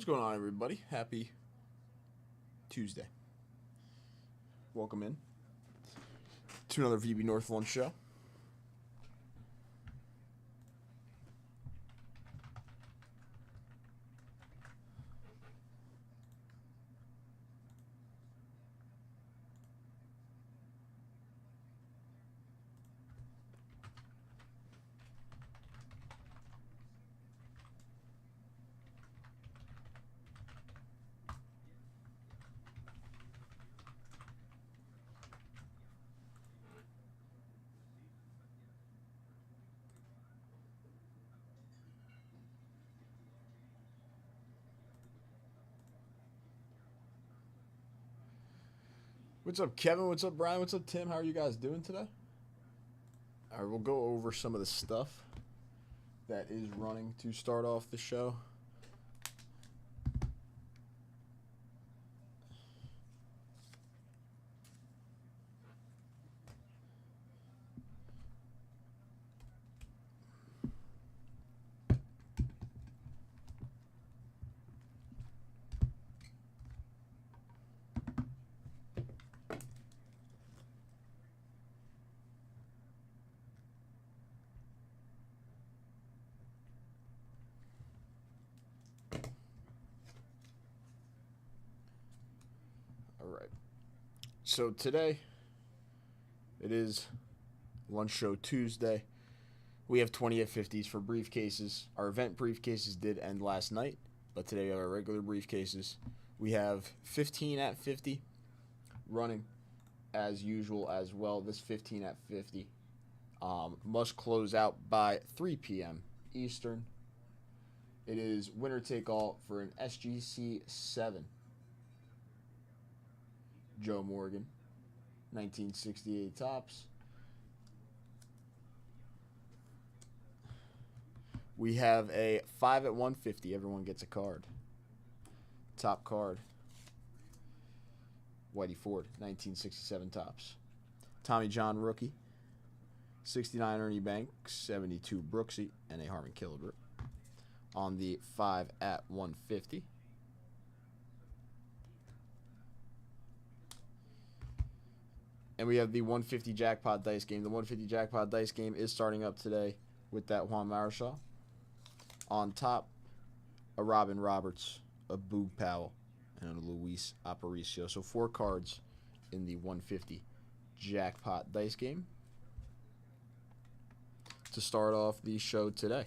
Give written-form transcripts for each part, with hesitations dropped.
What's going on, everybody? Happy Tuesday. Welcome in to another VB Northland show. What's up, Kevin? What's up, Brian? What's up, Tim? How are you guys doing today? All right, we'll go over some of the stuff that is running to start off the show. All right. So today, it is Lunch Show Tuesday. We have 20 at 50s for briefcases. Our event briefcases did end last night, but today we have our regular briefcases. We have 15 at 50 running as usual as well. This 15 at 50 must close out by 3 p.m. Eastern. It is winner take all for an SGC 7. Joe Morgan, 1968 tops. We have a 5 at 150. Everyone gets a card. Top card. Whitey Ford, 1967 tops. Tommy John rookie. 69 Ernie Banks, 72 Brooksy, and a Harmon Killebrew. On the 5 at 150. And we have the 150 jackpot dice game. The 150 jackpot dice game is starting up today with that Juan Marichal. On top, a Robin Roberts, a Boog Powell, and a Luis Aparicio. So 4 cards in the 150 jackpot dice game to start off the show today.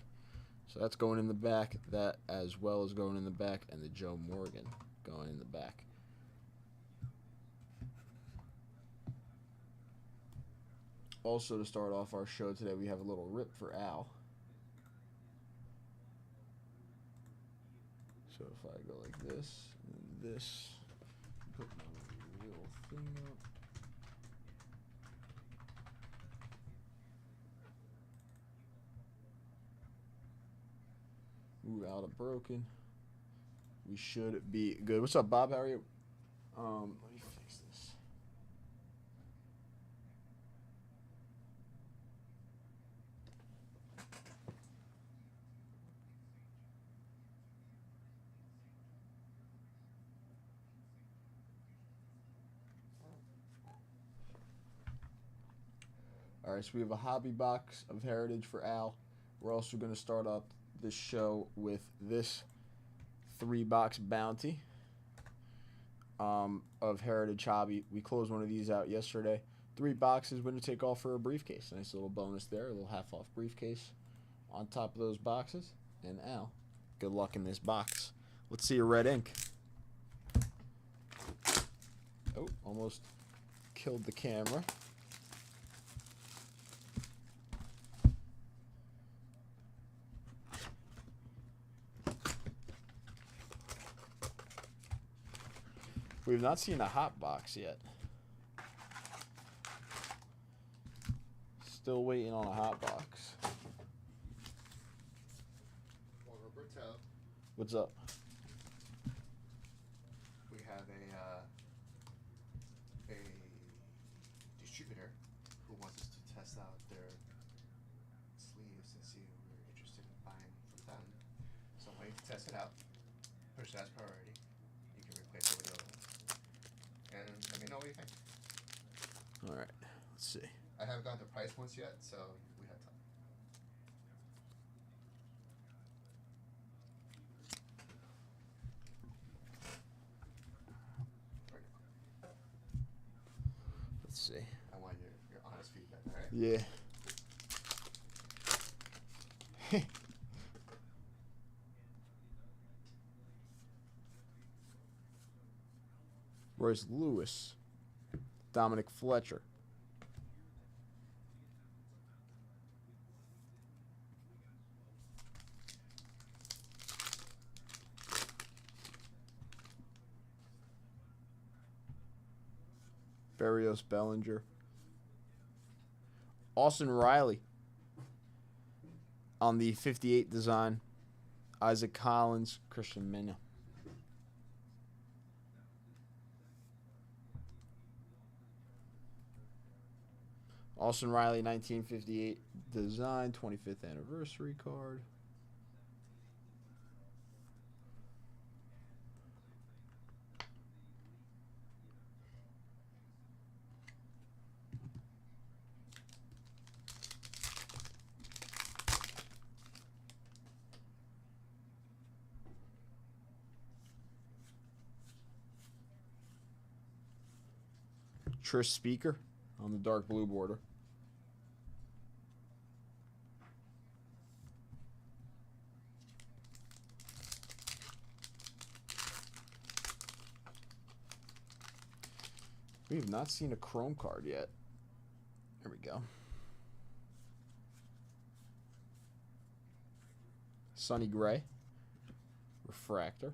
So that's going in the back. That as well as going in the back, and the Joe Morgan going in the back. Also, to start off our show today, we have a little rip for Al. So if I go like this, and this, put my little thing up. Move out of broken. We should be good. What's up, Bob? How are you? Let me fix this. All right, so we have a hobby box of Heritage for Al. We're also going to start up this show with this 3-box bounty of Heritage Hobby. We closed one of these out yesterday. 3 boxes, winner take all for a briefcase. Nice little bonus there, a little half-off briefcase on top of those boxes. And Al, good luck in this box. Let's see a red ink. Oh, almost killed the camera. We have not seen a hot box yet. Still waiting on a hot box. Roberto, What's up? we have a distributor who wants us to test out their sleeves and see if we're interested in buying from them. So I'm waiting to test it out. switch to as priority. You can replace it with the other one. And let me know what you think. All right. Let's see. I haven't gotten the price once yet, so we have time. Let's see. I want your honest feedback, all right? Yeah. Royce Lewis. Dominic Fletcher. Barrios Bellinger. Austin Riley on the 58 design. Isaac Collins, Christian Mina. Austin Riley, 1958 design, 25th anniversary card. Trish Speaker on the dark blue border. We have not seen a chrome card yet. There we go. Sonny Gray. Refractor.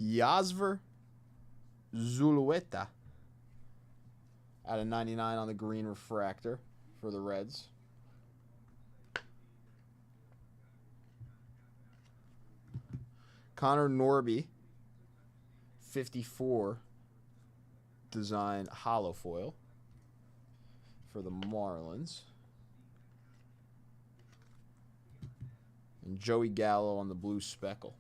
Yasver Zulueta out of 99 on the green refractor for the Reds. Connor Norby, 54 design hollow foil for the Marlins. And Joey Gallo on the blue speckle.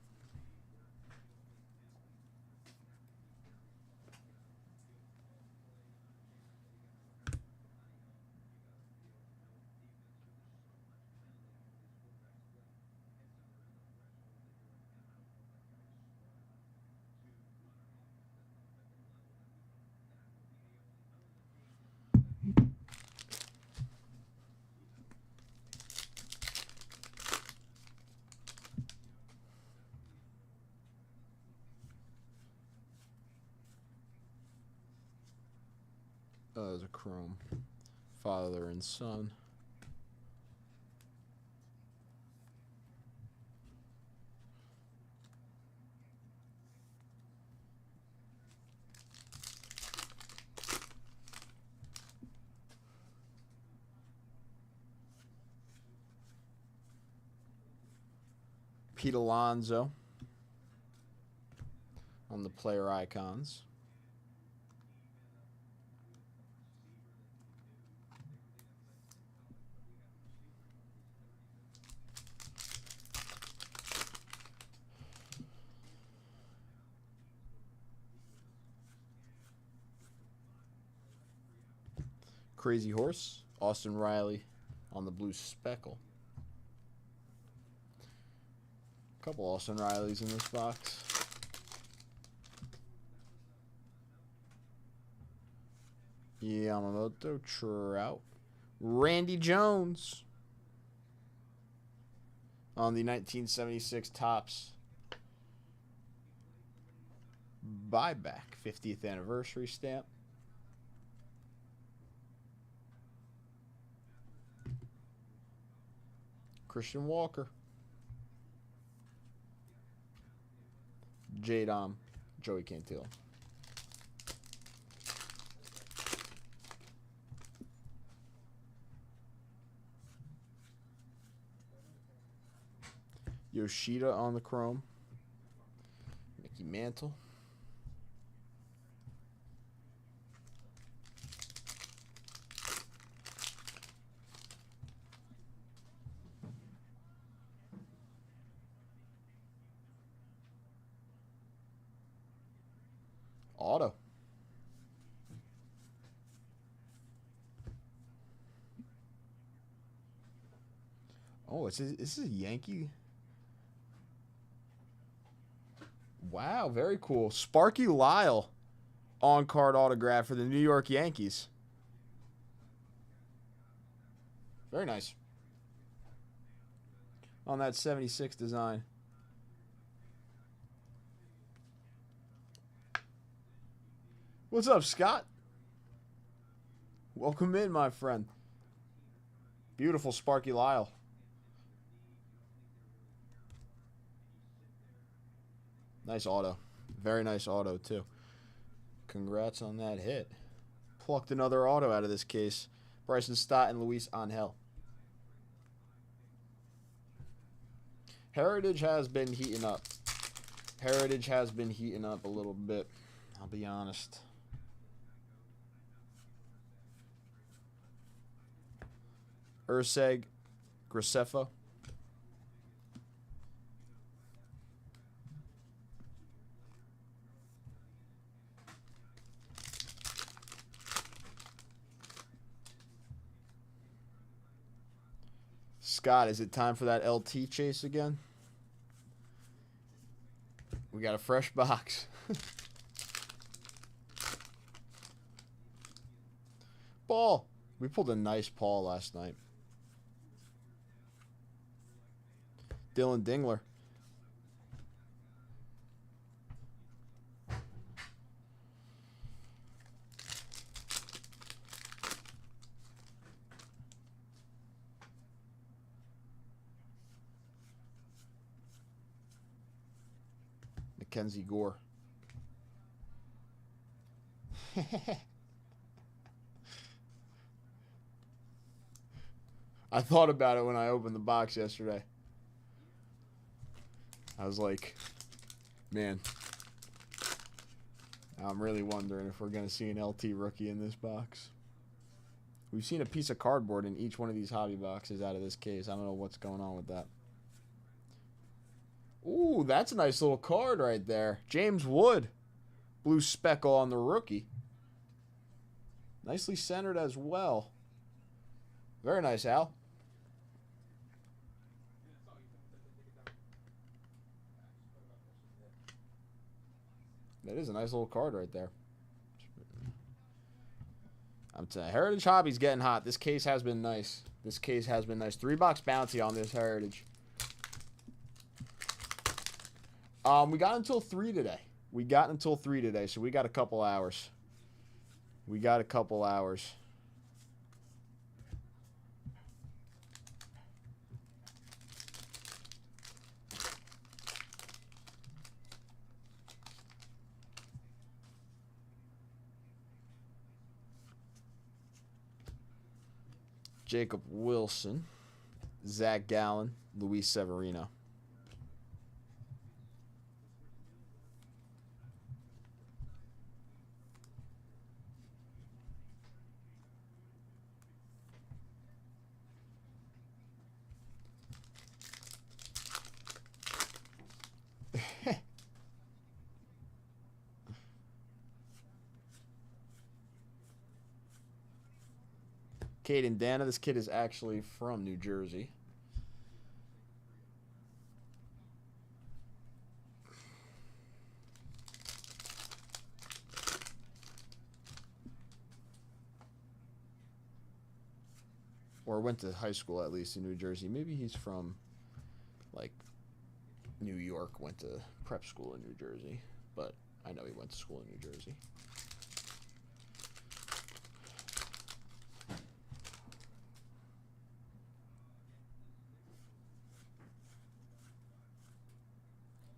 Oh, there's a chrome. Father and son. Pete Alonso on the player icons. Crazy Horse, Austin Riley on the blue speckle. Couple Austin Rileys in this box. Yamamoto, Trout. Randy Jones on the 1976 Topps buyback 50th anniversary stamp. Christian Walker. J-Dom, Joey Cantillo. Yoshida on the chrome. Mickey Mantle. Auto. Oh, this is a Yankee. Wow, very cool. Sparky Lyle on-card autograph for the New York Yankees. Very nice. On that 76 design. What's up, Scott? Welcome in, my friend. Beautiful Sparky Lyle. Nice auto. Very nice auto, too. Congrats on that hit. Plucked another auto out of this case. Bryson Stott and Luis Angel. Heritage has been heating up. Heritage has been heating up a little bit. I'll be honest. Urseg Graceffa. Scott, is it time for that LT chase again? We got a fresh box. Paul. We pulled a nice Paul last night. Dylan Dingler. Mackenzie Gore. I thought about it when I opened the box yesterday. I was like, man, I'm really wondering if we're going to see an LT rookie in this box. We've seen a piece of cardboard in each one of these hobby boxes out of this case. I don't know what's going on with that. Ooh, that's a nice little card right there. James Wood. Blue speckle on the rookie. Nicely centered as well. Very nice, Al. That is a nice little card right there. I'm telling you, Heritage Hobby's getting hot. This case has been nice. This case has been nice. 3-box bounty on this Heritage. We got until 3 today. We got until 3 today, so we got a couple hours. We got a couple hours. Jacob Wilson, Zach Gallen, Luis Severino. Caden Dana, this kid is actually from New Jersey. Or went to high school at least in New Jersey. Maybe he's from, like, New York, went to prep school in New Jersey. But I know he went to school in New Jersey.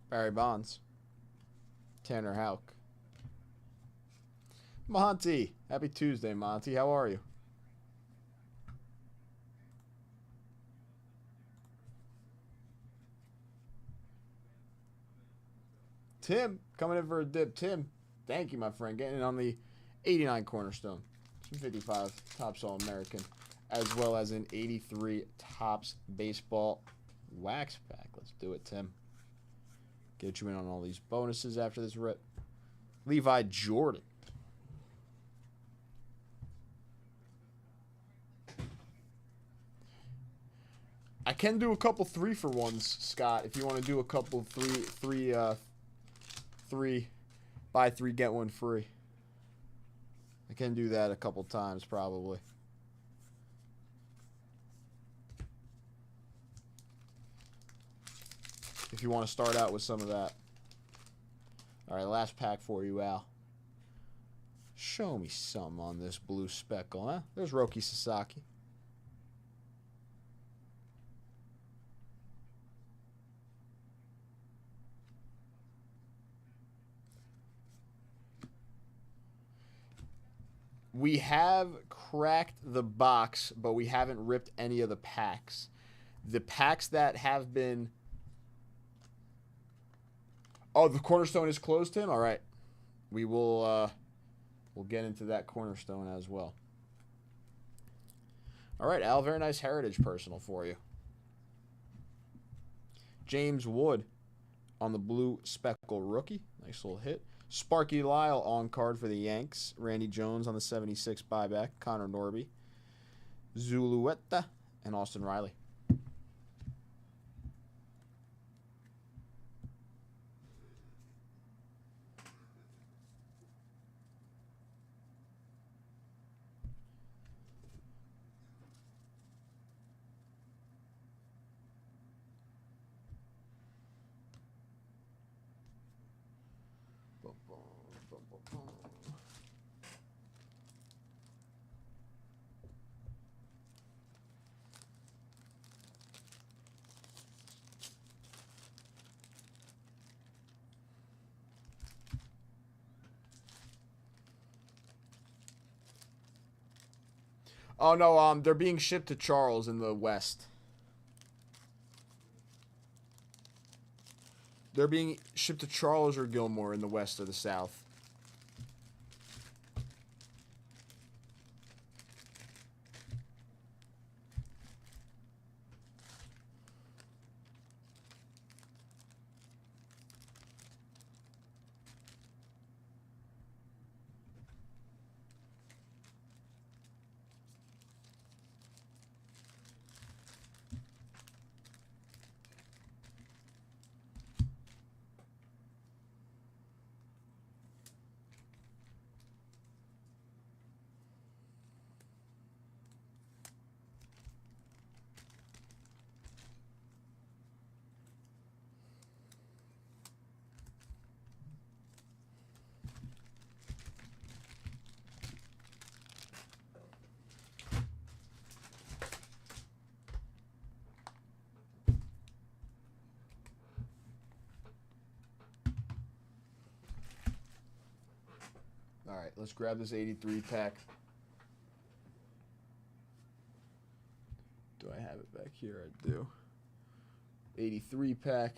Barry Bonds. Tanner Houck. Monty. Happy Tuesday, Monty. How are you? Tim coming in for a dip. Tim, thank you, my friend. Getting in on the 89 Cornerstone. 255 Topps All-American. As well as an 83 Topps Baseball Wax Pack. Let's do it, Tim. Get you in on all these bonuses after this rip. Levi Jordan. I can do a couple 3-for-1s, Scott, if you want to do a couple three buy 3 get 1 free. I can do that a couple times probably. If you want to start out with some of that. All right, last pack for you, Al. Show me something on this blue speckle, huh? There's Roki Sasaki. We have cracked the box, but we haven't ripped any of the packs. The packs that have been... Oh, the Cornerstone is closed, Tim? All right. We will we'll get into that Cornerstone as well. All right, Al, very nice Heritage personal for you. James Wood on the blue speckle rookie. Nice little hit. Sparky Lyle on card for the Yanks. Randy Jones on the 76 buyback. Connor Norby. Zulueta and Austin Riley. Oh no, they're being shipped to Charles in the West. They're being shipped to Charles or Gilmore in the West or the South. All right, let's grab this 83 pack. Do I have it back here? I do. 83 pack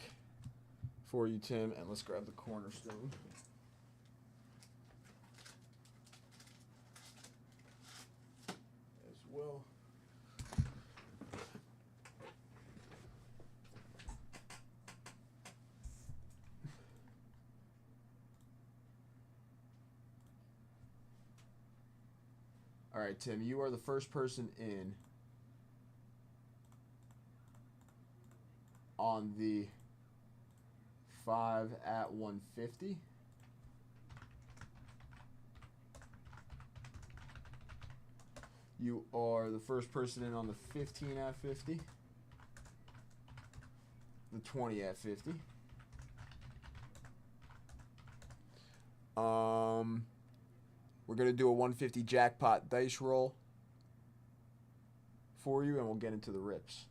for you, Tim, and let's grab the Cornerstone. As well. All right, Tim, you are the first person in on the 5 at 150. You are the first person in on the 15 at 50. The 20 at 50. We're going to do a 150 jackpot dice roll for you, and we'll get into the rips.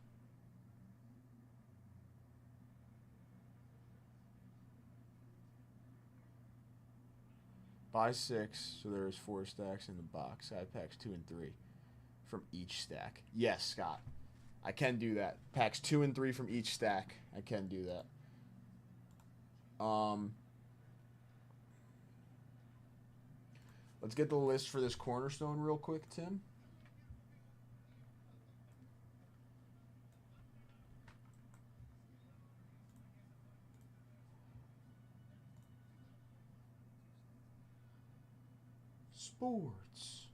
Buy 6, so there's 4 stacks in the box. Side packs 2 and 3 from each stack. Yes, Scott. I can do that. Packs 2 and 3 from each stack. I can do that. Let's get the list for this cornerstone real quick, Tim. Sports.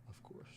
Of course.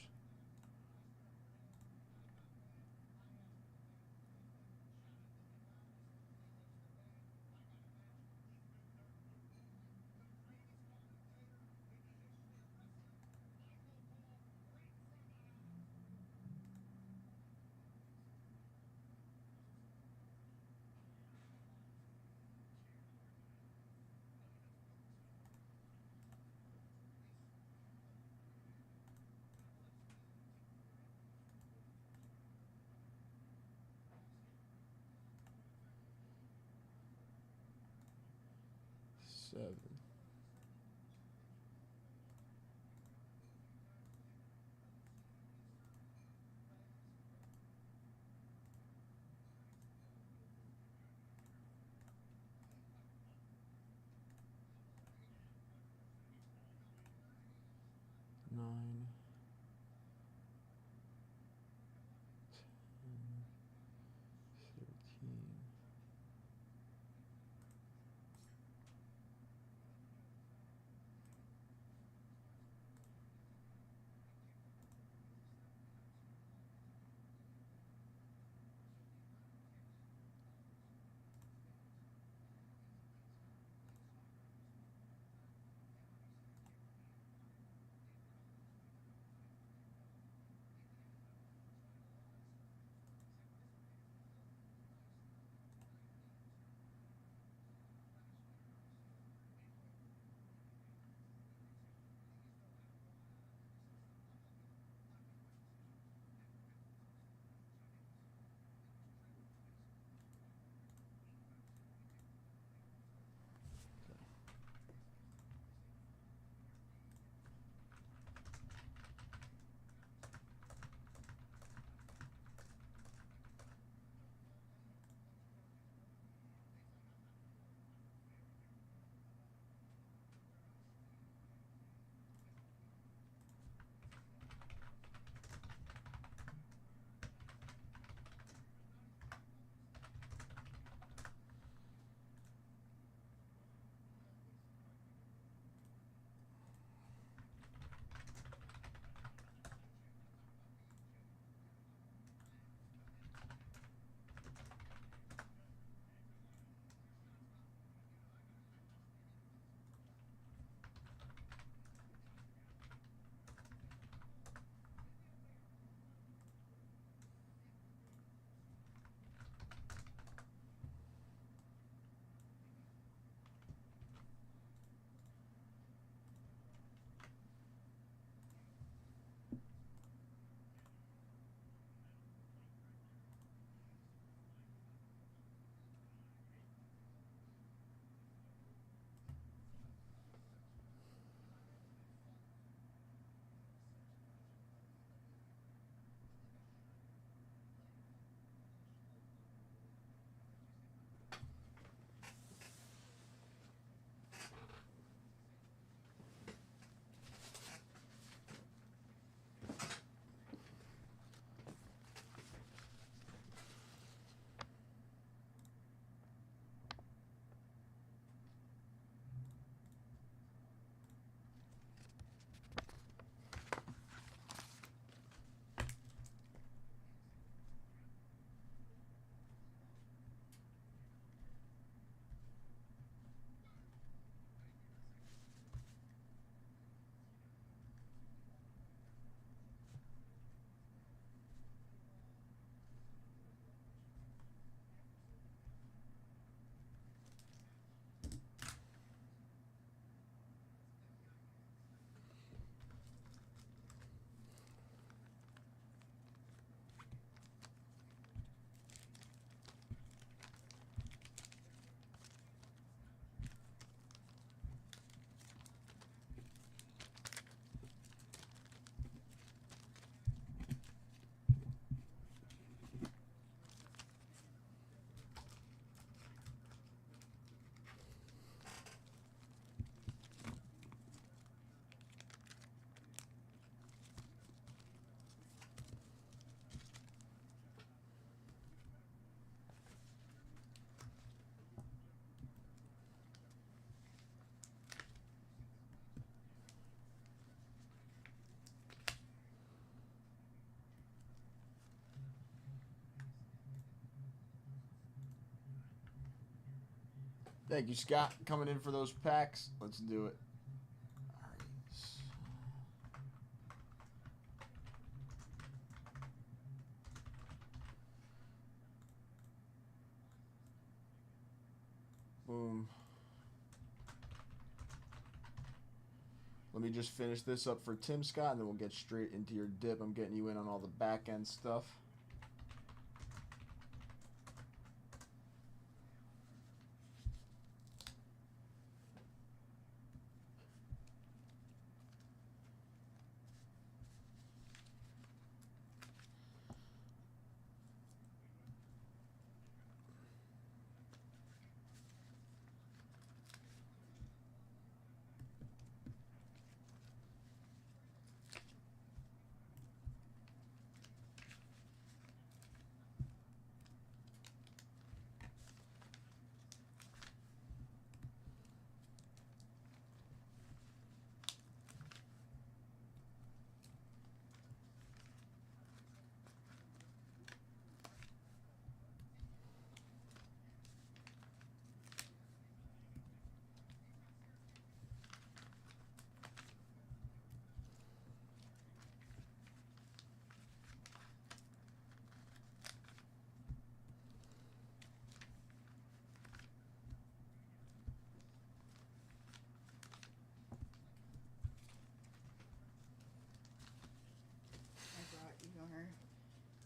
Seven. Nine. 10, 13. 14. Thank you, Scott, coming in for those packs. Let's do it. All right. Boom. Let me just finish this up for Tim, Scott, and then we'll get straight into your dip. I'm getting you in on all the back end stuff.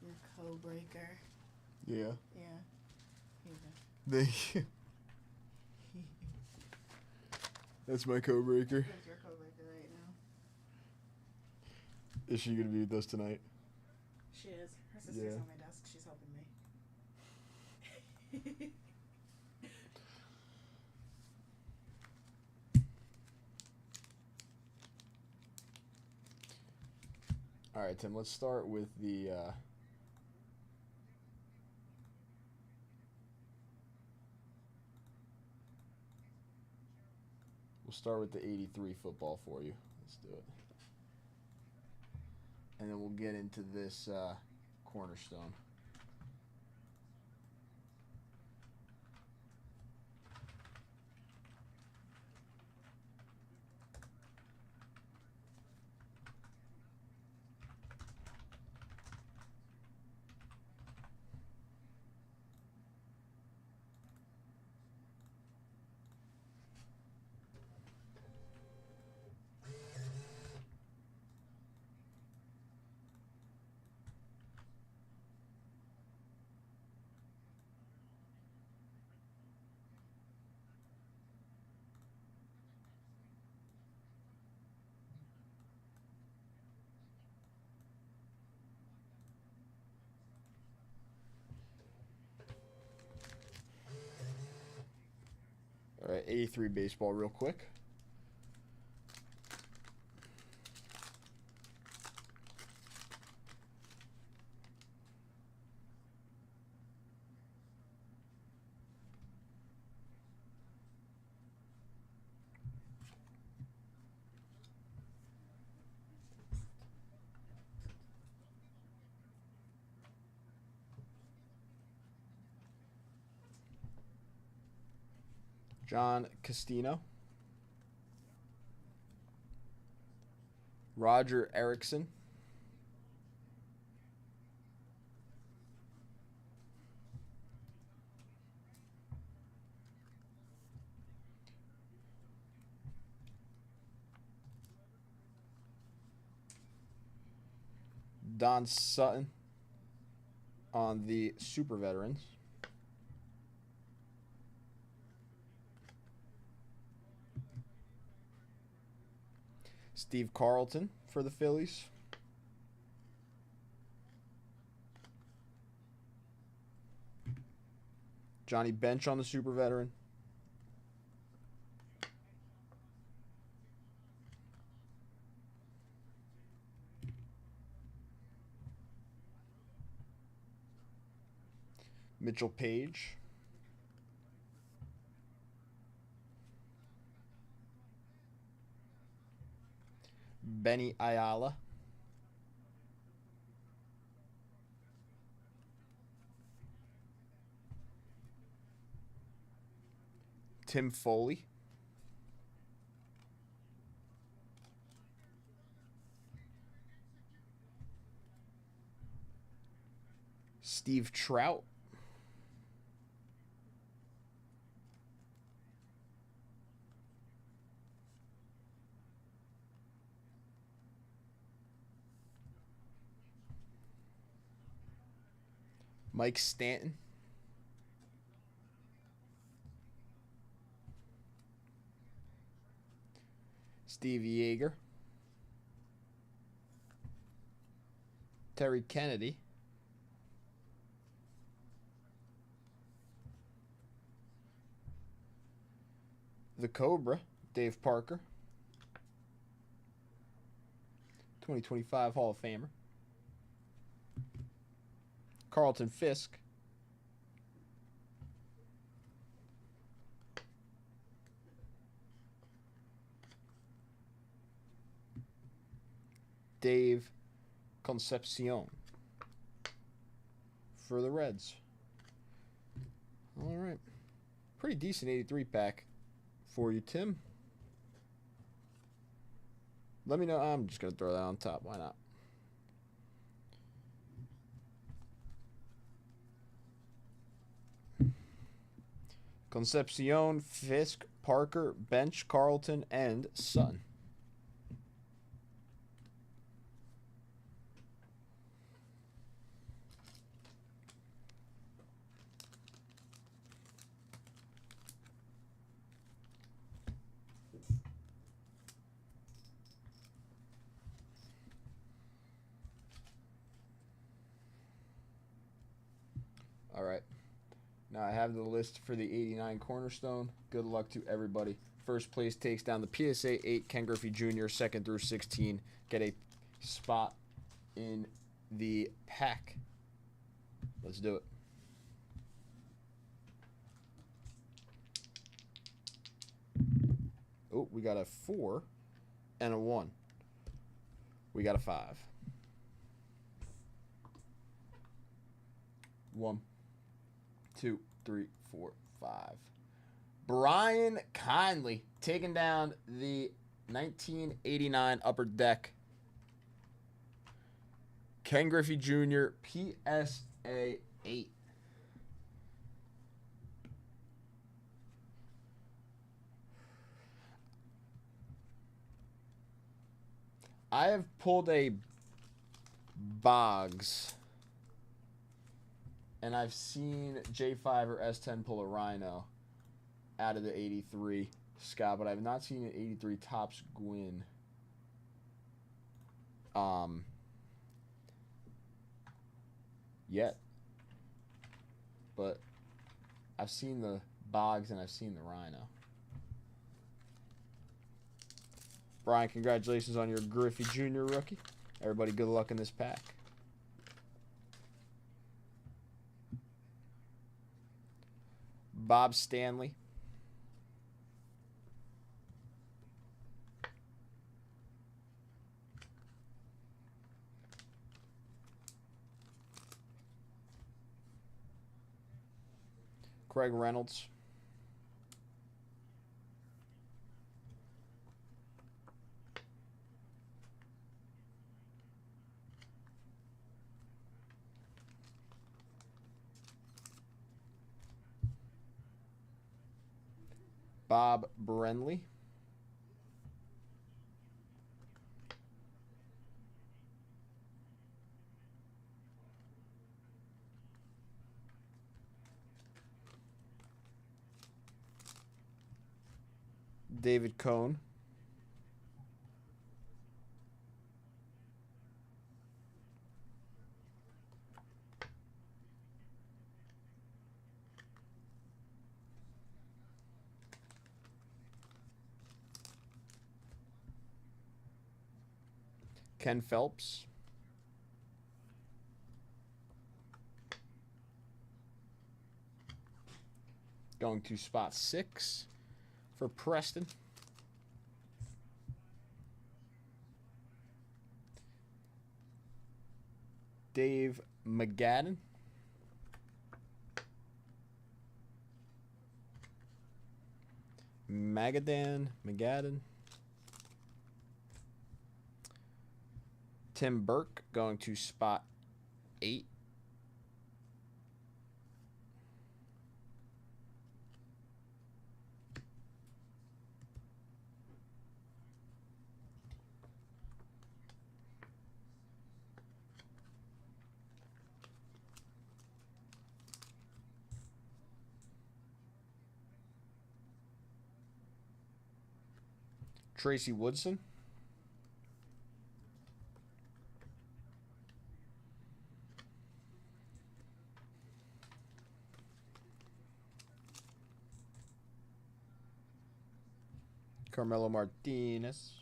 Your co-breaker. Yeah. Yeah. Thank you. That's my co-breaker. That's your co-breaker right now. Is she gonna be with us tonight? She is. Her sister's on my desk. She's helping me. All right, Tim. Let's start with the. We'll start with the 83 football for you. Let's do it. And then we'll get into this cornerstone. All right, 83 baseball real quick. John Castino. Roger Erickson. Don Sutton on the Super Veterans. Steve Carlton for the Phillies. Johnny Bench on the Super Veteran. Mitchell Page. Benny Ayala. Tim Foley. Steve Trout. Mike Stanton. Steve Yeager. Terry Kennedy. The Cobra, Dave Parker. 2025 Hall of Famer. Carlton Fisk. Dave Concepcion for the Reds. All right. Pretty decent 83 pack for you, Tim. Let me know. I'm just going to throw that on top. Why not? Concepcion, Fisk, Parker, Bench, Carlton, and Sutton. All right. Now I have the list for the 89 Cornerstone. Good luck to everybody. First place takes down the PSA 8 Ken Griffey Jr. 2nd through 16. Get a spot in the pack. Let's do it. Oh, we got a 4 and a 1. We got a 5. 1, 2, 3, 4, 5. Brian Kindly taking down the 1989 Upper Deck. Ken Griffey Jr. PSA 8. I have pulled a Boggs. And I've seen J5 or S10 pull a Rhino out of the 83 Scott, but I've not seen an 83 Topps Gwyn. Yet. But I've seen the Boggs and I've seen the Rhino. Brian, congratulations on your Griffey Jr. rookie. Everybody, good luck in this pack. Bob Stanley. Craig Reynolds. Bob Brenly. David Cohn. Ken Phelps. Going to spot 6 for Preston. Dave McGadden. Magadan. Tim Burke going to spot 8. Tracy Woodson. Carmelo Martinez.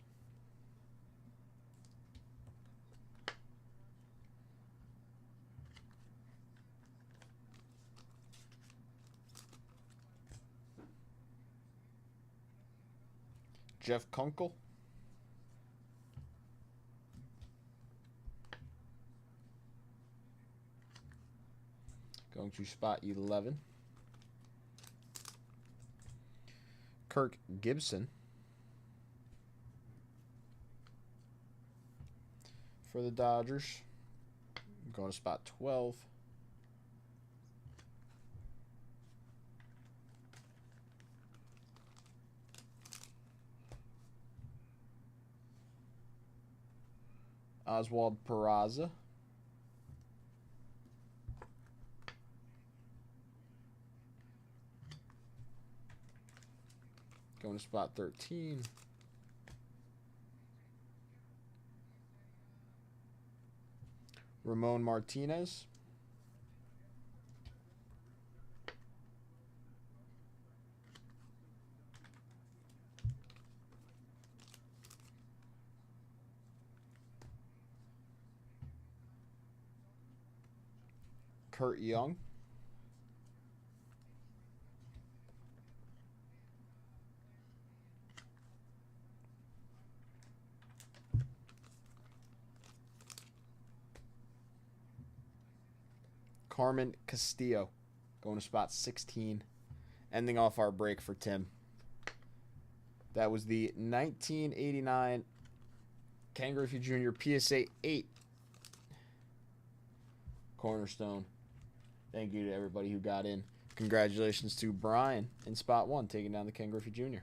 Jeff Kunkel. Going to spot 11. Kirk Gibson. For the Dodgers. Going to spot 12. Oswald Peraza. Going to spot 13. Ramon Martinez. Kurt Young. Carmen Castillo going to spot 16. Ending off our break for Tim. That was the 1989 Ken Griffey Jr. PSA 8 Cornerstone. Thank you to everybody who got in. Congratulations to Brian in spot 1, taking down the Ken Griffey Jr.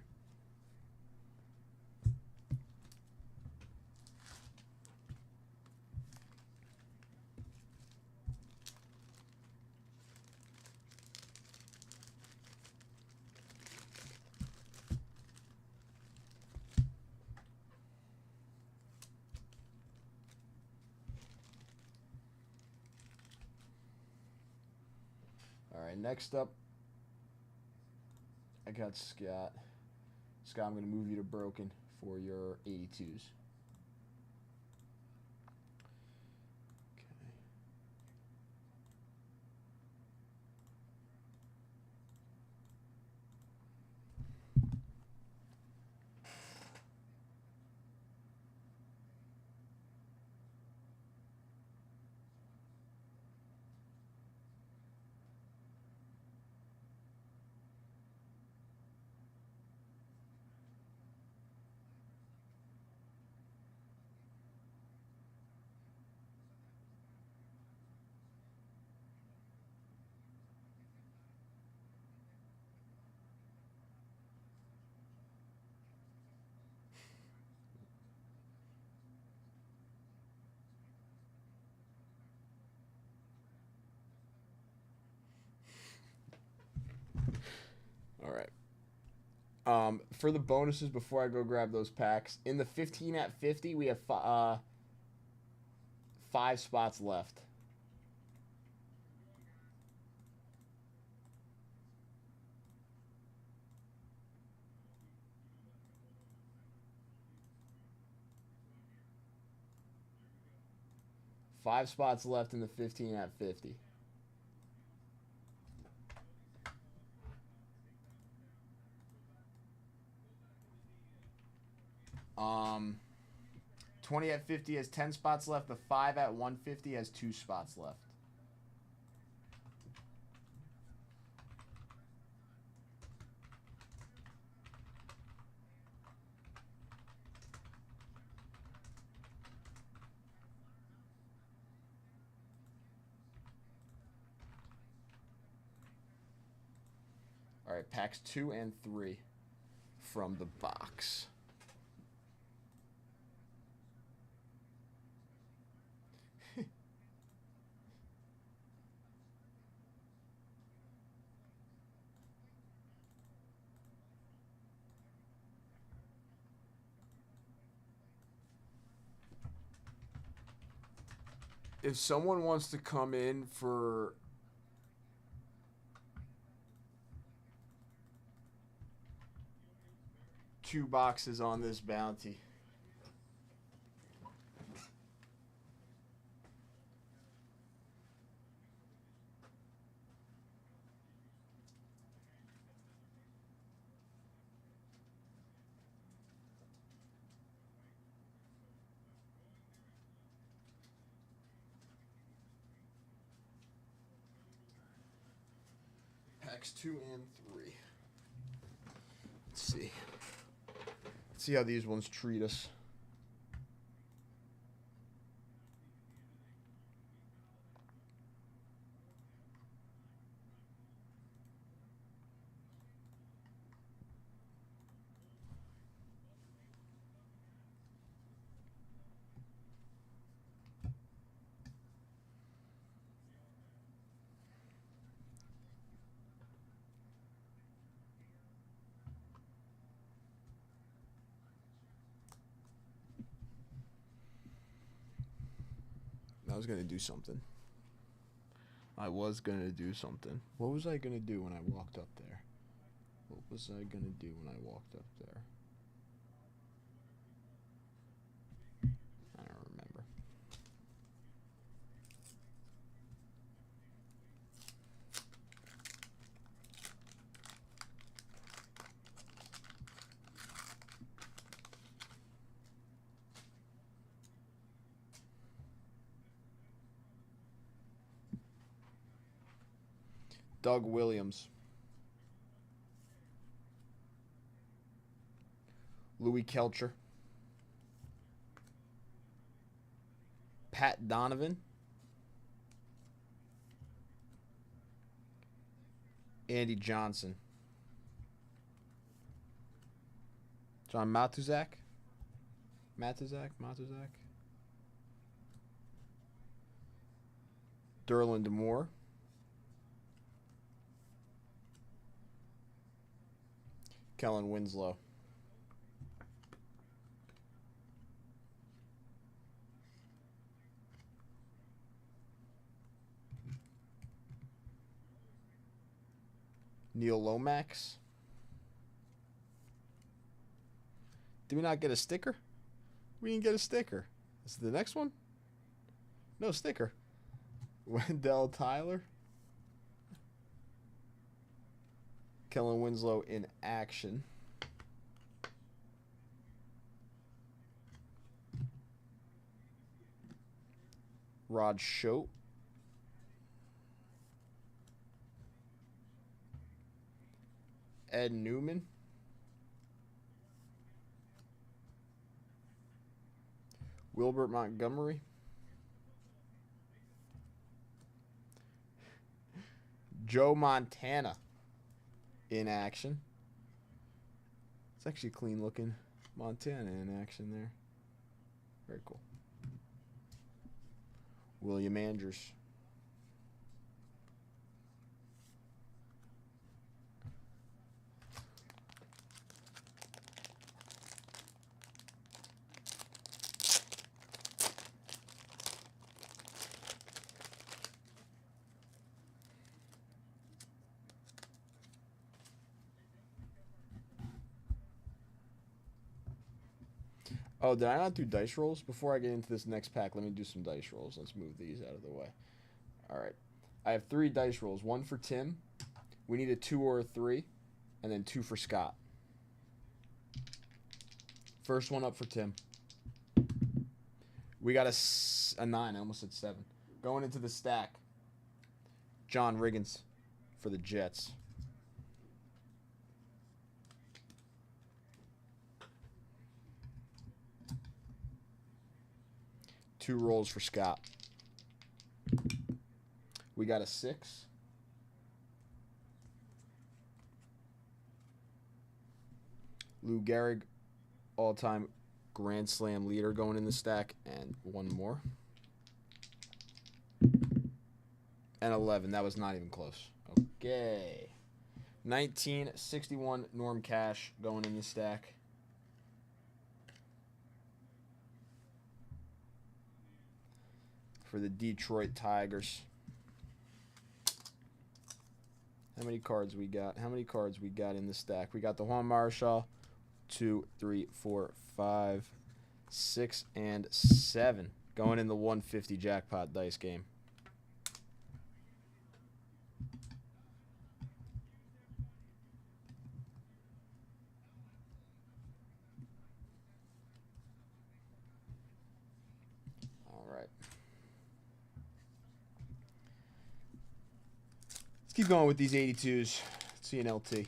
All right, next up, I got Scott. Scott, I'm going to move you to broken for your 82s. All right. For the bonuses, before I go grab those packs, in the 15 at 50, we have 5 spots left. Five spots left in the 15 at 50. Um, 20 at 50 has 10 spots left. The 5 at 150 has 2 spots left. All right, packs 2 and 3 from the box. If someone wants to come in for two boxes on this bounty, packs 2 and 3. Let's see. Let's see how these ones treat us. I was going to do something. What was I going to do when I walked up there? I don't remember. Doug Williams. Louis Kelcher. Pat Donovan. Andy Johnson. John Matuzak. Derlin DeMoore. Kellen Winslow. Neil Lomax. Did we not get a sticker? We didn't get a sticker. Is it the next one? No sticker. Wendell Tyler. Kellen Winslow in action. Rod Schote. Ed Newman. Wilbert Montgomery. Joe Montana in action. It's actually clean looking Montana in action there. Very cool. William Andrews. Oh, did I not do dice rolls? Before I get into this next pack, let me do some dice rolls. Let's move these out of the way. All right. I have 3 dice rolls. 1 for Tim. We need a 2 or a 3. And then 2 for Scott. First one up for Tim. We got a 9. I almost said 7. Going into the stack. John Riggins for the Jets. Two rolls for Scott. We got a 6. Lou Gehrig, all-time Grand Slam leader going in the stack, and one more. And 11. That was not even close. Okay. 1961 Norm Cash going in the stack. For the Detroit Tigers. How many cards we got? How many cards we got in the stack? We got the Juan Marichal, 2, 3, 4, 5, 6, and 7. Going in the 150 jackpot dice game. All right. Let's keep going with these 82s. Let's see an LT.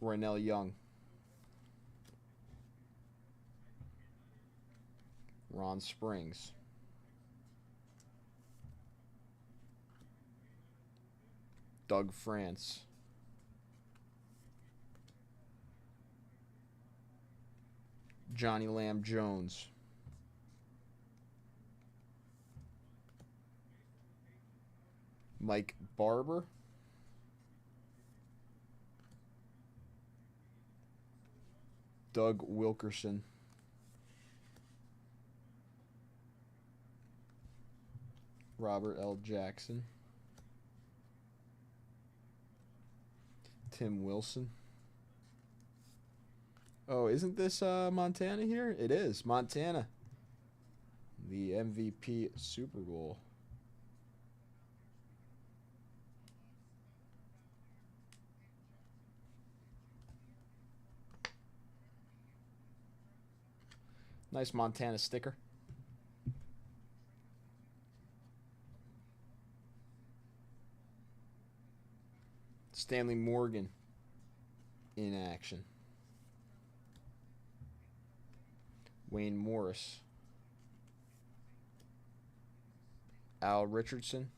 Roynell Young. Ron Springs. Doug France. Johnny Lamb Jones. Mike Barber. Doug Wilkerson. Robert L. Jackson. Tim Wilson. Oh, isn't this Montana here? It is. Montana. The MVP Super Bowl. Nice Montana sticker. Stanley Morgan in action. Wayne Morris. Al Richardson.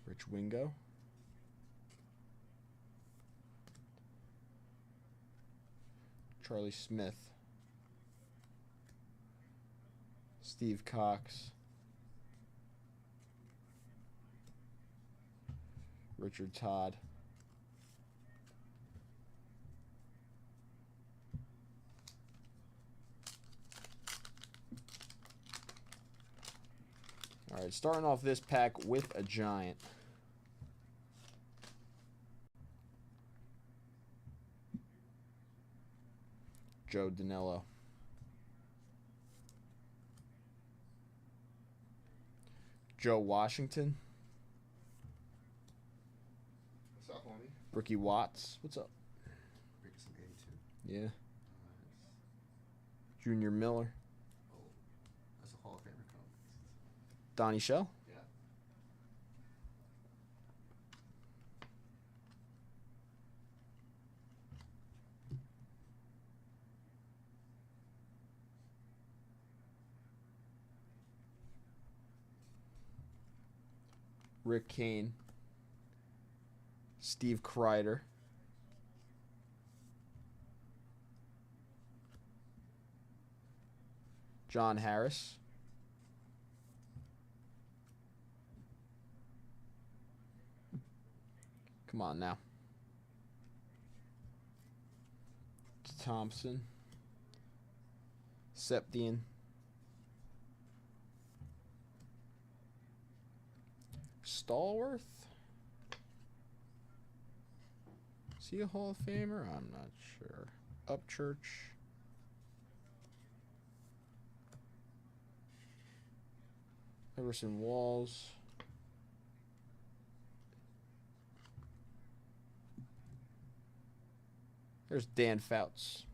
Rich Wingo. Charlie Smith. Steve Cox. Richard Todd. All right, starting off this pack with a Giant. Joe Danello. Joe Washington. What's up, homie? Ricky Watts. What's up? Break some 82. Yeah. Nice. Junior Miller. Oh, that's a Hall of Famer card. Donnie Shell. Yeah. Rick Kane. Steve Kreider. John Harris. Come on now. Thompson. Septian. Stallworth. Is he a Hall of Famer? I'm not sure. Upchurch. Everson Walls. There's Dan Fouts.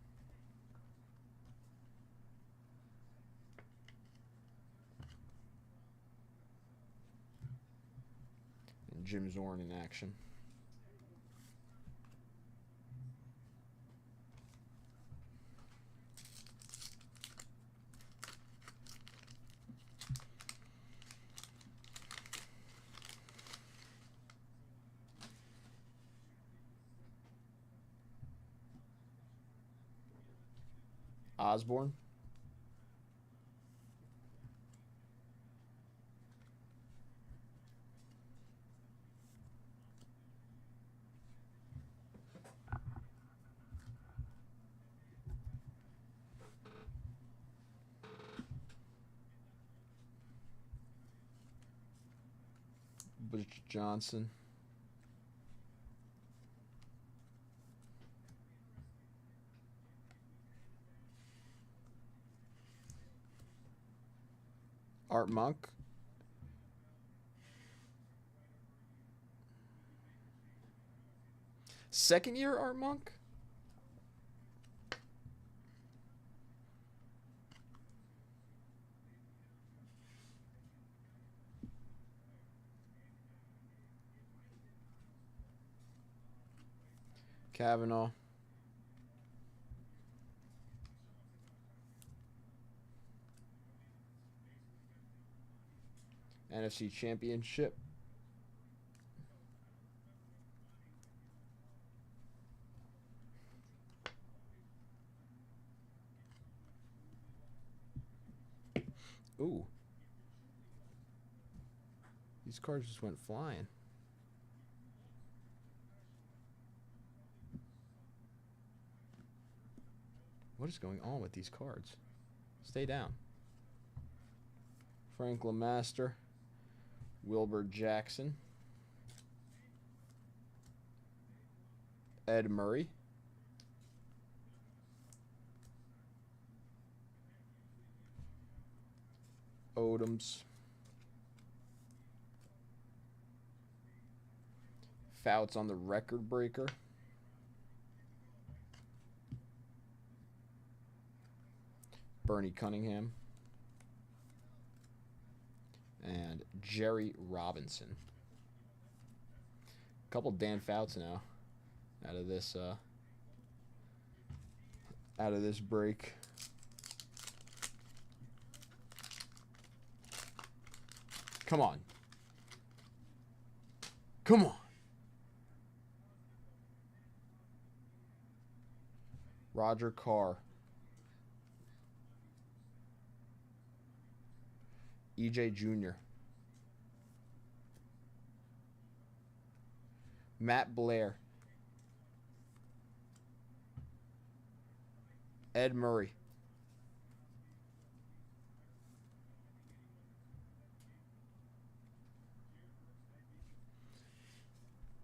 And Jim Zorn in action. Osborne. Butch Johnson. Art Monk. Second year Art Monk? Kavanaugh. NFC Championship. Ooh. These cards just went flying. What is going on with these cards? Stay down. Frank LeMaster. Wilbur Jackson. Ed Murray. Odoms. Fouts on the record breaker. Bernie Cunningham. And Jerry Robinson. A couple Dan Fouts now out of this break. Come on. Come on. Roger Carr. EJ Jr. Matt Blair. Ed Murray.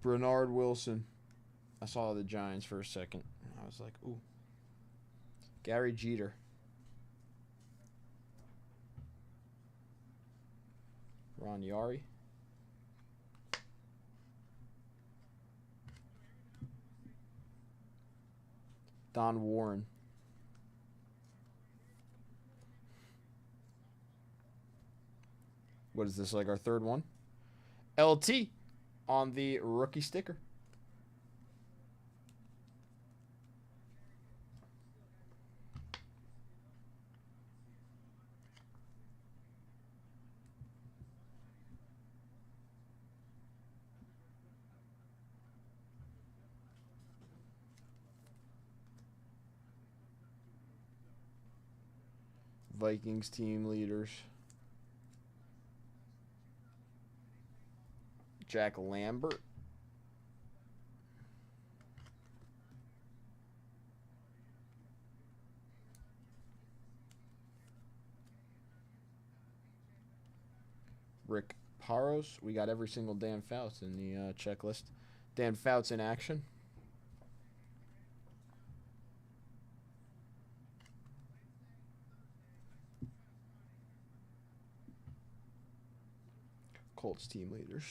Bernard Wilson. I saw the Giants for a second. I was like, ooh. Gary Jeter. Ron Yari. Don Warren. What is this, like our third one? LT on the rookie sticker. Vikings team leaders. Jack Lambert. Rick Paros. We got every single Dan Fouts in the checklist. Dan Fouts in action. Colts team leaders.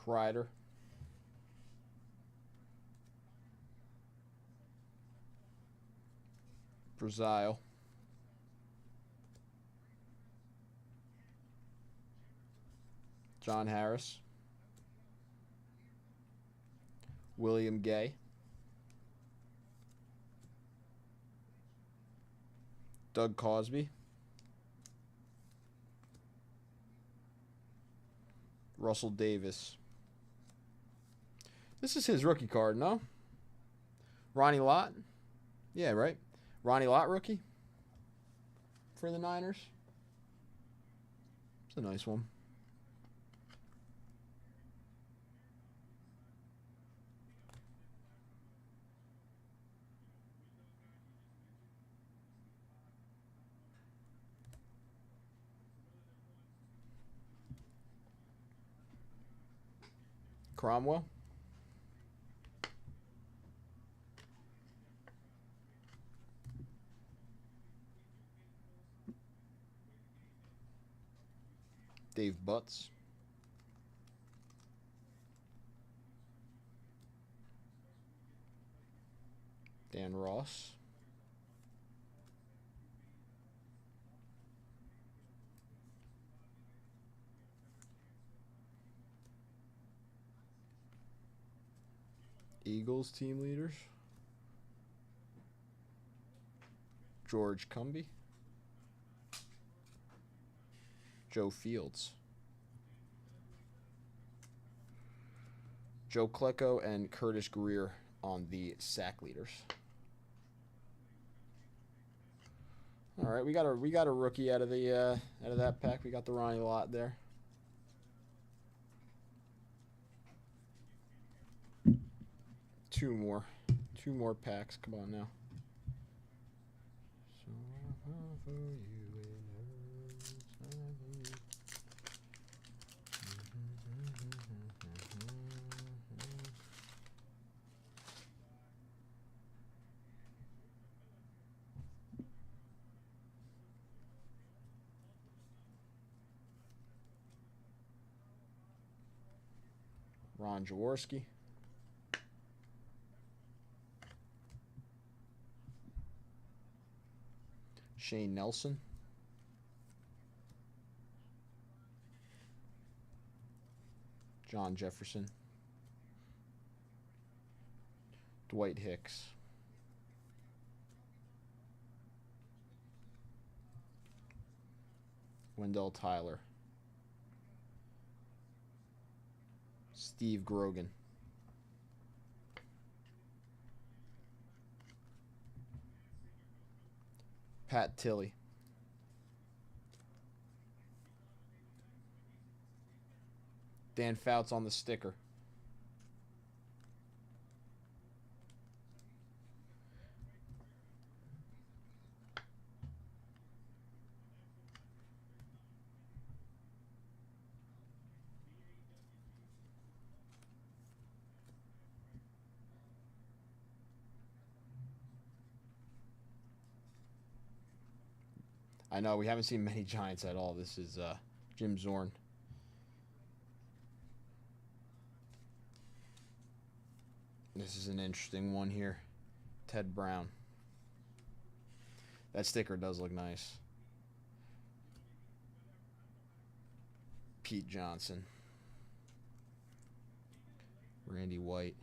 Kreider. Brazil. John Harris. William Gay. Doug Cosby. Russell Davis. This is his rookie card, no? Ronnie Lott? Yeah, right? Ronnie Lott rookie for the Niners. It's a nice one. Cromwell. Dave Butts. Dan Ross. Eagles team leaders. George Cumby. Joe Fields. Joe Klecko and Curtis Greer on the sack leaders. All right, we got a rookie out of that pack. We got the Ronnie Lott there. Two more packs. Come on now. Ron Jaworski. Shane Nelson. John Jefferson. Dwight Hicks. Wendell Tyler. Steve Grogan. Pat Tilley. Dan Fouts on the sticker. I know we haven't seen many Giants at all. This is Jim Zorn. This is an interesting one here. Ted Brown. That sticker does look nice. Pete Johnson. Randy White.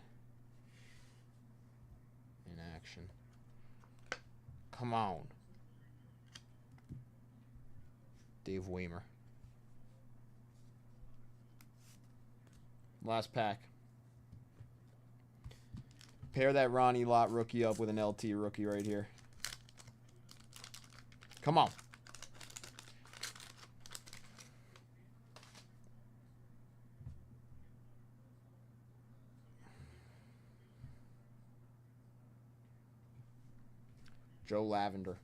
In action. Come on. Dave Waymer. Last pack. Pair that Ronnie Lott rookie up with an LT rookie right here. Come on. Joe Lavender.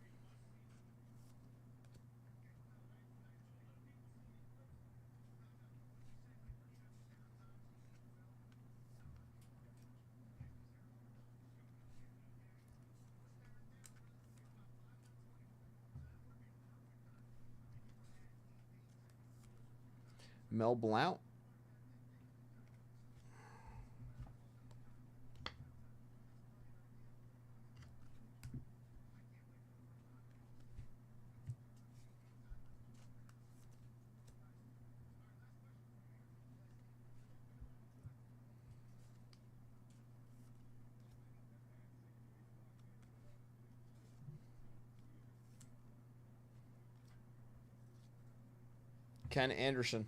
Mel Blount. Ken Anderson.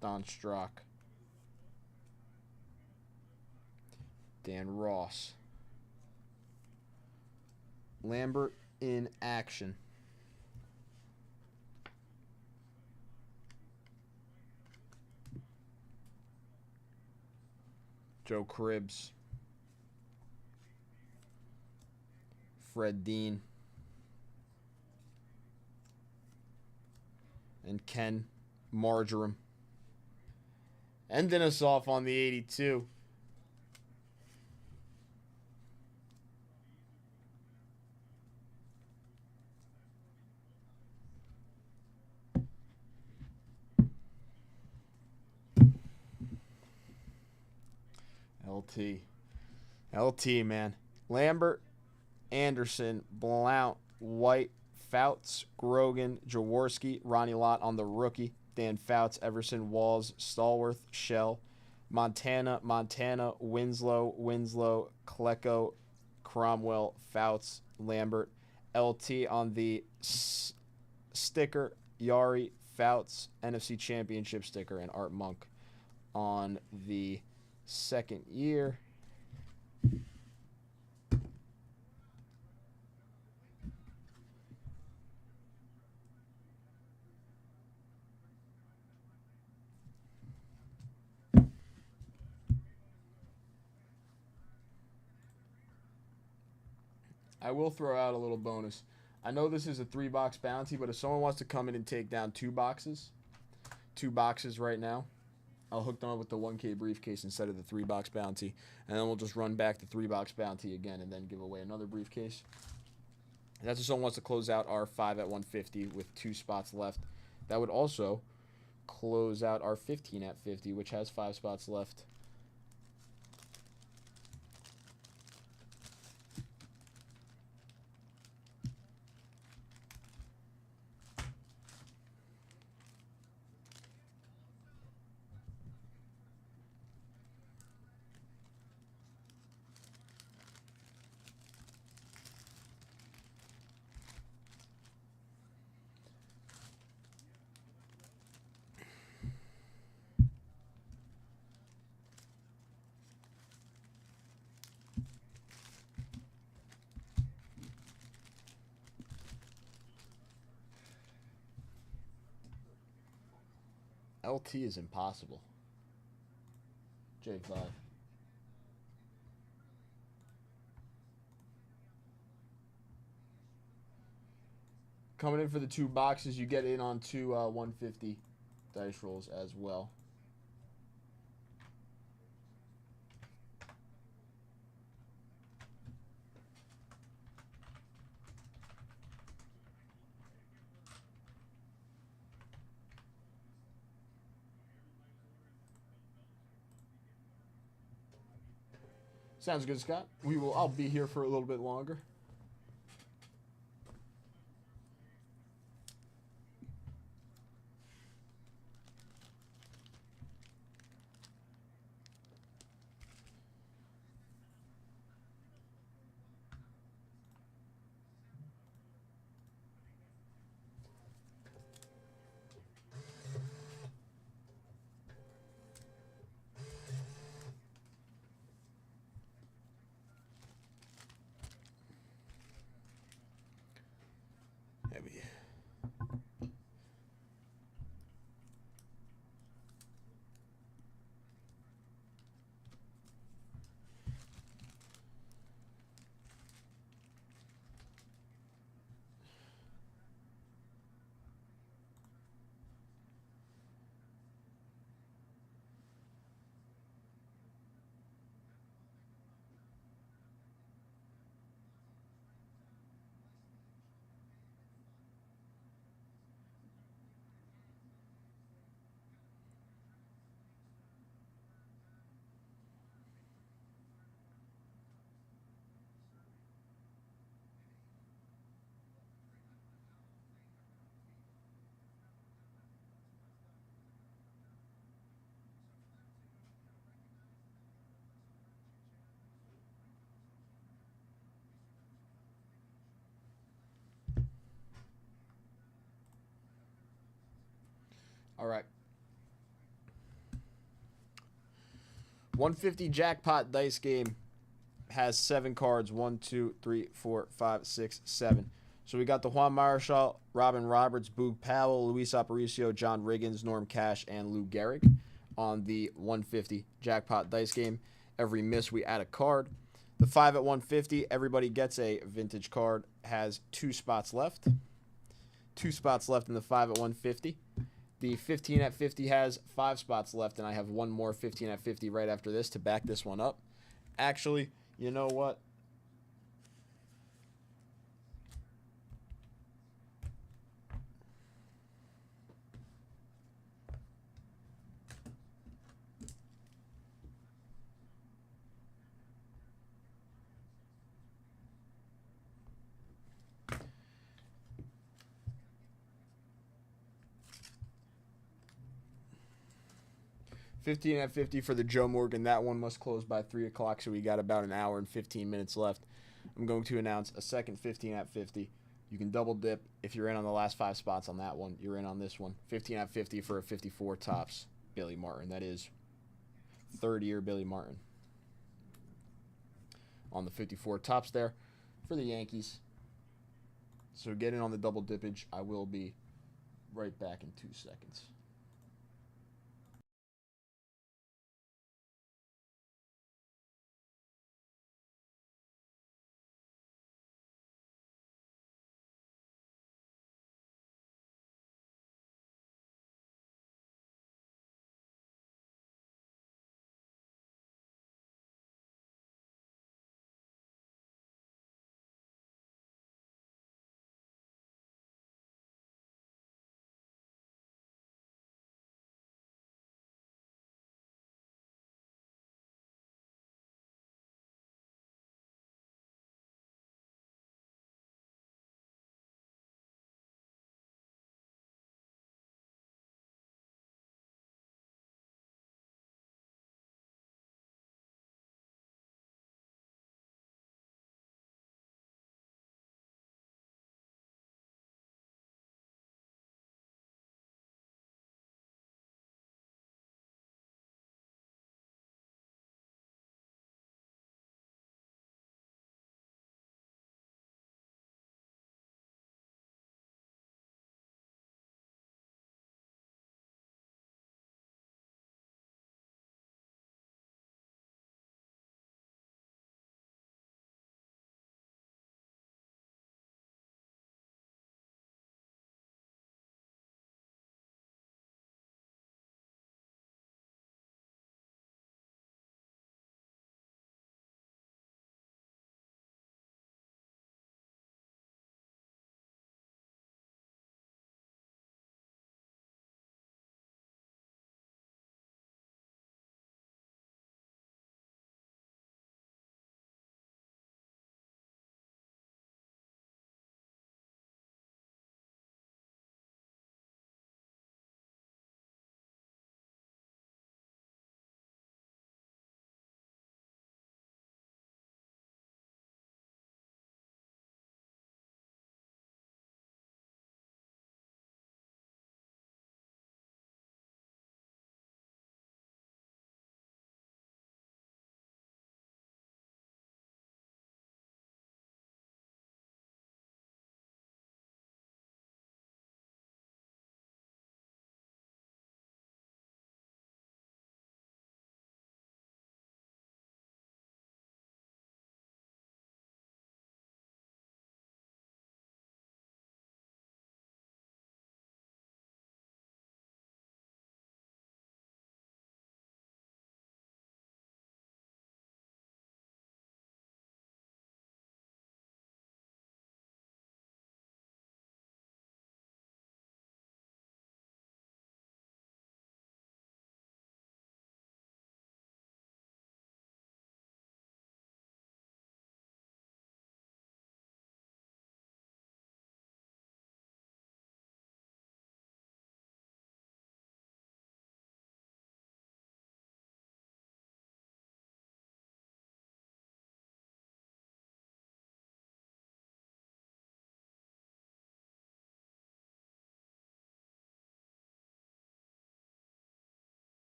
Don Strock. Dan Ross. Lambert in action. Joe Cribbs. Fred Dean. And Ken Marjoram. Ending us off on the 82. LT, man. Lambert, Anderson, Blount, White, Fouts, Grogan, Jaworski, Ronnie Lott on the rookie, Dan Fouts, Everson, Walls, Stallworth, Shell, Montana, Winslow, Klecko, Cromwell, Fouts, Lambert, LT on the sticker, Yari, Fouts, NFC Championship sticker, and Art Monk on the second year. I will throw out a little bonus. I know this is a 3-box bounty, but if someone wants to come in and take down 2 boxes right now, I'll hook them up with the 1K briefcase instead of the 3-box bounty, and then we'll just run back the 3-box bounty again and then give away another briefcase. That's if someone wants to close out our 5 at 150 with 2 spots left. That would also close out our 15 at 50, which has 5 spots left. LT is impossible. J5. Coming in for the 2 boxes, you get in on 2 150 dice rolls as well. Sounds good, Scott. I'll be here for a little bit longer. Maybe. All right. 150 jackpot dice game has 7 cards. 1, 2, 3, 4, 5, 6, 7. So we got the Juan Marichal, Robin Roberts, Boog Powell, Luis Aparicio, John Riggins, Norm Cash, and Lou Gehrig on the 150 jackpot dice game. Every miss, we add a card. The 5 at 150, everybody gets a vintage card, has 2 spots left. 2 spots left in the 5 at 150. The 15 at 50 has 5 spots left, and I have one more 15 at 50 right after this to back this one up. Actually, you know what? $15 at 50 for the Joe Morgan. That one must close by 3 o'clock, so we got about an hour and 15 minutes left. I'm going to announce a second 15 at 50. You can double dip. If you're in on the last 5 spots on that one, you're in on this one. 15 at 50 for a 54 tops Billy Martin. That is third-year Billy Martin. On the 54 tops there for the Yankees. So get in on the double dippage. I will be right back in 2 seconds.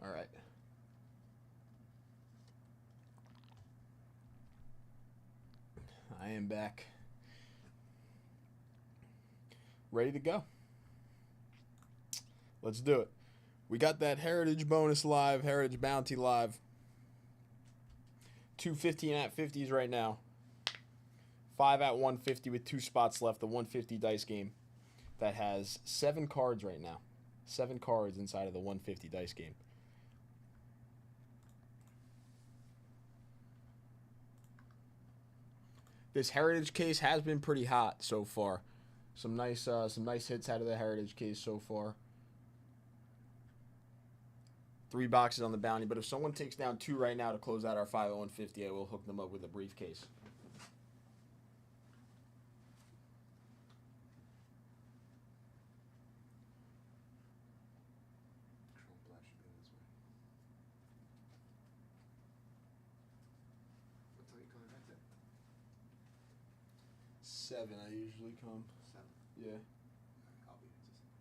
All right. I am back. Ready to go. Let's do it. We got that Heritage bonus live, Heritage Bounty live. 2 15 at 50s right now. 5 at 150 with 2 spots left. The 150 dice game that has 7 cards right now. 7 cards inside of the 150 dice game. This Heritage case has been pretty hot so far. Some nice hits out of the Heritage case so far. 3 boxes on the bounty, but if someone takes down 2 right now to close out our 5 at 150, I will hook them up with a briefcase. Control Black should go this way. What time are you coming back there? 7, I usually come. 7. Yeah. I'll be here just.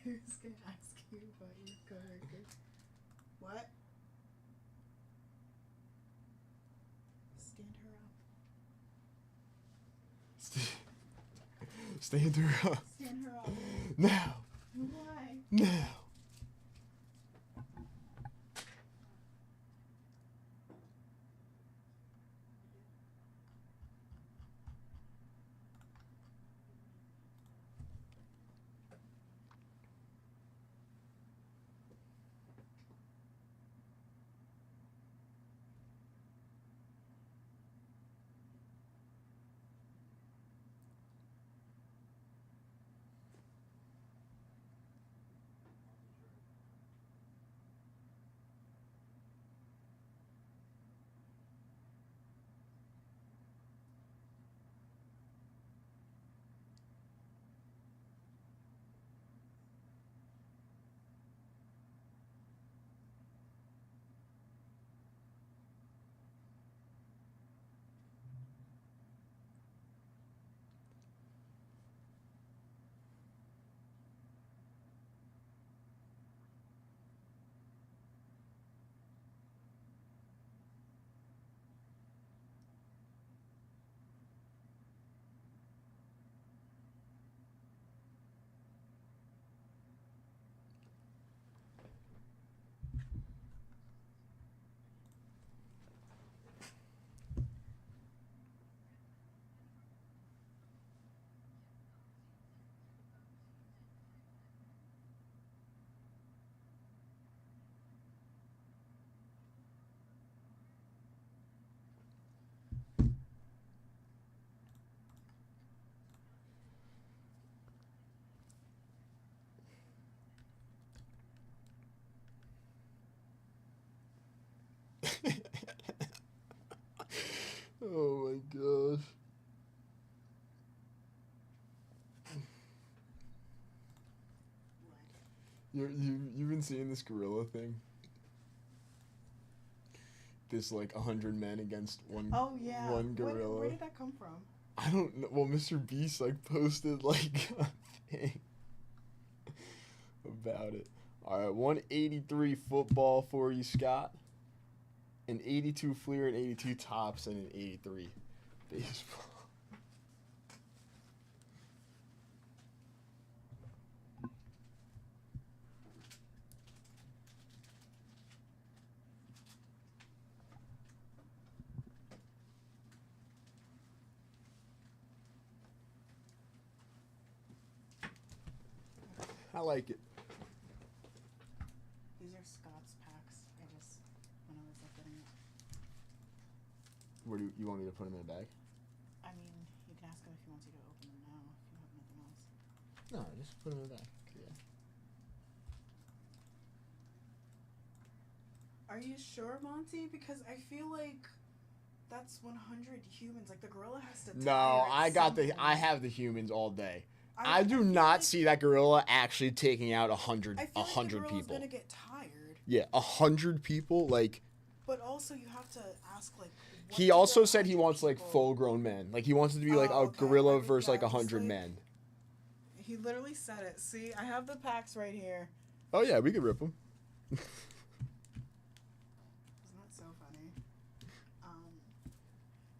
Who's gonna ask you about your coworker? What? Stand her up. Stand her up. Stand her up. Now. Why? Now. Oh my gosh. You've been seeing this gorilla thing? This like 100 men against one Oh yeah. one gorilla. Where did that come from? I don't know. Well, Mr. Beast like posted like a thing about it. All right, 183 football for you, Scott. An 82 Fleer, an 82 Tops, and an 83 baseball. I like it. Where do you want me to put them in a bag? I mean, you can ask him if he wants you to open them now if you have nothing else. No, just put them in a bag. Yeah. Are you sure, Monty? Because I feel like that's 100 humans. Like the gorilla has to. No, I have the humans all day. I do feel not like, see that gorilla actually taking out 100 I feel like the gorilla's people. gonna get tired. Yeah, 100 people, like. But also, you have to ask like. He also said he wants like full-grown men. Like he wants it to be like a gorilla versus like 100 men. He literally said it. See, I have the packs right here. Oh yeah, we could rip them. Isn't that so funny?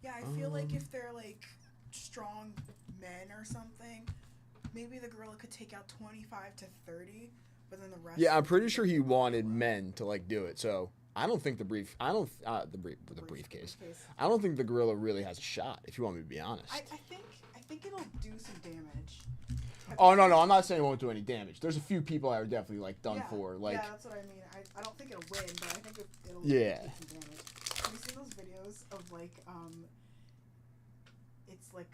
Yeah, I feel like if they're like strong men or something, maybe the gorilla could take out 25 to 30, but then the rest. Yeah, I'm pretty sure he wanted men to like do it. So I don't think the briefcase. I don't think the gorilla really has a shot. If you want me to be honest. I think it'll do some damage. Oh no, I'm not saying it won't do any damage. There's a few people that are definitely like done for. Like yeah, that's what I mean. I don't think it'll win, but I think it'll yeah. do some damage. Have you seen those videos of like it's like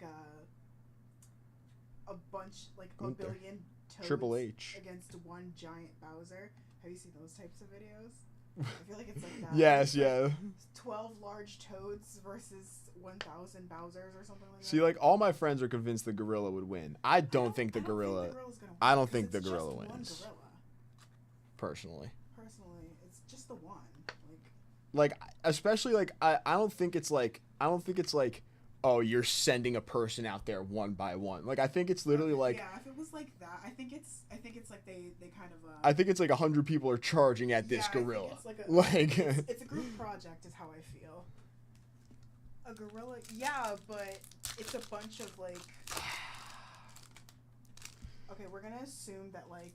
a bunch like a billion toads Triple H against one giant Bowser? Have you seen those types of videos? I feel like it's like that. Yes, it's yeah. Like 12 large toads versus 1,000 Bowsers or something like that. See, like all my friends are convinced the gorilla would win. I don't think the gorilla. I don't think the gorilla wins. Personally, it's just the one. Like especially like I don't think it's like oh, you're sending a person out there one by one. Like I think it's literally like yeah, if it was like that, I think it's like they kind of I think it's like 100 people are charging at this gorilla. It's a group project is how I feel. A gorilla, yeah, but it's a bunch of like. Okay, we're gonna assume that like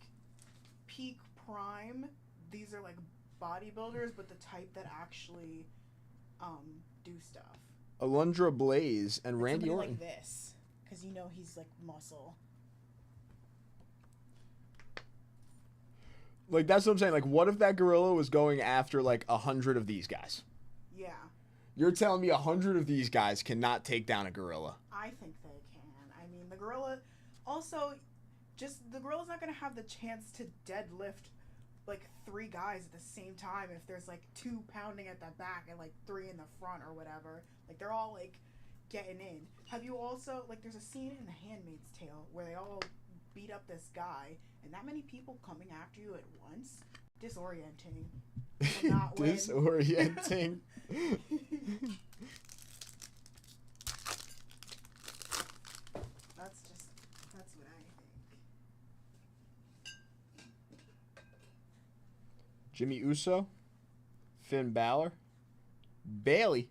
peak prime, these are like bodybuilders, but the type that actually do stuff. Alundra Blaze and like Randy Orton. Like this, because you know he's like muscle. Like that's what I'm saying. Like, what if that gorilla was going after like 100 of these guys? Yeah. You're telling me 100 of these guys cannot take down a gorilla? I think they can. I mean, the gorilla. Also, the gorilla's not gonna have the chance to deadlift like 3 guys at the same time if there's like 2 pounding at the back and like 3 in the front or whatever. Like they're all like getting in. Have you also like there's a scene in The Handmaid's Tale where they all beat up this guy and that many people coming after you at once? Disorienting. Not Disorienting. That's what I think. Jimmy Uso, Finn Balor, Bailey,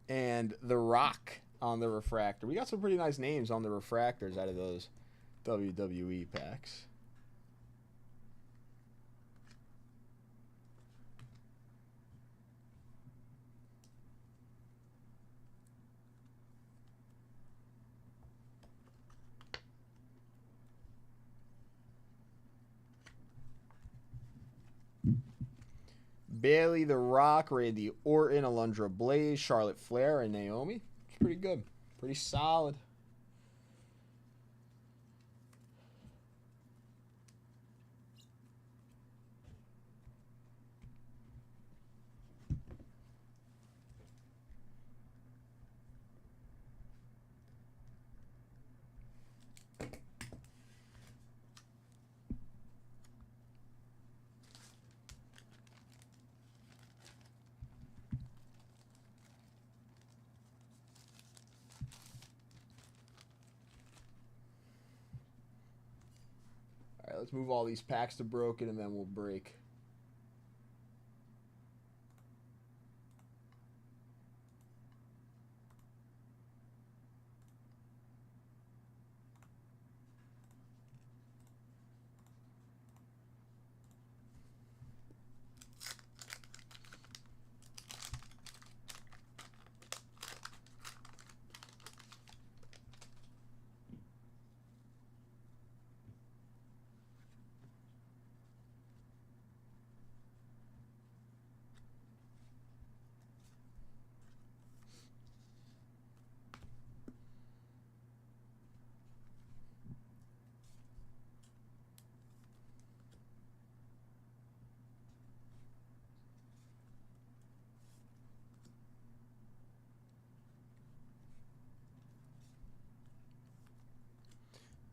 and The Rock on the refractor. We got some pretty nice names on the refractors out of those WWE packs. Bailey, The Rock, Randy Orton, Alundra Blaze, Charlotte Flair, and Naomi. It's pretty good. Pretty solid. All right, let's move all these packs to broken, and then we'll break.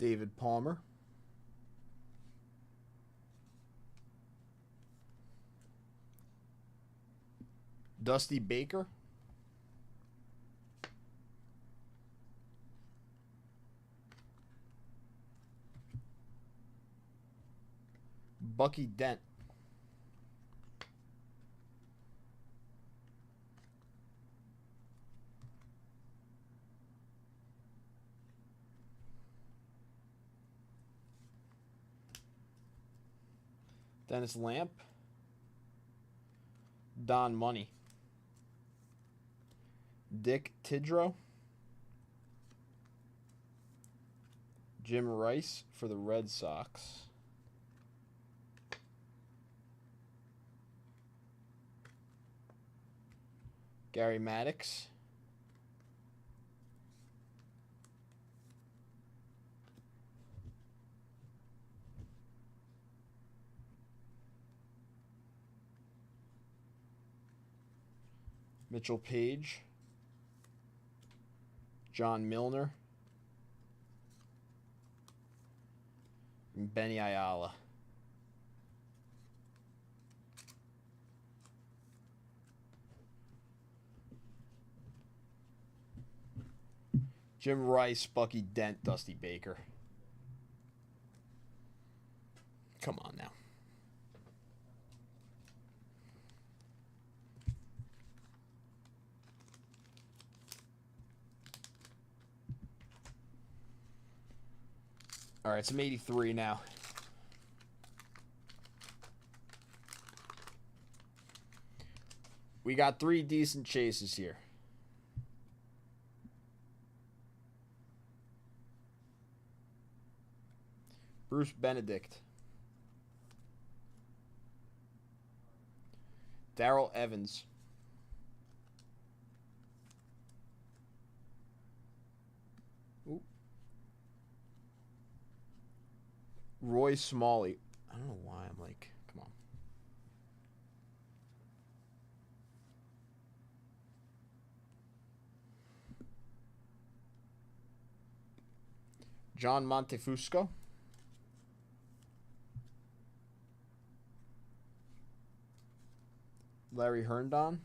David Palmer. Dusty Baker. Bucky Dent. Dennis Lamp. Don Money. Dick Tidrow. Jim Rice for the Red Sox. Gary Maddox. Mitchell Page. John Milner. And Benny Ayala. Jim Rice, Bucky Dent, Dusty Baker. Come on now. All right, some 83 now. We got 3 decent chases here. Bruce Benedict. Darrell Evans. Ooh. Roy Smalley. I don't know why I'm like, come on. John Montefusco. Larry Herndon.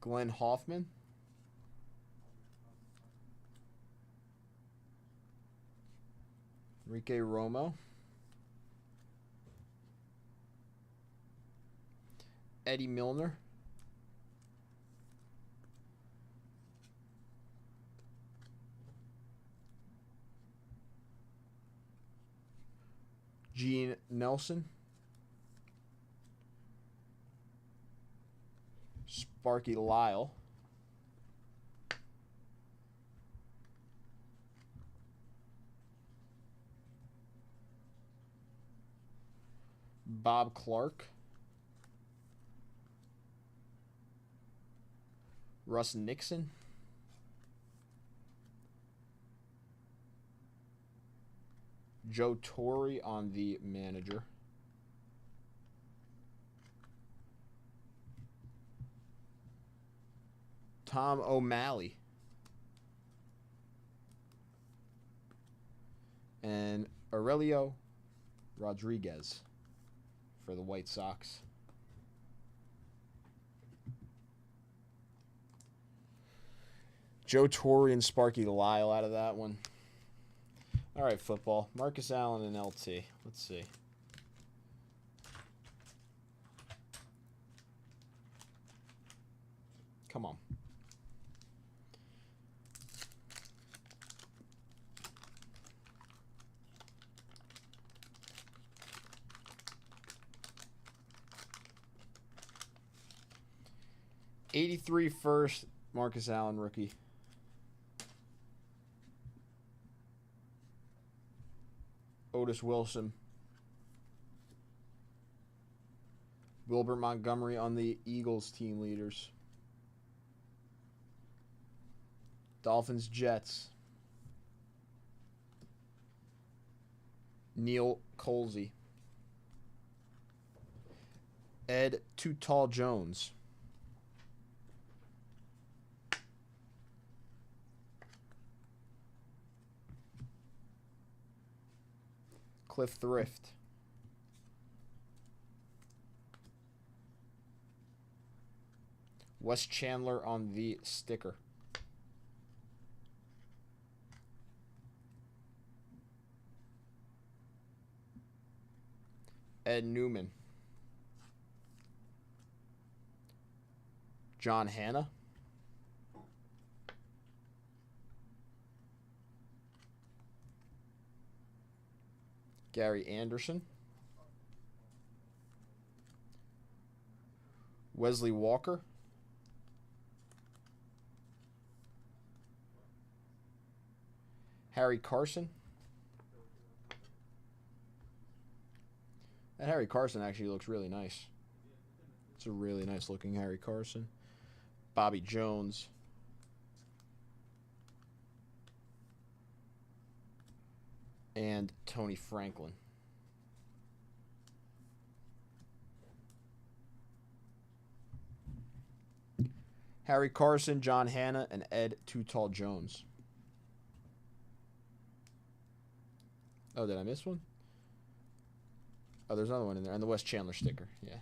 Glenn Hoffman. Enrique Romo. Eddie Milner. Gene Nelson. Sparky Lyle. Bob Clark. Russ Nixon. Joe Torre on the manager. Tom O'Malley. And Aurelio Rodriguez for the White Sox. Joe Torre and Sparky Lyle out of that one. All right, football. Marcus Allen and LT. Let's see. Come on. '83 first, Marcus Allen rookie. Otis Wilson. Wilbert Montgomery on the Eagles team leaders. Dolphins, Jets. Neil Colsey. Ed Too Tall Jones. Cliff Thrift. Wes Chandler on the sticker. Ed Newman. John Hanna. Gary Anderson. Wesley Walker. Harry Carson. That Harry Carson actually looks really nice. It's a really nice looking Harry Carson. Bobby Jones. And Tony Franklin. Harry Carson, John Hanna, and Ed Too Tall Jones. Oh, did I miss one? Oh, there's another one in there. And the Wes Chandler sticker. Yeah.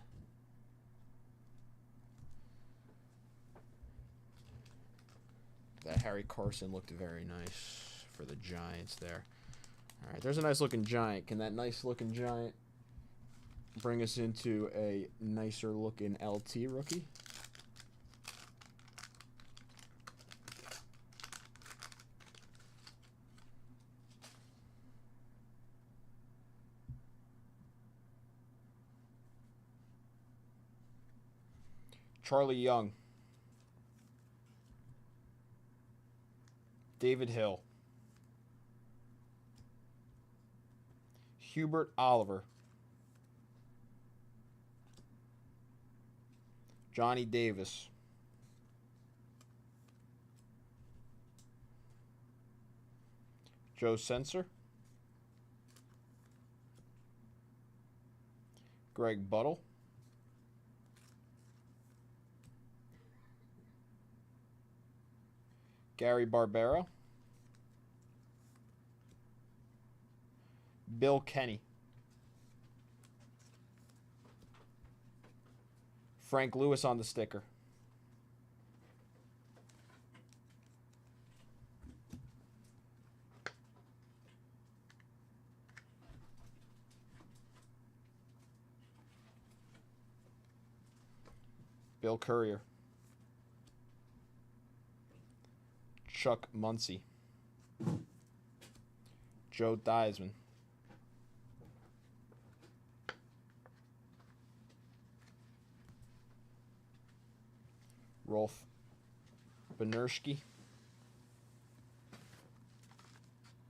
That Harry Carson looked very nice for the Giants there. All right, there's a nice looking Giant. Can that nice looking Giant bring us into a nicer looking LT rookie? Charlie Young. David Hill. Hubert Oliver. Johnny Davis. Joe Sensor. Greg Buttle. Gary Barbera. Bill Kenny. Frank Lewis on the sticker. Bill Courier. Chuck Muncie. Joe Theismann. Rolf Benerski.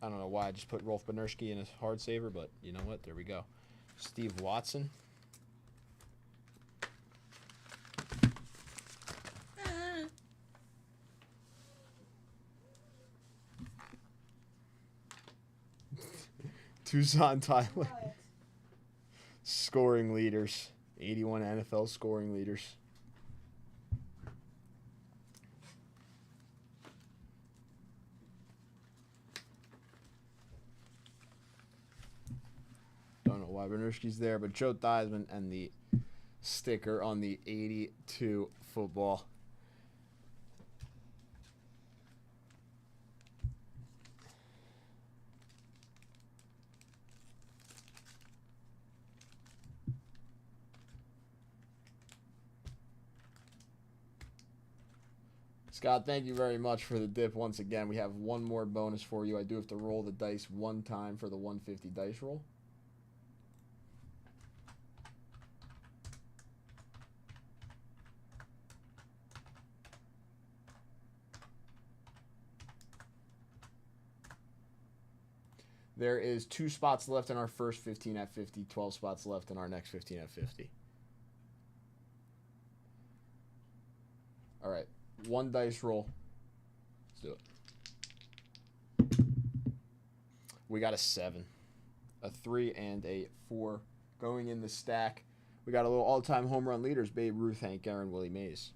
I don't know why I just put Rolf Benerski in a hard saver, but you know what? There we go. Steve Watson. Tucson Tyler. Scoring leaders. 81 NFL scoring leaders. Don't know why Benerski's there, but Joe Theismann and the sticker on the 82 football. Scott, thank you very much for the dip once again. We have one more bonus for you. I do have to roll the dice one time for the 150 dice roll. There is 2 spots left in our first 15 at 50, 12 spots left in our next 15 at 50. All right, 1 dice roll. Let's do it. We got a 7, a 3, and a 4 going in the stack. We got a little all-time home run leaders: Babe Ruth, Hank Aaron, Willie Mays.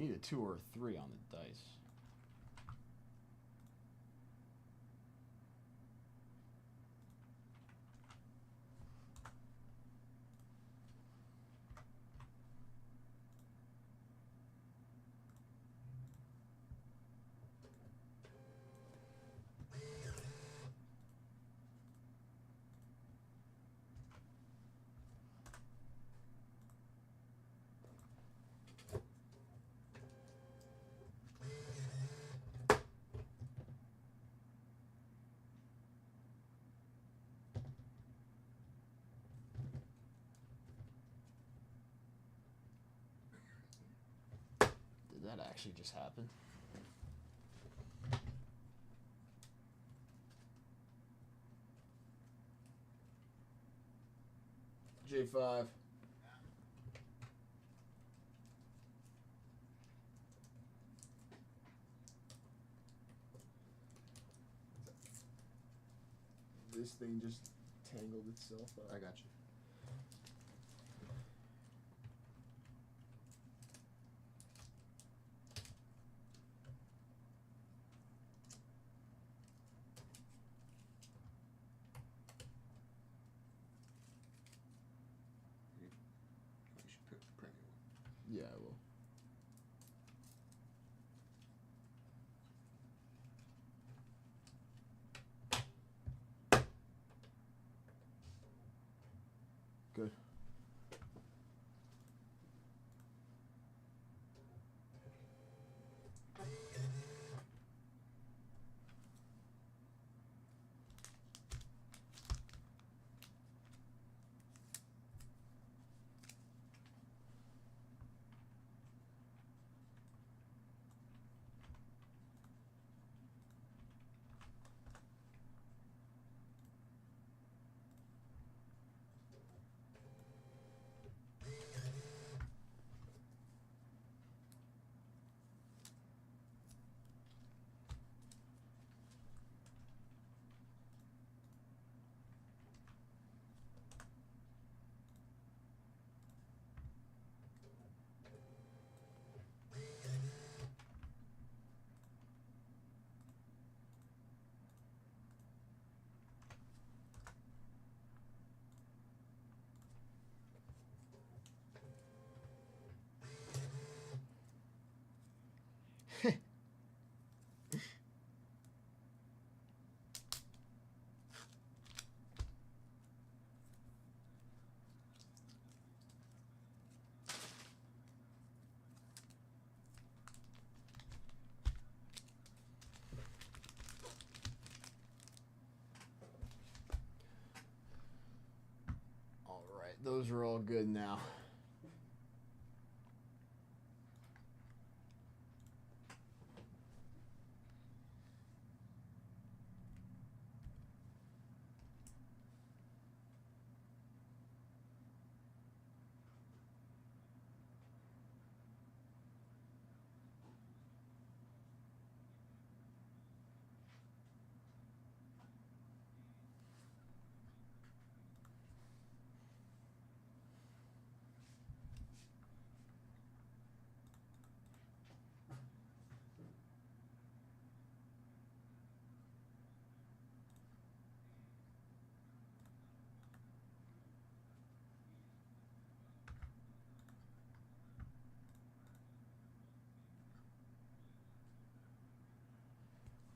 You need a 2 or a 3 on the dice. Did that actually just happen? J5. This thing just tangled itself up. I got you. You should print me one. Yeah, I will. Good. All right, those are all good now.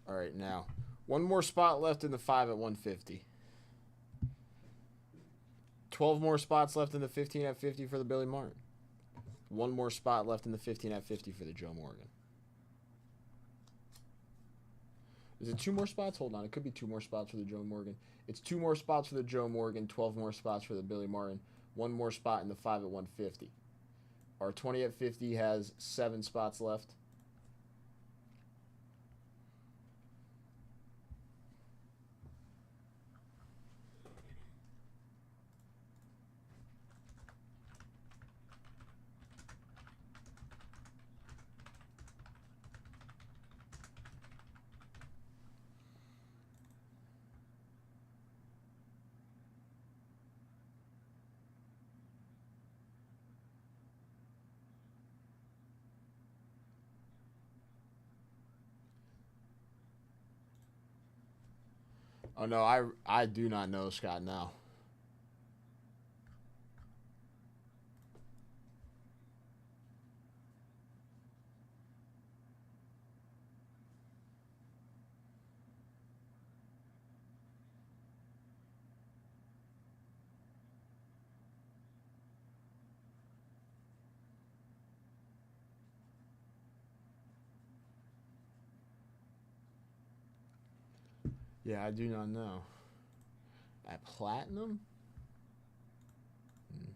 All right, now, one more spot left in the 5 at 150. 12 more spots left in the 15 at 50 for the Billy Martin. One more spot left in the 15 at 50 for the Joe Morgan. Is it 2 more spots? Hold on. It could be 2 more spots for the Joe Morgan. It's 2 more spots for the Joe Morgan, 12 more spots for the Billy Martin, 1 more spot in the 5 at 150. Our 20 at 50 has 7 spots left. Oh no, I do not know Scott now. Yeah, I do not know. At Platinum? Hmm.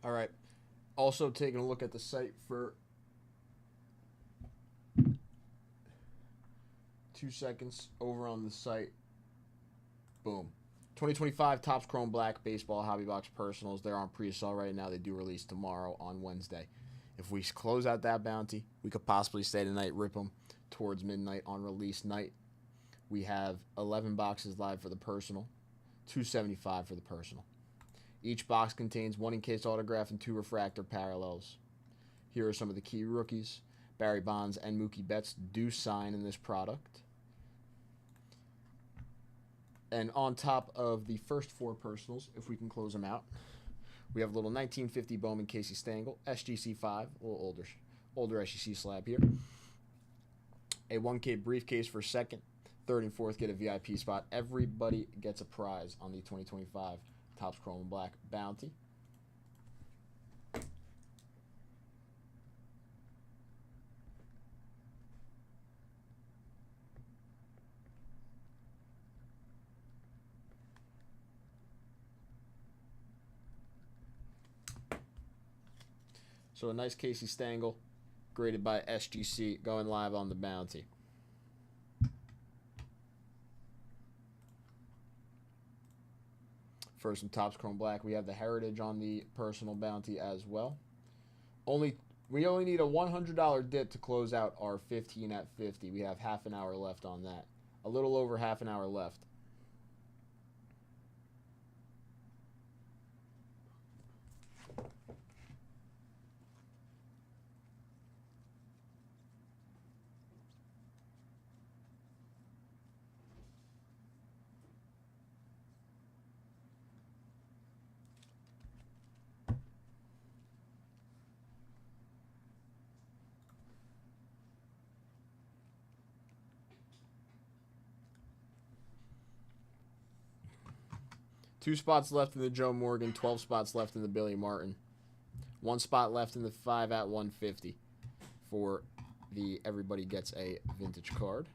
All right. Also taking a look at the site for 2 seconds over on the site. Boom. 2025 Topps Chrome Black Baseball Hobby Box Personals. They're on pre-sale right now. They do release tomorrow on Wednesday. If we close out that bounty, we could possibly stay tonight, rip them towards midnight on release night. We have 11 boxes live for the personal, $275 for the personal. Each box contains 1 encased autograph and 2 refractor parallels. Here are some of the key rookies. Barry Bonds and Mookie Betts do sign in this product. And on top of the first 4 personals, if we can close them out, we have a little 1950 Bowman Casey Stengel, SGC5, a little older SGC slab here. A 1K briefcase for second, third, and fourth get a VIP spot. Everybody gets a prize on the 2025 Topps Chrome and Black Bounty. So a nice Casey Stengel, graded by SGC, going live on the bounty. For some Topps Chrome Black, we have the Heritage on the personal bounty as well. We only need a $100 dip to close out our 15 at 50. We have half an hour left on that. A little over half an hour left. Two spots left in the Joe Morgan, 12 spots left in the Billy Martin. One spot left in the 5 at 150 for the everybody gets a vintage card.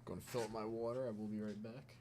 Going to fill up my water. I will be right back.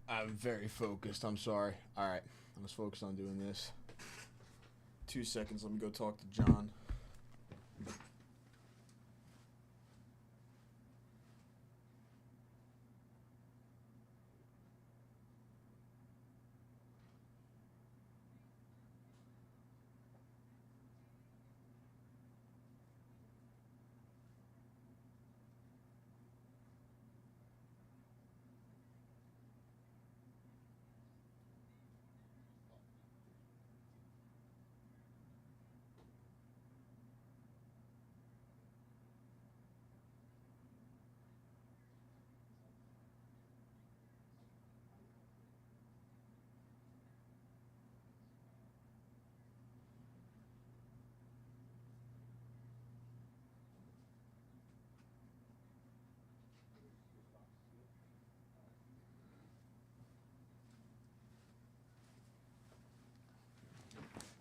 I'm very focused. I'm sorry. All right. I was focused on doing this. 2 seconds. Let me go talk to John.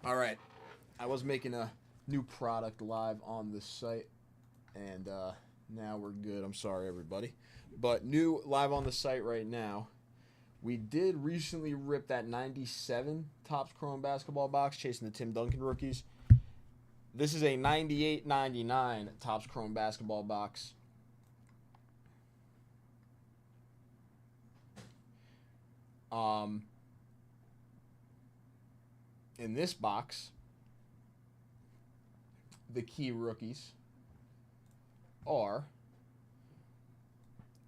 All right. I was making a new product live on the site, and now we're good. I'm sorry, everybody. But new live on the site right now. We did recently rip that 97 Topps Chrome basketball box chasing the Tim Duncan rookies. This is a 98-99 Topps Chrome basketball box. In this box, the key rookies are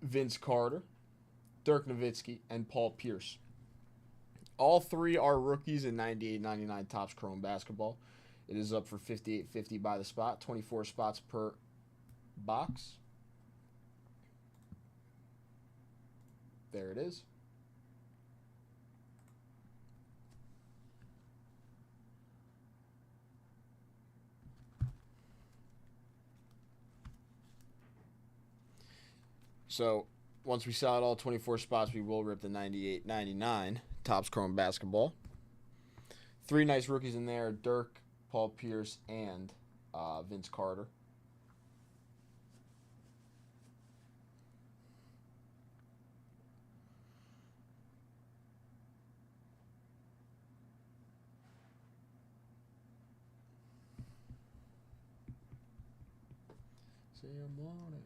Vince Carter, Dirk Nowitzki, and Paul Pierce. All three are rookies in 98-99 Topps Chrome basketball. It is up for $58.50 by the spot, 24 spots per box. There it is. So, once we sell out all 24 spots, we will rip the 98-99 Topps Chrome basketball. Three nice rookies in there: Dirk, Paul Pierce, and Vince Carter. Say I'm on it.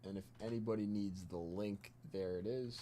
And if anybody needs the link, there it is.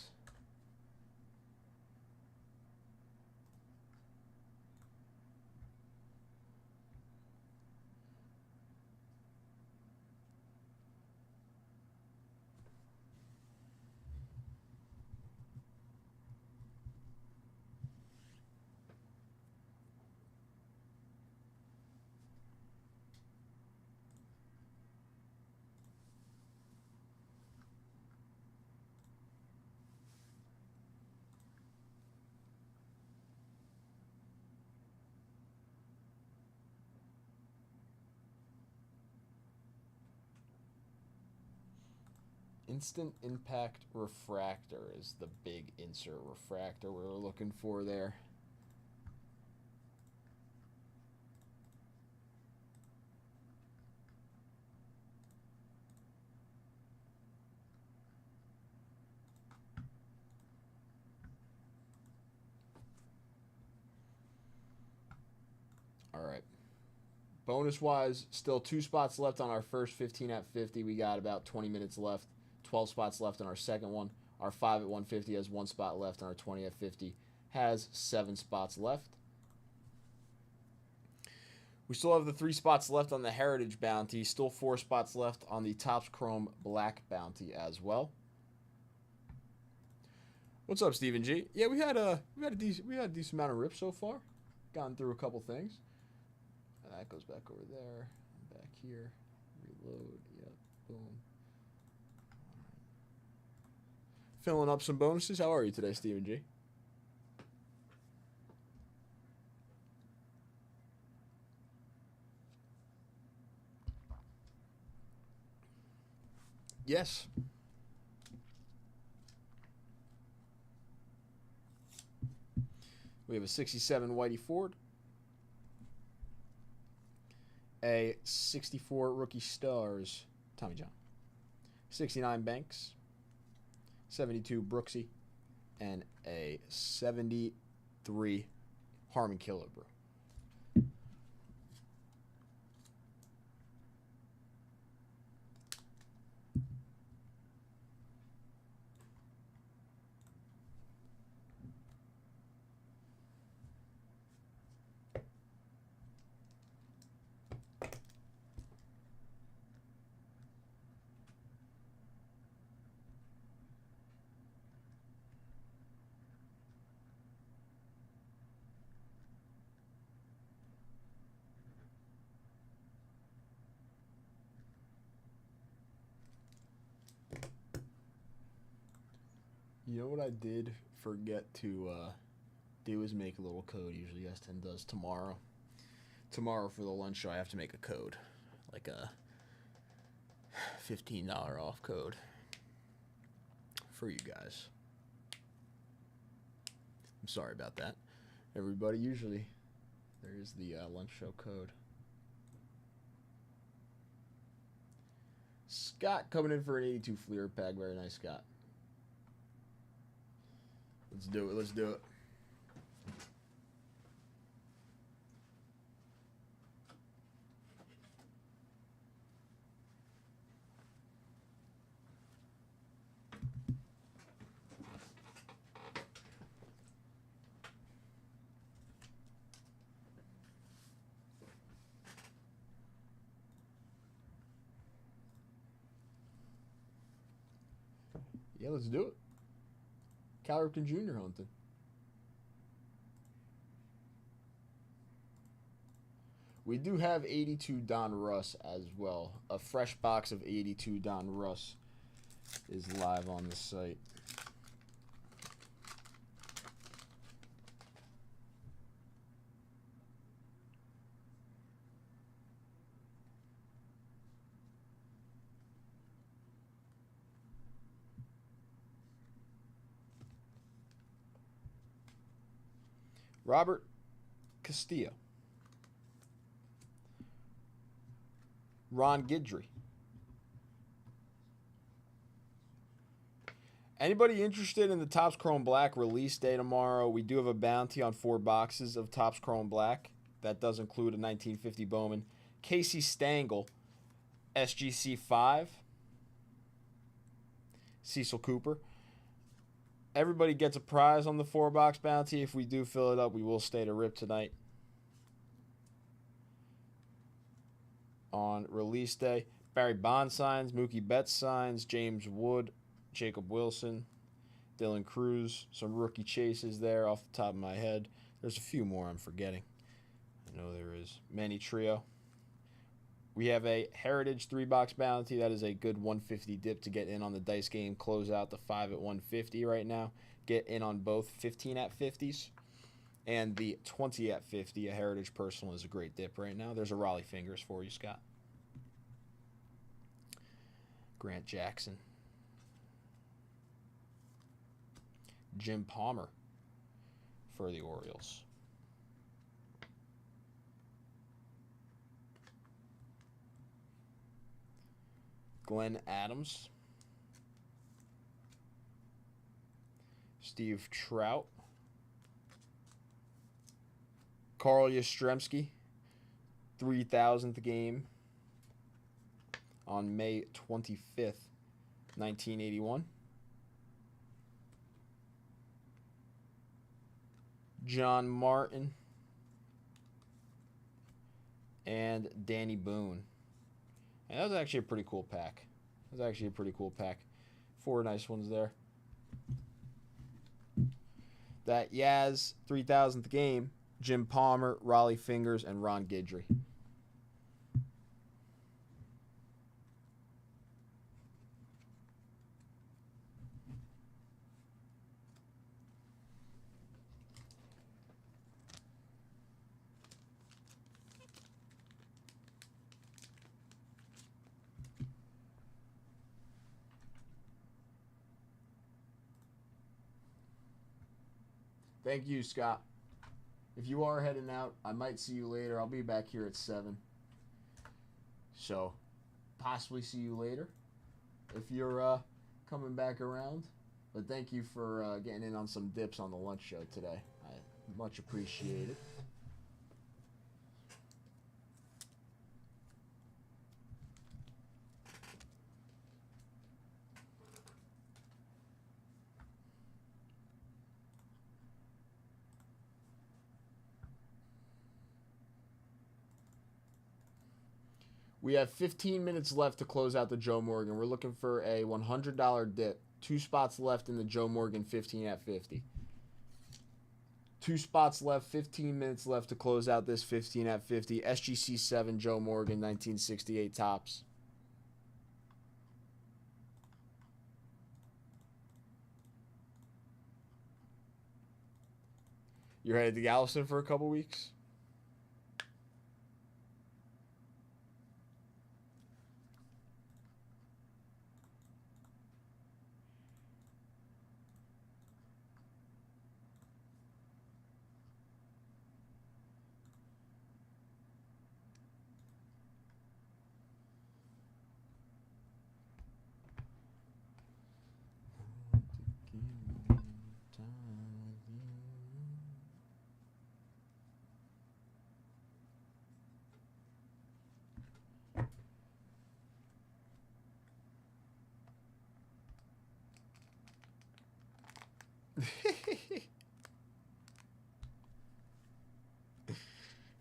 Instant Impact Refractor is the big insert refractor we're looking for there. All right. Bonus-wise, still 2 spots left on our first 15 at 50. We got about 20 minutes left. 12 spots left on our second one. Our 5 at 150 has 1 spot left, and our 20 at 50 has 7 spots left. We still have the 3 spots left on the Heritage Bounty. Still 4 spots left on the Topps Chrome Black Bounty as well. What's up, Stephen G? Yeah, we had a decent amount of rips so far. Gotten through a couple things. That goes back over there, back here, reload, yep, boom. Filling up some bonuses. How are you today, Stephen G? Yes. We have a 67 Whitey Ford. A 64 rookie stars, Tommy John. 69 Banks. 72 Brooksy. And a 73 Harmon Killebrew. You know what I did forget to do is make a little code. Usually S10 does tomorrow. Tomorrow for the lunch show, I have to make a code. Like a $15 off code for you guys. I'm sorry about that. Everybody, usually there is the lunch show code. Scott coming in for an 82 Fleer pack. Very nice, Scott. Let's do it. Let's do it. Yeah, let's do it. Cal Ripken Jr. hunting. We do have 82 Don Russ as well. A fresh box of 82 Don Russ is live on the site. Robert Castillo. Ron Guidry. Anybody interested in the Topps Chrome Black release day tomorrow? We do have a bounty on 4 boxes of Topps Chrome Black. That does include a 1950 Bowman. Casey Stengel, SGC 5. Cecil Cooper. Everybody gets a prize on the 4-box bounty. If we do fill it up, we will stay to rip tonight. On release day, Barry Bonds signs, Mookie Betts signs, James Wood, Jacob Wilson, Dylan Cruz, some rookie chases there off the top of my head. There's a few more I'm forgetting. I know there is. Manny Trio. We have a Heritage 3-box bounty. That is a good 150 dip to get in on the dice game. Close out the 5 at 150 right now. Get in on both 15 at 50s and the 20 at 50. A Heritage Personal is a great dip right now. There's a Raleigh Fingers for you, Scott. Grant Jackson. Jim Palmer for the Orioles. Glenn Adams. Steve Trout. Carl Yastrzemski. 3,000th game on May 25th, 1981. John Martin. And Danny Boone. And that was actually a pretty cool pack. 4 nice ones there. That Yaz 3,000th game, Jim Palmer, Raleigh Fingers, and Ron Guidry. Thank you, Scott. If you are heading out, I might see you later. I'll be back here at 7. So, possibly see you later if you're coming back around. But thank you for getting in on some dips on the lunch show today. I much appreciate it. We have 15 minutes left to close out the Joe Morgan. We're looking for a $100 dip. 2 spots left in the Joe Morgan 15 at 50. 2 spots left, 15 minutes left to close out this 15 at 50. SGC 7 Joe Morgan 1968 tops. You're headed to Galveston for a couple weeks?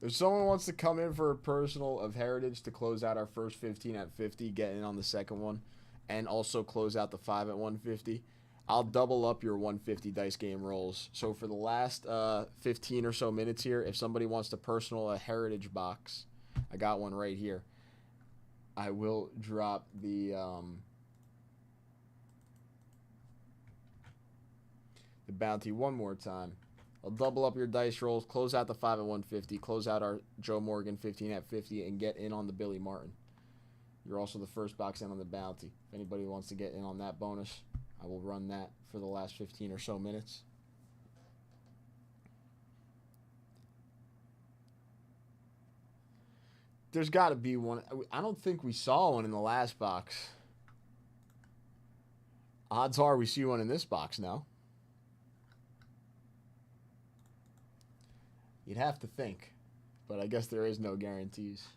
If someone wants to come in for a personal of Heritage to close out our first 15 at 50, get in on the second one, and also close out the 5 at 150, I'll double up your 150 dice game rolls. So for the last 15 or so minutes here, if somebody wants to personal a Heritage box, I got one right here. I will drop the bounty one more time. I'll double up your dice rolls, close out the 5 at 150, close out our Joe Morgan 15 at 50, and get in on the Billy Martin. You're also the first box in on the bounty. If anybody wants to get in on that bonus, I will run that for the last 15 or so minutes. There's got to be one. I don't think we saw one in the last box. Odds are we see one in this box now. You'd have to think, but I guess there is no guarantees.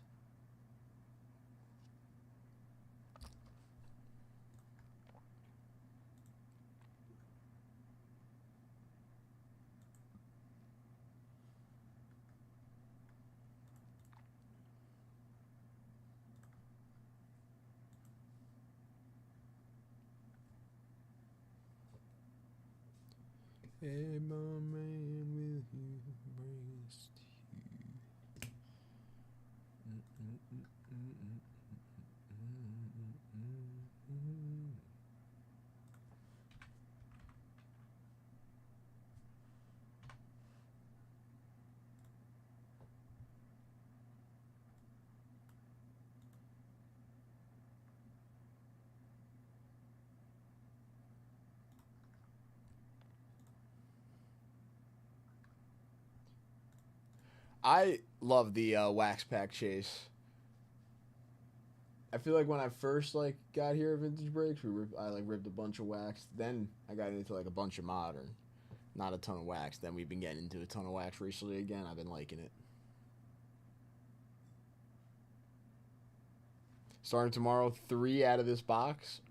Hey, my man, will you bring us to you? I love the wax pack chase. I feel like when I first got here at Vintage Breaks, I ripped a bunch of wax. Then I got into a bunch of modern, not a ton of wax. Then we've been getting into a ton of wax recently again. I've been liking it. Starting tomorrow, 3 out of this box.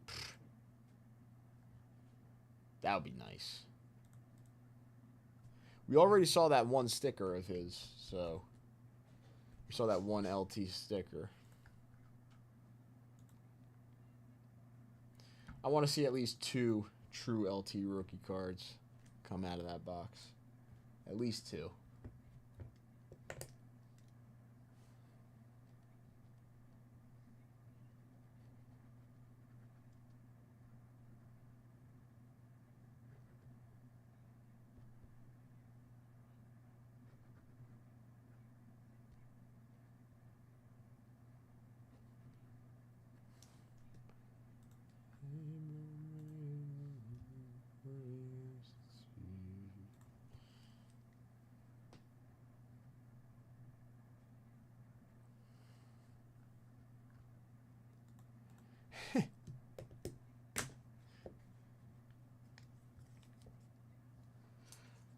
That would be nice. We already saw that one sticker of his, so we saw that one LT sticker. I want to see at least 2 true LT rookie cards come out of that box. At least 2.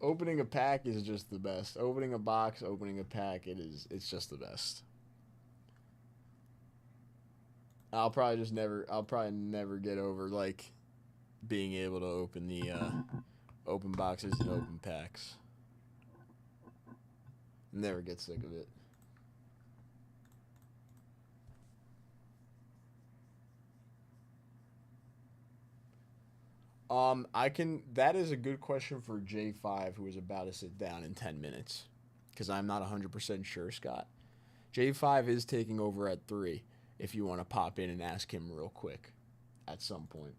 Opening a pack is just the best. Opening a box, opening a pack, it's just the best. I'll probably never get over like being able to open the open boxes and open packs. Never get sick of it. That is a good question for J5, who is about to sit down in 10 minutes. Because I'm not 100% sure, Scott. J5 is taking over at 3, if you want to pop in and ask him real quick at some point.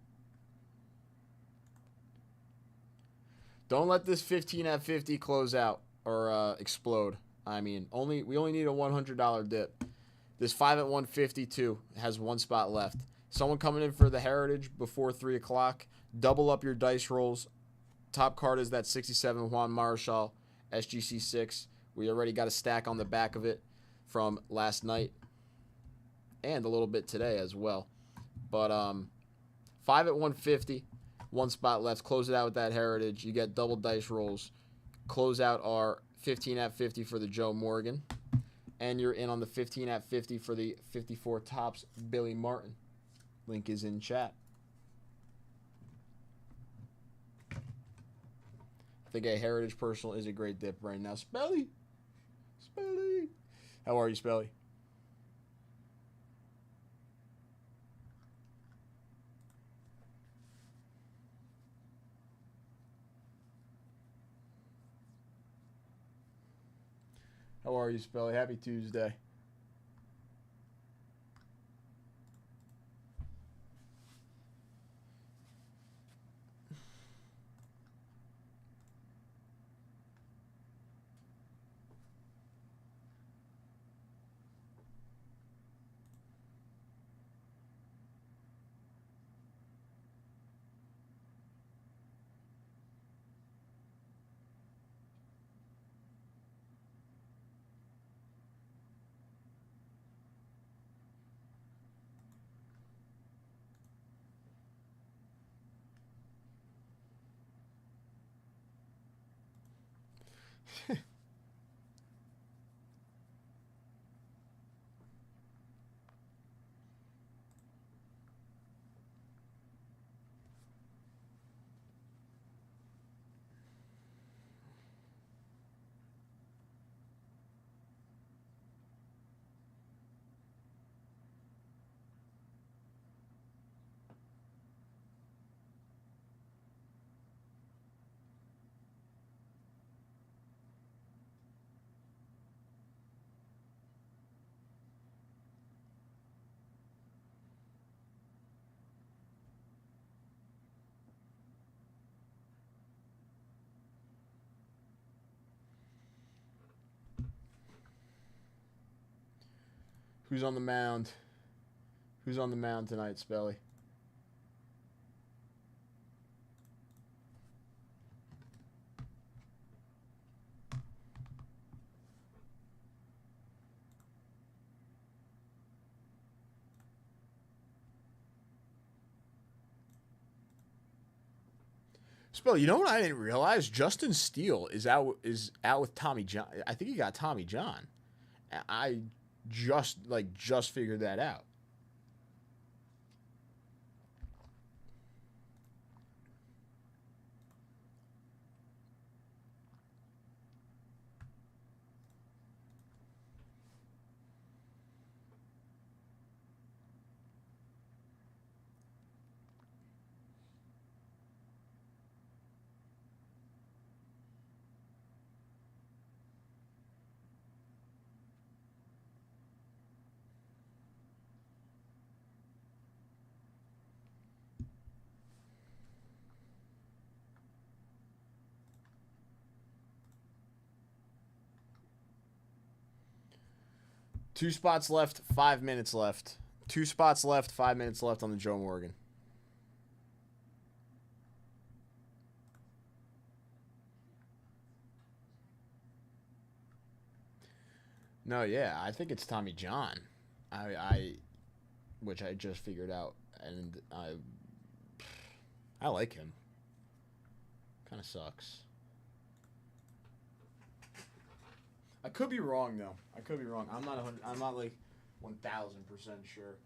Don't let this 15 at 50 close out or explode. I mean, we only need a $100 dip. This 5 at 152 has one spot left. Someone coming in for the Heritage before 3 o'clock. Double up your dice rolls. Top card is that 67 Juan Marichal SGC 6. We already got a stack on the back of it from last night and a little bit today as well. But 5 at 150, one spot left. Close it out with that Heritage. You get double dice rolls. Close out our 15 at 50 for the Joe Morgan. And you're in on the 15 at 50 for the 54 Topps Billy Martin. Link is in chat. I think a Heritage Personal is a great dip right now. Spelly! Spelly! How are you, Spelly? How are you, Spelly? Happy Tuesday. Who's on the mound? Who's on the mound tonight, Spelly? Spelly, you know what I didn't realize? Justin Steele is out with Tommy John. I think he got Tommy John. I just figured that out. Two spots left, 5 minutes left. 2 spots left, 5 minutes left on the Joe Morgan. No, yeah, I think it's Tommy John. Which I just figured out, and I like him. Kind of sucks. I could be wrong though. I could be wrong. I'm not 100. I'm not like 1,000% sure.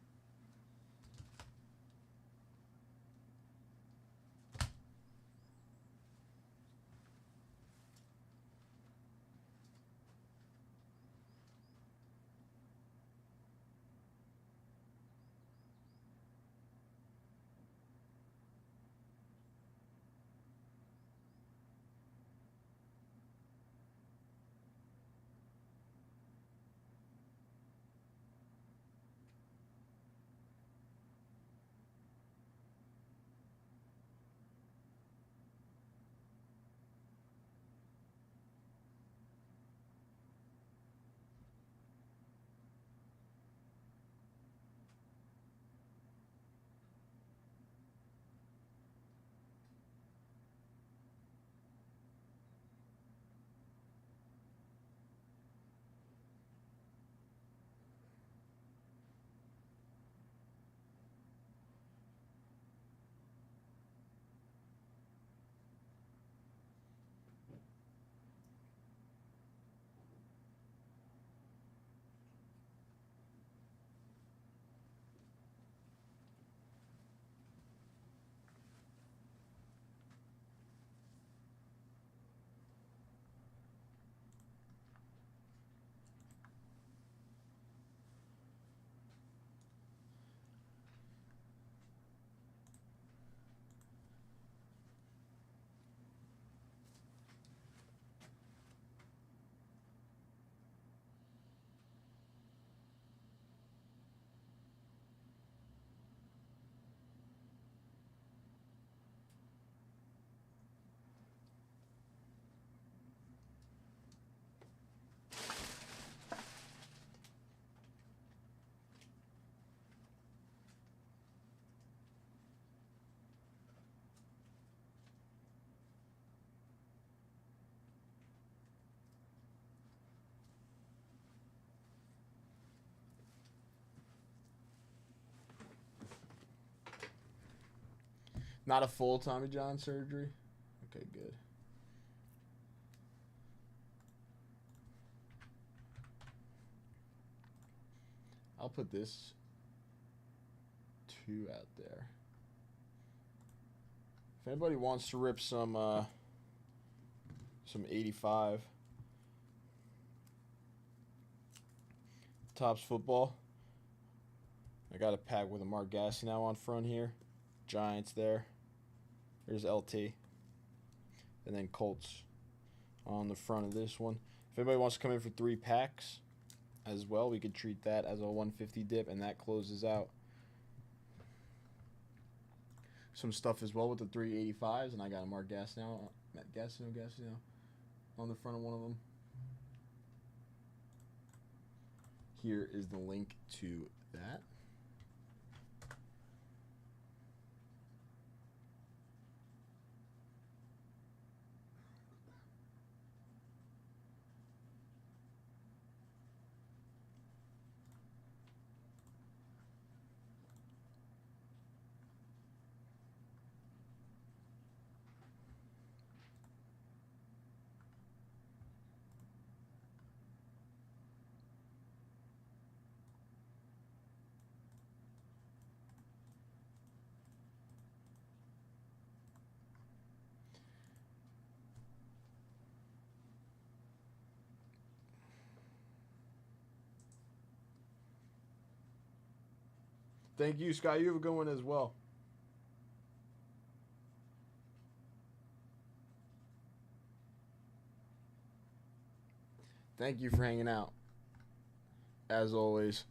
Not a full Tommy John surgery? Okay, good. I'll put this 2 out there. If anybody wants to rip some 85 Topps football, I got a pack with a Mark Gastineau on front here. Giants there. There's LT. And then Colts on the front of this one. If anybody wants to come in for 3 packs as well, we could treat that as a 150 dip, and that closes out some stuff as well with the 385s. And I got a Mark Gastineau on the front of one of them. Here is the link to that. Thank you, Scott. You have a good one as well. Thank you for hanging out. As always.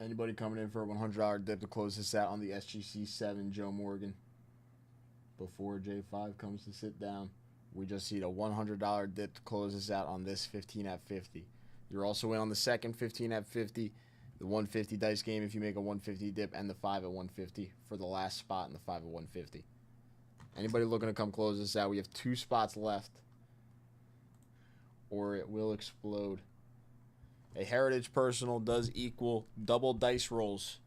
Anybody coming in for a $100 dip to close this out on the SGC 7 Joe Morgan before J5 comes to sit down? We just need a $100 dip to close this out on this 15 at 50. You're also in on the second 15 at 50, the 150 dice game if you make a 150 dip, and the 5 at 150 for the last spot in the 5 at 150. Anybody looking to come close this out? We have 2 spots left, or it will explode. A Heritage Personal does equal double dice rolls.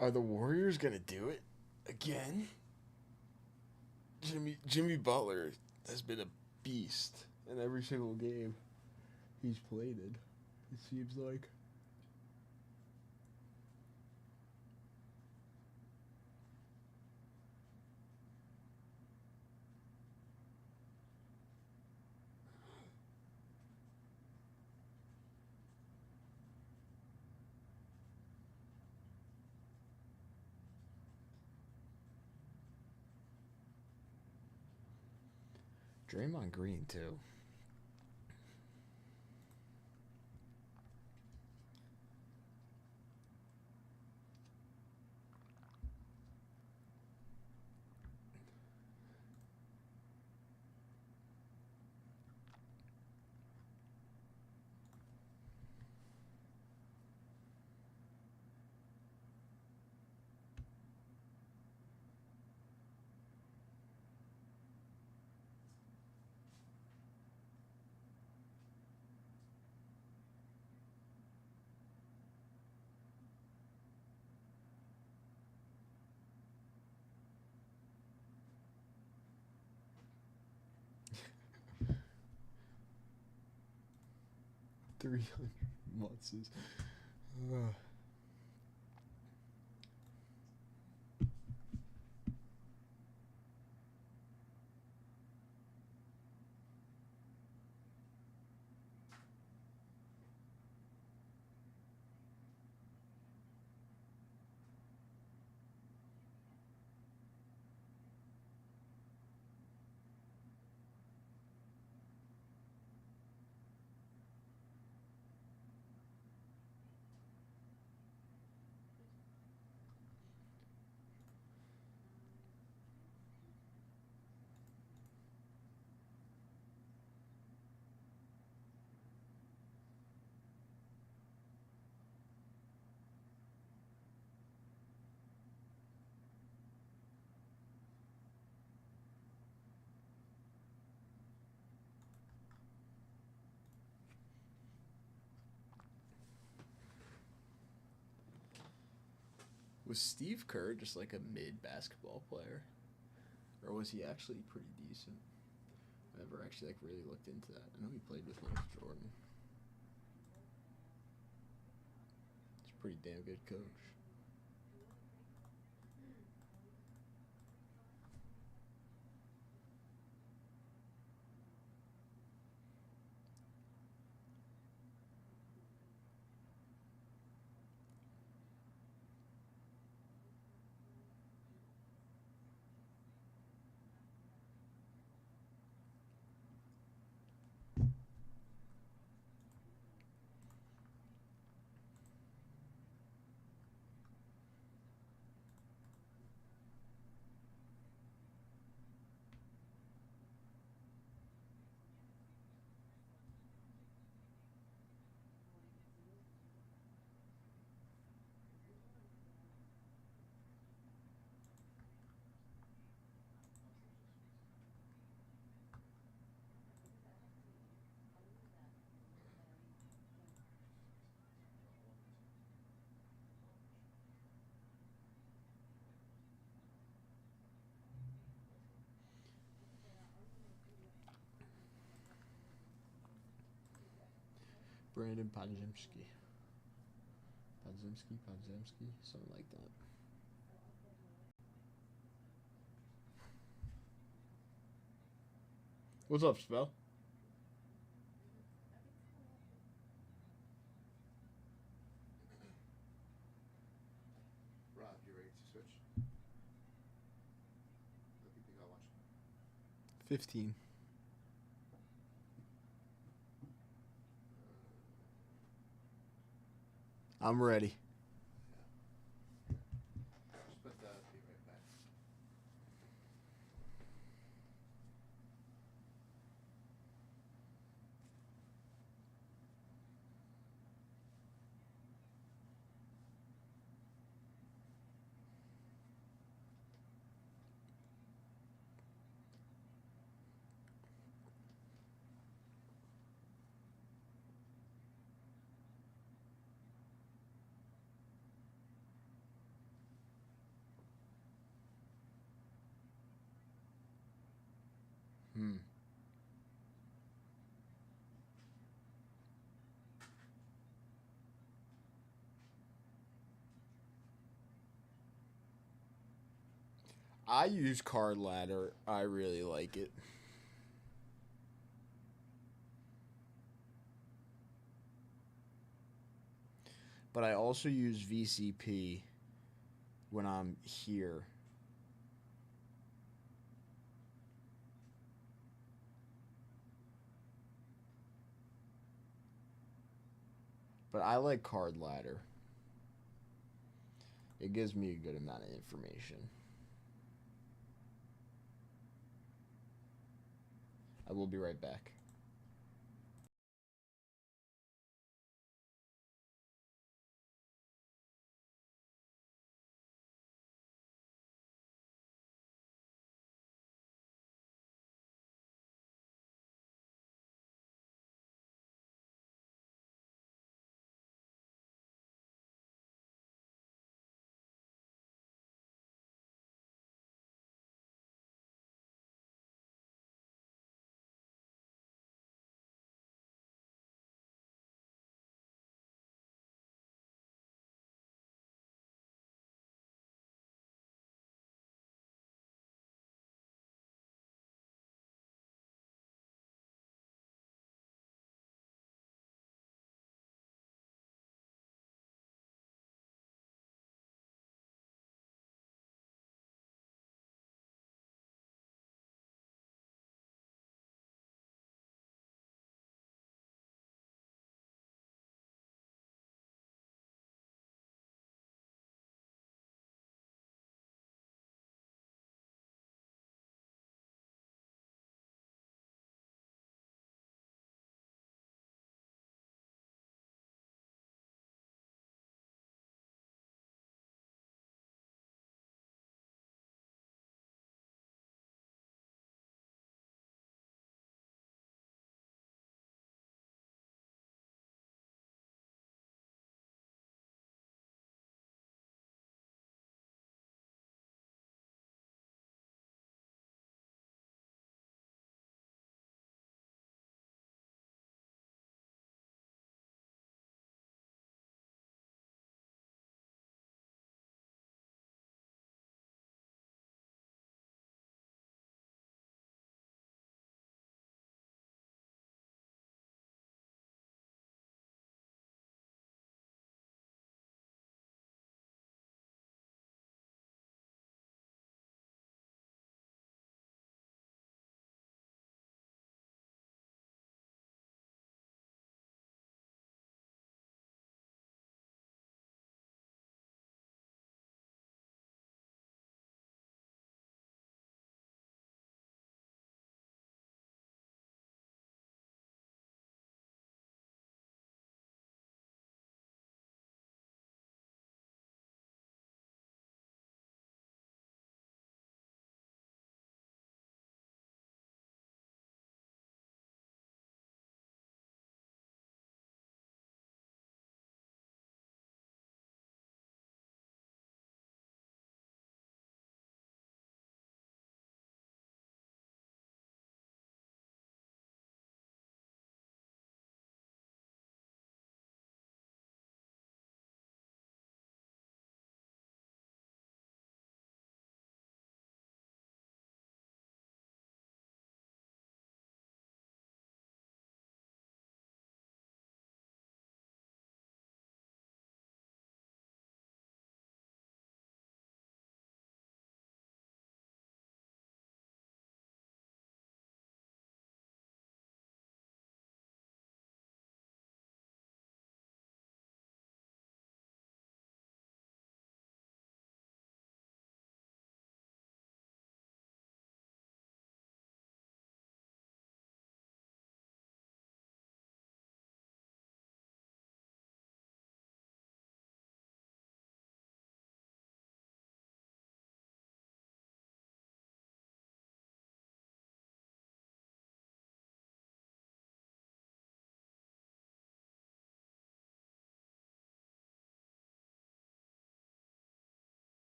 Are the Warriors going to do it again? Jimmy Butler has been a beast in every single game he's played in, it seems like. Draymond Green, too. $300 months is. Was Steve Kerr just like a mid basketball player? Or was he actually pretty decent? I never actually like really looked into that. I know he played with Michael Jordan. He's a pretty damn good coach. Brandon Podziemski. Podziemski, something like that. What's up, Spell? Rob, you ready to switch? What do you think I'll watch? 15. I'm ready. Just put the be right back. I use Card Ladder. I really like it. But I also use VCP when I'm here. But I like Card Ladder. It gives me a good amount of information. I will be right back.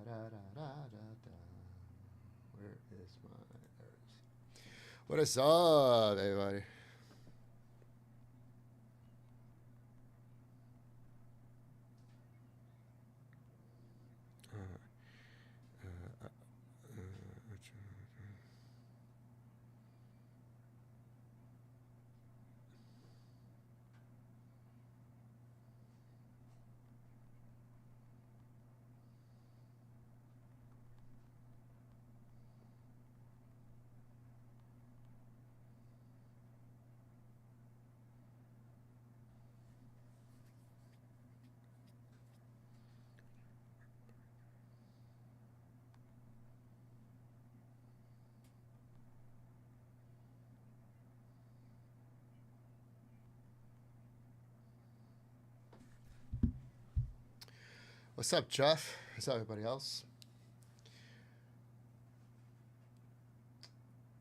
Where is my... There it is. What is up, everybody? What's up, Jeff? What's up, everybody else?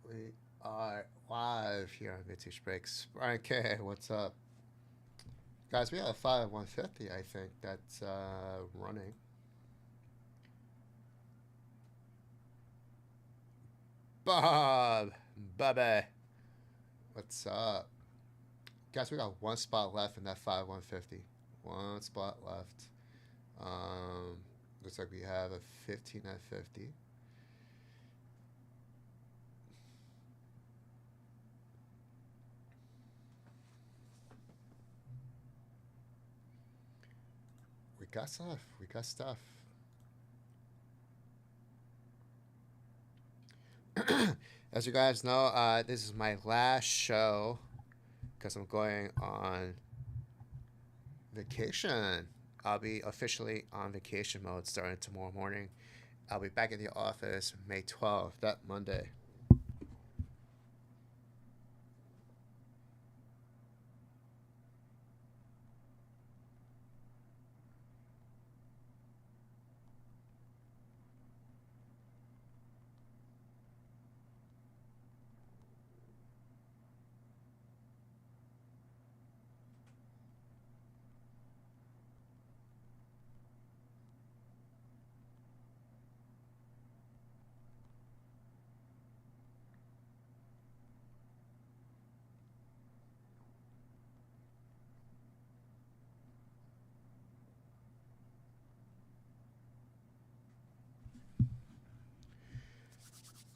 We are live here on Vintage Breaks. Brian K, what's up? Guys, we have a 5-150, I think, that's running. Bobby, what's up? Guys, we got one spot left in that 5-150. One spot left. Looks like we have a 15 at 50. We got stuff. We got stuff. As you guys know, this is my last show because I'm going on vacation. I'll be officially on vacation mode starting tomorrow morning. I'll be back in the office May 12th, that Monday.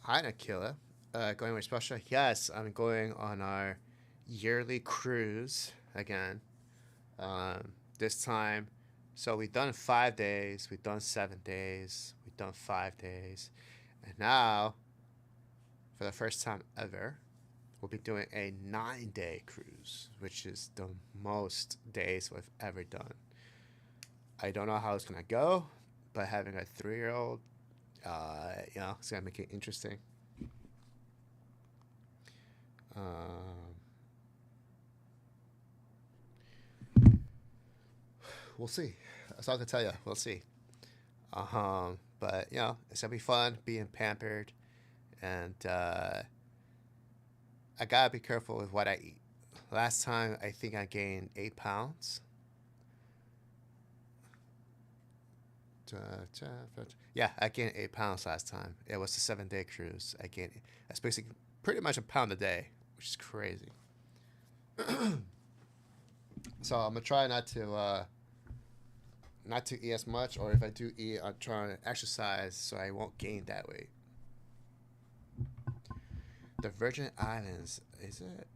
Hi, Nakila. Going with special? Yes, I'm going on our yearly cruise again. This time, so we've done 5 days, we've done 7 days, we've done 5 days, and now, for the first time ever, we'll be doing a 9-day cruise, which is the most days we've ever done. I don't know how it's gonna go, but having a 3-year-old, it's gonna make it interesting. We'll see. That's all I can tell you. We'll see. But it's gonna be fun being pampered, and I gotta be careful with what I eat. Last time, I think I gained 8 pounds. Yeah, I gained 8 pounds last time. It was a 7-day cruise. That's basically pretty much a pound a day, which is crazy. So I'm gonna try not to eat as much, or if I do eat, I'm trying to exercise so I won't gain that weight. The Virgin Islands, is it?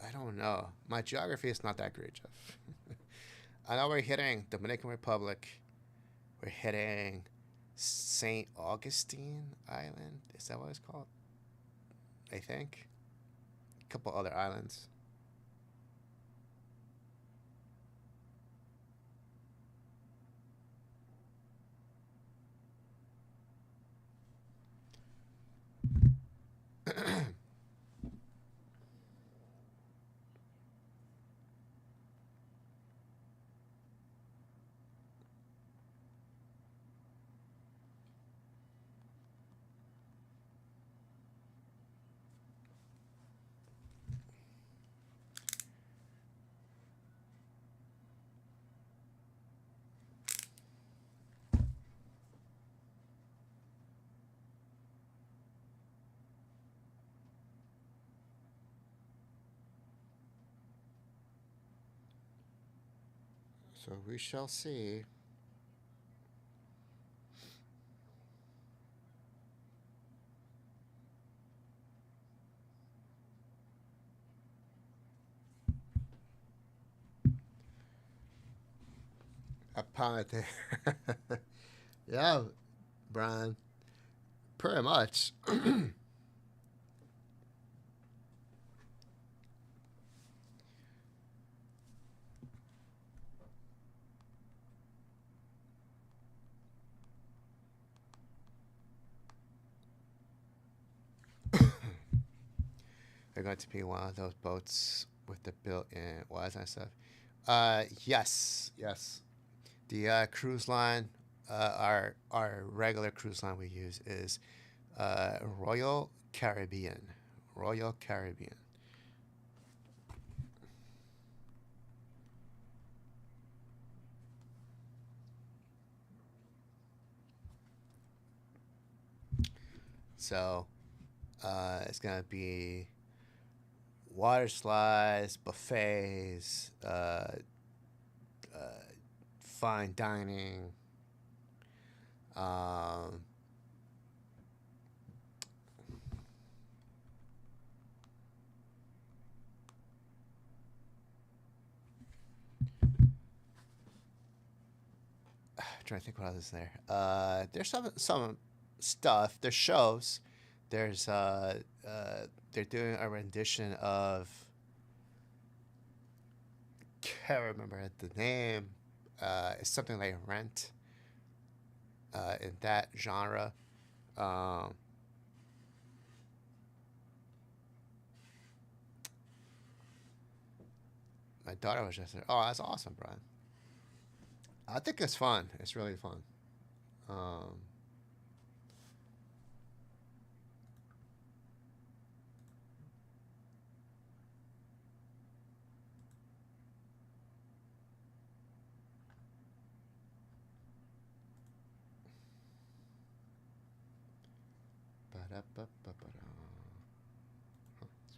I don't know. My geography is not that great, Jeff. I know we're hitting Dominican Republic. We're hitting St. Augustine Island. Is that what it's called? I think. A couple other islands. So we shall see. Apparently. Yeah, Brian. Pretty much. They're going to be one of those boats with the built-in wires and stuff. Yes. The cruise line, our regular cruise line we use is Royal Caribbean. Royal Caribbean. So it's gonna be water slides, buffets, fine dining. Um, trying to think what else is there. There's some stuff. There's shows. There's they're doing a rendition of, can't remember the name. It's something like Rent. In that genre. Um, my daughter was just like, "Oh, that's awesome, Brian." I think it's fun. It's really fun. Um, ba-da-ba-ba-ba-da. Huh, that's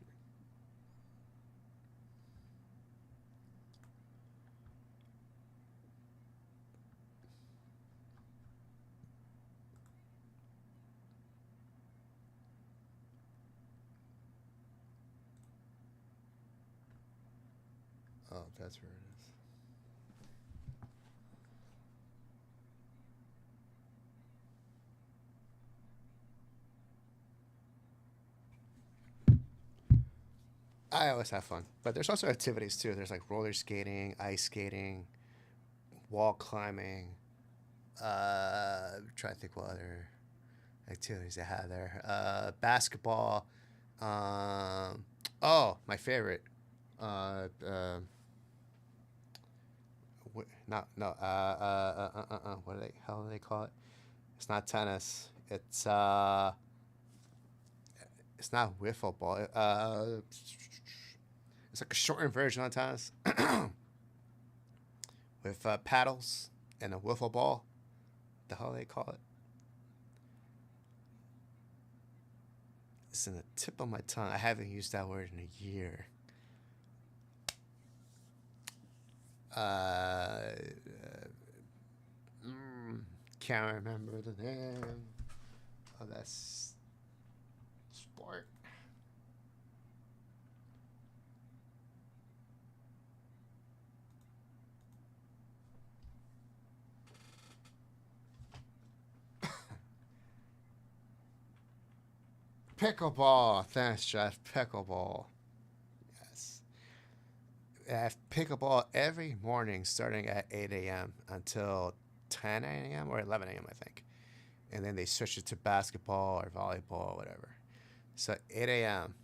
weird. Oh, that's where it is. I always have fun, but there's also activities too. There's like roller skating, ice skating, wall climbing. Try to think what other activities they have there. Basketball. Um, oh, my favorite. Uh, uh, not no. What do they? How do they call it? It's not tennis. It's not wiffle ball. It's like a shortened version of tennis with paddles and a wiffle ball. The hell they call it? It's in the tip of my tongue. I haven't used that word in a year. Uh, can't remember the name of that sport. Pickleball. Thanks, Jeff. Pickleball. Yes. I have pickleball every morning starting at 8 a.m. until 10 a.m. or 11 a.m., I think. And then they switch it to basketball or volleyball or whatever. So 8 a.m.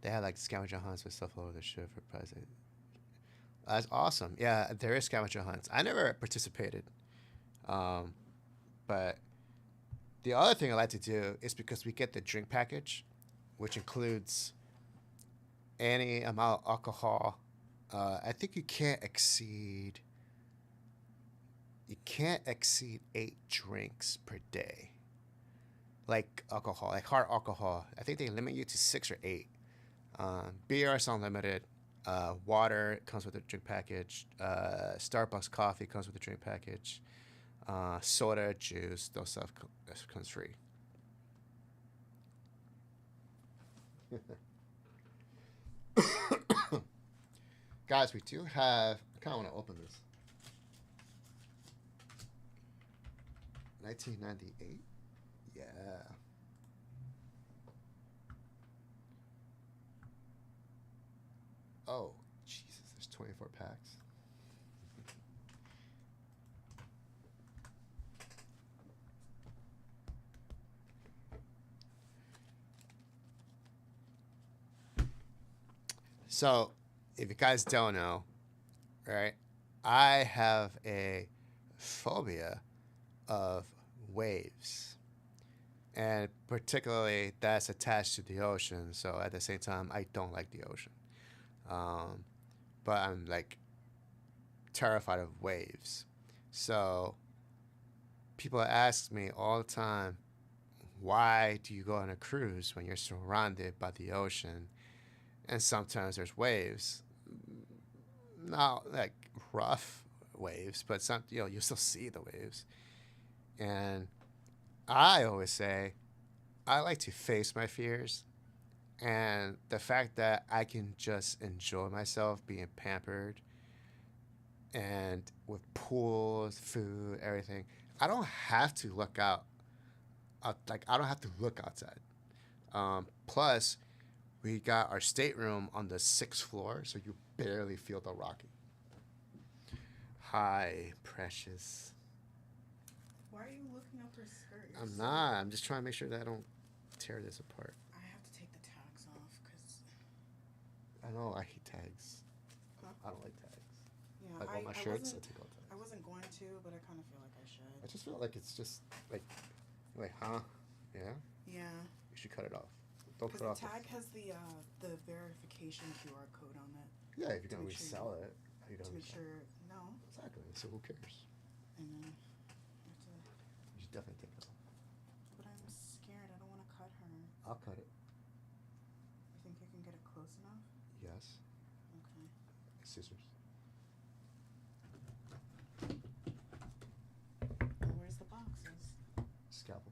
They had like scavenger hunts with stuff all over the show for present. That's awesome. Yeah, there is scavenger hunts. I never participated. Um, but the other thing I like to do is because we get the drink package, which includes any amount of alcohol. I think you can't exceed 8 drinks per day. Like alcohol, like hard alcohol. I think they limit you to 6 or 8. Beer is unlimited. Water comes with a drink package. Starbucks coffee comes with a drink package. Soda, juice, those stuff comes free. Guys, we do have. I kind of want to open this. 1998. Yeah. Oh, Jesus! There's 24 packs. So, if you guys don't know, right, I have a phobia of waves. And particularly that's attached to the ocean. So, at the same time, I don't like the ocean. Um, but I'm like terrified of waves. So, people ask me all the time, why do you go on a cruise when you're surrounded by the ocean? And sometimes there's waves, not like rough waves, but some you still see the waves. And I always say I like to face my fears, and the fact that I can just enjoy myself being pampered and with pools, food, everything. I don't have to look out. Like I don't have to look outside. Plus, we got our stateroom on the 6th floor, so you barely feel the rocking. Hi, precious. Why are you looking up her skirt? I'm not. I'm just trying to make sure that I don't tear this apart. I have to take the tags off because. I know. I hate tags. Huh? I don't like tags. Yeah, Like all my shirts, I take all tags. I wasn't going to, but I kind of feel like I should. I just feel like it's just like, huh? Yeah. Yeah. You should cut it off. Don't cut it Because off. the tag has the verification QR code on it. Yeah, if you're gonna make sure resell it, you To don't make resell sure, no. Exactly. So who cares? I know. You should definitely take it off. But I'm scared. I don't want to cut her. I'll cut it. You think you can get it close enough? Yes. Okay. Scissors. Well, where's the boxes? Scalpel.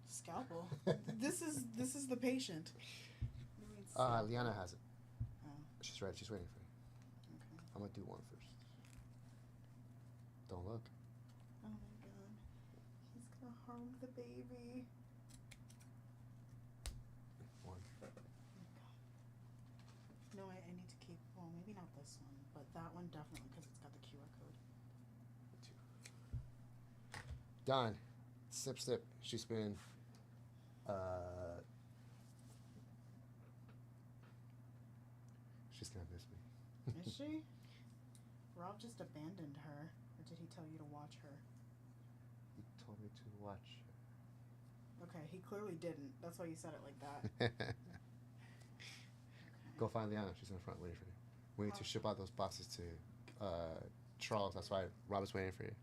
Scalpel. This is the patient. Liana has it. Oh. She's ready. She's waiting for you. Okay. I'm gonna do one first. Don't look. Oh my god. He's gonna harm the baby. One. Oh my god. No, I need to keep. Well, maybe not this one, but that one definitely because it's got the QR code. Two. Done. Sip, sip. She's been. She's gonna miss me. Is she? Rob just abandoned her. Or did he tell you to watch her? He told me to watch. Okay, he clearly didn't. That's why you said it like that. Okay. Go find Liana. She's in the front waiting for you. We need to ship out those boxes to Charles. That's why Rob is waiting for you.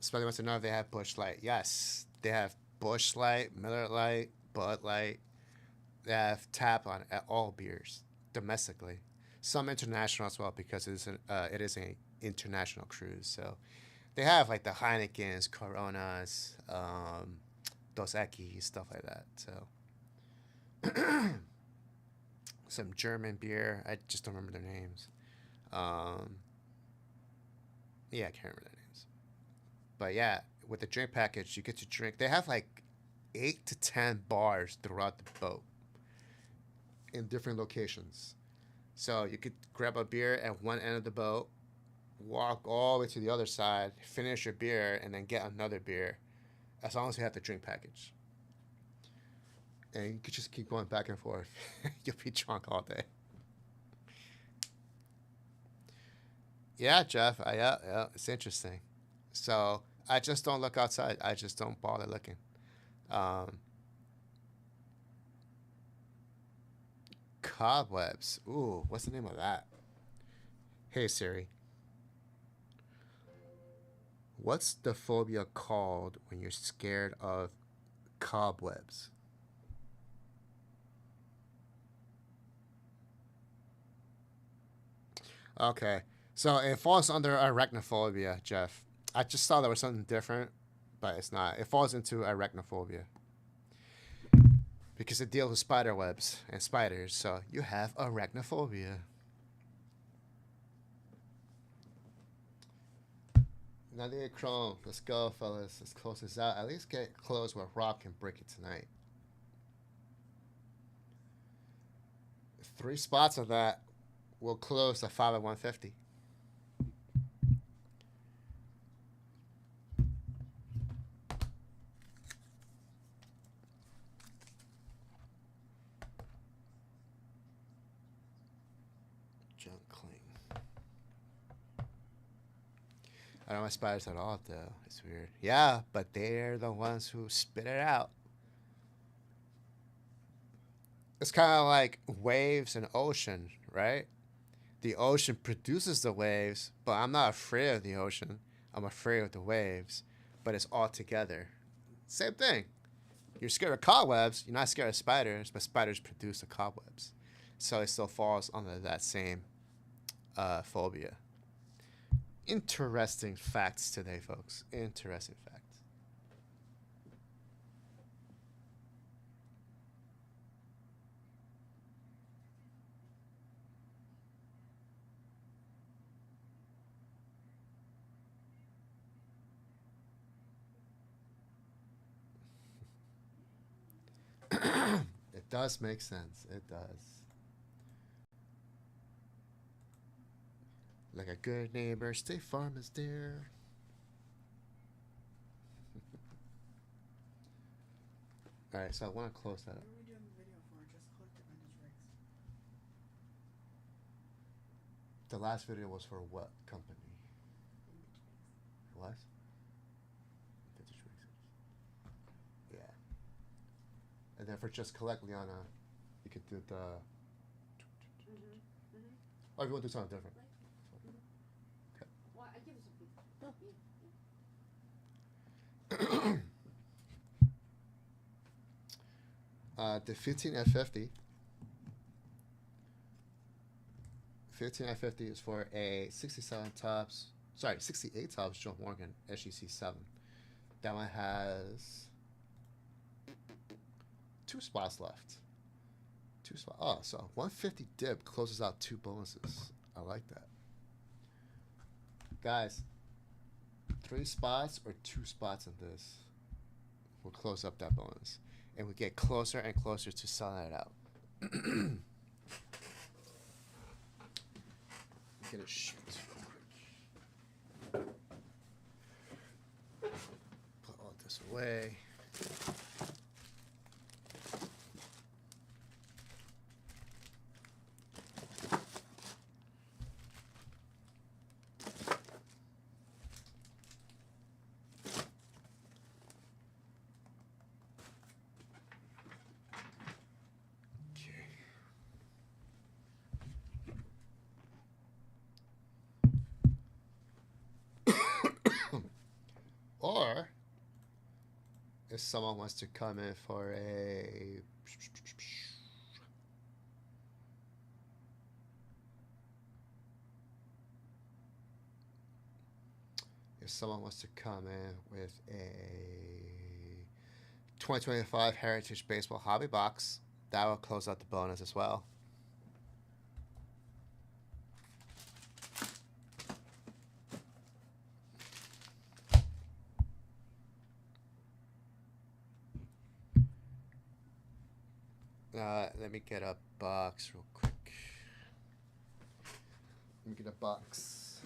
Spelly wants to know if they have Busch Light. Yes, they have Busch Light, Miller Light, Bud Light. They have tap on at all beers domestically. Some international as well because it is an international cruise. So they have like the Heinekens, Coronas, Dos Equis, stuff like that. So some German beer. I just don't remember their names. Yeah, I can't remember their names. But yeah, with the drink package, you get to drink. They have like 8 to 10 bars throughout the boat in different locations. So you could grab a beer at one end of the boat, walk all the way to the other side, finish your beer, and then get another beer, as long as you have the drink package. And you could just keep going back and forth. You'll be drunk all day. Yeah, Jeff. Yeah, it's interesting. So I just don't look outside. I just don't bother looking. Cobwebs. Ooh, what's the name of that? Hey Siri. What's the phobia called when you're scared of cobwebs? Okay. So it falls under arachnophobia, Jeff. I just thought there was something different, but it's not. It falls into arachnophobia because it deals with spider webs and spiders. So you have arachnophobia. Nadia Chrome. Let's go, fellas. Let's close this out. At least get close where Rob can break it tonight. 3 spots of that will close the 5 at 150. Junk cling. I don't like spiders at all, though. It's weird. Yeah, but they're the ones who spit it out. It's kind of like waves and ocean, right? The ocean produces the waves, but I'm not afraid of the ocean. I'm afraid of the waves, but it's all together. Same thing. You're scared of cobwebs. You're not scared of spiders, but spiders produce the cobwebs. So it still falls under that same phobia. Interesting facts today, folks. Interesting facts. It does make sense. It does. Like a good neighbor, State Farm is there. All right, so I want to close that up. What are we doing the video for? Just clicked it and just rigs. The last video was for what company? What? Vintage Rigs. Yeah. And then for Just Collect, Liana, you could do the. Or if you want to do something different. Well, I give it some people. The 15F50. 15F50 is for a 67 tops. Sorry, 68 tops Joe Morgan SGC7. That one has 2 spots left. 2 spots. Oh, so 150 dip closes out 2 bonuses. I like that. Guys, 3 spots or 2 spots in this will close up that bonus. And we get closer and closer to selling it out. Get it shipped real quick. Put all this away. Or if someone wants to come in for a with a 2025 Heritage Baseball Hobby Box, that will close out the bonus as well. Let me get a box real quick. Let me get a box.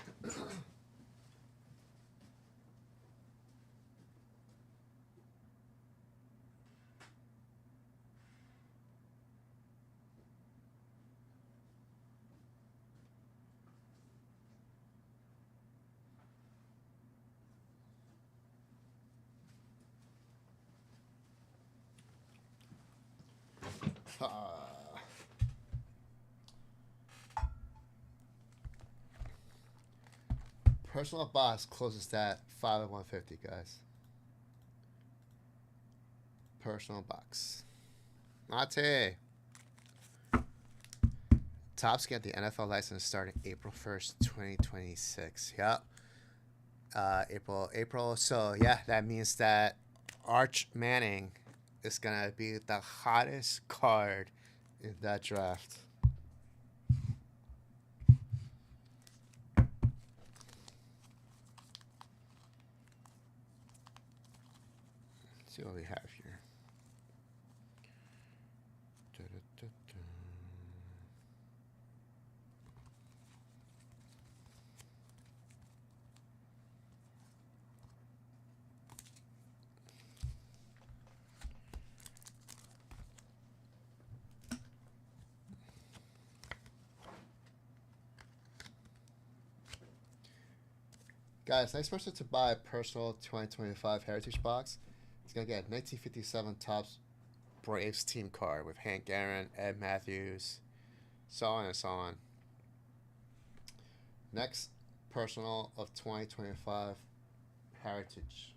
Personal box closes that 5 at 150, guys. Personal box. Mate. Topps get the NFL license starting April 1st, 2026. Yep. April. So, yeah, that means that Arch Manning is going to be the hottest card in that draft. Let's see what we have here. Guys, next person to buy a personal 2025 Heritage box is going to get a 1957 Topps Braves team card with Hank Aaron, Ed Matthews, so on and so on. Next personal of 2025 Heritage.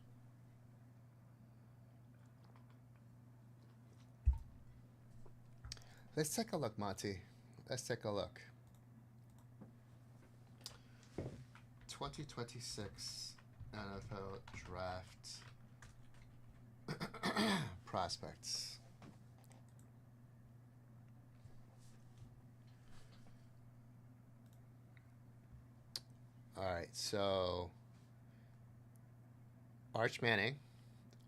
Let's take a look, Monty. Let's take a look. 2026 NFL Draft prospects. All right, so Arch Manning.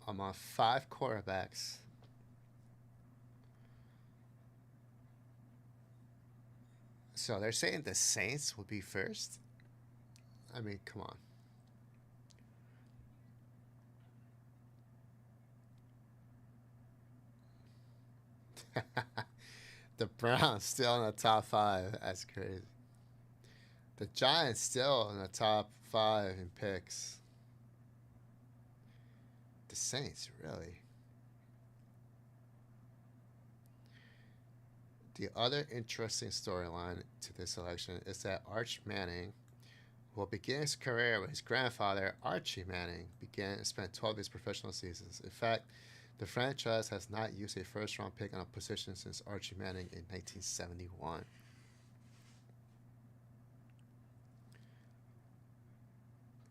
I'm on 5 quarterbacks. So they're saying the Saints will be first. I mean, come on. The Browns still in the top 5. That's crazy. The Giants still in the top 5 in picks. The Saints, really. The other interesting storyline to this election is that Arch Manning will begin his career with his grandfather, Archie Manning, began and spent 12 of his professional seasons. In fact, the franchise has not used a first-round pick on a position since Archie Manning in 1971.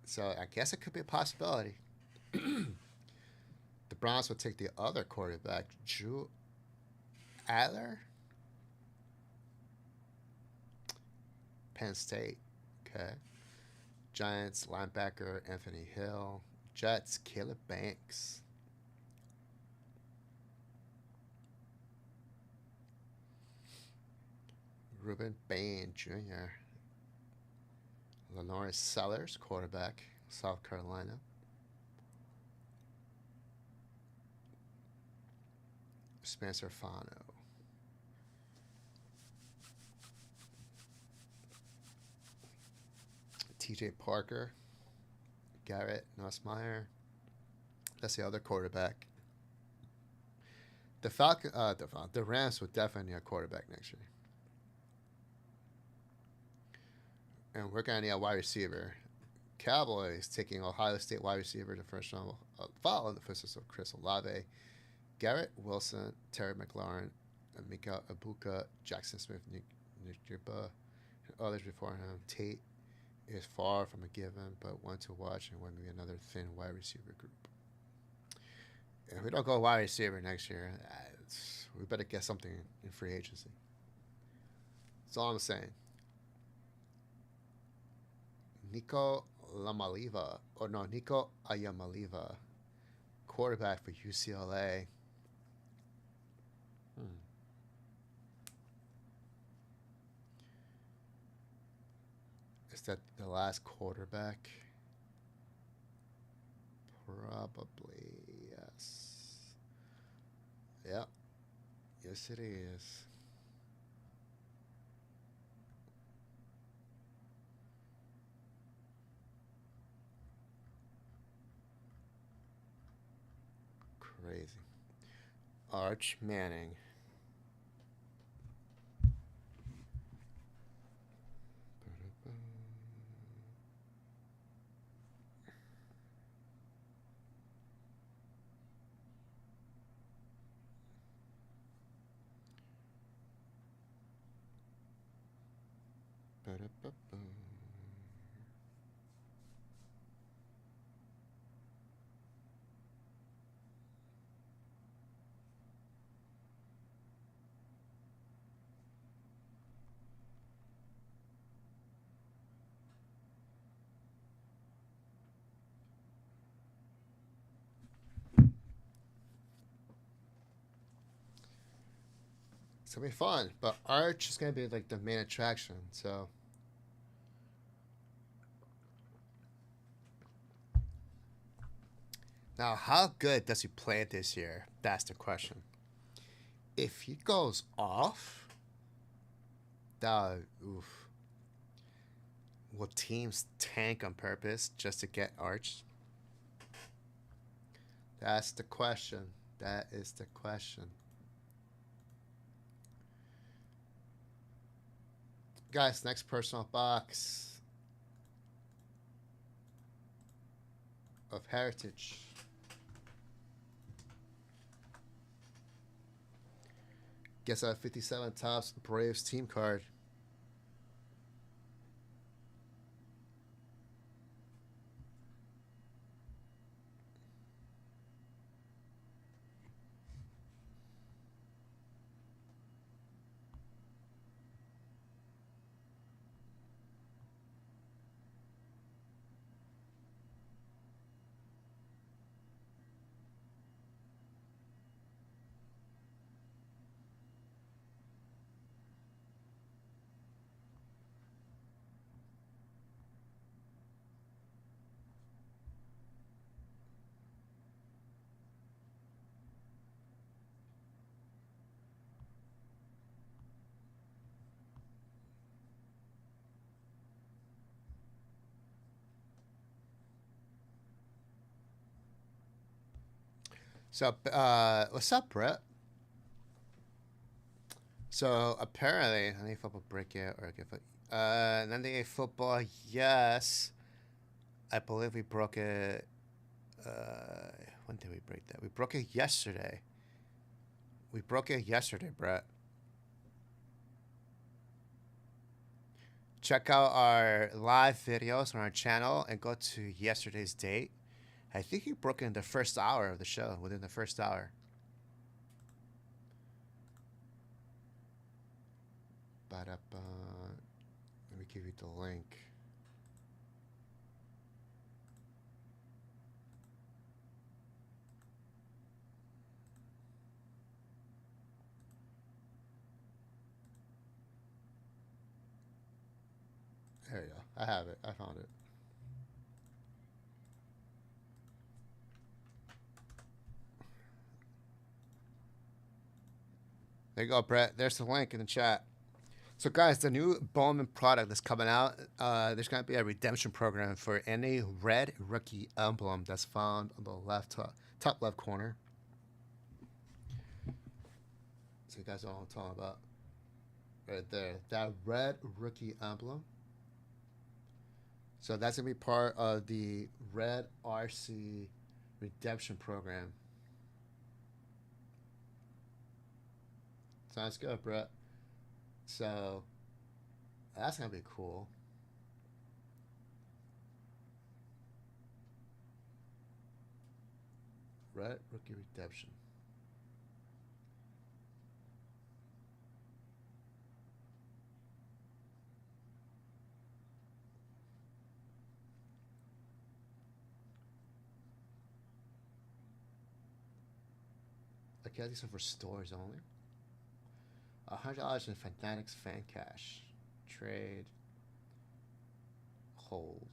So I guess it could be a possibility. The Browns will take the other quarterback, Drew Adler, Penn State. Okay. Giants linebacker Anthony Hill. Jets Caleb Banks. Reuben Bain Jr. Lenoris Sellers, quarterback, South Carolina. Spencer Fano. TJ Parker, Garrett Nussmeier. That's the other quarterback. The Rams will definitely need a quarterback next year. And we're going to need a wide receiver. Cowboys taking Ohio State wide receiver in the first round, following the footsteps of Chris Olave, Garrett Wilson, Terry McLaurin, Mika Ibuka, Jackson Smith, Njigba, and others before him. Tate is far from a given, but one to watch and one to be another thin wide receiver group. If we don't go wide receiver next year, we better get something in free agency. That's all I'm saying. Nico Ayamaliva, quarterback for UCLA. Is that the last quarterback? Probably, yes. Yep. Yes, it is. Crazy. Arch Manning. Ba-da-ba-ba. It's gonna be fun, but Arch is gonna be like the main attraction. So now, how good does he play this year? That's the question. If he goes off, that oof. Will teams tank on purpose just to get Arch? That's the question. That is the question. Guys, next personal box of Heritage. Guess I have 57 Topps Braves team card. So, what's up, Brett? So apparently, 98 football break it or give it. 98 football, yes. I believe we broke it. When did we break that? We broke it yesterday. We broke it yesterday, Brett. Check out our live videos on our channel and go to yesterday's date. I think you broke it in the first hour of the show, within the first hour. Ba-da-ba. Let me give you the link. There you go. I have it. I found it. There you go, Brett. There's the link in the chat. So, guys, the new Bowman product that's coming out, there's going to be a redemption program for any red rookie emblem that's found on the left top left corner. So you guys know what I'm talking about. Right there. That red rookie emblem. So that's going to be part of the Red RC redemption program. Sounds good, Brett. So that's going to be cool. Red rookie redemption. Okay, these are for stores only. $100 in Fanatics fan cash. Trade. Hold.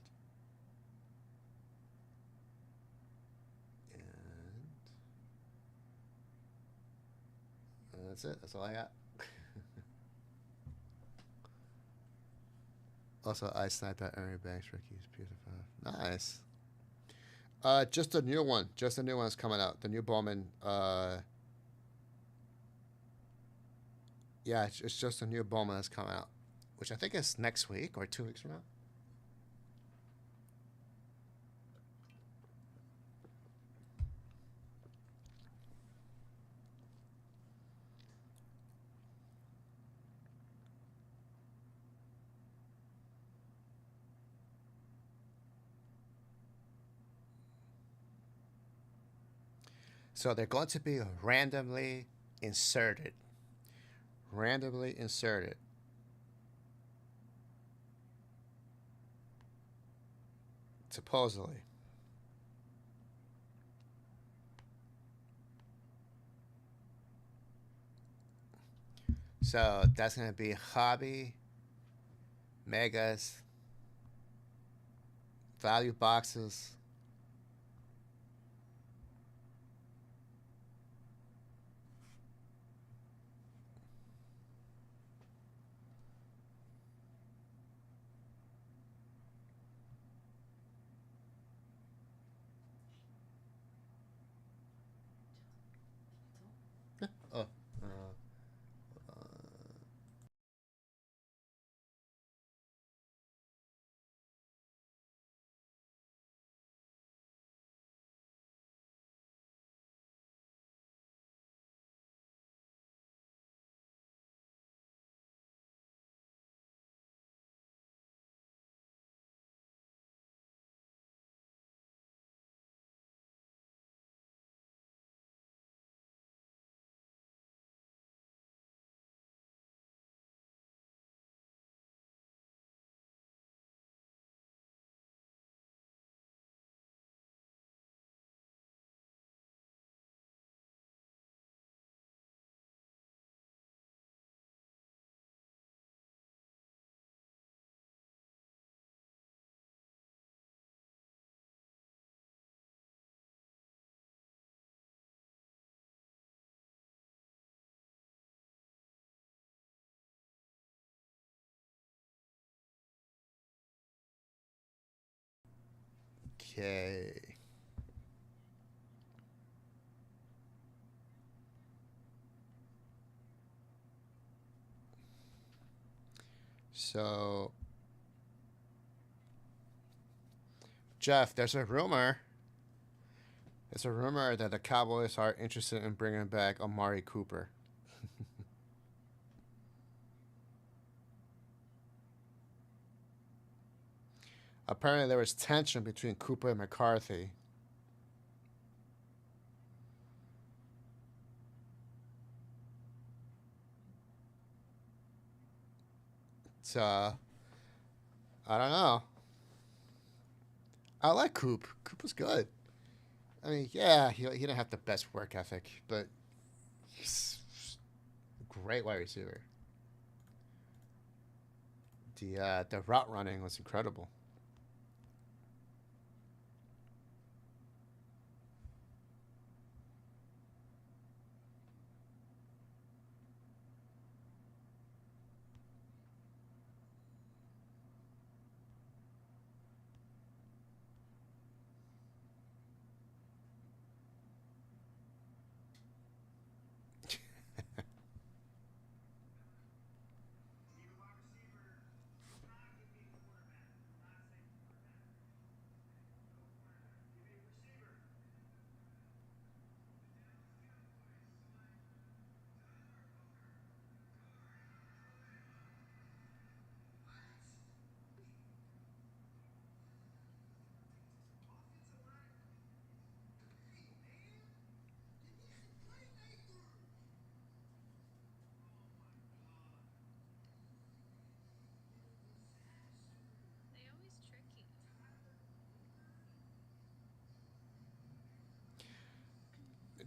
And that's it. That's all I got. Also, I sniped that Ernie Banks rookies. Beautiful. Nice. Just a new one. Just a new one is coming out. The new Bowman. Yeah, it's just a new Bowman that's coming out, which I think is next week or 2 weeks from now. So they're going to be randomly inserted. Randomly inserted. Supposedly. So that's going to be hobby, megas, value boxes. Oh, okay. So, Jeff, there's a rumor. There's a rumor that the Cowboys are interested in bringing back Amari Cooper. Apparently, there was tension between Cooper and McCarthy. So, I don't know. I like Coop. Coop was good. I mean, yeah, he didn't have the best work ethic, but he's a great wide receiver. The route running was incredible.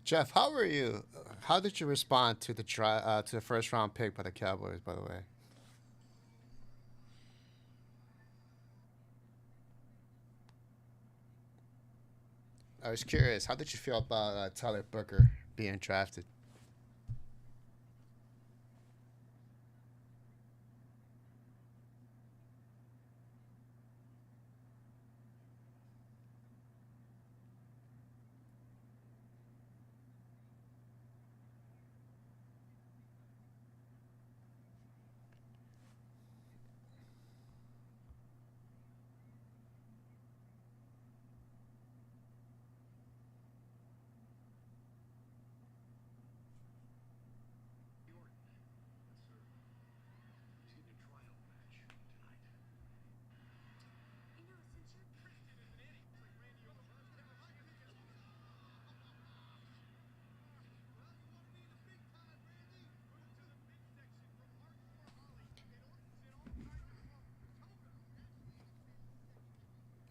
Jeff, how were you? How did you respond to the first round pick by the Cowboys? By the way, I was curious. How did you feel about Tyler Booker being drafted?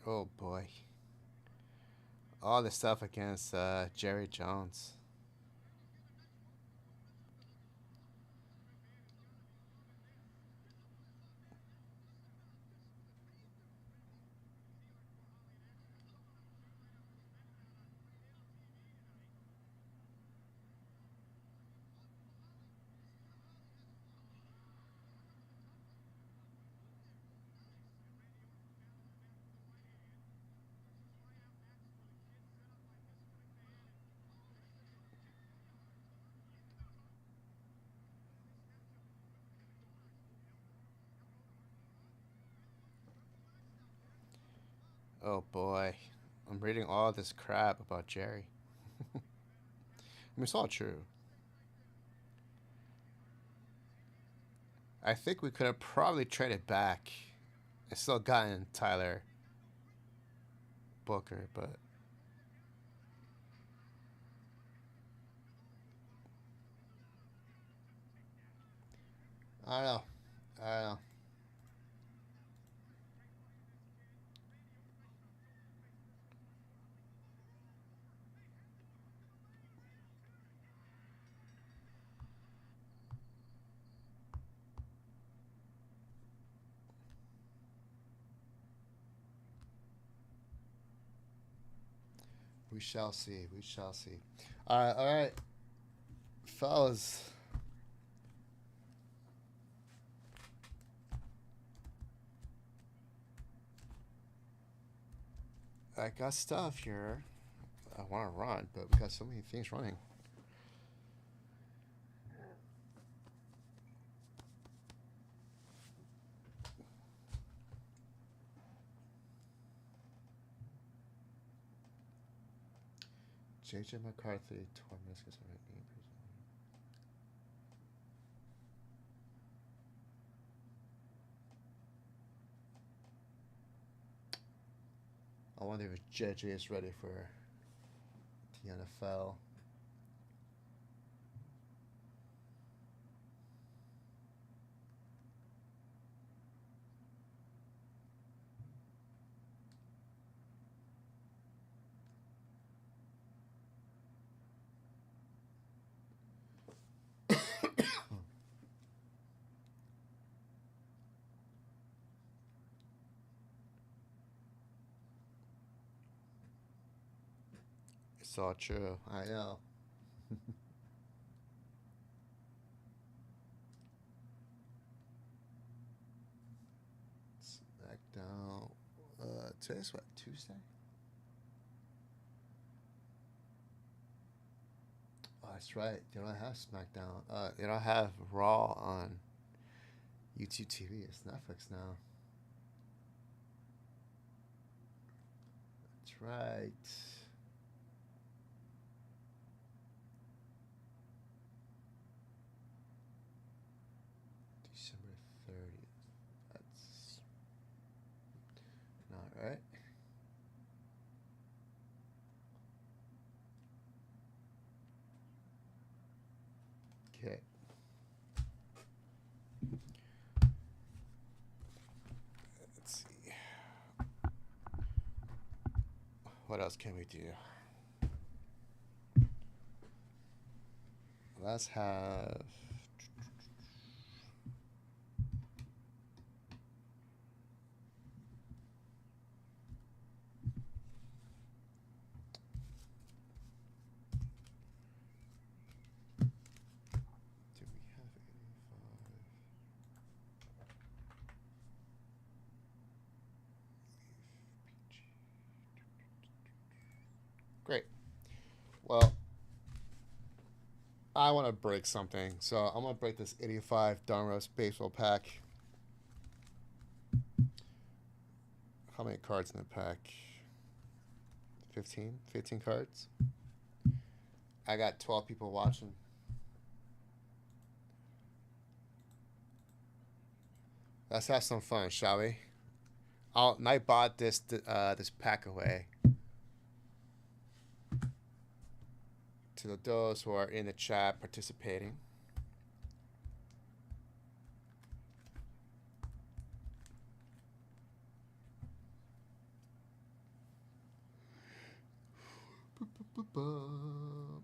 Oh boy. All the stuff against Jerry Jones. Oh boy. I'm reading all this crap about Jerry. I mean, it's all true. I think we could have probably traded back and still gotten Tyler Booker, but I don't know. I don't know. We shall see. We shall see. All right, fellas. I got stuff here. I want to run, but we got so many things running. JJ McCarthy, 12 minutes. I wonder if JJ is ready for the NFL. It's all true. I know. SmackDown. Today's what? Tuesday? Oh, that's right. They don't have SmackDown. They don't have Raw on YouTube TV. It's Netflix now. That's right. December 30th. That's not right. Okay. Let's see. What else can we do? Let's have. Do we have 85? Great. Well, I want to break something, so I'm gonna break this 85 Donruss baseball pack. How many cards in the pack? 15? 15 cards. I got 12 people watching. Let's have some fun, shall we? I bought this pack away to those who are in the chat participating. Boop.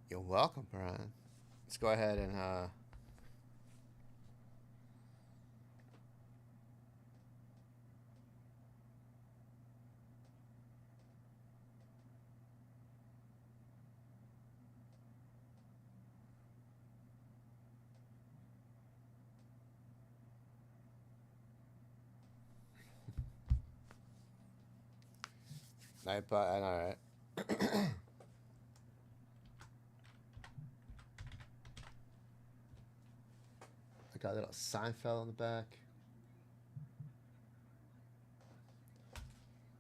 You're welcome, Brian. Let's go ahead and I know, right? I got a little Seinfeld in the back.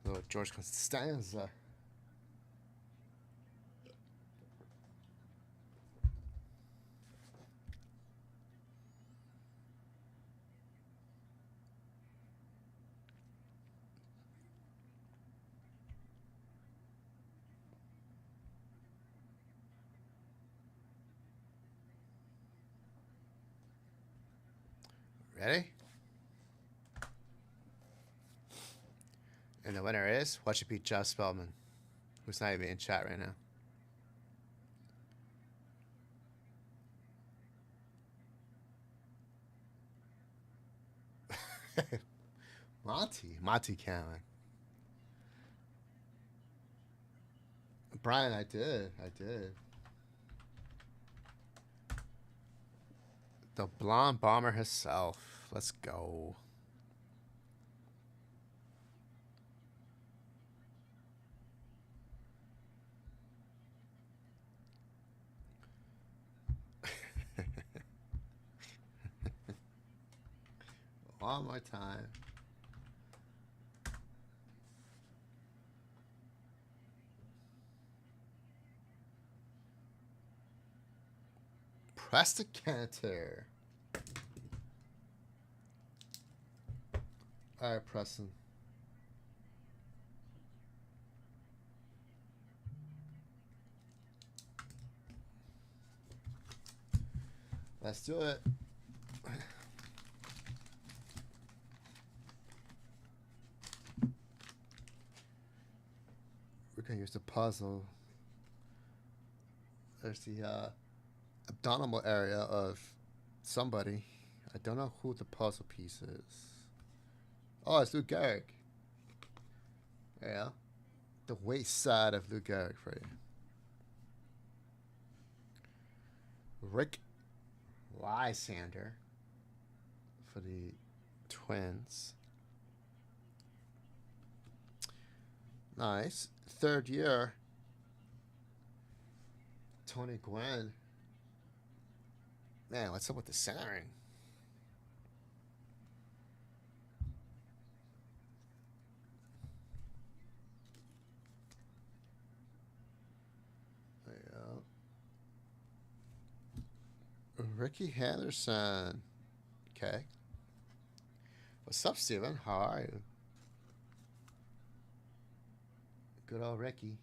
Little George Costanza. Ready? And the winner is, what should be Jeff Spellman, who's not even in chat right now. Monty Cameron. Brian, I did. The blonde bomber herself. Let's go. One more time. Press the canter. All right, Preston. Let's do it. We're going to use the puzzle. There's the abdominal area of somebody. I don't know who the puzzle piece is. Oh, it's Lou Gehrig. Yeah. The waist side of Lou Gehrig for you. Rick Lysander for the Twins. Nice. Third year. Tony Gwynn. Man, what's up with the centering? There you go. Ricky Henderson. Okay. What's up, Steven? How are you? Good old Ricky.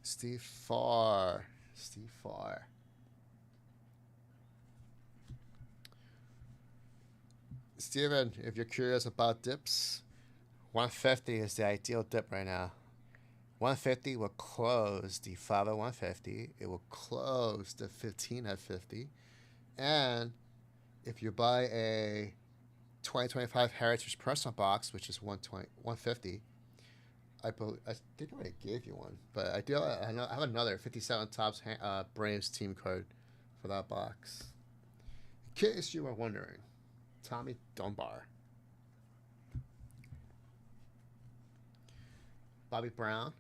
Steve Farr. Steven, if you're curious about dips, 150 is the ideal dip right now. 150 will close the 5 at 150. It will close the 15 at 50. And if you buy a 2025 Heritage Personal Box, which is 150, I think I already gave you one, but I have another 57 Topps Braves team card for that box. In case you were wondering, Tommy Dunbar, Bobby Brown,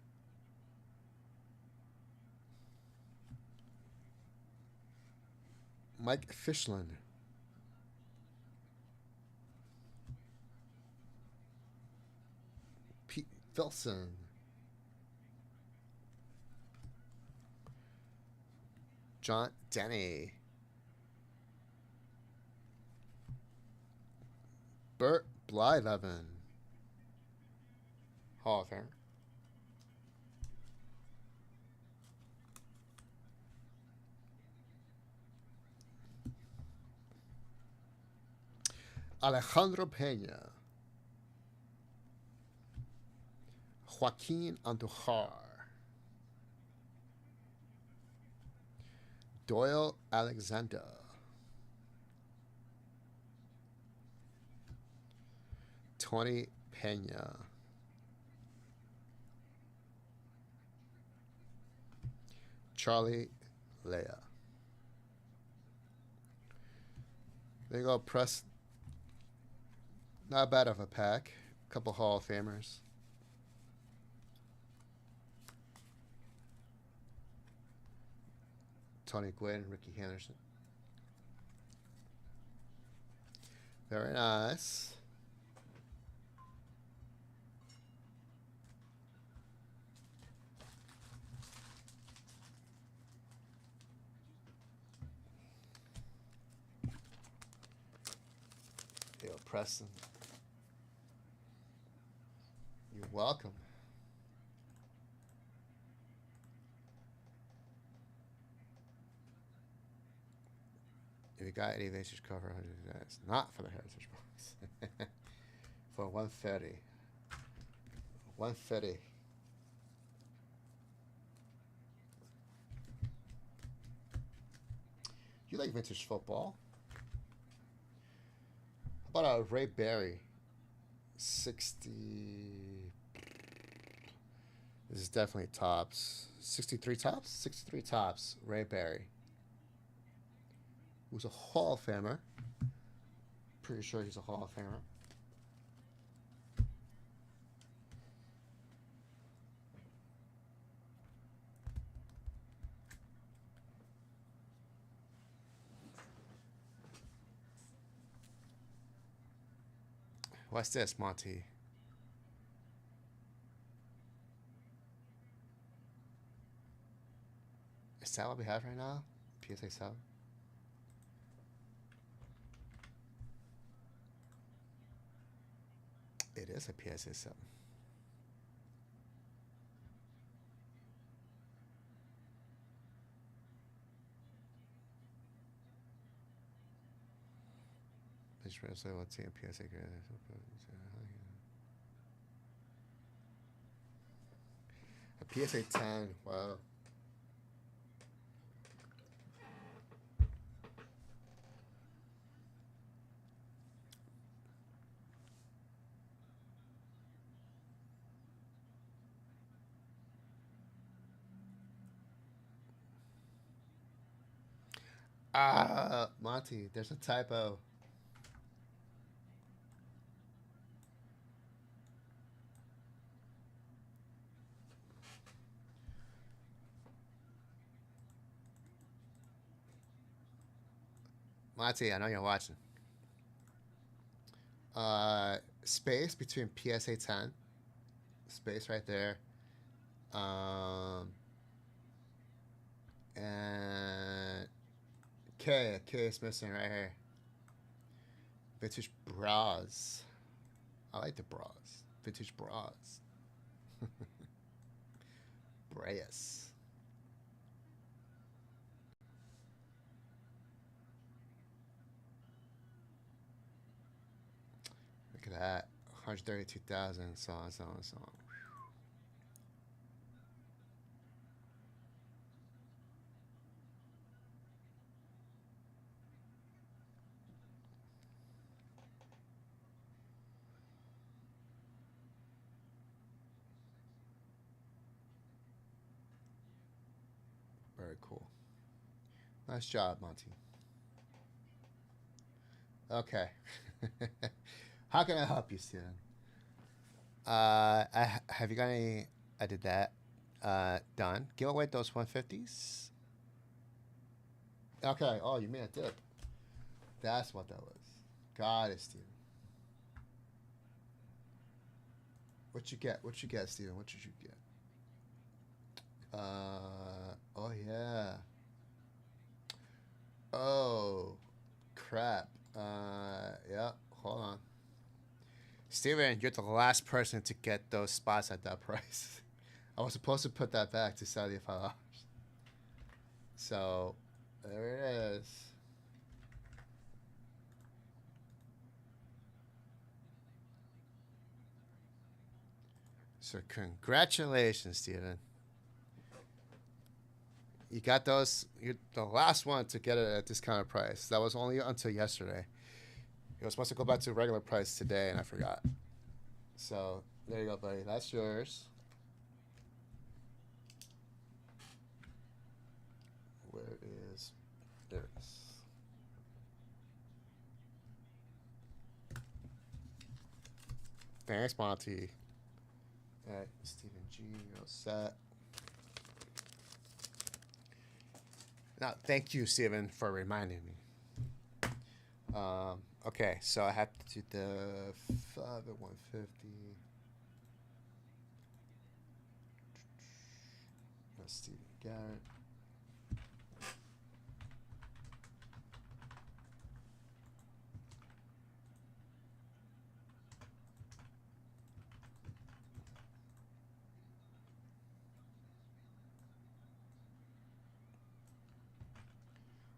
Mike Fishland, Pete Filson, John Denny. Burt Blyleven. Hall of Famer. Alejandro Pena. Joaquin Andujar. Doyle Alexander. Tony Pena. Charlie Leah. There you go, press. Not bad of a pack. Couple Hall of Famers. Tony Gwynn, Ricky Henderson. Very nice. Yo, Preston. You're welcome. If you got any vintage cover, it's not for the Heritage Box. For 130. 130. You like vintage football? How about a Ray Berry? 60. This is definitely tops. 63 tops? 63 tops. Ray Berry. Who's a Hall of Famer. Pretty sure he's a Hall of Famer. What's this, Monty? Is that what we have right now? PSA 7? It is a PSA 7. Let's see a PSA. A PSA 10. Wow. Monty, there's a typo. Monty, I know you're watching. Space between PSA 10. Space right there. And K is missing right here. Vintage bras. I like the bras. Vintage bras. Breas. Look at that. 132,000. So on, so on, so on. Very cool. Nice job, Monty. Okay. How can I help you, Steven? Have you got any? I did that. Done. Give away those 150s. Okay. Oh, you mean a dip? That's what that was. Got it, Steven. What you get? What you get, Steven? What did you get? Oh yeah. Steven, you're the last person to get those spots at that price. I was supposed to put that back to $75. So, there it is. So, congratulations, Steven. You got those. You're the last one to get it at discounted price. That was only until yesterday. It was supposed to go back to regular price today, and I forgot. So, there you go, buddy. That's yours. Where is... There it is. Thanks, Monty. All right, Stephen G, you're all set. Now, thank you, Steven, for reminding me. Okay, so I have to do the 5 at 150. That's Steven Garrett.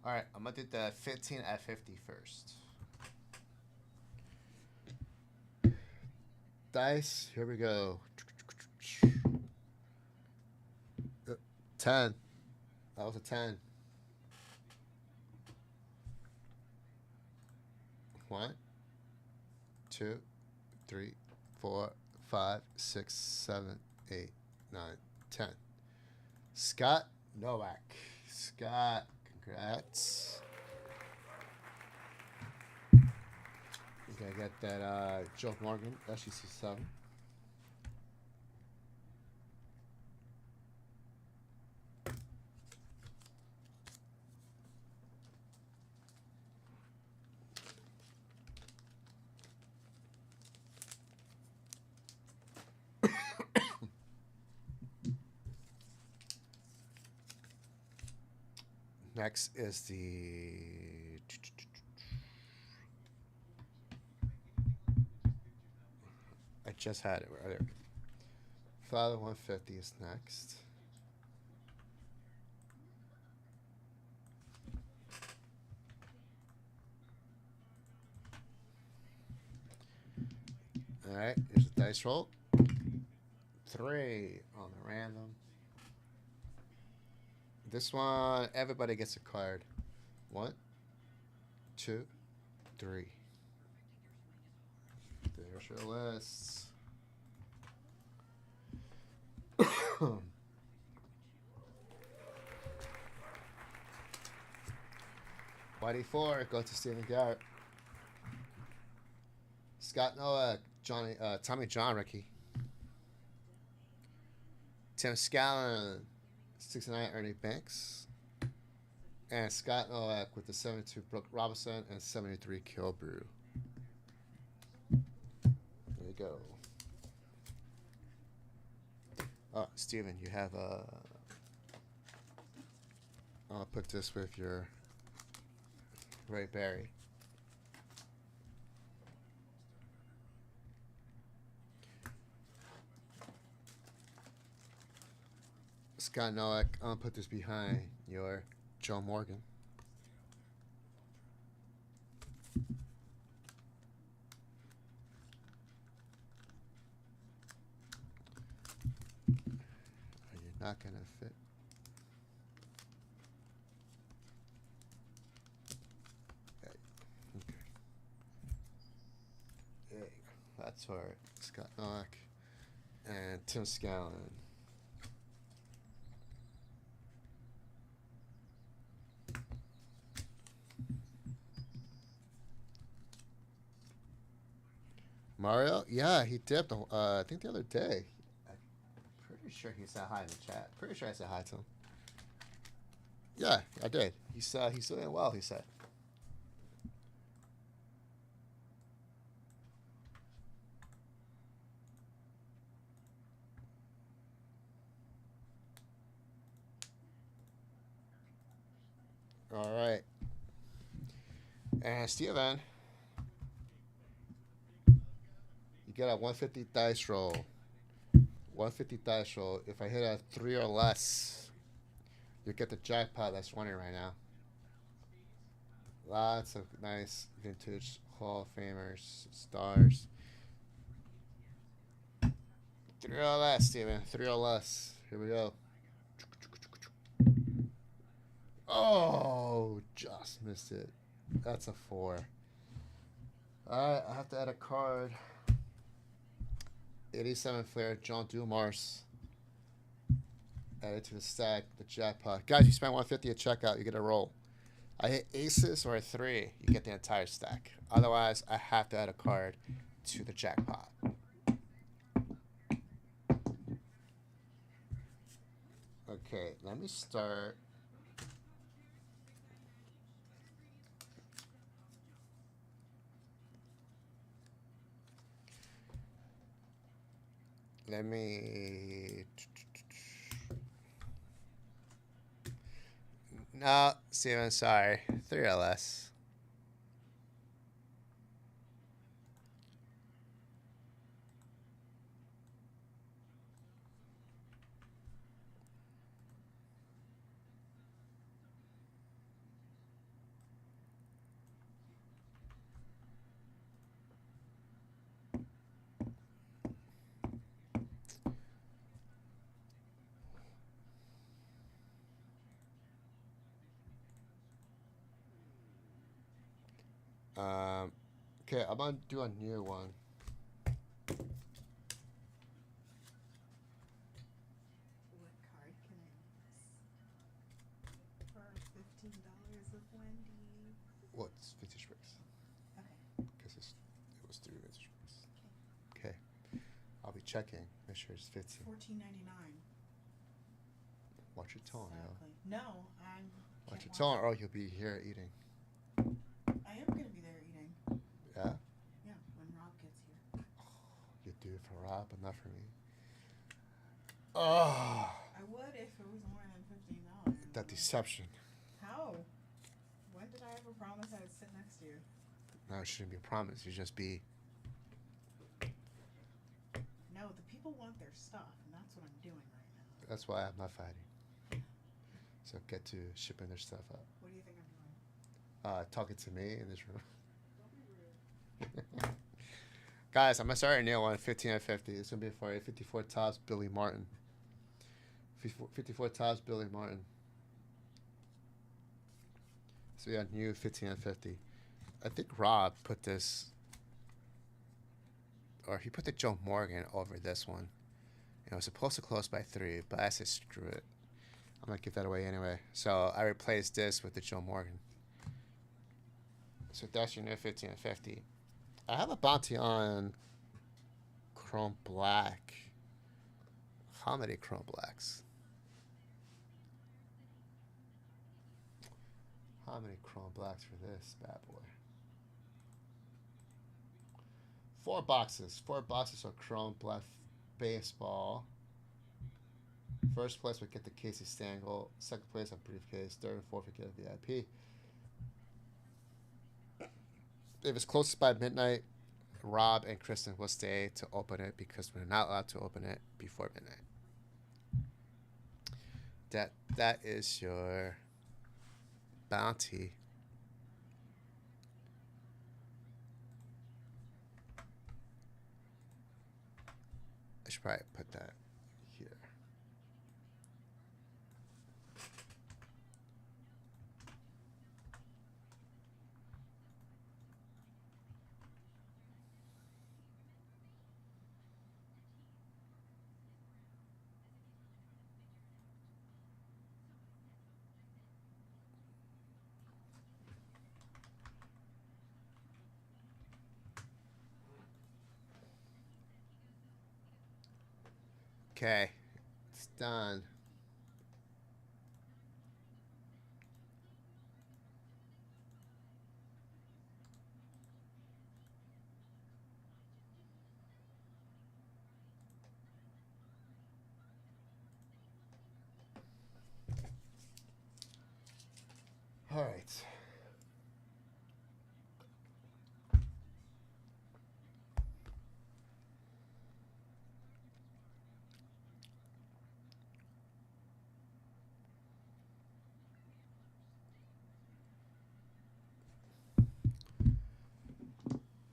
All right, I'm going to do the 15 at 50 first. Dice, here we go. 10. That was a 10. 1, 2, 3, 4, 5, 6, 7, 8, 9, 10. Scott Nowak. Scott, congrats. You gotta get that Joe Morgan, SEC 7. Next is the I just had it right there. Father 150 is next. All right, here's the dice roll. 3 on the random. This one, everybody gets a card. 1, 2, 3. There's your lists. YD4, go to Stephen Garrett. Scott Nowak, Tommy John, Ricky. Tim Scallon, 69, Ernie Banks. And Scott Nowak with the 72, Brooke Robinson, and 73, Kilbrew. There you go. Oh, Steven, you have a... I'll put this with your Ray Barry. Scott Nowak, I'll put this behind your Joe Morgan. You're not going to fit. Okay. There you go. That's for Scott Nowak and Tim Scallon. Mario? Yeah, he dipped, I think the other day. I'm pretty sure he said hi in the chat. Pretty sure I said hi to him. Yeah, I did. He's doing well, he said. All right. And Steven, you get a 150 dice roll. 150 dice roll. If I hit a 3 or less, you get the jackpot that's running right now. Lots of nice vintage Hall of Famers, stars. 3 or less, Steven. 3 or less. Here we go. Oh, just missed it. That's a 4. Alright, I have to add a card. 87 Flair, John Dumars. Add it to the stack, the jackpot. Guys, you spend 150 at checkout, you get a roll. I hit aces or a 3, you get the entire stack. Otherwise, I have to add a card to the jackpot. Okay, let me start. Let me. No, Steven, sorry. 3 or less. Okay, I'm gonna do a new one. What card can I use for $15 of Wendy? What's vintage bricks? Okay. Because it was 3 vintage bricks. Okay. I'll be checking. Make sure it's 15. $14.99. Watch your tone, Exactly. No, I'm. Watch your can't tone, watch or you'll be here eating. it. I am gonna be there eating. Yeah? Yeah, when Rob gets here. You do it for Rob, but not for me. Oh, I would if it was more than $15. that deception. How? When did I ever promise I would sit next to you? No, it shouldn't be a promise. You just be. No, the people want their stuff, and that's what I'm doing right now. That's why I'm not fighting. So get to shipping their stuff up. What do you think I'm doing? Talking to me in this room. Don't be rude. Guys, I'm going to start a new one, 15 at 50. It's going to be for a 54 tops Billy Martin. 54 tops Billy Martin. So we got new 15 at 50. I think Rob put this, or he put the Joe Morgan over this one. It was supposed to close by 3, but I said screw it. I'm going to give that away anyway. So I replaced this with the Joe Morgan. So that's your new 15 at 50. I have a bounty on Chrome Black. How many Chrome Blacks? How many Chrome Blacks for this bad boy? 4 boxes. 4 boxes of Chrome Black baseball. First place would get the Casey Stengel. Second place, a briefcase. Third and fourth would get a VIP. If it's close by midnight, Rob and Kristen will stay to open it because we're not allowed to open it before midnight. That is your bounty. I should probably put that here. Okay, it's done. All right.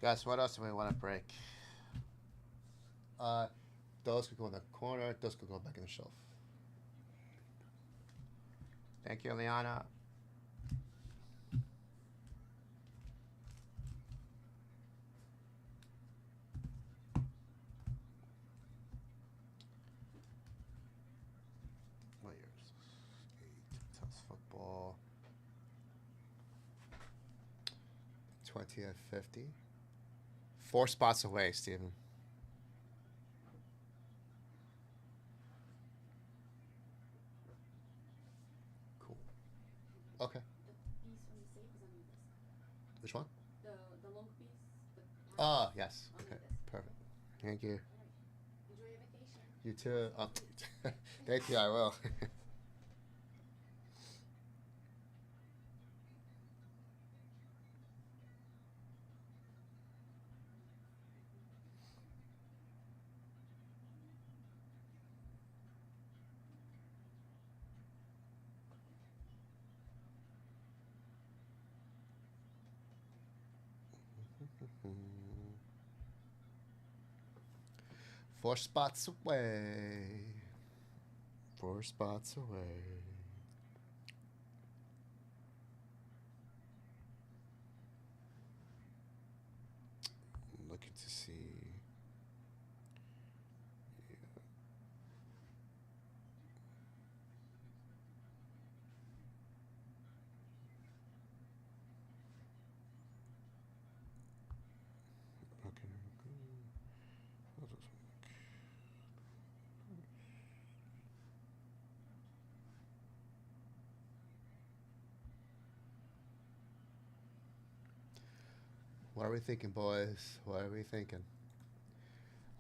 Guys, what else do we want to break? Those could go in the corner. Those could go back in the shelf. Thank you, Liana. What year is this? 8. Test football. 20 at 50. 4 spots away, Steven. Cool. Okay. The piece from the safe is on your desk. Which one? The long piece. Oh, yes. On Okay. your desk. Perfect. Thank you. All right. Enjoy your vacation. You too. Oh, thank you. I will. Four spots away. 4 spots away. I'm looking to see. Okay. How does it look? What are we thinking, boys? What are we thinking?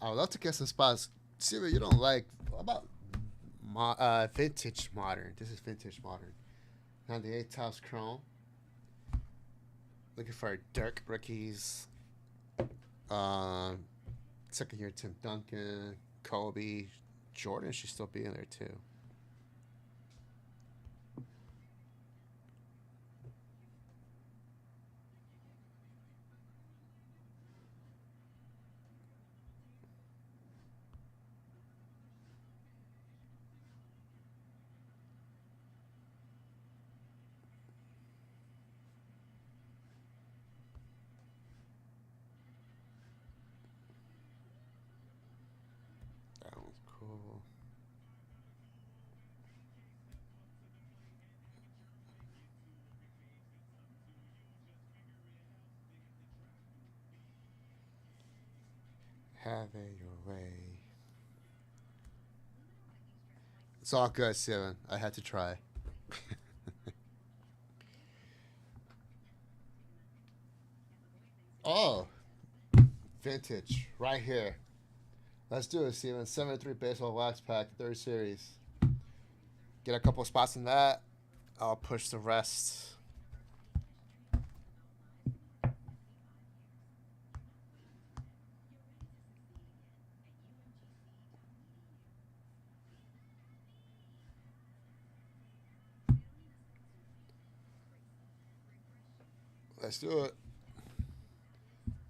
I would love to get some spots. See what you don't like. What about vintage modern? This is vintage modern. 98 Topps Chrome. Looking for Dirk rookies. Second year Tim Duncan, Kobe, Jordan should still be in there too. That one's cool. Have it your way. It's all good, Steven. I had to try. Oh, vintage, right here. Let's do it, Steven. 73 baseball wax pack, 3rd series. Get a couple spots in that. I'll push the rest. Let's do it.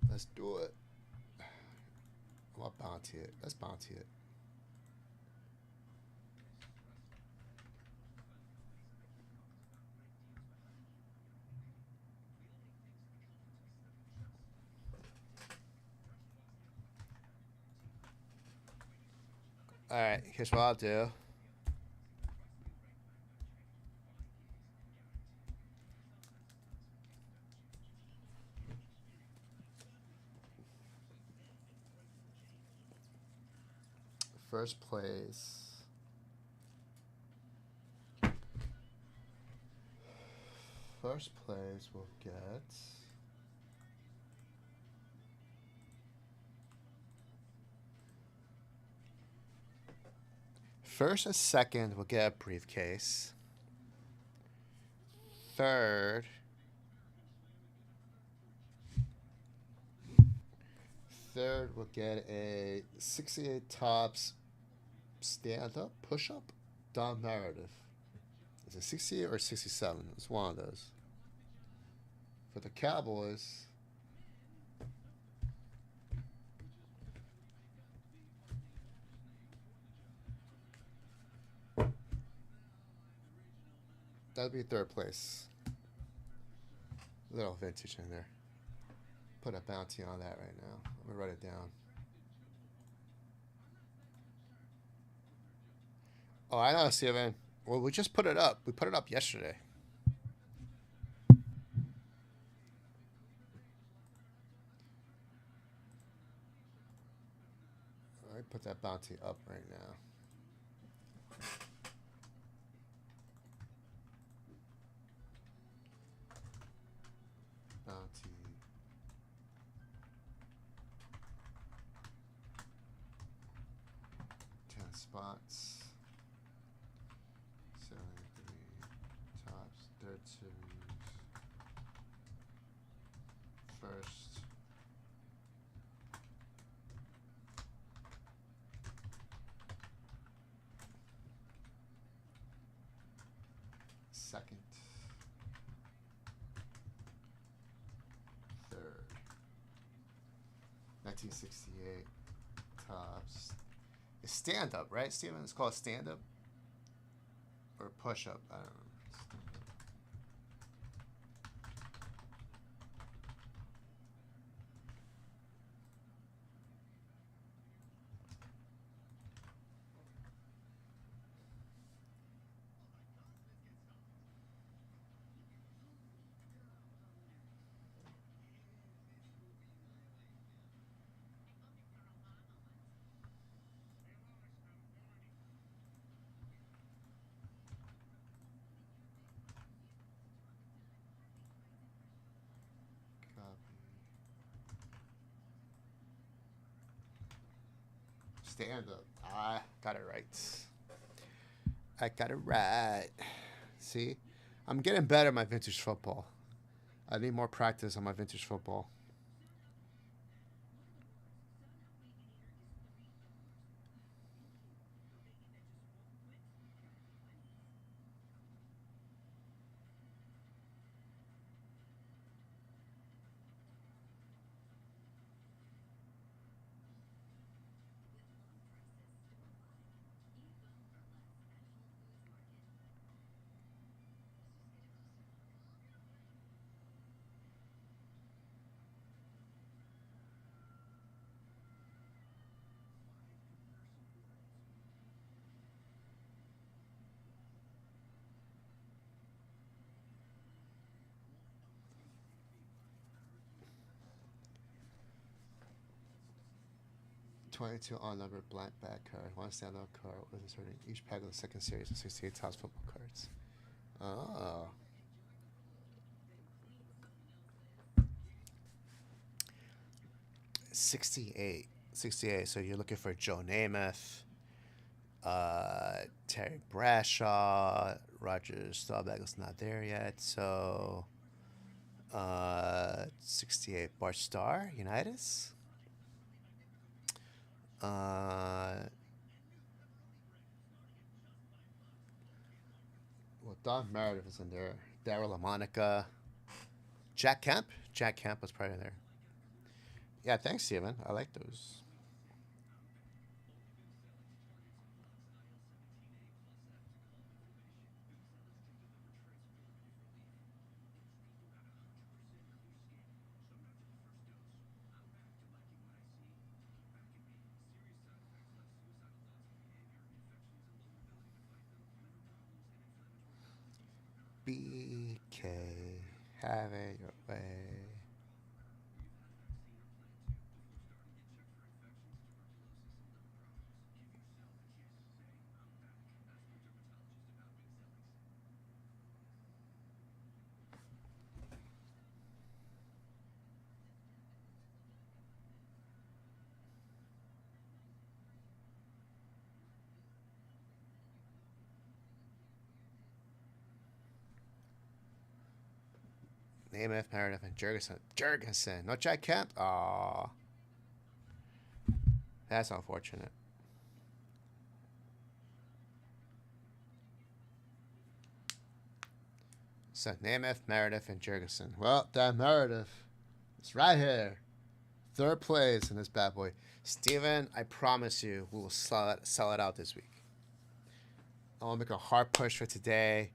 Let's do it. I'm gonna bounty it. Let's bounty it. All right, here's what I'll do. First place. First place will get. First and second will get a briefcase. Third. Third will get a 68 Topps stand-up, push-up, Don Meredith. Is it 68 or 67? It's one of those. For the Cowboys, That'd be third place. Little vintage in there. Put a bounty on that right now. I'm gonna write it down. Oh, I know, Steven. Well, we just put it up. We put it up yesterday. I put that bounty up right now. Bounty. Spots. 73 tops. Third series. First. Second. Third. 1968 tops. It's stand up, right, Steven? It's called stand up or push up. I don't know. Stand up. I got it right. I got it right. See? I'm getting better at my vintage football. I need more practice on my vintage football. $22 on-numbered blank back card. One standout card was inserted in each pack of the second series of 68 Topps football cards. Oh. $68. So you're looking for Joe Namath, Terry Bradshaw, Roger Staubach is not there yet. So 68 Bart Starr, Unitas. Well, Don Meredith is in there. Daryl LaMonica. Jack Kemp. Jack Kemp was probably there. Yeah, thanks, Steven. I like those. BK, have it your way. Namath, Meredith, and Jurgensen. No Jack Kemp? Aw. That's unfortunate. So Namath, Meredith, and Jurgensen. Well, that Meredith is right here. Third place in this bad boy. Steven, I promise you we will sell it out this week. I want to make a hard push for today.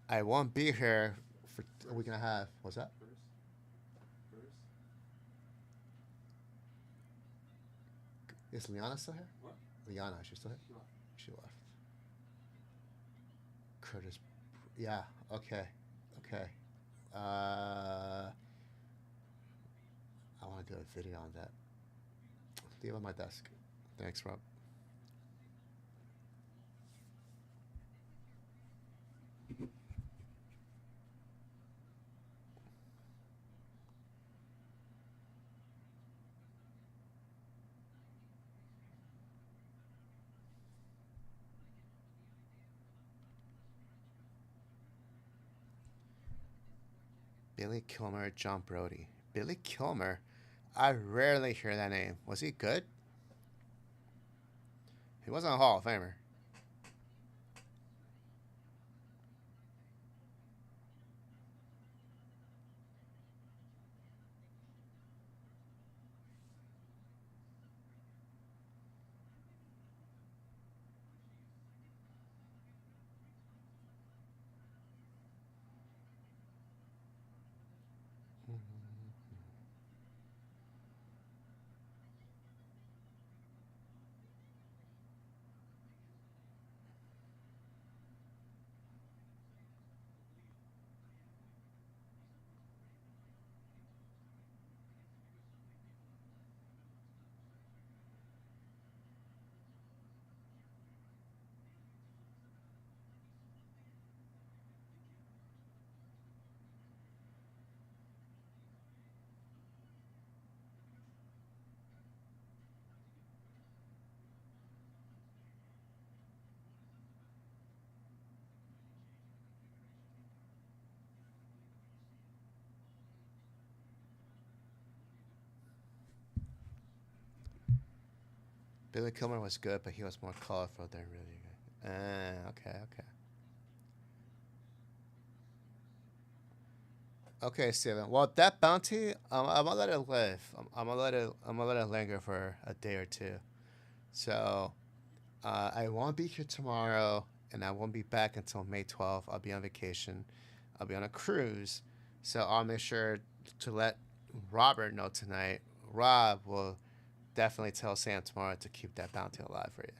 I won't be here for a week and a half. What's that? Is Liana still here? What? Liana, is she still here? She left. Curtis. Yeah. Okay. Okay. I want to do a video on that. Leave it on my desk. Thanks, Rob. Billy Kilmer, John Brody. Billy Kilmer? I rarely hear that name. Was he good? He wasn't a Hall of Famer. Billy Kilmer was good, but he was more colorful than really good. Okay, okay. Okay, Steven. Well, that bounty, I'm gonna let it live. I'm gonna let it linger for a day or two. So, I won't be here tomorrow, and I won't be back until May 12th. I'll be on vacation. I'll be on a cruise. So I'll make sure to let Robert know tonight. Rob will definitely tell Sam tomorrow to keep that bounty alive for you.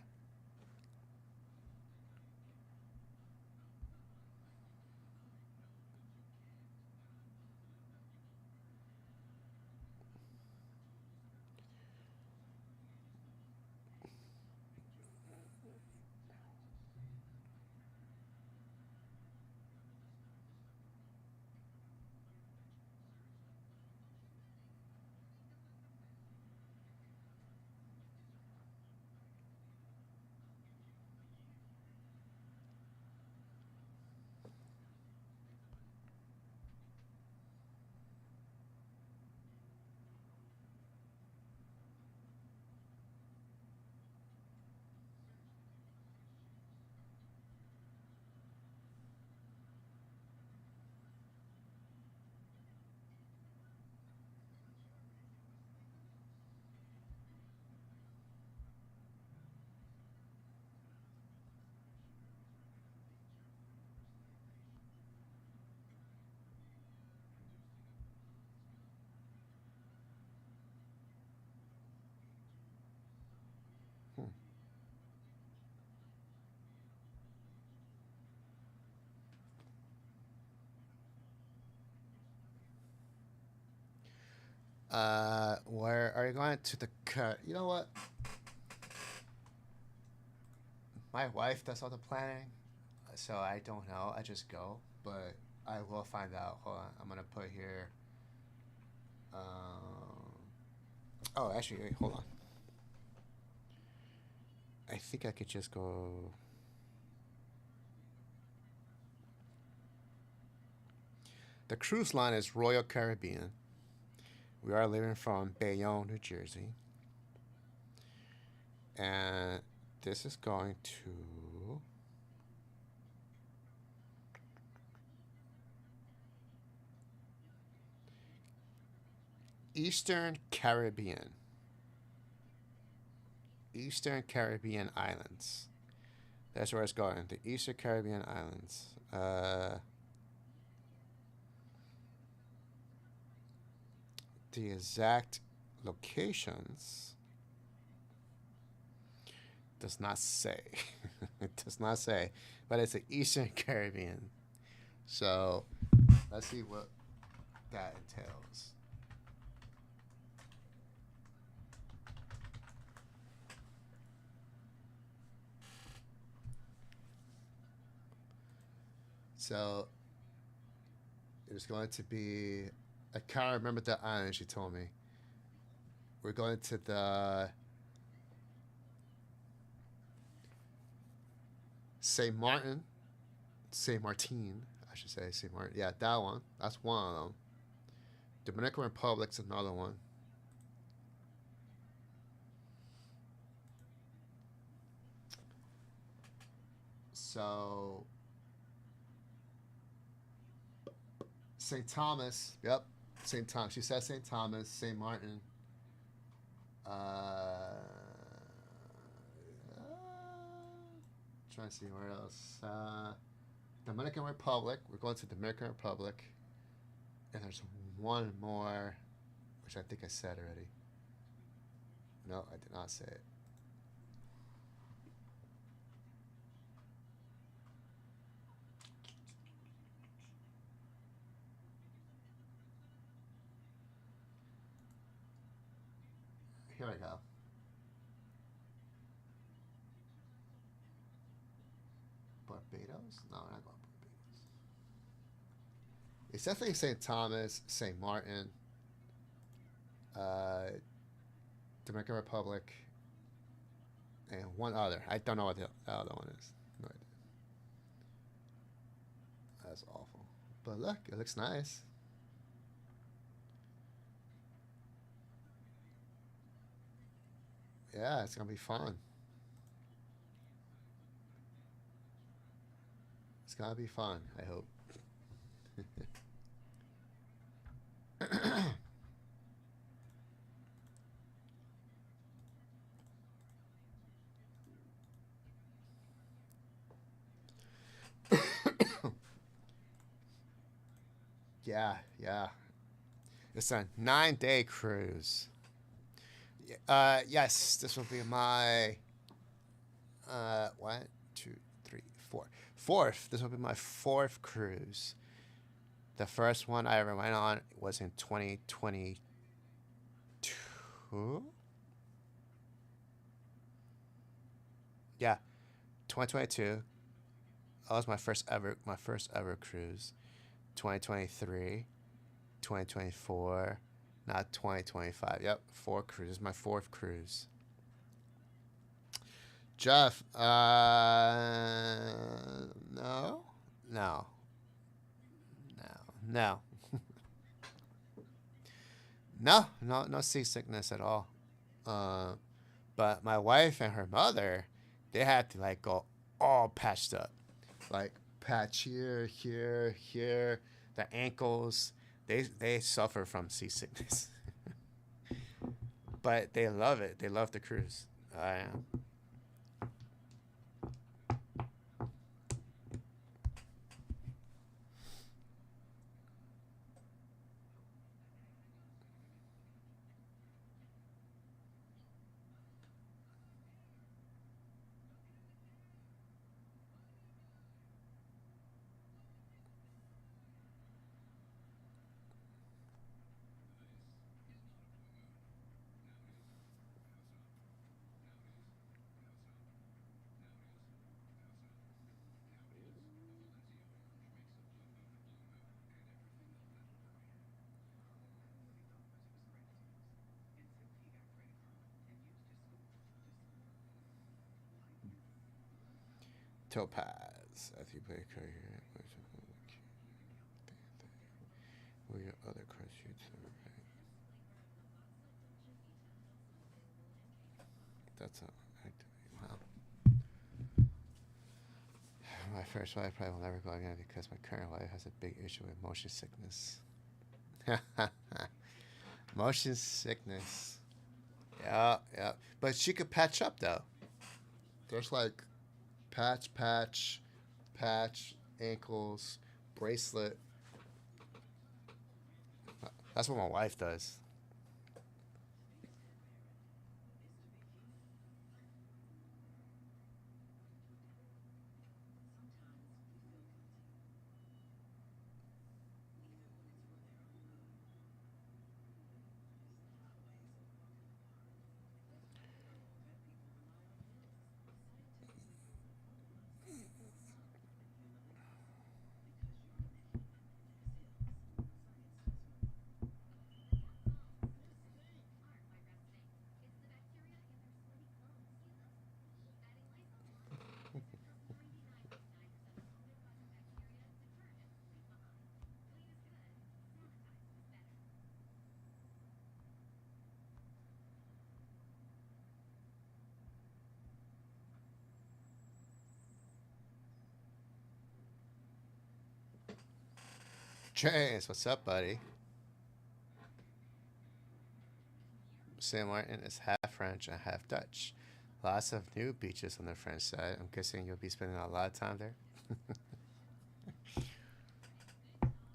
Hmm. Where are you going to the cut? You know what? My wife does all the planning, so I don't know. I just go, but I will find out. Hold on, I'm gonna put here. Oh, actually, wait, hold on. I think I could just go. The cruise line is Royal Caribbean. We are leaving from Bayonne, New Jersey. And this is going to Eastern Caribbean. Eastern Caribbean Islands. That's where it's going. The Eastern Caribbean Islands. the exact locations does not say. It does not say, but it's the Eastern Caribbean. So let's see what that entails. So it's going to be, I can't remember the island she told me. We're going to the Saint Martin, Saint Martin, I should say Saint Martin. Yeah, that one. That's one of them. Dominican Republic's another one. So St. Thomas, yep, St. Thomas. She said St. Thomas, St. Martin. Trying to see where else. Dominican Republic. We're going to Dominican Republic. And there's one more, which I think I said already. No, I did not say it. Here we go. Barbados? No, not going Barbados. It's definitely St. Thomas, St. Martin, Dominican Republic, and one other. I don't know what the other one is. No idea. That's awful. But look, it looks nice. Yeah, it's going to be fun. It's going to be fun, I hope. Yeah. It's a 9-day cruise. Yes, this will be my 1, 2, 3, 4. Fourth. This will be my fourth cruise. The first one I ever went on was in 2022. Yeah, 2022. That was my first ever cruise. 2023, 2024, not 2025. Yep, 4 cruises. My 4th cruise. Jeff, no. No seasickness at all. But my wife and her mother, they had to like go all patched up, like patch here. The ankles, they suffer from seasickness, but they love it. They love the cruise. Topaz. I think play career. Where your other crush shoots are, right? That's all. Wow. My first wife probably will never go again because my current wife has a big issue with motion sickness. Motion sickness. Yeah. But she could patch up though. There's like patch, ankles, bracelet. That's what my wife does. James, what's up, buddy? Sam Martin is half French and half Dutch. Lots of new beaches on the French side. I'm guessing you'll be spending a lot of time there.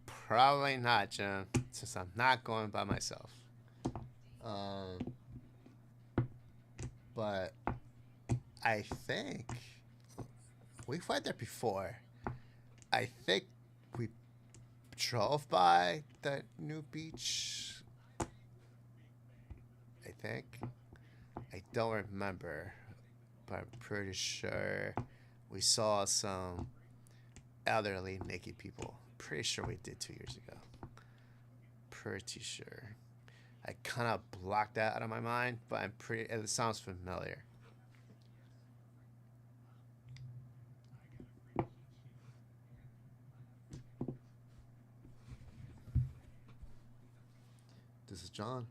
Probably not, Jim, since I'm not going by myself. But I think we've went there before. I think we drove by that new beach. I think. I don't remember, but I'm pretty sure we saw some elderly naked people. Pretty sure we did 2 years ago. Pretty sure. I kind of blocked that out of my mind, but I'm pretty. It sounds familiar. This is John.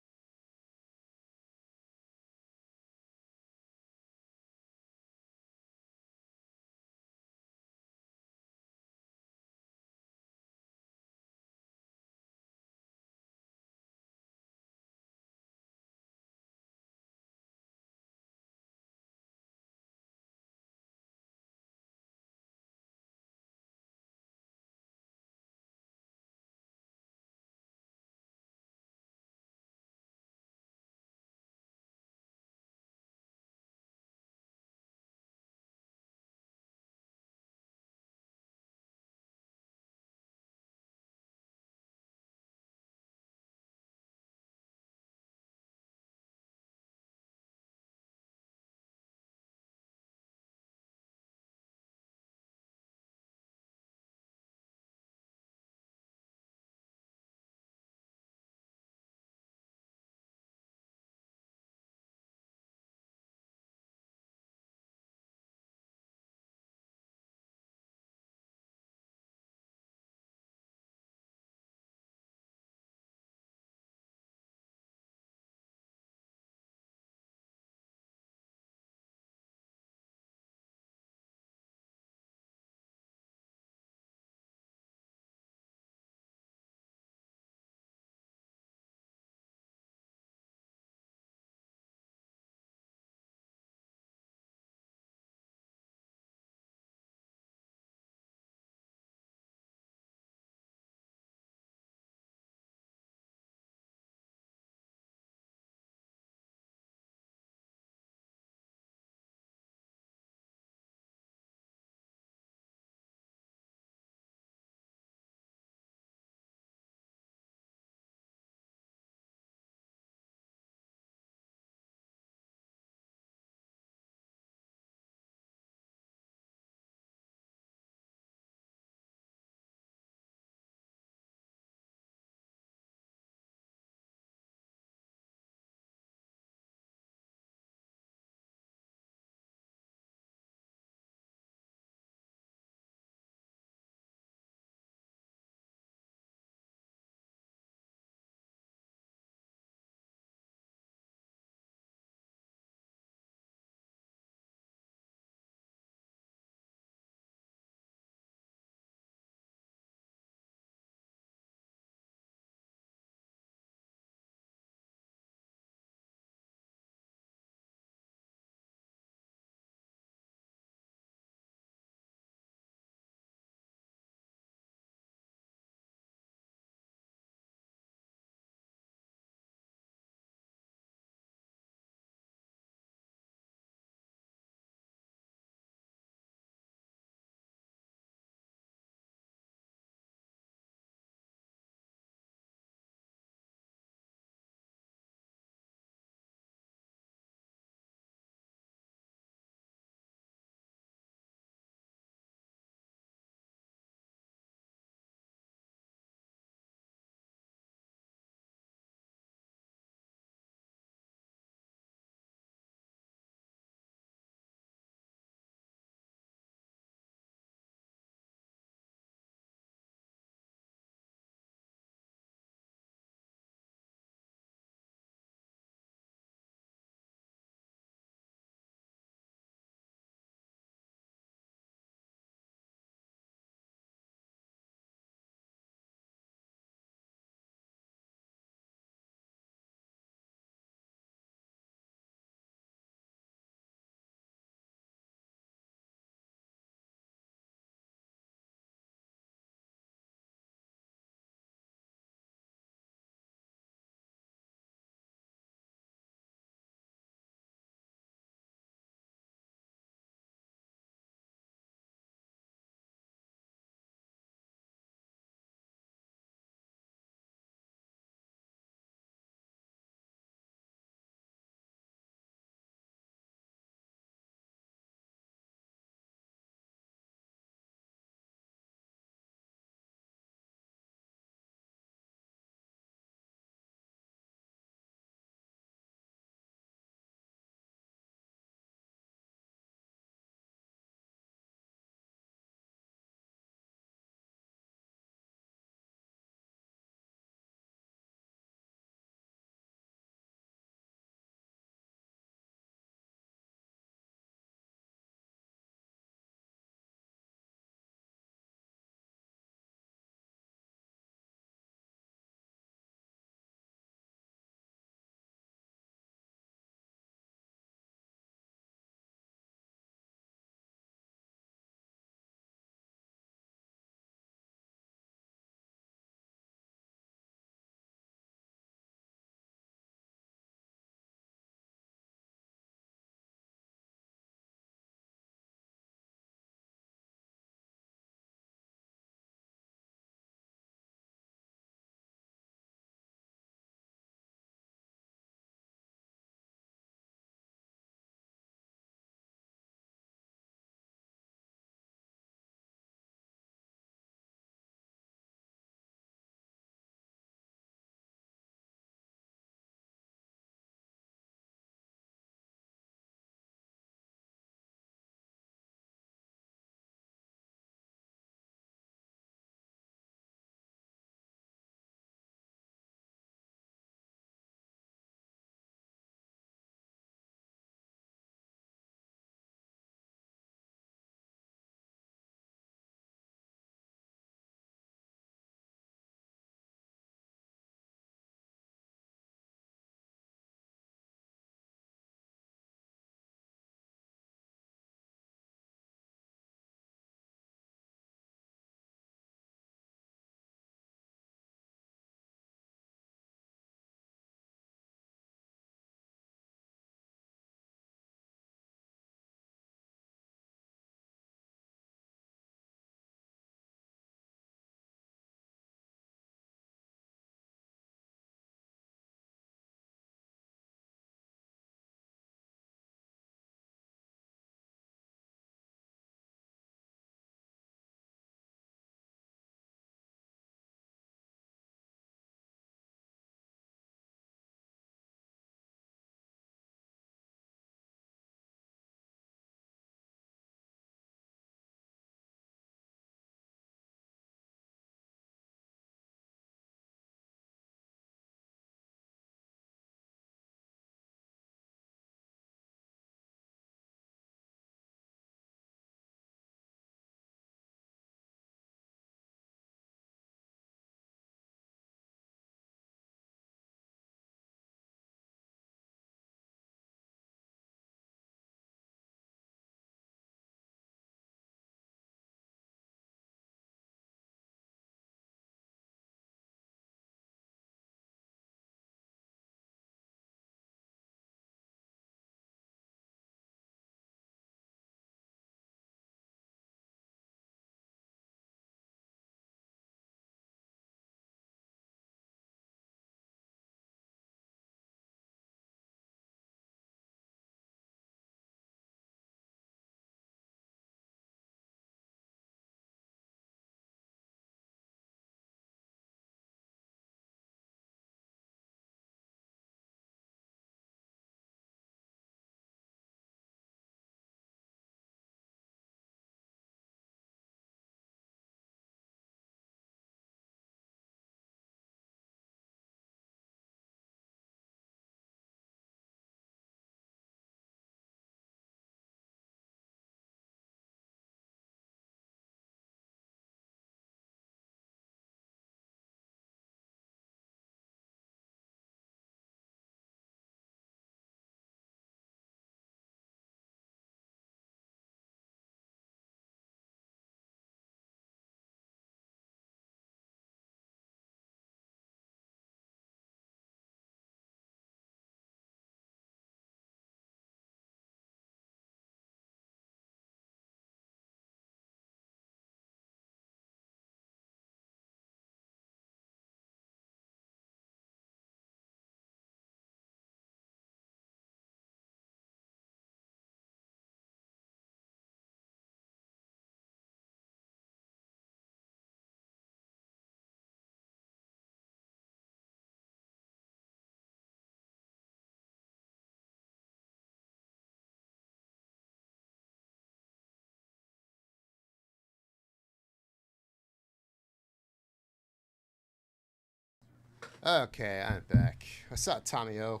Okay, I'm back. What's up, Tommy O?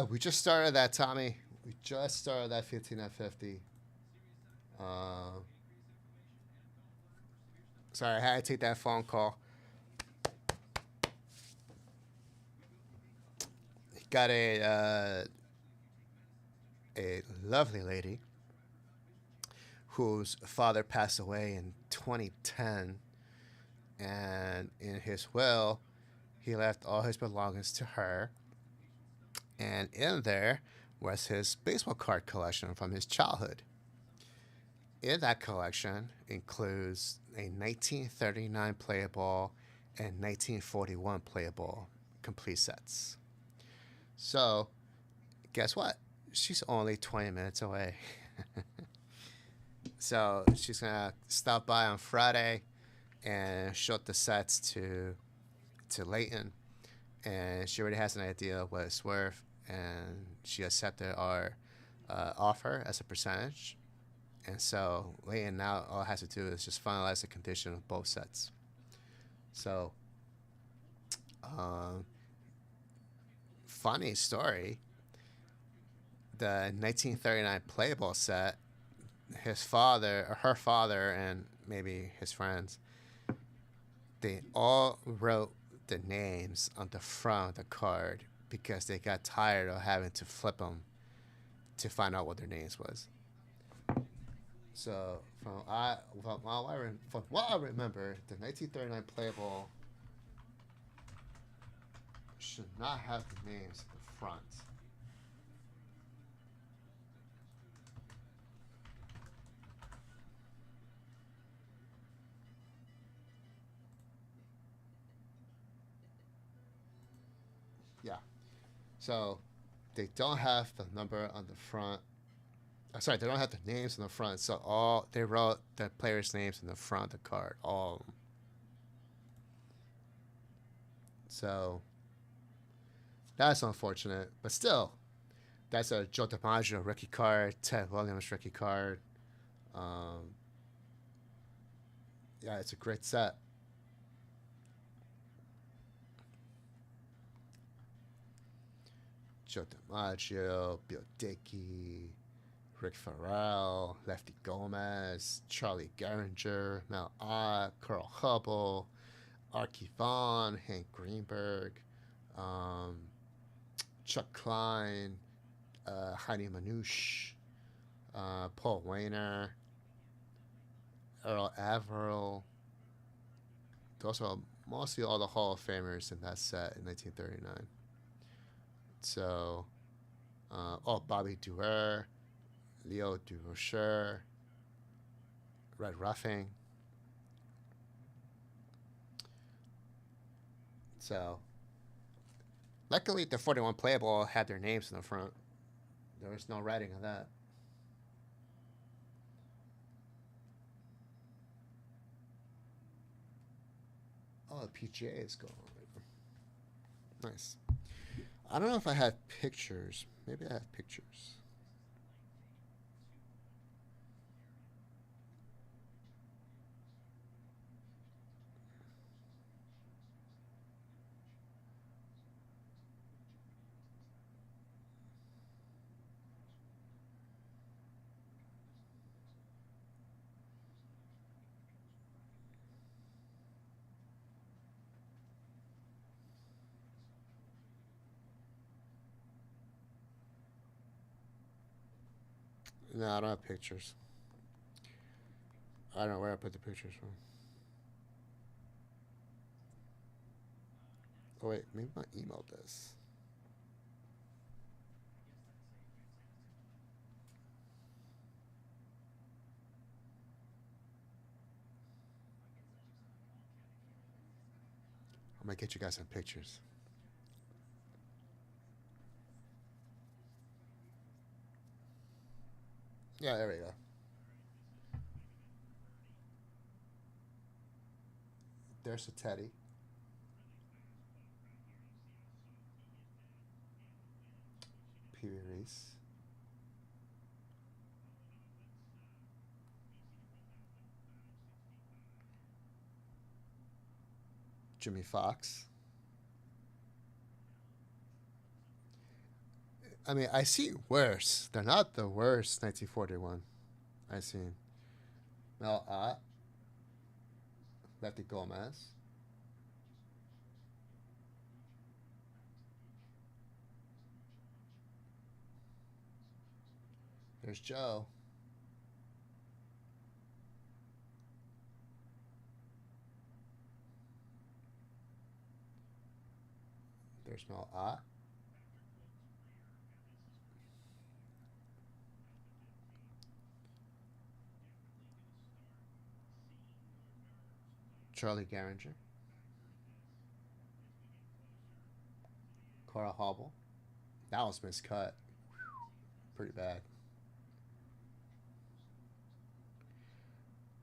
We just started that, Tommy. We just started that 15 at 50. Sorry, I had to take that phone call. Got a lovely lady whose father passed away in 2010, and in his will, he left all his belongings to her, and in there was his baseball card collection from his childhood. In that collection includes a 1939 playable and 1941 playable complete sets. So, guess what? She's only 20 minutes away. So she's gonna stop by on Friday and show the sets to Leighton, and she already has an idea of what it's worth, and she accepted our offer as a percentage. And so Leighton now all it has to do is just finalize the condition of both sets. So, funny story. The 1939 playable set, his father or her father and maybe his friends, they all wrote the names on the front of the card because they got tired of having to flip them to find out what their names was. So from what I remember, the 1939 playable should not have the names at the front. Yeah. So they don't have the number on the front. Sorry, they don't have the names on the front. So they wrote the players' names in the front of the card. All of them. So that's unfortunate, but still, that's a Joe DiMaggio rookie card, Ted Williams rookie card. Yeah, it's a great set. Joe DiMaggio, Bill Dickey, Rick Farrell, Lefty Gomez, Charlie Gehringer, Mel Ott, Carl Hubble, Archie Vaughn, Hank Greenberg, Chuck Klein, Heidi Manouche, Paul Wainer, Earl Averill. Those are mostly all the Hall of Famers in that set in 1939. So, Bobby Duer, Leo Durocher, Red Ruffing. So, luckily, the 41 playable had their names in the front. There was no writing on that. Oh, the PGA is going. Nice. I don't know if I have pictures. Maybe I have pictures. No, I don't have pictures. I don't know where I put the pictures from. Oh, wait. Maybe my email does. I'm going to get you guys some pictures. Yeah, there we go. There's a Teddy. Pee Wee Reese. Jimmy Fox. I mean, I see worse. They're not the worst 1941 I've seen. Mel Ott. Lefty Gomez. There's Joe. There's Mel Ott. Charlie Garinger. Cora Hobble. That was miscut. Pretty bad.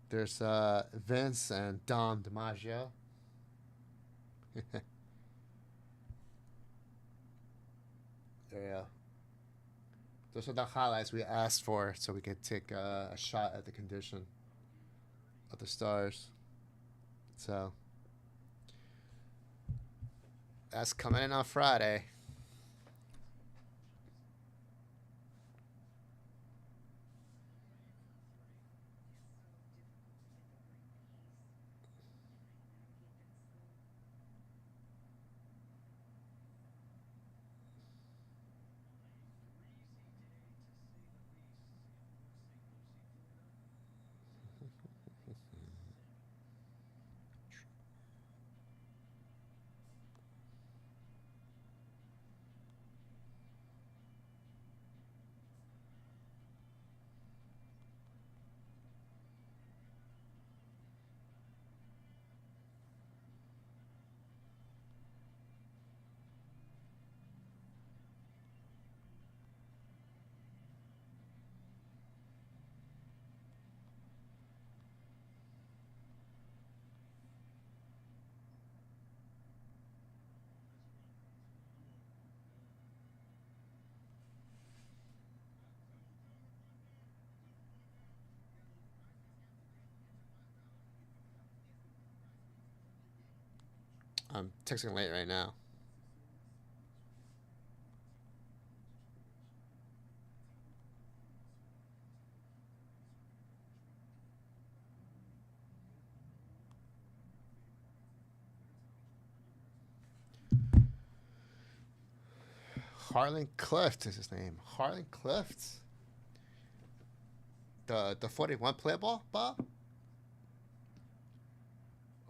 There's Vince and Dom DiMaggio. There you go. Those are the highlights we asked for so we could take a shot at the condition of the stars. So that's coming in on Friday. I'm texting late right now. Harlan Clift is his name. Harlan Clift. The 41 play ball, Bob?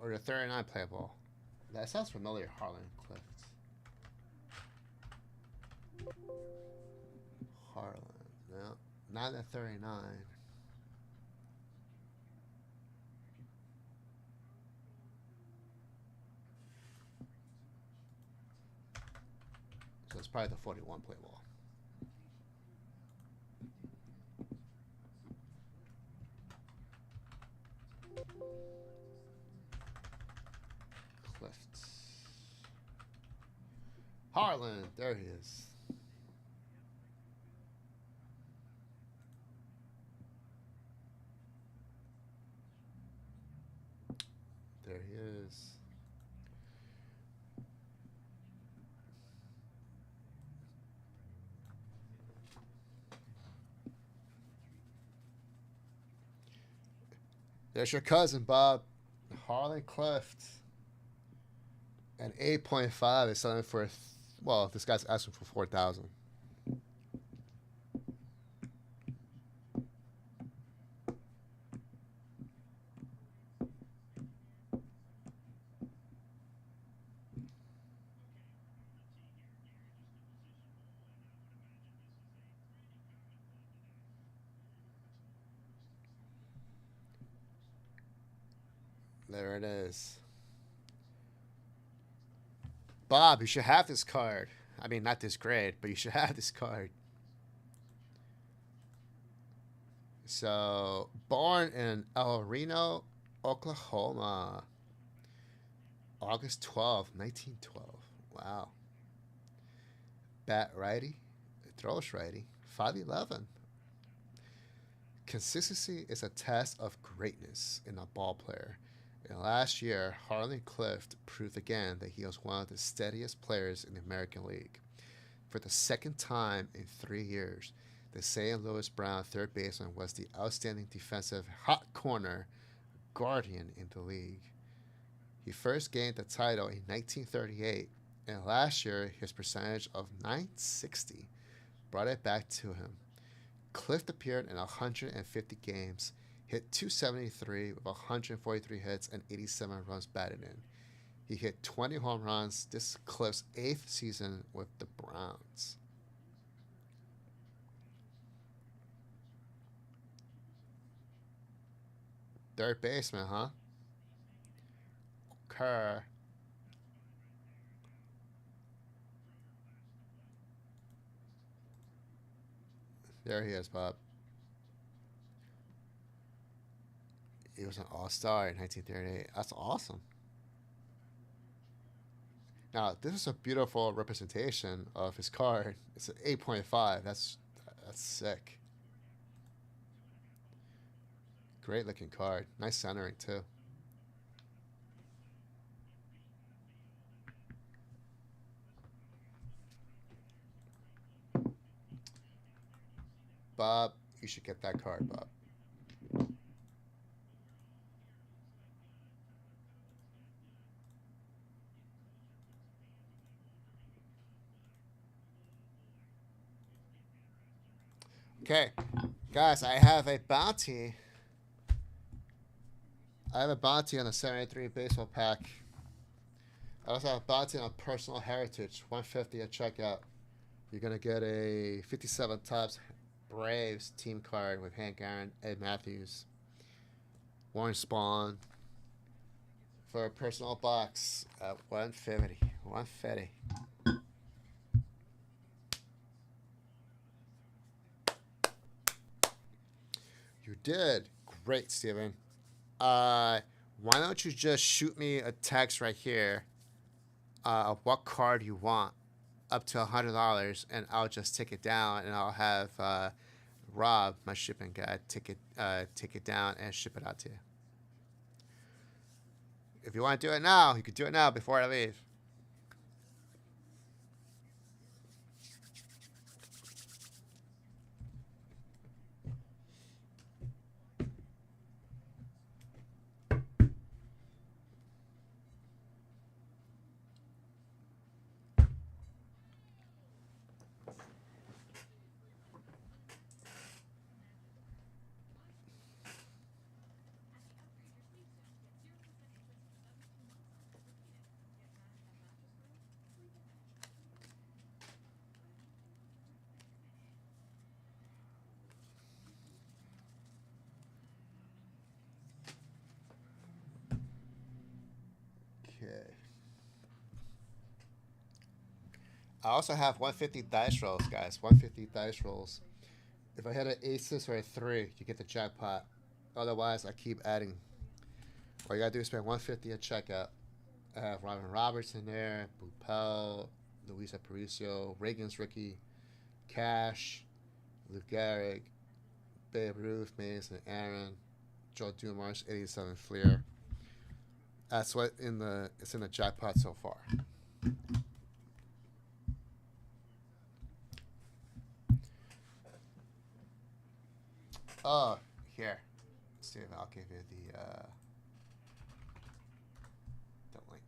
Or the 39 play ball? That sounds familiar, Harlan Clift. Harlan. No, not the 39. So it's probably the 41 play ball. Clift. Harlan, there he is. There he is. There's your cousin, Bob. Harlan Clift. And 8.5 is selling for, well, this guy's asking for 4,000. There it is. Bob, you should have this card. I mean, not this grade, but you should have this card. So, born in El Reno, Oklahoma. August 12th, 1912. Wow. Bat righty. Throws righty. 5'11". Consistency is a test of greatness in a ball player, And last year, Harlan Clift proved again that he was one of the steadiest players in the American League. For the second time in 3 years, the St. Louis Brown third baseman was the outstanding defensive hot corner guardian in the league. He first gained the title in 1938, and last year his percentage of .960 brought it back to him. Clift appeared in 150 games, hit .273 with 143 hits and 87 runs batted in. He hit 20 home runs. This is Clift's 8th season with the Browns. Third baseman, huh? Kerr. There he is, Bob. He was an all-star in 1938. That's awesome. Now, this is a beautiful representation of his card. It's an 8.5. That's sick. Great looking card. Nice centering too. Bob, you should get that card, Bob. Okay, guys, I have a bounty. I have a bounty on the 73 baseball pack. I also have a bounty on personal heritage, 150 at checkout. You're gonna get a 57 Topps Braves team card with Hank Aaron, Ed Matthews, Warren Spahn for a personal box at 150. 150. You did great, Steven. Why don't you just shoot me a text right here of what card you want, up to $100, and I'll just take it down, and I'll have Rob, my shipping guy, take it down and ship it out to you. If you want to do it now, you can do it now before I leave. Okay. I also have 150 dice rolls, guys. 150 dice rolls. If I had an aces or a 3, you get the jackpot. Otherwise, I keep adding. All you gotta do is spend 150 at checkout. I have Robin Roberts in there, Bupel, Luis Aparicio, Reagan's rookie, Cash, Lou Gehrig, Babe Ruth, Mason Aaron, Joe Dumars, 87 Fleer. That's what it's in the jackpot so far. Oh, here, Steven, I'll give you the link.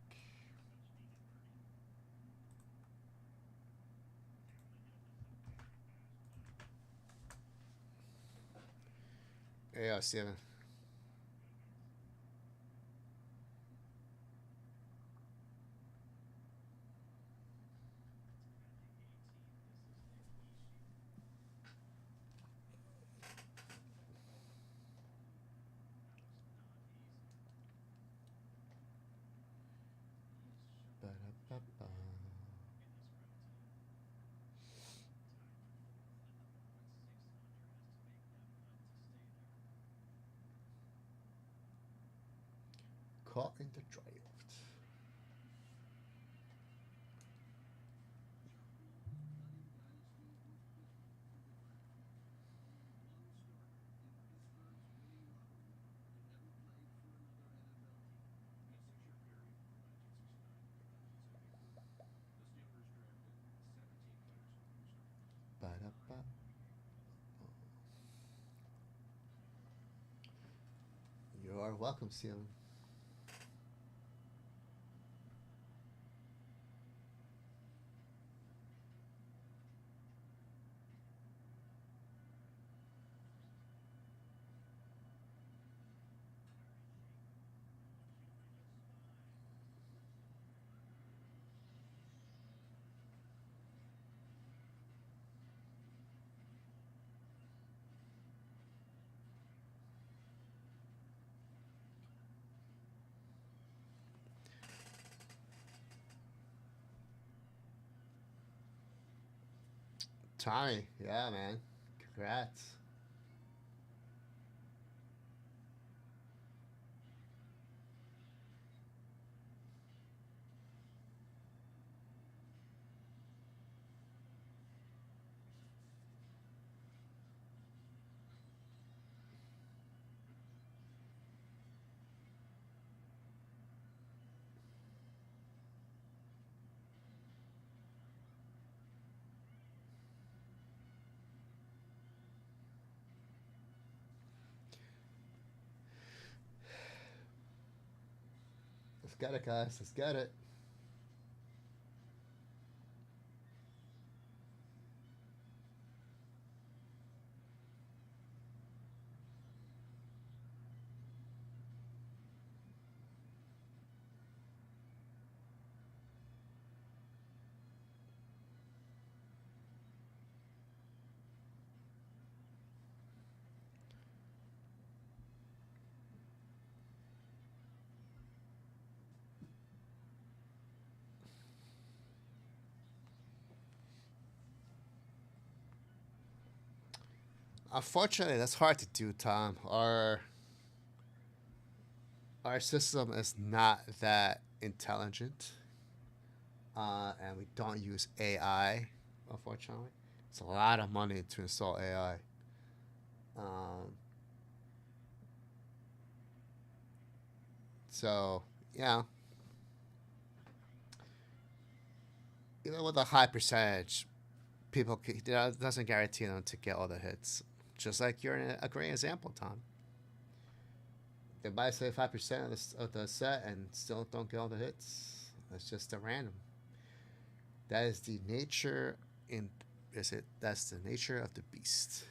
There you go, Steven. Ba-da-ba-ba. Caught in the draft. You are welcome, Ceiling. Tommy, yeah, man. Congrats. Let's get it, guys. Let's get it. Unfortunately, that's hard to do, Tom. Our system is not that intelligent, and we don't use AI. Unfortunately, it's a lot of money to install AI. Um, so yeah, even with a high percentage, it doesn't guarantee them to get all the hits. Just like you're in a great example, Tom. They might say 5% of the set and still don't get all the hits. That's just a random. That is the nature in is it? That's the nature of the beast.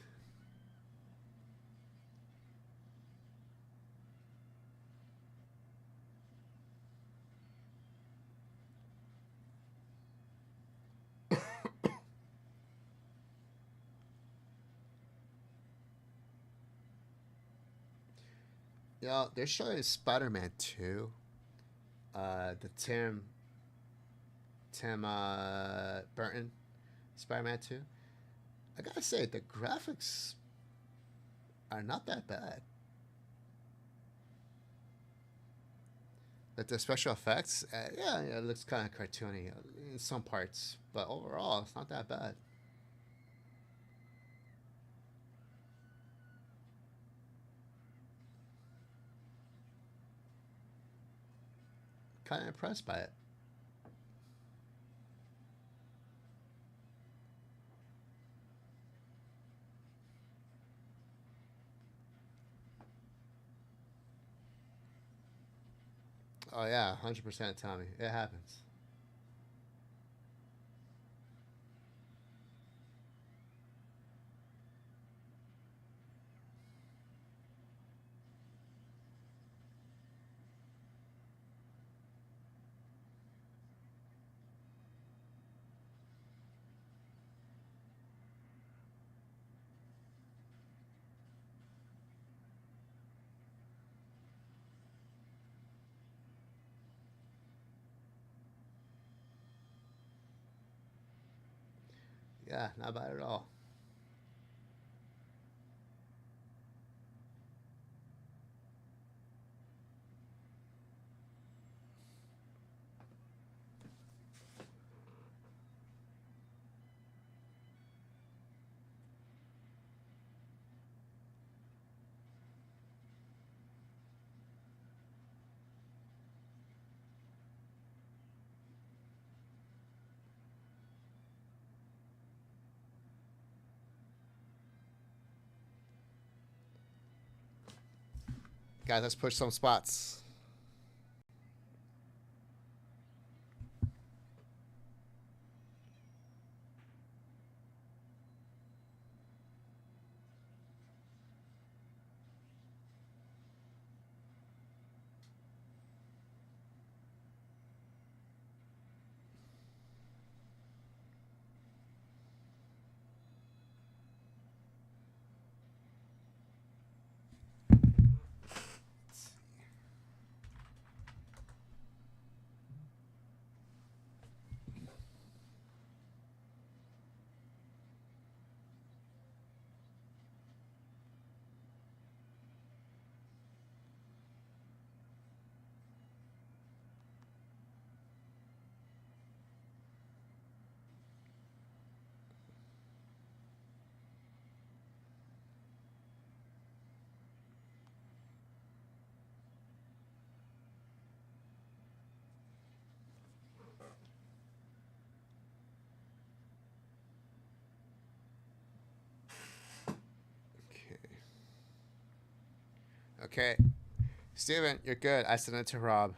They're showing Spider-Man 2. The Tim Burton Spider-Man 2. I gotta say, the graphics are not that bad. Like the special effects, yeah, it looks kind of cartoony in some parts, but overall, it's not that bad. Kind of impressed by it. Oh yeah, 100%, Tommy. It happens. Yeah, not bad at all. Guys, let's push some spots. Okay. Steven, you're good. I sent it to Rob.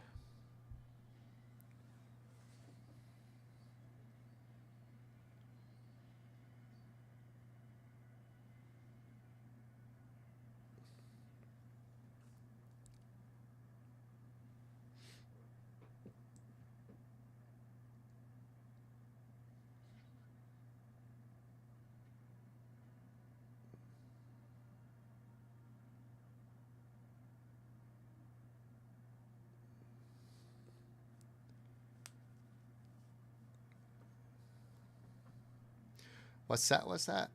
What's that? What's that?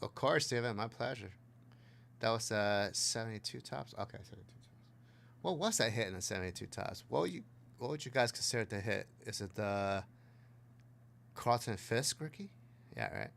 Of course, Steven. My pleasure. That was 72 tops. Okay, 72 tops. What was that hit in the 72 tops? What would you guys consider the hit? Is it the Carlton Fisk rookie? Yeah, right.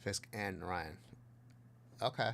Fisk and Ryan. Okay.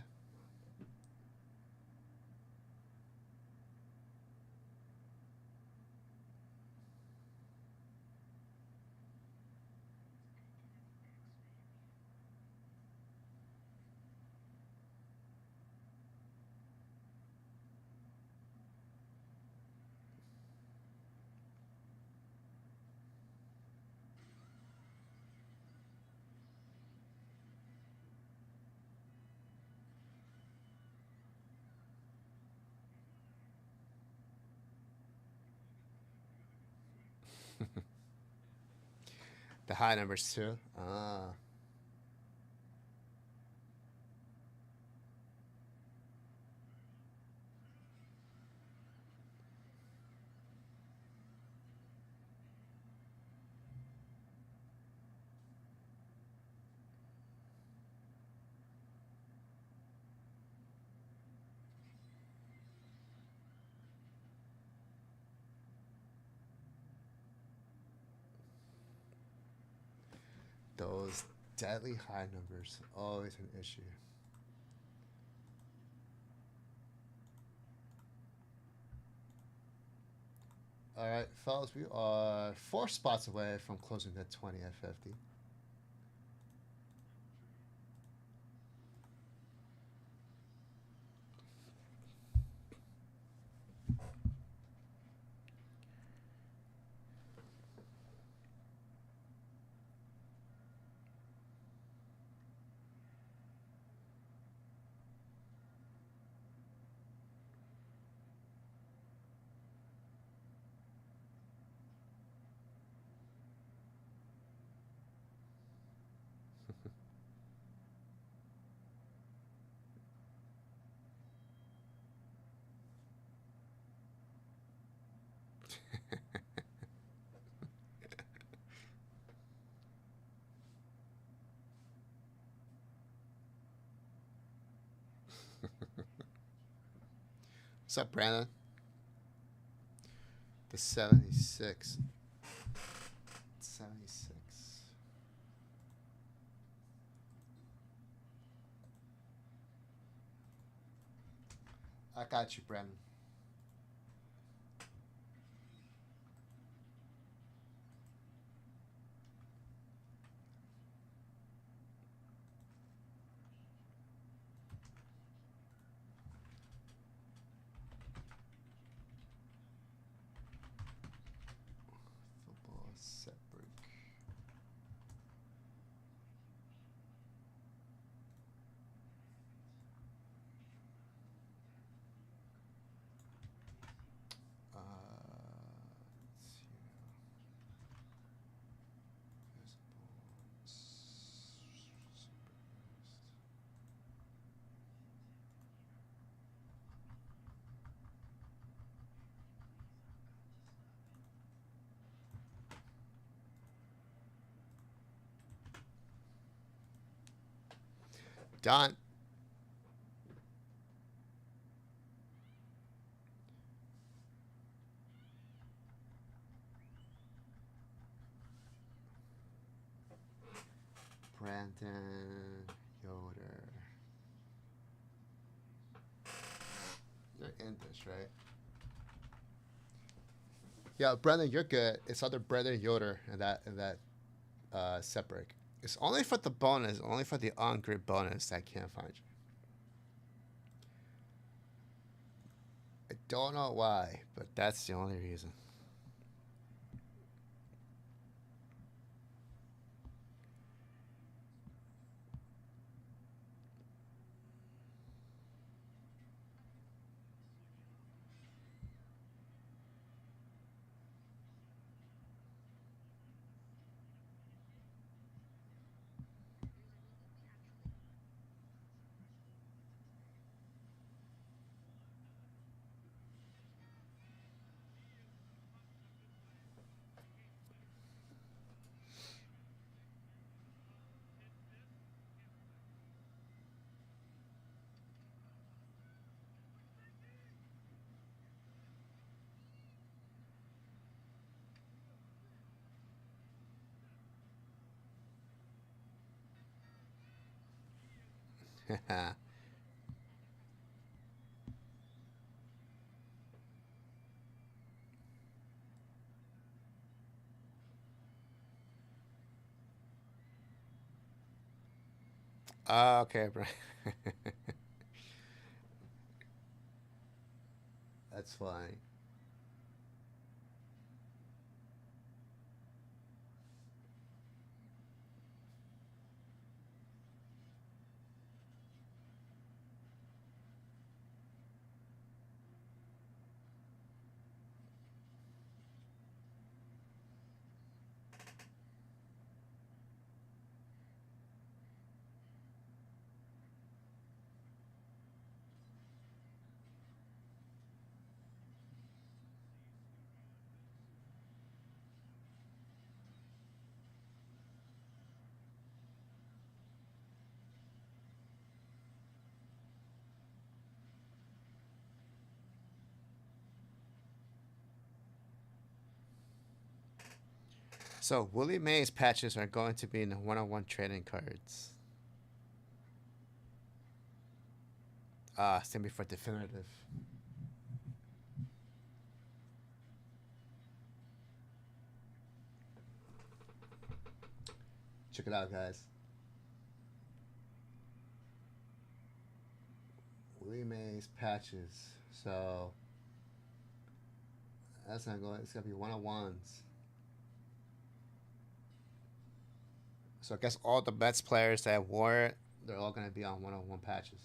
The high numbers too. Ah. Those deadly high numbers, always an issue. All right, fellas, we are 4 spots away from closing the 20 at 50. What's up, Brandon? The 76. 76. I got you, Brandon. Football set break. Let's see. Don. Brandon Yoder. You're in this, right? Yeah, Brandon, you're good. It's other Brandon Yoder in that set break. It's only for the bonus, only for the on-grid bonus that I can't find you. I don't know why, but that's the only reason. Okay, bro. That's fine. So Willie Mays patches are going to be in the one-on-one trading cards. It's gonna be for definitive. Check it out, guys. Willie Mays patches. So that's not going. It's gonna be one-on-ones. So I guess all the Mets players that wore it, they're all gonna be on one-on-one patches.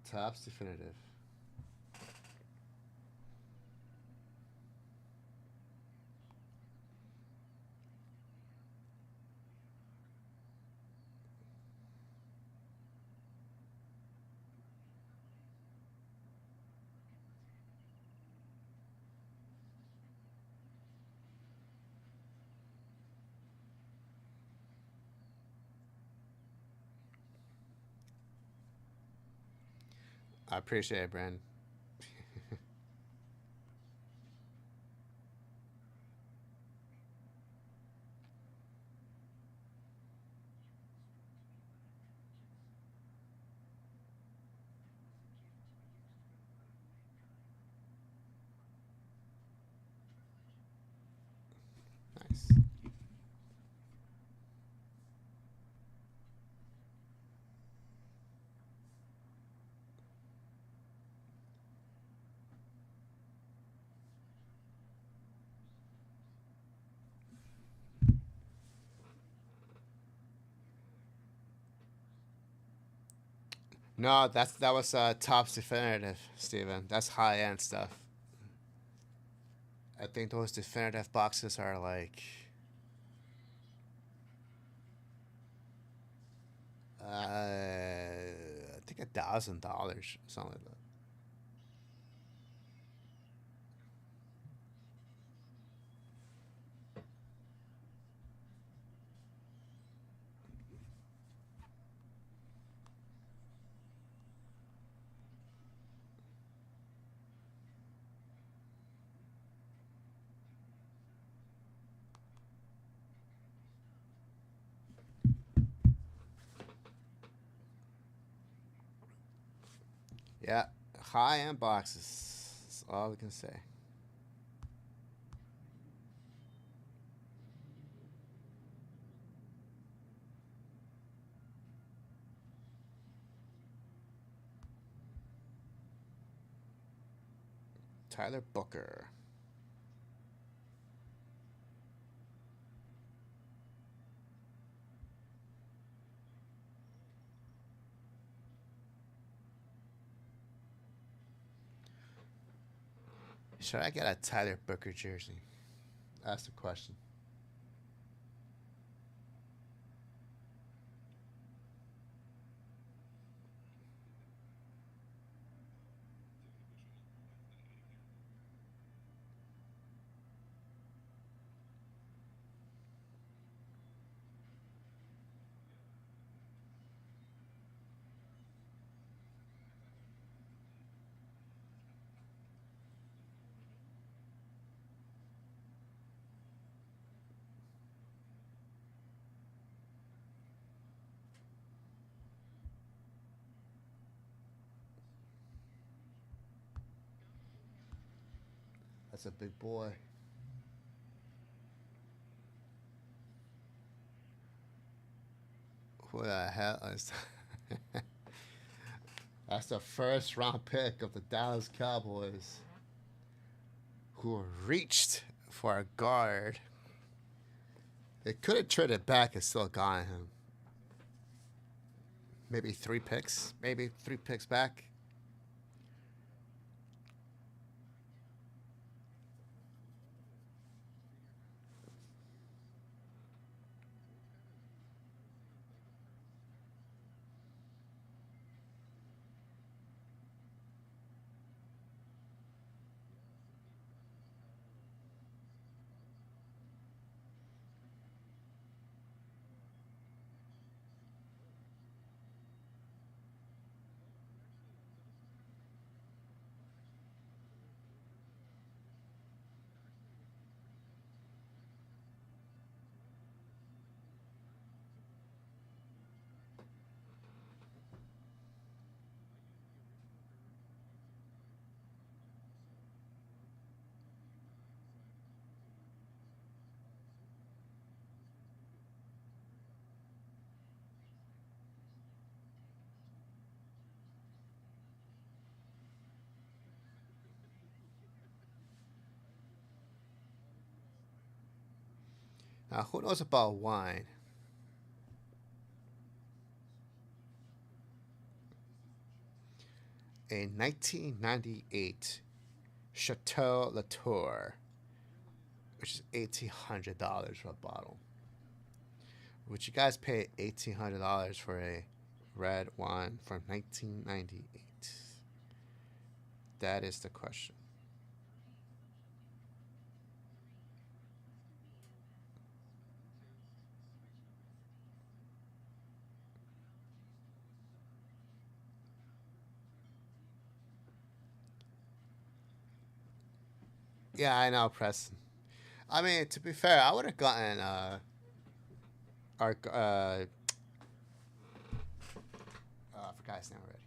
Topps definitive. I appreciate it, Brandon. Nice. No, that was Topps definitive, Steven. That's high end stuff. I think those definitive boxes are like I think $1,000, something like that. Yeah, high end boxes. That's all we can say. Tyler Booker. Should I get a Tyler Booker jersey? That's the question. That's a big boy. Who the hell is that? That's the first round pick of the Dallas Cowboys, who reached for a guard. They could have traded back and still gotten him. Maybe 3 picks. Maybe 3 picks back. Now, who knows about wine? A 1998 Chateau Latour, which is $1,800 for a bottle. Would you guys pay $1,800 for a red wine from 1998? That is the question. Yeah, I know, Preston. I mean, to be fair, I would have gotten our I forgot his name already.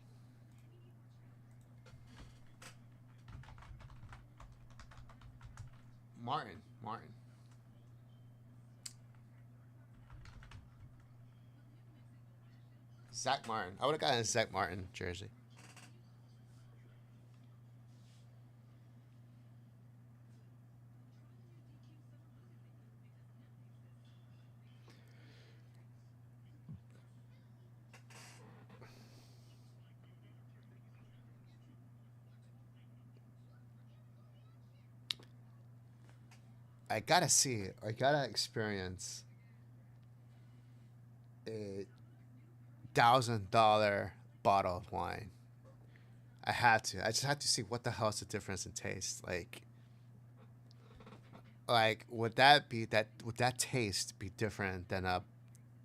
Martin. Zach Martin. I would have gotten a Zach Martin jersey. I gotta see it. I gotta experience a $1,000 bottle of wine. I had to. I just had to see what the hell's the difference in taste. Like would that taste be different than a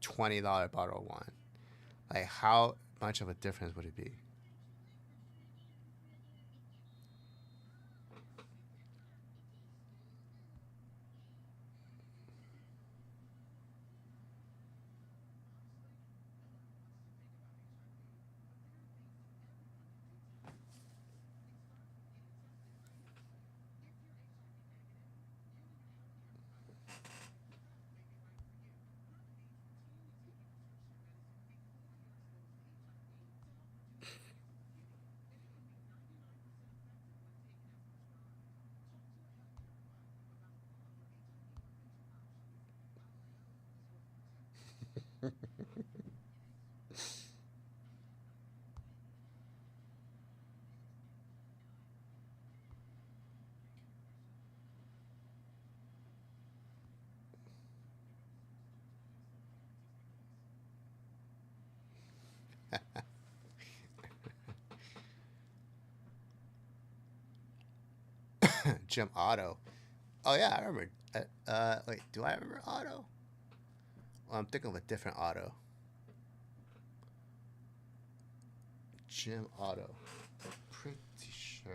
$20 bottle of wine? Like how much of a difference would it be? Jim Otto. Oh yeah, I remember. Wait, do I remember Otto? Well, I'm thinking of a different Otto. Jim Otto. Pretty sure.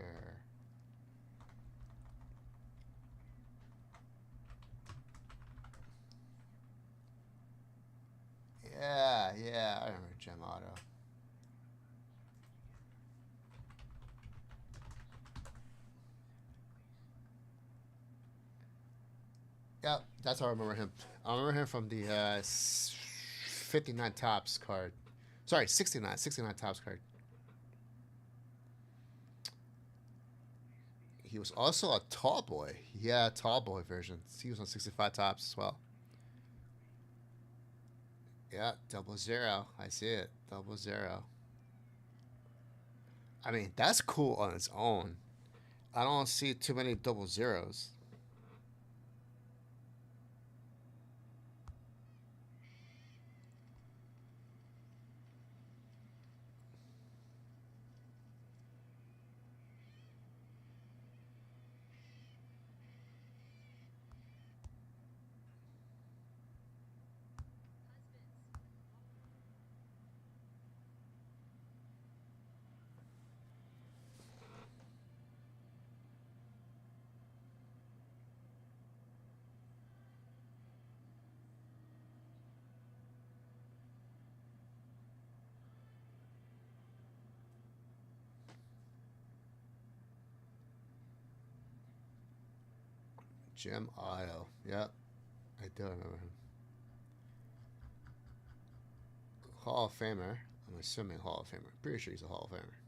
Yeah, I remember Jim Otto. Yep, that's how I remember him. I remember him from the 59 tops card. Sorry, 69 tops card. He was also a tall boy. Yeah, tall boy version. He was on 65 tops as well. Yeah, 00. I see it. 00. I mean, that's cool on its own. I don't see too many 00s. Jim Otto. Yep, I do remember him. Hall of Famer. I'm assuming Hall of Famer. Pretty sure he's a Hall of Famer.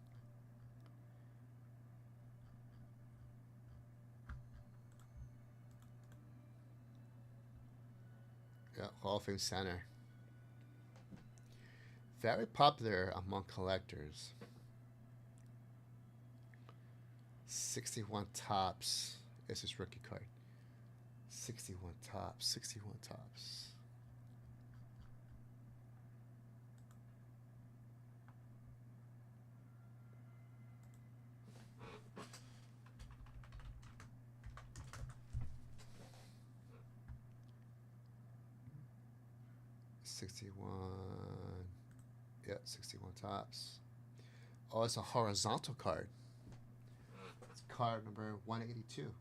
Yeah, Hall of Fame center. Very popular among collectors. 61 tops is his rookie card. 61 tops. 61 tops. Yeah, 61 tops. Oh, it's a horizontal card. It's card number 182.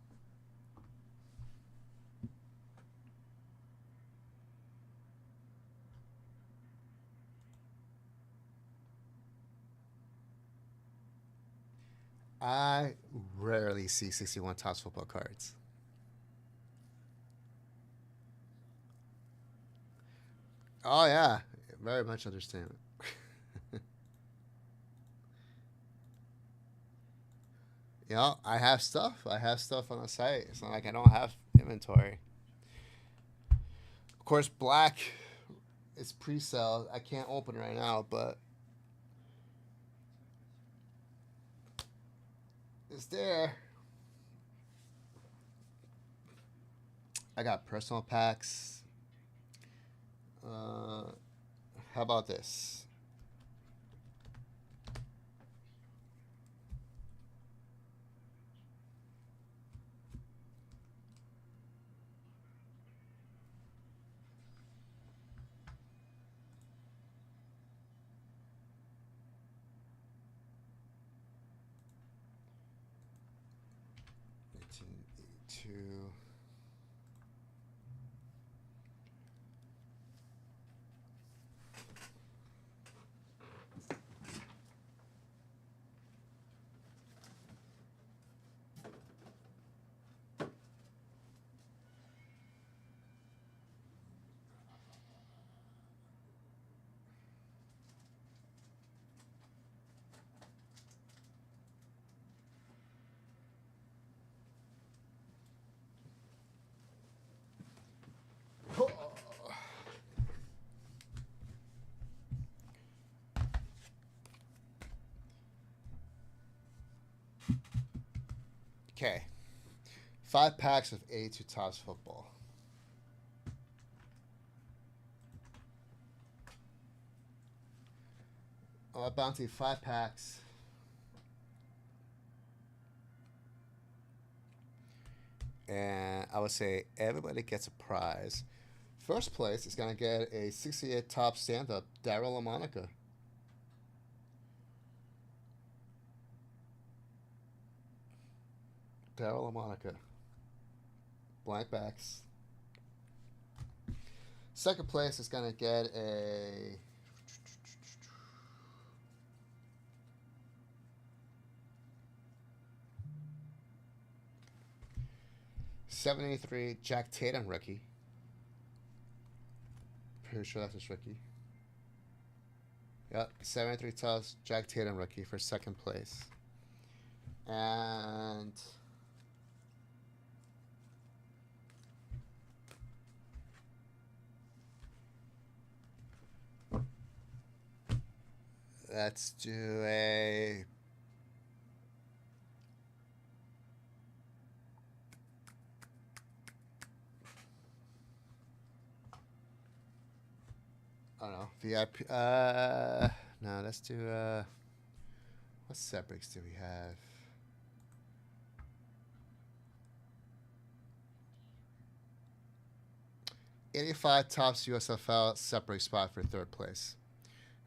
I rarely see 61 Topps football cards. Oh yeah, very much understand. You know, I have stuff. I have stuff on the site. It's not like I don't have inventory. Of course, black is pre-sale. I can't open right now, but it's there. I got personal packs. How about this? Two. Okay. 5 packs of 82 Topps football. Bounty 5 packs. And I would say everybody gets a prize. First place is going to get a 68 top stand-up, Daryl LaMonica. Daryl LaMonica. Blank backs. Second place is going to get a... '73 Jack Tatum rookie. Pretty sure that's his rookie. Yep, 73 Topps Jack Tatum rookie for second place. And let's do a I don't know, VIP. No, let's do what set breaks do we have? '85 Topps USFL set break spot for third place,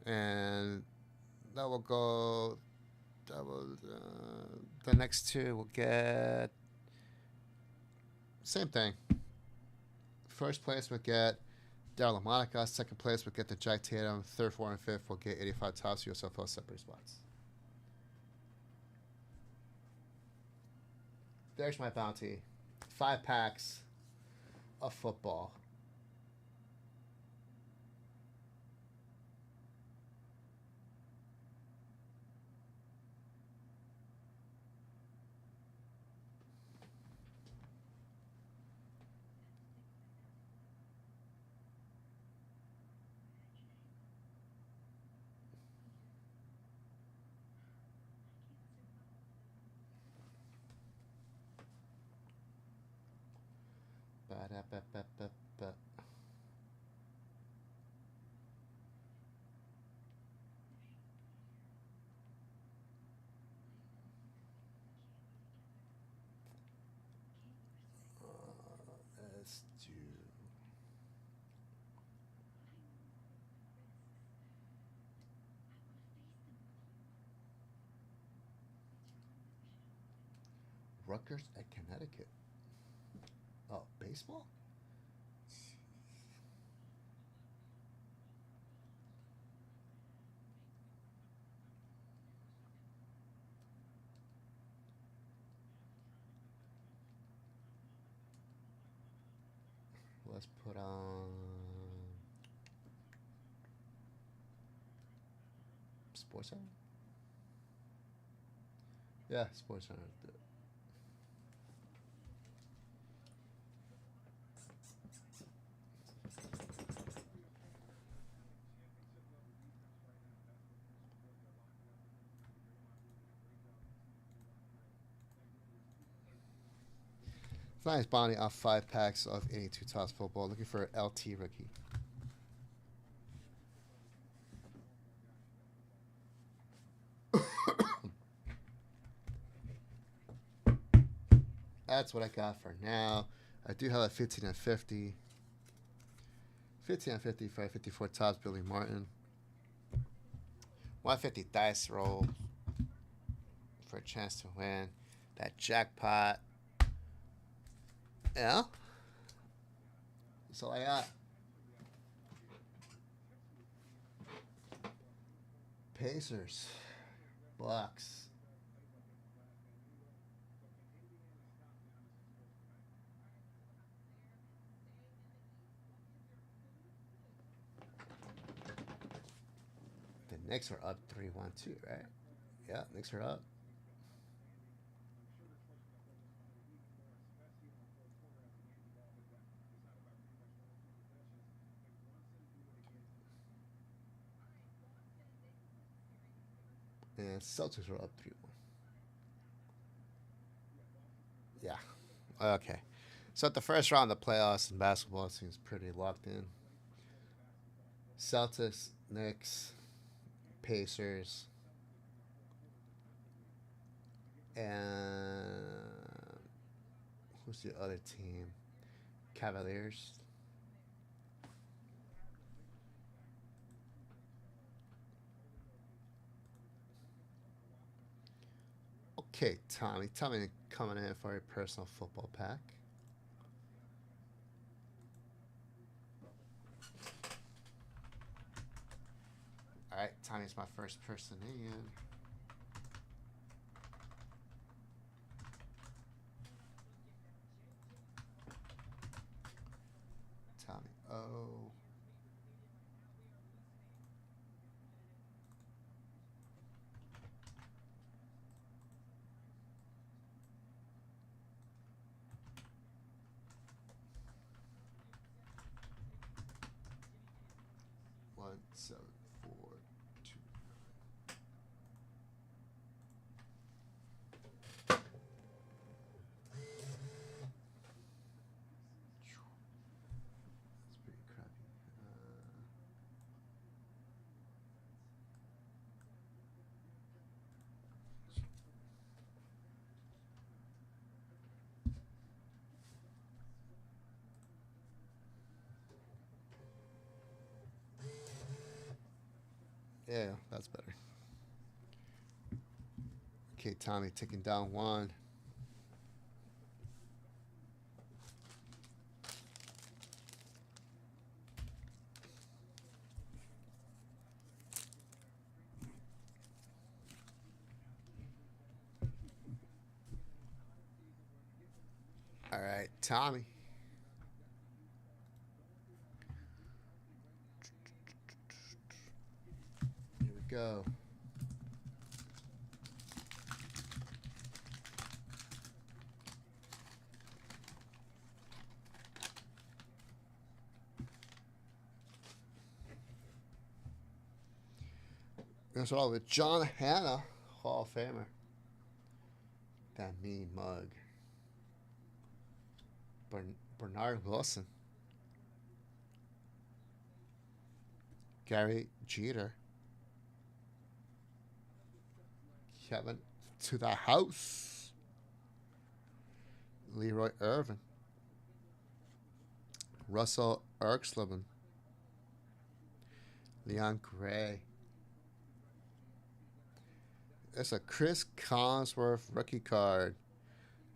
and that will go. That will the next two will get same thing. First place will get Daryl LaMonica. Second place will get the Jack Tatum. Third, fourth, and fifth will get 85 Topps USFL separate spots. There's my bounty. 5 packs of football. Ba-da-ba-ba-ba-ba. Let's do Rutgers at Connecticut. Oh, baseball? Let's put on Sports Center. Yeah, Sports Center. Nice Bonnie off 5 packs of 82 Tops Football. Looking for an LT rookie. That's what I got for now. I do have a 15 and 50. 15 and 50 for 54 Tops Billy Martin. 150 dice roll for a chance to win that jackpot. Yeah. That's all I got. Pacers. Bucks. The Knicks are up 3-1 too, right? Yeah, Knicks are up. And Celtics are up 3-1. Yeah. Okay. So at the first round of the playoffs in basketball seems pretty locked in. Celtics, Knicks, Pacers, and who's the other team? Cavaliers. Okay, Tommy coming in for a personal football pack. All right, Tommy's my first person in. Tommy O. One, 7, 4, 2. That's pretty crappy. Yeah, that's better. Okay, Tommy taking down one. All right, Tommy. Here we go. That's all with John Hanna, Hall of Famer. That mean mug. Bernard Wilson. Gary Jeter. Kevin to the house. Leroy Irvin. Russell Erxleben. Leon Gray. It's a Chris Collinsworth rookie card.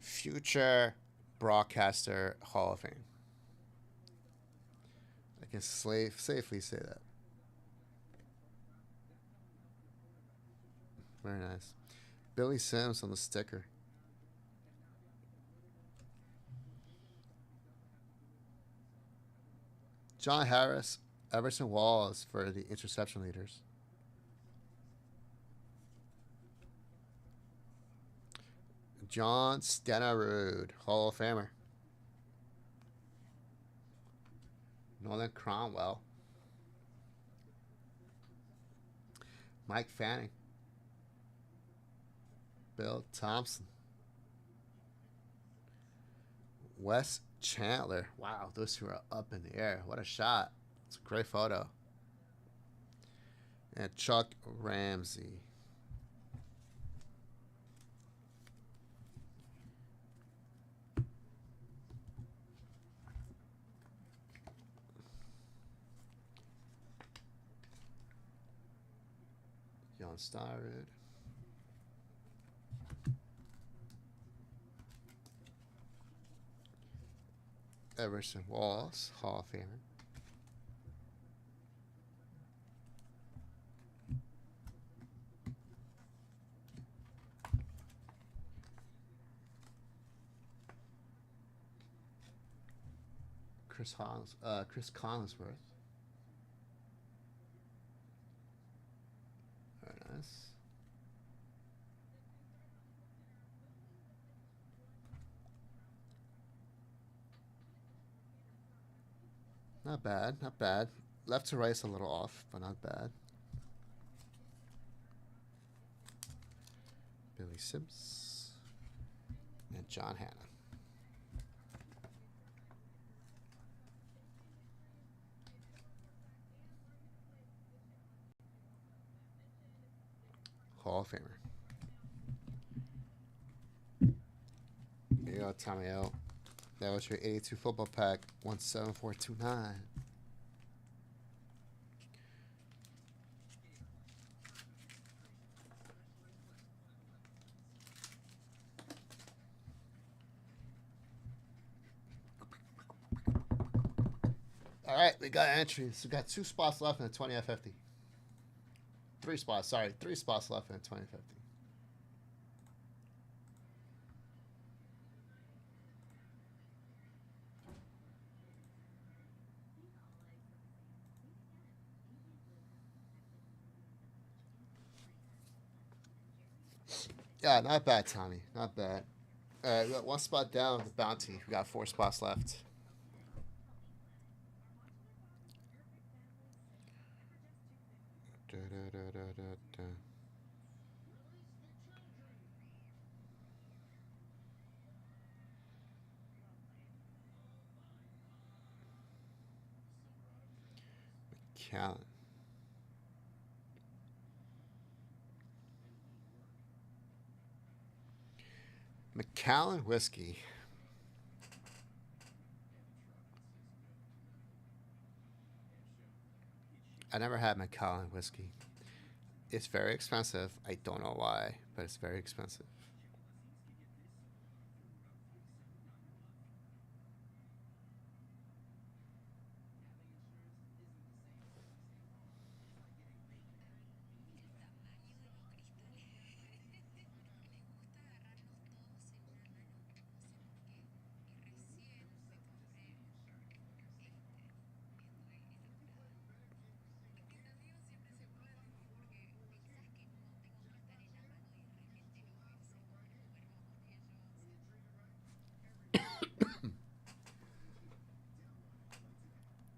Future broadcaster Hall of Fame. I can safely say that. Very nice. Billy Sims on the sticker. John Harris, Everson Walls for the interception leaders. John Stenerud, Hall of Famer. Nolan Cromwell. Mike Fanning. Bill Thompson. Wes Chandler. Wow, those two are up in the air. What a shot. It's a great photo. And Chuck Ramsey. Jon Starrett. Everson Walls, Hall of Famer. Chris Collinsworth. Very nice. Not bad, not bad. Left to right's a little off, but not bad. Billy Sims and John Hanna. Hall of Famer. There you go, Tommy L. That was your 82 football pack, 17429. All right, we got entries. We got 2 spots left in the 20 at 50. 3 spots, sorry. 3 spots left in the 20 at 50. Yeah, not bad, Tommy. Not bad. All right, we got 1 spot down with the bounty. We got 4 spots left. McAllen. McAllen whiskey. I never had McAllen whiskey. It's very expensive. I don't know why, but it's very expensive.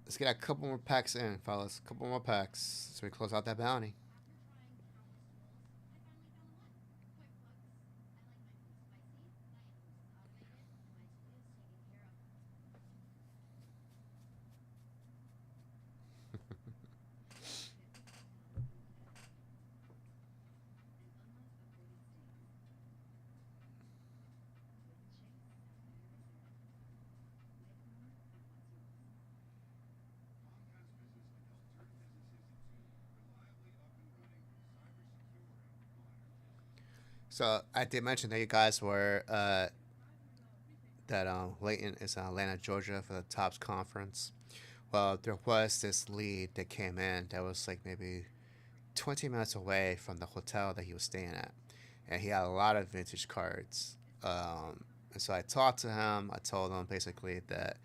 Let's get a couple more packs in, fellas. A couple more packs so we close out that bounty. So I did mention that you guys were that Layton is in Atlanta, Georgia for the Tops Conference. Well, there was this lead that came in that was like maybe 20 minutes away from the hotel that he was staying at, and he had a lot of vintage cards. And so I talked to him. I told him basically that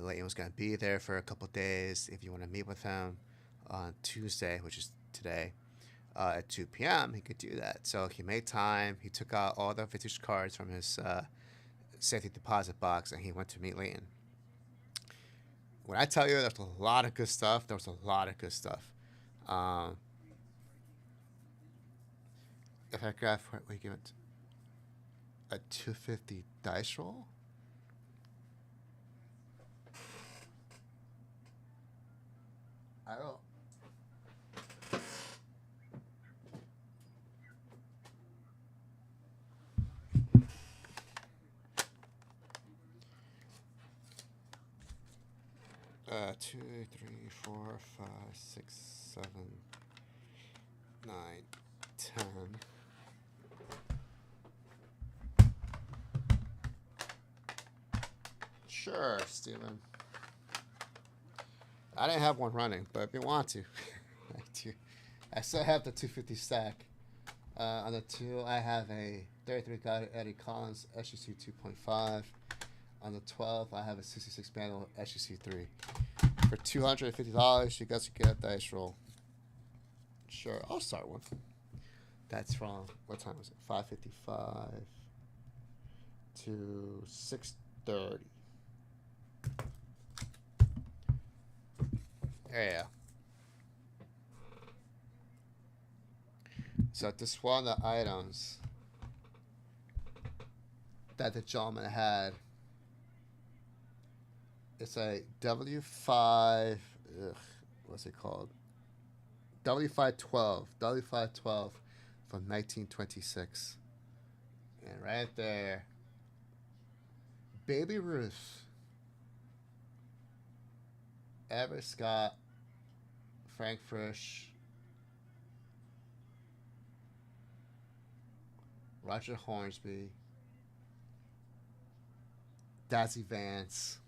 Leighton was going to be there for a couple days. If you want to meet with him on Tuesday, which is today, at 2 p.m., he could do that. So he made time. He took out all the vintage cards from his safety deposit box, and he went to meet Leighton. When I tell you there's a lot of good stuff, there was a lot of good stuff. If I grab, what do you give it? A 250 dice roll? I don't. Two, three, 4, 5, 6, 7, 9, 10. Sure, Steven. I didn't have one running, but if you want to, I do. I still have the 250 stack. On the 2, I have a 33 guide Eddie Collins SGC 2.5. On the 12, I have a 66 manual SGC 3. For $250, you guys get a dice roll. Sure, I'll start one. That's from, what time was it? 5:55 to 6:30. Yeah. So this one of the items that the gentleman had, it's a W5, what's it called? W512 from 1926. And right there, Baby Ruth, Everett Scott, Frank Frisch, Roger Hornsby, Dazzy Vance,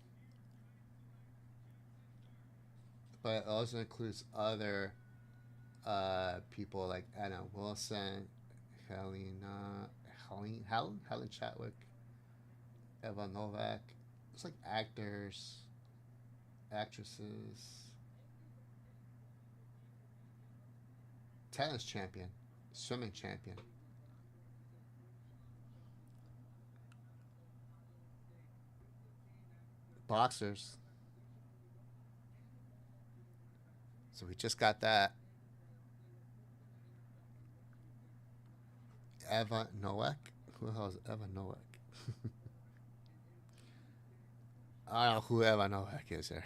but it also includes other people like Anna Wilson, Helen Chadwick, Eva Novak. It's like actors, actresses, tennis champion, swimming champion. Boxers. So we just got that. Eva Nowak? Who the hell is Eva Nowak? I don't know who Eva Nowak is, Eric.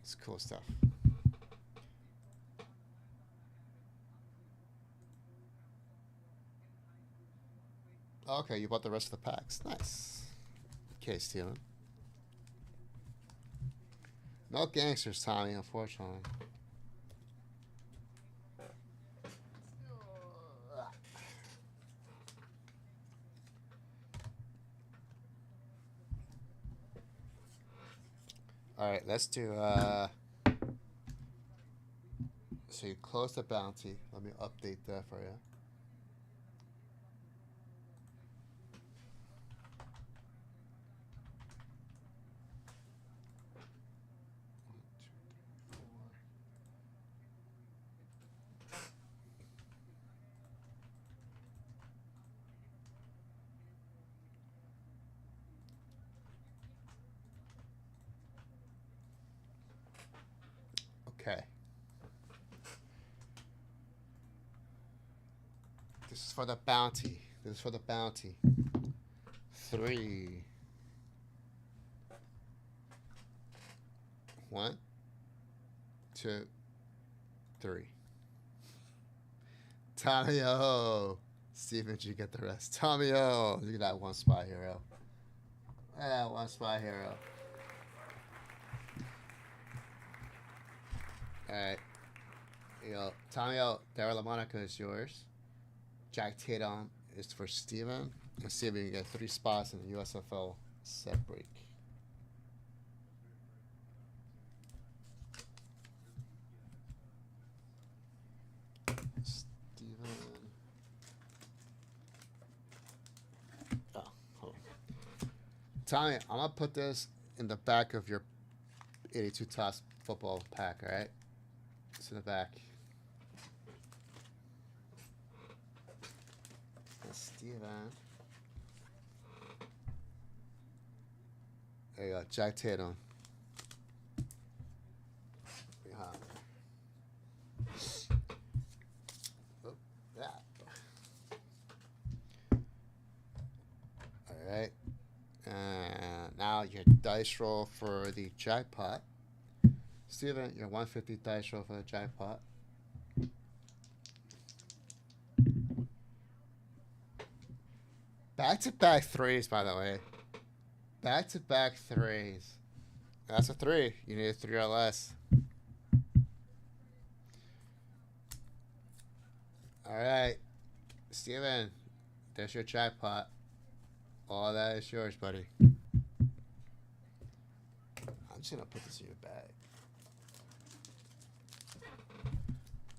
It's cool stuff. Okay, you bought the rest of the packs. Nice. Okay, Steven. No gangsters, Tommy, unfortunately. Alright, let's do, so you close the bounty. Let me update that for you. Okay. This is for the bounty. This is for the bounty. 3. 1, 2, 3. Tommy O. Steven, did you get the rest? Tommy O. Look at that one spy hero. Look at that one spy hero. Alright. Tommy O. Daryl LaMonica is yours. Jack Tatum is for Steven. And Steven, you get 3 spots in the USFL set break. Tommy, I'm gonna put this in the back of your 82 toss football pack. All right, it's in the back. That's Steven. There you go, Jack Tatum. Oh, that. All right. And now your dice roll for the jackpot. Steven, your 150 dice roll for the jackpot. Back-to-back threes, by the way. Back-to-back threes. That's a 3. You need a 3 or less. All right. Steven, there's your jackpot. All that is yours, buddy. I'm just going to put this in your bag.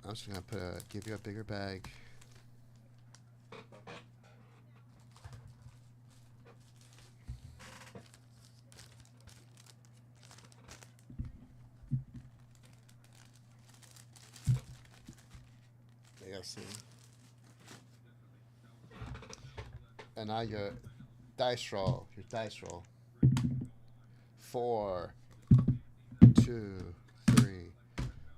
I'm just going to give you a bigger bag. See. And now your dice roll. 4, 2, 3.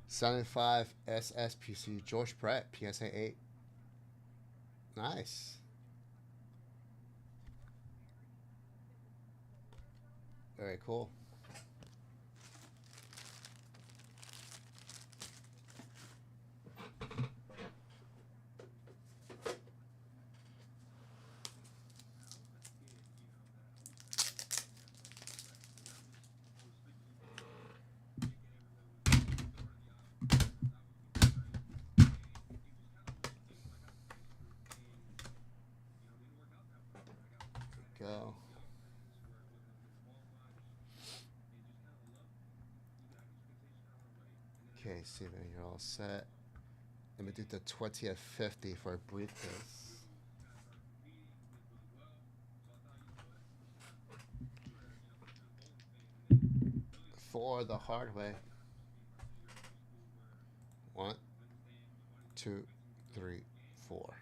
75 SSPC George Brett PSA 8. Nice. Very cool. Go. Okay, Steven, you're all set. Let me do the 20 at 50 for a briefcase. For the hard way. 1, 2, 3, 4.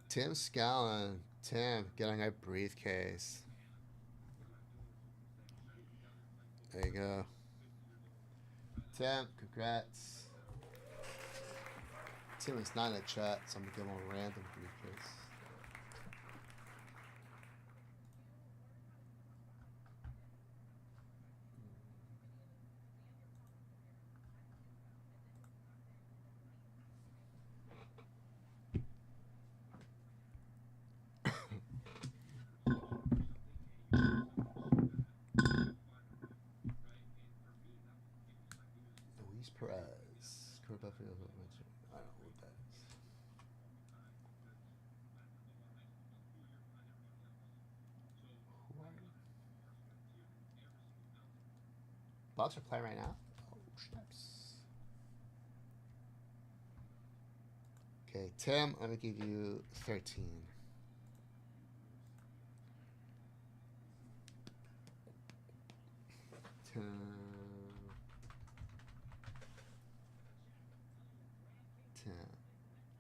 Tim Scallon. Tim, getting a briefcase. There you go. Tim, congrats. Tim is not in the chat, so I'm going to give him a random briefcase. Perez. I don't know what that is. Who are you? Bucks are playing right now? Oh, snaps. Okay, Tim, I'm going to give you 13. Tim.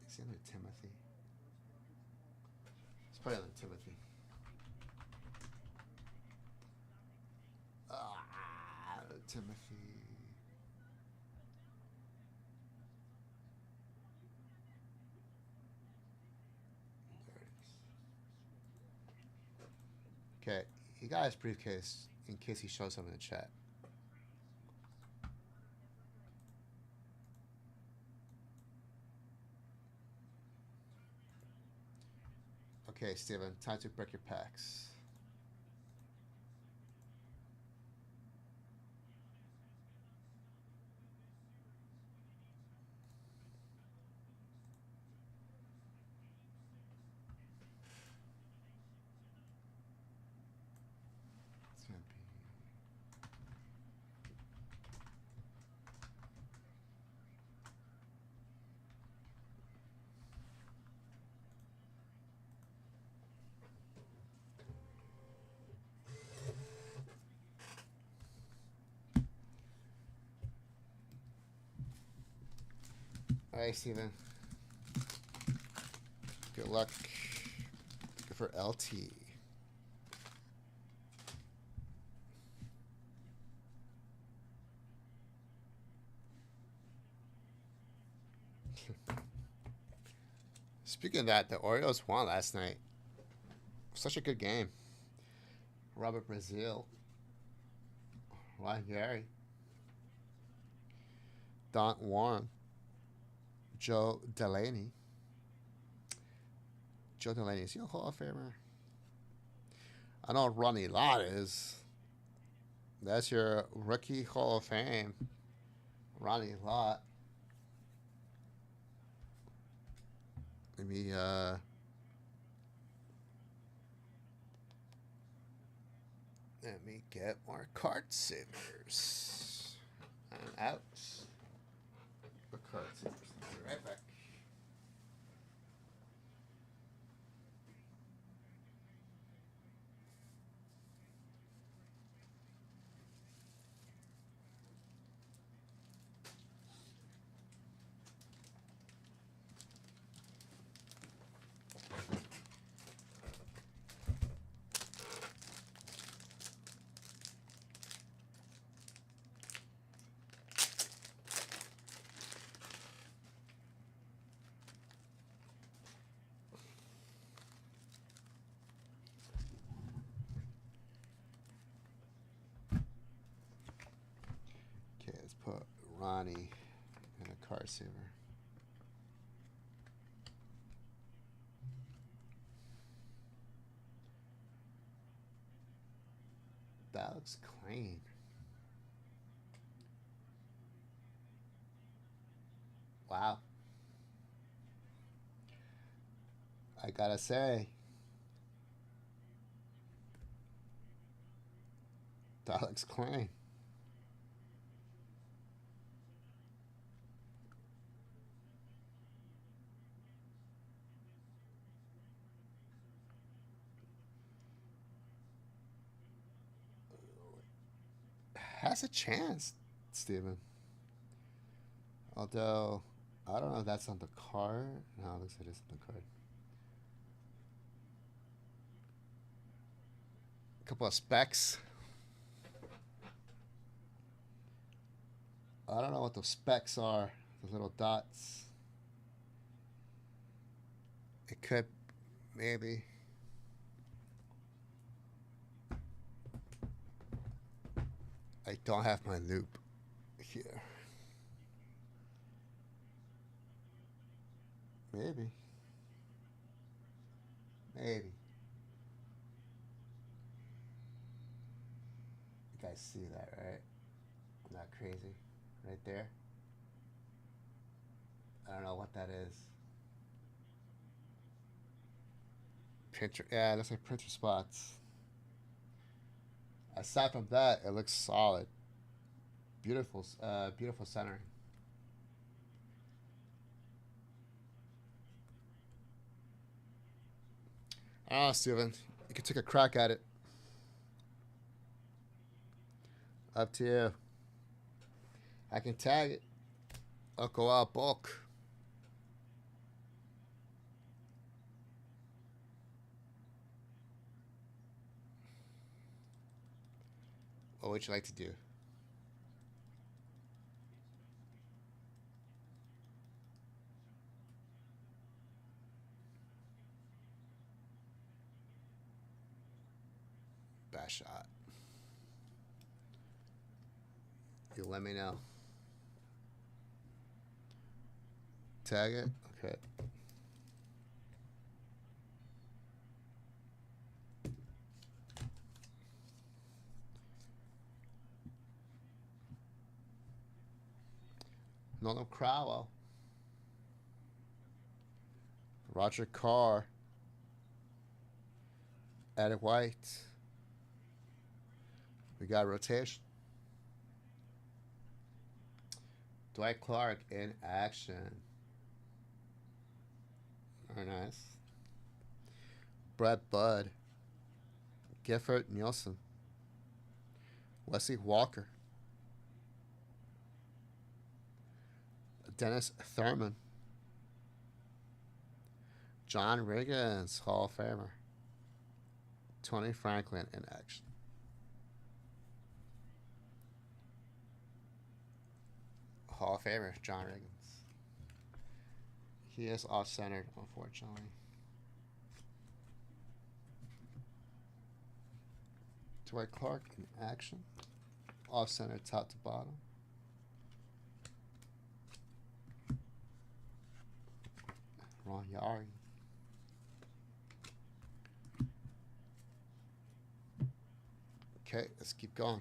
Is it under Timothy? It's probably under Timothy. Timothy. There it is. Okay, he got his briefcase in case he shows up in the chat. Okay, Steven, time to break your packs. It's gonna be All right, Steven. Good luck. Good for LT. Speaking of that, the Orioles won last night. Such a good game. Robert Brazil. Ryan Gary. Don Warren. Joe Delaney. Joe Delaney, is he a Hall of Famer? I know Ronnie Lott is. That's your rookie Hall of Fame. Ronnie Lott. Let me get more card savers. I'm out. The card savers. I'll be right back. Okay, let's put Ronnie in a card saver. That looks clean. Wow. I gotta say, that looks clean. Has a chance, Steven. Although, I don't know if that's on the card. No, it looks like it's on the card. A couple of specs. I don't know what those specs are. The little dots. It could, maybe. I don't have my loop here. Maybe. Maybe. You guys see that, right? I'm not crazy. Right there. I don't know what that is. Printer. Yeah, that's like printer spots. Aside from that, it looks solid. Beautiful, beautiful centering. Ah, Steven, you can take a crack at it. Up to you. I can tag it. I'll go out bulk. What would you like to do? Bad shot. You let me know. Tag it? Okay. Nolan Crowell. Roger Carr. Adam White. We got rotation. Dwight Clark in action. Very nice. Brad Budd. Gifford Nielsen. Wesley Walker. Dennis Thurman. John Riggins, Hall of Famer. Tony Franklin in action. Hall of Famer, John Riggins. He is off-centered, unfortunately. Dwight Clark in action. Off-center, top to bottom. Ron Yari. Okay, let's keep going.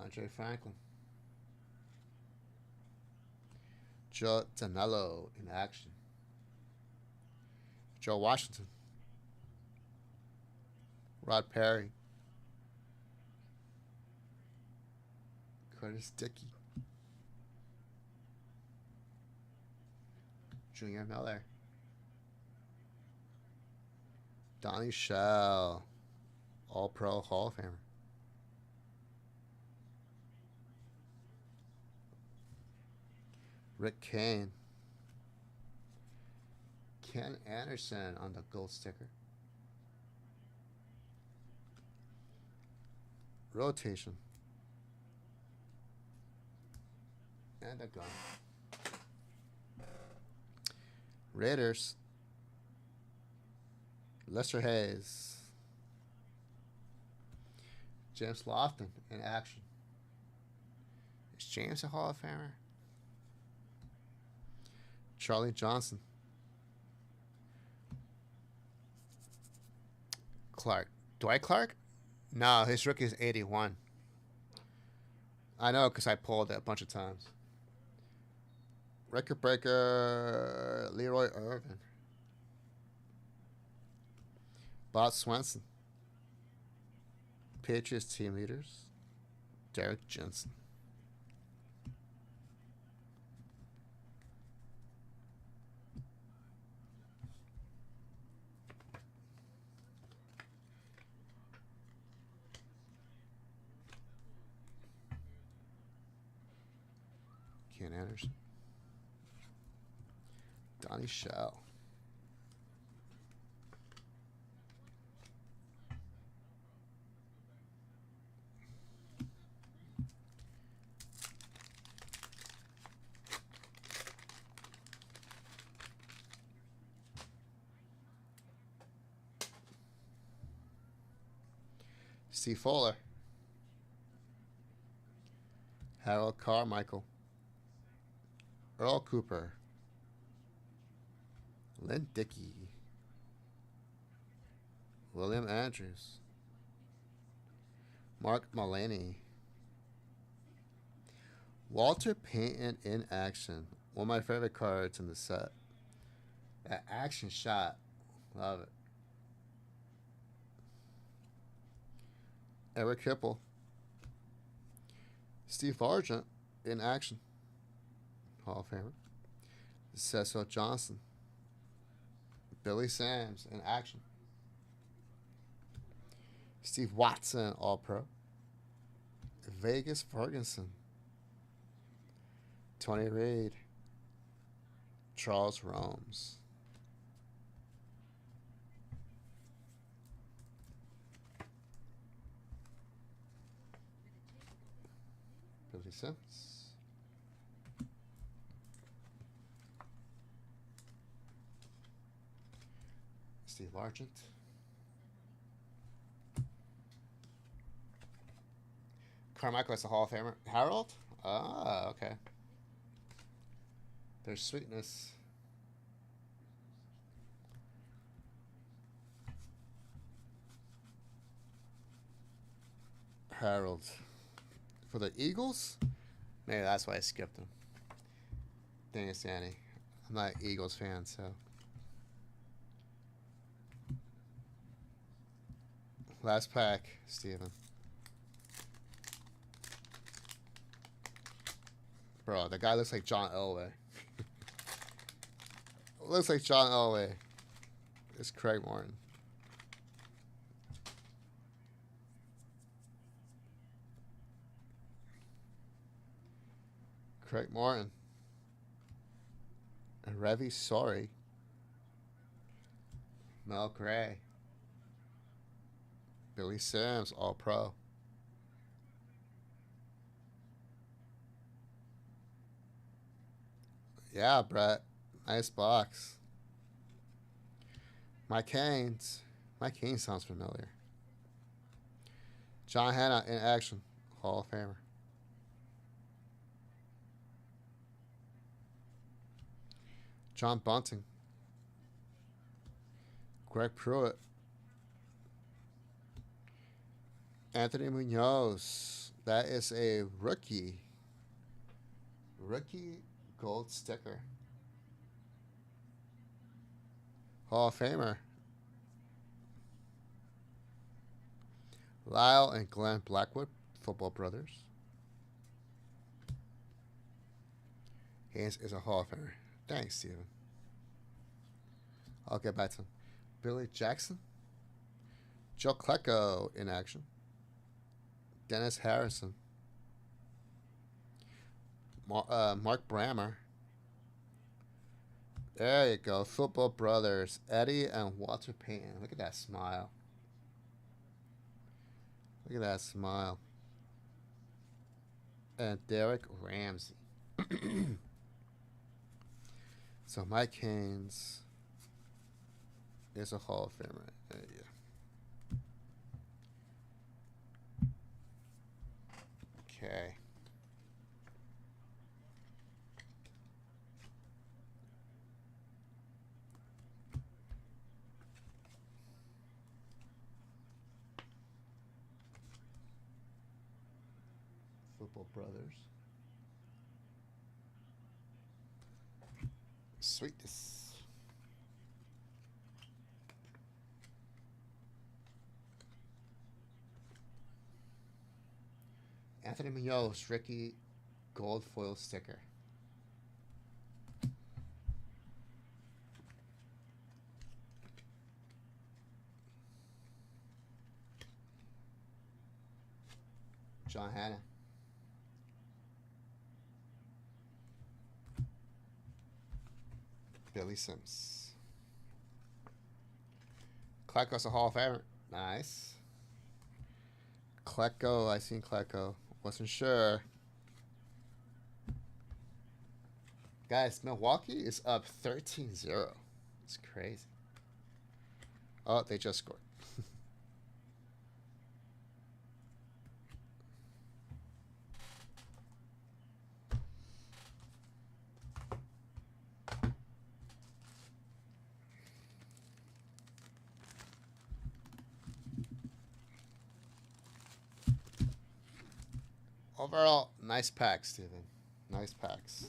Andre Franklin. Joe Danilo in action. Joe Washington. Rod Perry. Curtis Dickey. Junior Miller. Donnie Shell. All-Pro Hall of Famer. Rick Kane. Ken Anderson on the gold sticker. Rotation. And a gun. Raiders. Lester Hayes. James Lofton in action. Is James a Hall of Famer? Charlie Johnson. Clark. Dwight Clark? No, his rookie is 81. I know because I pulled it a bunch of times. Record breaker, Leroy Irvin. Bob Swenson. Patriots team leaders, Derek Jensen. Ken Anderson. Donnie Shell. Steve Fuller. Harold Carmichael. Earl Cooper. Lynn Dickey. William Andrews. Mark Mullaney. Walter Payton in action. One of my favorite cards in the set. That action shot. Love it. Eric Hipple. Steve Argent in action. Hall of Famer. Cecil Johnson. Billy Sams in action. Steve Watson, All-Pro. Vegas Ferguson. Tony Reed. Charles Romes. Billy Sims. Steve Argent. Carmichael is a Hall of Famer. Harold? Ah, okay. There's sweetness. Harold. For the Eagles? Maybe that's why I skipped him. Dang Sandy. I'm not an Eagles fan, so. Last pack, Steven. Bro, the guy looks like John Elway. Looks like John Elway. It's Craig Morton. Craig Morton. And Revi Sorry. Mel Gray. Billy Sims, All Pro. Yeah, Brett. Nice box. Mike Haynes. Mike Haynes sounds familiar. John Hanna in action. Hall of Famer. John Bunting. Greg Pruitt. Anthony Munoz. That is a rookie. Rookie gold sticker. Hall of Famer. Lyle and Glenn Blackwood, football brothers. Haynes is a Hall of Famer. Thanks, Steven. I'll get back to him. Billy Jackson. Joe Klecko in action. Dennis Harrison. Mark Brammer. There you go. Football brothers. Eddie and Walter Payton. Look at that smile. Look at that smile. And Derek Ramsey. So Mike Haynes is a Hall of Famer. Yeah. Okay. Football brothers. Sweetness. Anthony Munoz, Ricky gold foil sticker. John Hanna. Billy Sims. Klecko's a Hall of Famer. Nice. Klecko, I seen Klecko. Wasn't sure. Guys, Milwaukee is up 13-0. It's crazy. Oh, they just scored. Overall, nice packs, Steven. Nice packs.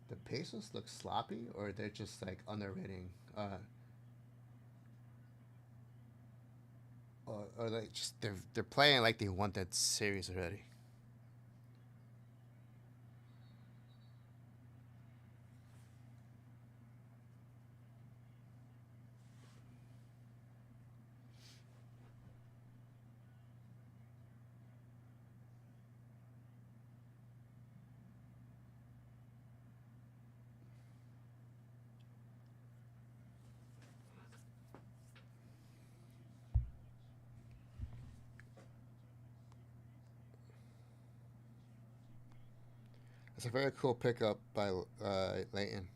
The Pacers look sloppy, or they're just like underrating, or like just they're playing like they won that series already. It's a very cool pickup by Leighton.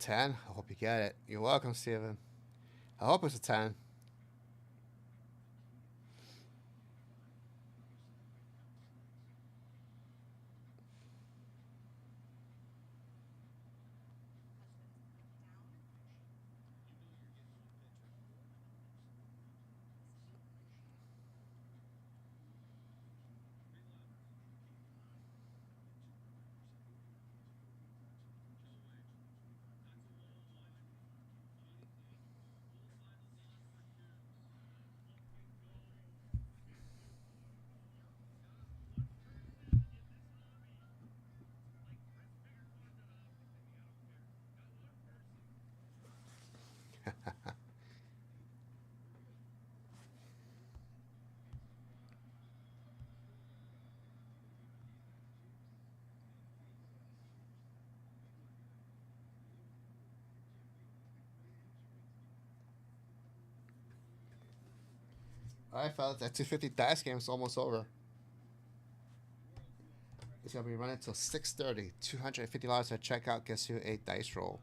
10? I hope you get it. You're welcome, Steven. I hope it's a 10. All right, fellas, that 250 dice game is almost over. It's gonna be running until 6:30. $250 at checkout gets you a dice roll.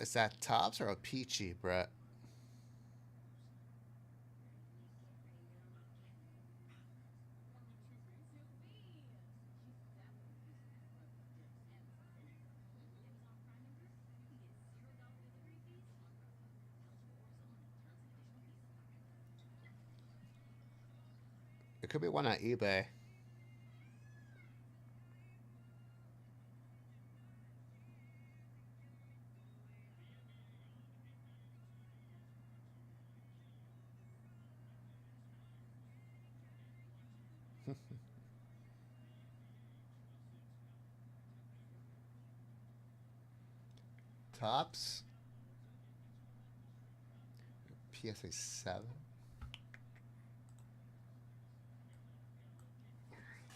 Is that tops or a peachy, Brett? It could be one on eBay. Tops. PSA 7.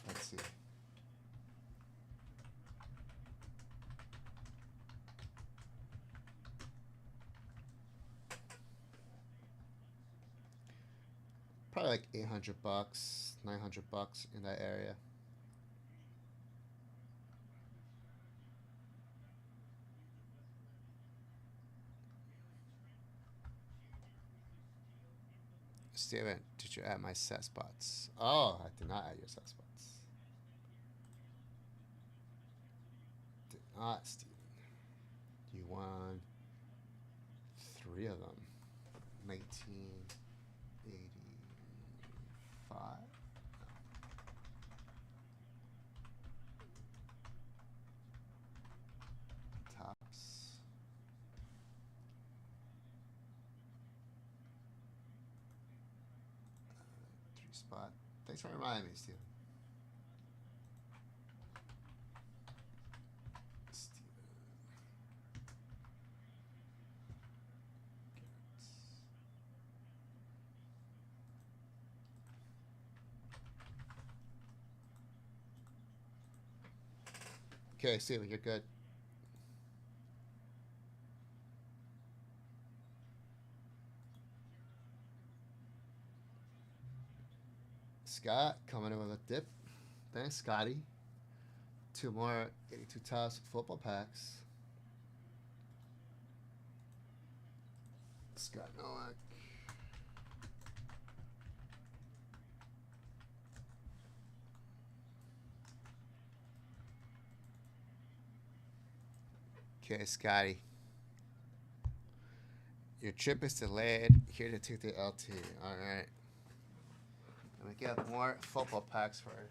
Let's see. Probably like $800, $900 in that area. Steven, did you add my set spots? Oh, I did not add your set spots. Did not, Steven. You won 3 of them. 1985. Tops. Three spot. Thanks for reminding me, Steven. Okay, Steven, you're good. Scott coming in with a dip. Thanks, Scotty. 2 more 82 Tops football packs. Scott Nowak. Okay, Scotty. Your trip is delayed. Here to take the LT. Alright. Let me get more football packs for you.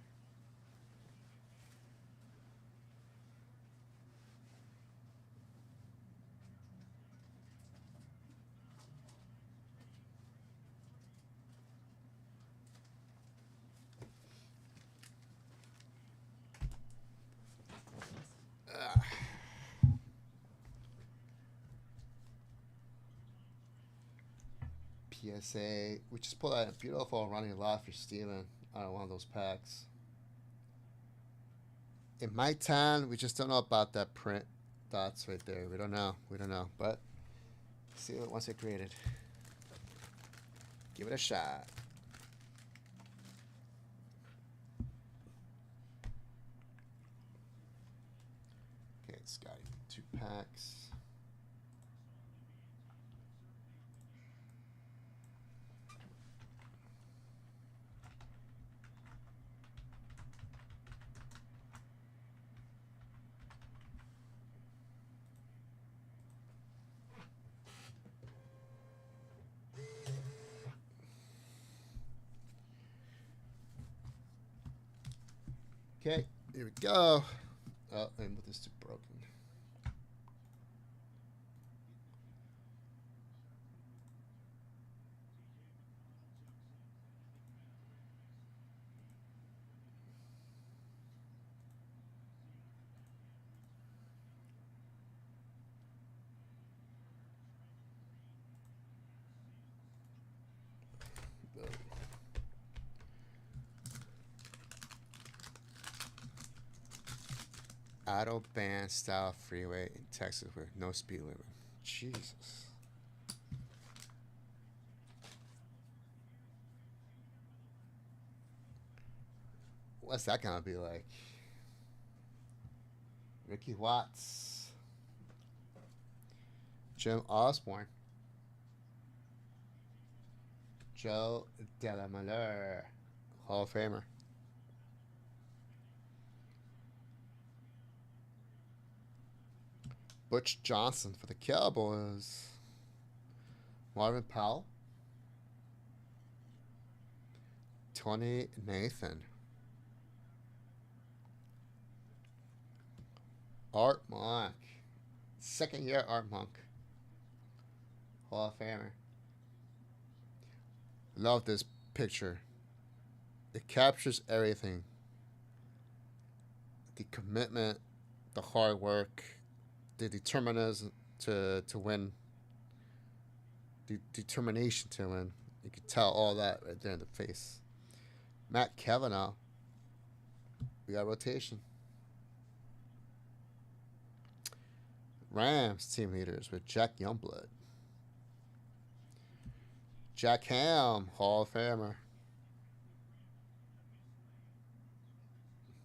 PSA. We just pulled out a beautiful running lot for Steven out of one of those packs. In my town, we just don't know about that print dots right there. We don't know. We don't know. But see it once it created. Give it a shot. Okay, Scotty, 2 packs. Okay, here we go. Oh, and this is broken. Autobahn style freeway in Texas with no speed limit. Jesus. What's that gonna be like? Ricky Watts. Jim Osborne. Joe Delamalure. Hall of Famer. Butch Johnson for the Cowboys. Marvin Powell. Tony Nathan. Art Monk. Second year Art Monk. Hall of Famer. Love this picture. It captures everything. The commitment, the hard work, the determinism to win, the determination to win. You can tell all that right there in the face. Matt Kavanaugh. We got rotation. Rams team leaders with Jack Youngblood. Jack Ham, Hall of Famer.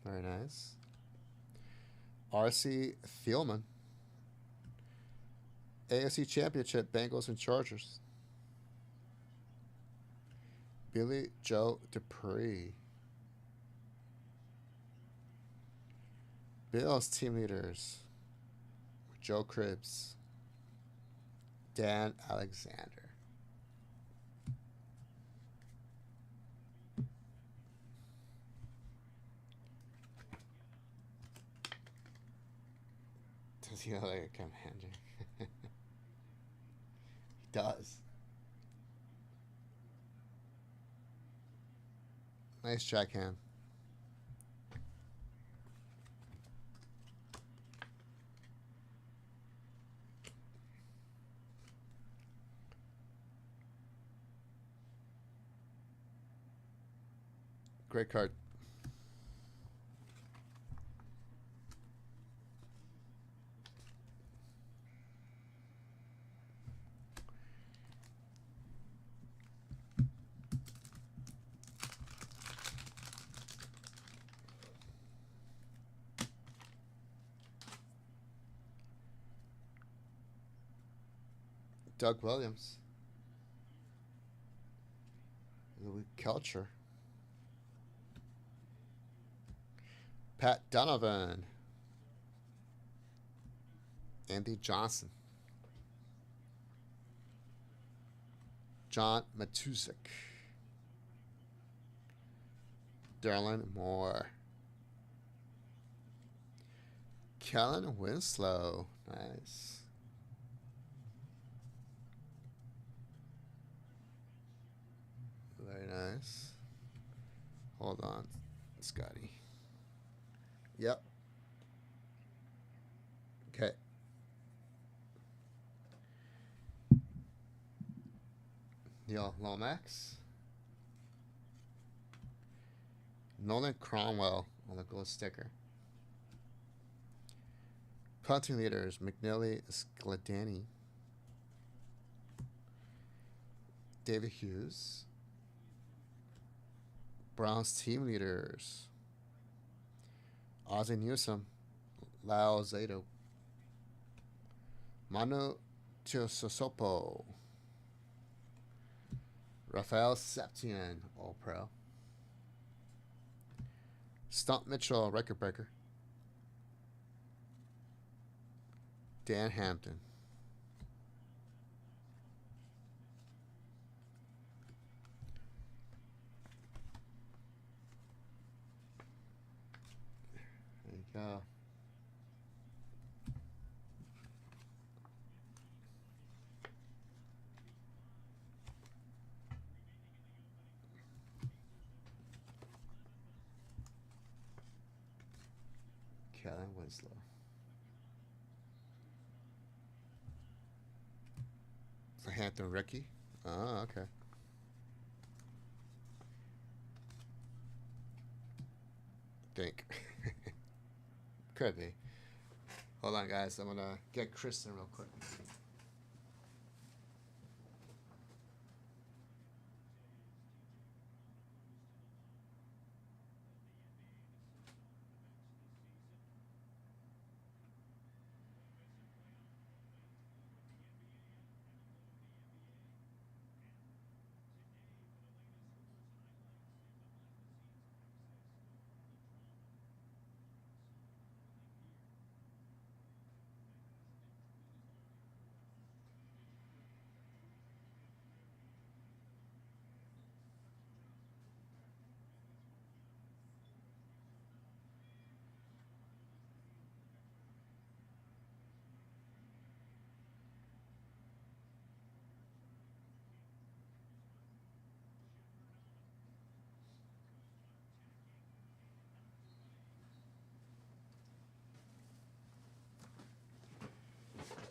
Very nice. R.C. Thielman. AFC Championship, Bengals and Chargers. Billy Joe Dupree. Bills team leaders. Joe Cribbs. Dan Alexander. Does he look like a commander? He does. Nice Jack Ham. Great card. Doug Williams. Louis Kelcher. Pat Donovan. Andy Johnson. John Matusik. Darren Moore. Kellen Winslow. Nice. Very nice. Hold on, Scotty. Yep. Okay. Neil Lomax. Nolan Cromwell on the gold sticker. Punting leaders, McNally Scladani. David Hughes. Browns team leaders. Ozzie Newsome. Lao Zato. Manu Teososopo. Rafael Septien, All Pro. Stump Mitchell, record breaker. Dan Hampton. There you go. Kellen Winslow. It's a Hampton rookie. Oh, okay. Think. Could be. Hold on, guys. I'm gonna get Kristen real quick.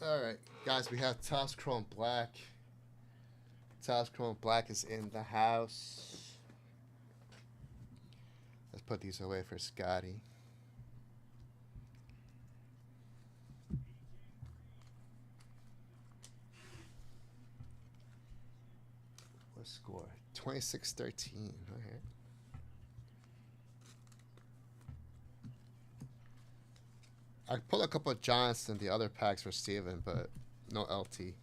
All right, guys, we have Topps Chrome Black. Topps Chrome Black is in the house. Let's put these away for Scotty. What score? 26-13. All right. I pulled a couple of Giants in the other packs for Steven, but no LT.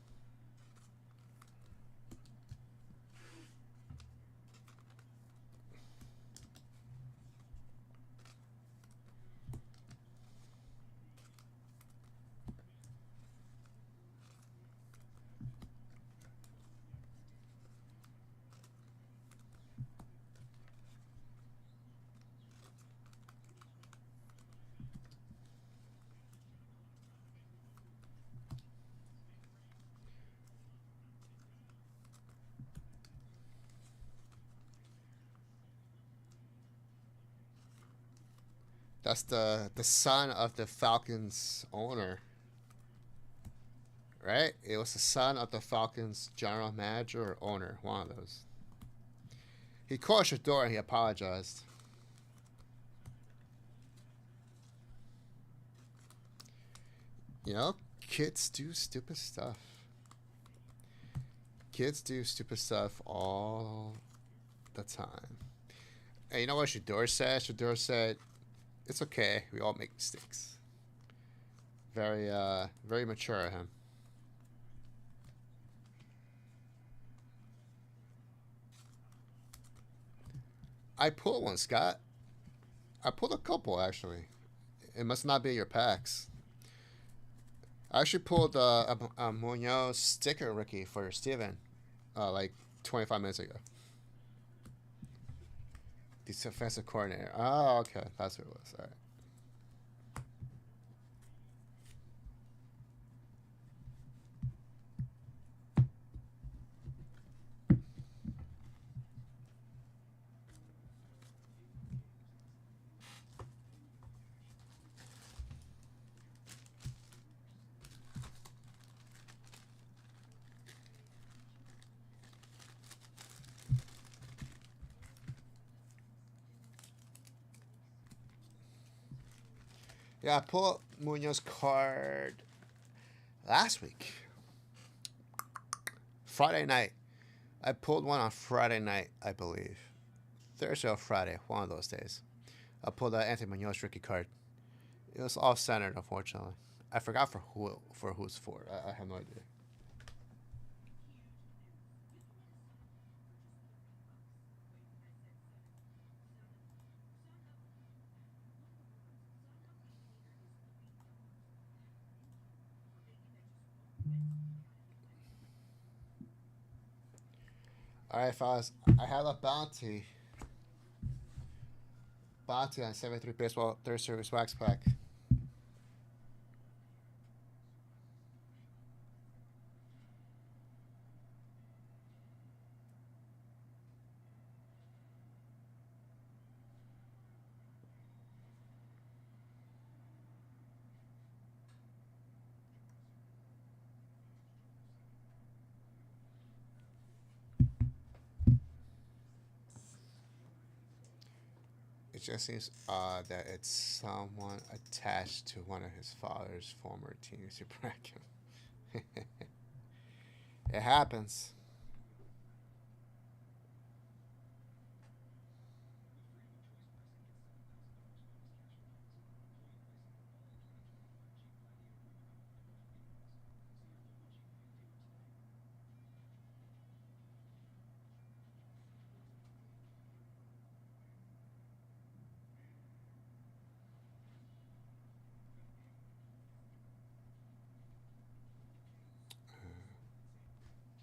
That's the son of the Falcons owner, right? It was the son of the Falcons general manager or owner, one of those. He called Shador and he apologized. You know, kids do stupid stuff. Kids do stupid stuff all the time. And you know what Shador said? Shador said, it's okay. We all make mistakes. Very, very mature of him. I pulled one, Scott. I pulled a couple, actually. It must not be your packs. I actually pulled a Munoz sticker rookie for Steven, like 25 minutes ago. The defensive coordinator. Oh, okay. That's what it was. All right. Yeah, I pulled Munoz card last week. Friday night. I pulled one on Friday night, I believe. Thursday or Friday, one of those days. I pulled the Anthony Munoz rookie card. It was off centered, unfortunately. I forgot for who's for. I have no idea. All right, fellas. I have a bounty. Bounty on 73 Baseball Third Series Wax Pack. It just seems odd that it's someone attached to one of his father's former teams to prank him. It happens.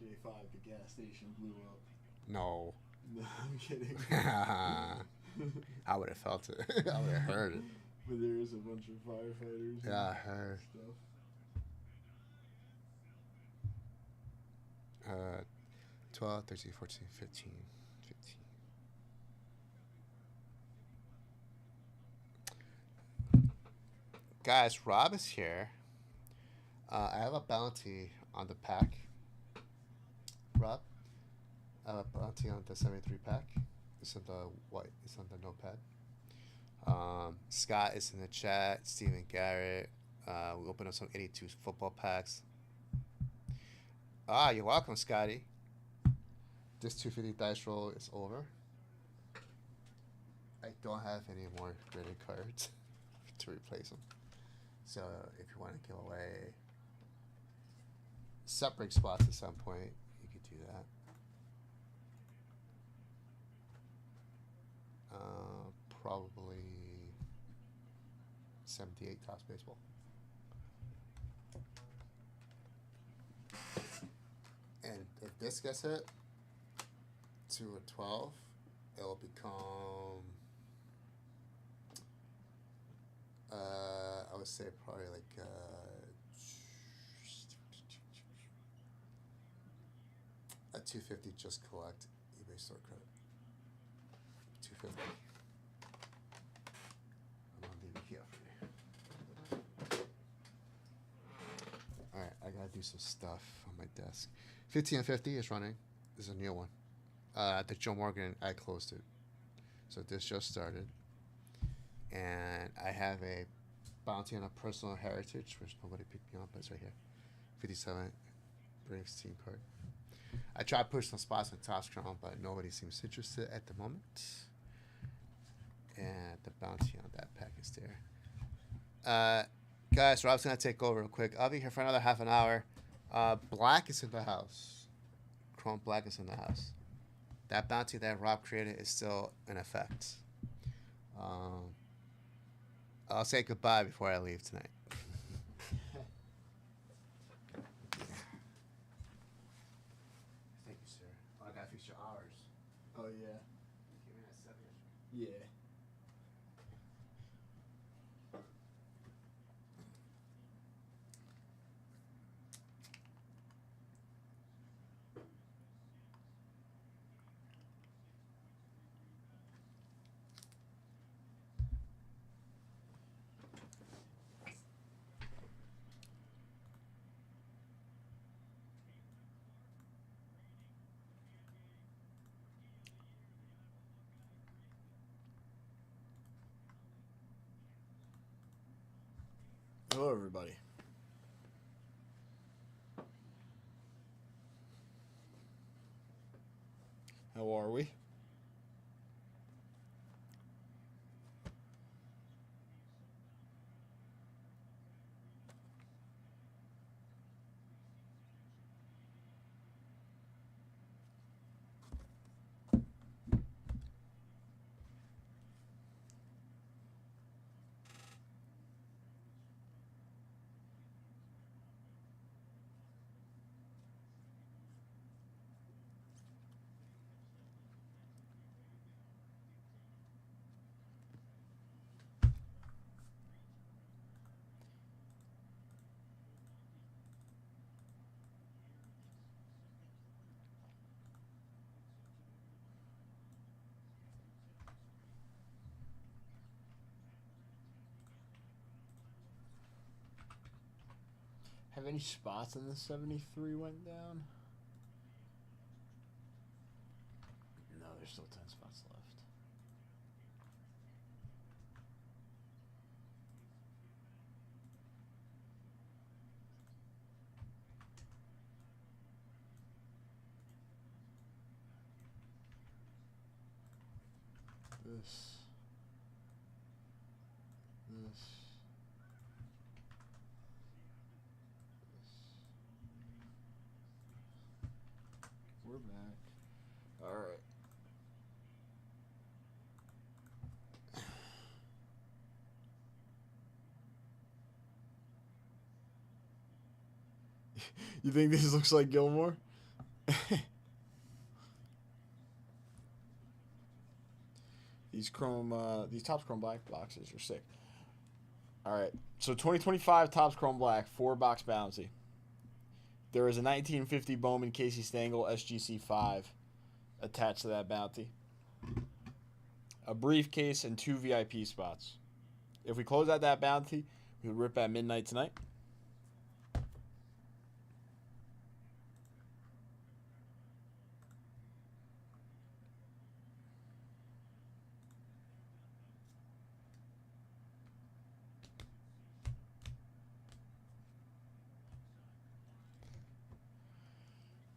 J5, the gas station blew up. No. No, I'm kidding. I would have felt it. I would have heard it. But there is a bunch of firefighters. Yeah, I heard. Stuff. 12, 13, 14, 15. Guys, Rob is here. I have a bounty on the pack. Rob, I have a bounty on the 73 pack. It's on the white. It's on the notepad. Scott is in the chat. Steven Garrett. We opened up some 82 football packs. Ah, you're welcome, Scotty. This 250 dice roll is over. I don't have any more graded cards to replace them. So if you want to give away separate spots at some point, you could do that. Probably 78 Topps Baseball. And if this gets hit to a 12, it'll become I would say probably like a 250 just collect eBay store credit. 250. I'm gonna leave it here for you. Alright, I gotta do some stuff on my desk. 15 and 50 is running. This is a new one. The Joe Morgan, I closed it. So this just started. And I have a bounty on a personal heritage, which nobody picked me up, but it's right here. 57 Braves team card. I tried pushing some spots in Topps Crown, but nobody seems interested at the moment. And the bounty on that pack is there. Guys, Rob's going to take over real quick. I'll be here for another half an hour. Black is in the house. Chrome Black is in the house. That bounty that Rob created is still in effect. I'll say goodbye before I leave tonight. Thank you, sir. Oh, I gotta fix your hours. Oh, yeah. Give me that 7. Yeah. Hello, everybody. How are we? Have any spots in the 73 went down? No, there's still 10 spots left. This. We're back. All right. You think this looks like Gilmore? These Topps Chrome Black boxes are sick. All right. So 2025 Topps Chrome Black 4-box bounty. There is a 1950 Bowman Casey Stengel SGC 5 attached to that bounty. A briefcase and 2 VIP spots. If we close out that bounty, we would rip at midnight tonight.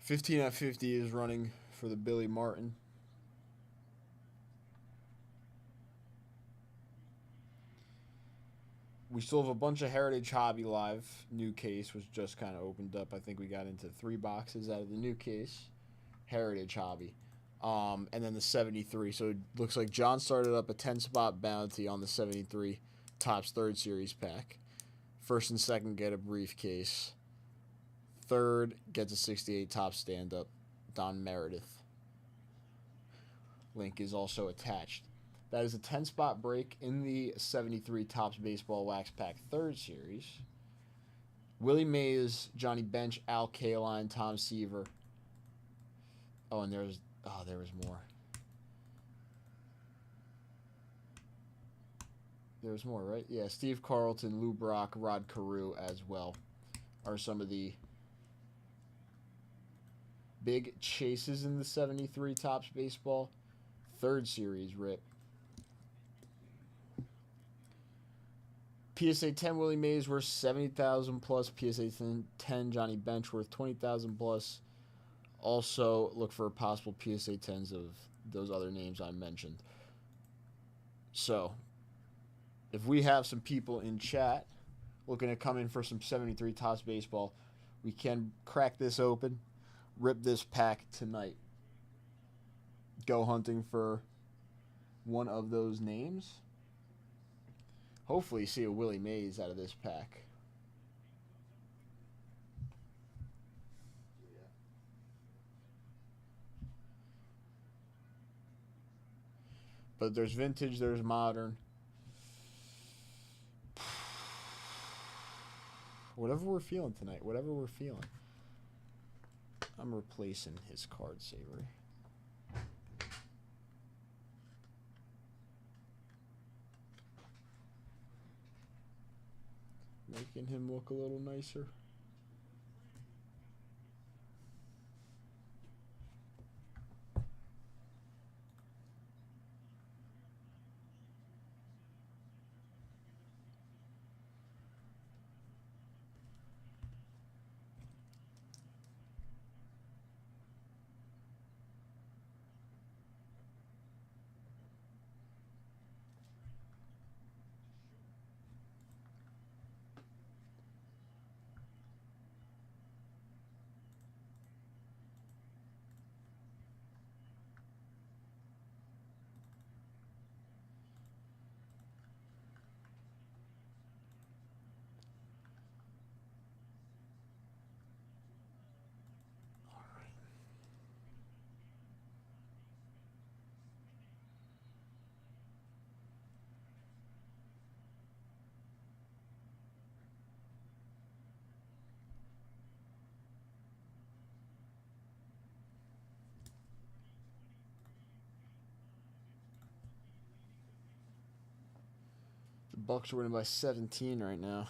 $15 at 50 is running for the Billy Martin. We still have a bunch of Heritage Hobby Live. New case was just kind of opened up. I think we got into 3 boxes out of the new case. Heritage Hobby. And then the 73. So it looks like John started up a 10-spot bounty on the 73 Topps 3rd Series pack. First and second get a briefcase. Third gets a 68 Topps stand-up. Don Meredith. Link is also attached. That is a 10-spot break in the 73 Topps Baseball Wax Pack 3rd Series. Willie Mays, Johnny Bench, Al Kaline, Tom Seaver. Oh, and there was more. There was more, right? Yeah, Steve Carlton, Lou Brock, Rod Carew as well are some of the big chases in the 73 Topps Baseball 3rd Series rip. PSA 10 Willie Mays worth $70,000 plus. PSA 10 Johnny Bench worth $20,000 plus. Also look for possible PSA 10s of those other names I mentioned. So, if we have some people in chat looking to come in for some 73 Topps Baseball, we can crack this open, rip this pack tonight. Go hunting for one of those names. Hopefully see a Willie Mays out of this pack. But there's vintage, there's modern. Whatever we're feeling tonight, whatever we're feeling. I'm replacing his card saver. Making him look a little nicer. Bucks are winning by 17 right now.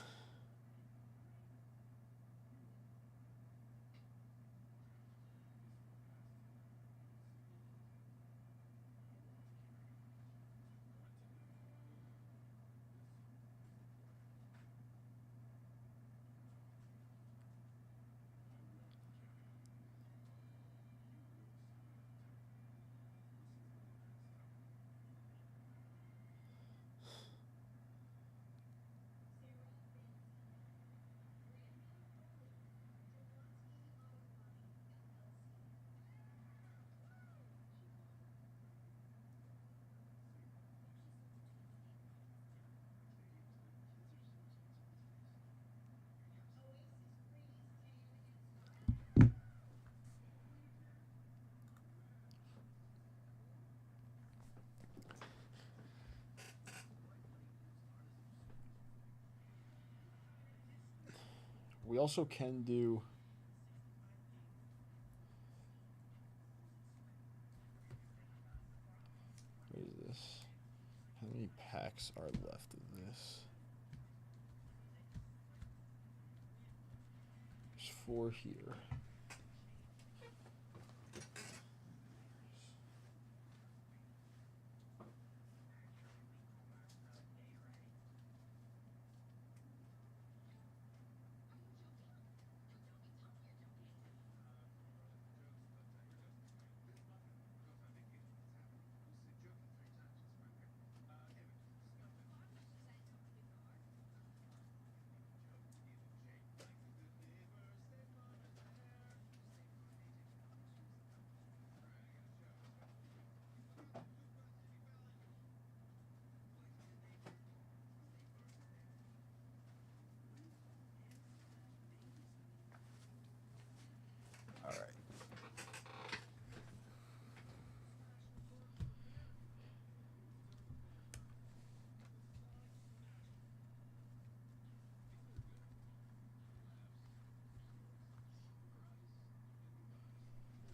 We also can do what is this? How many packs are left of this? There's 4 here. All right.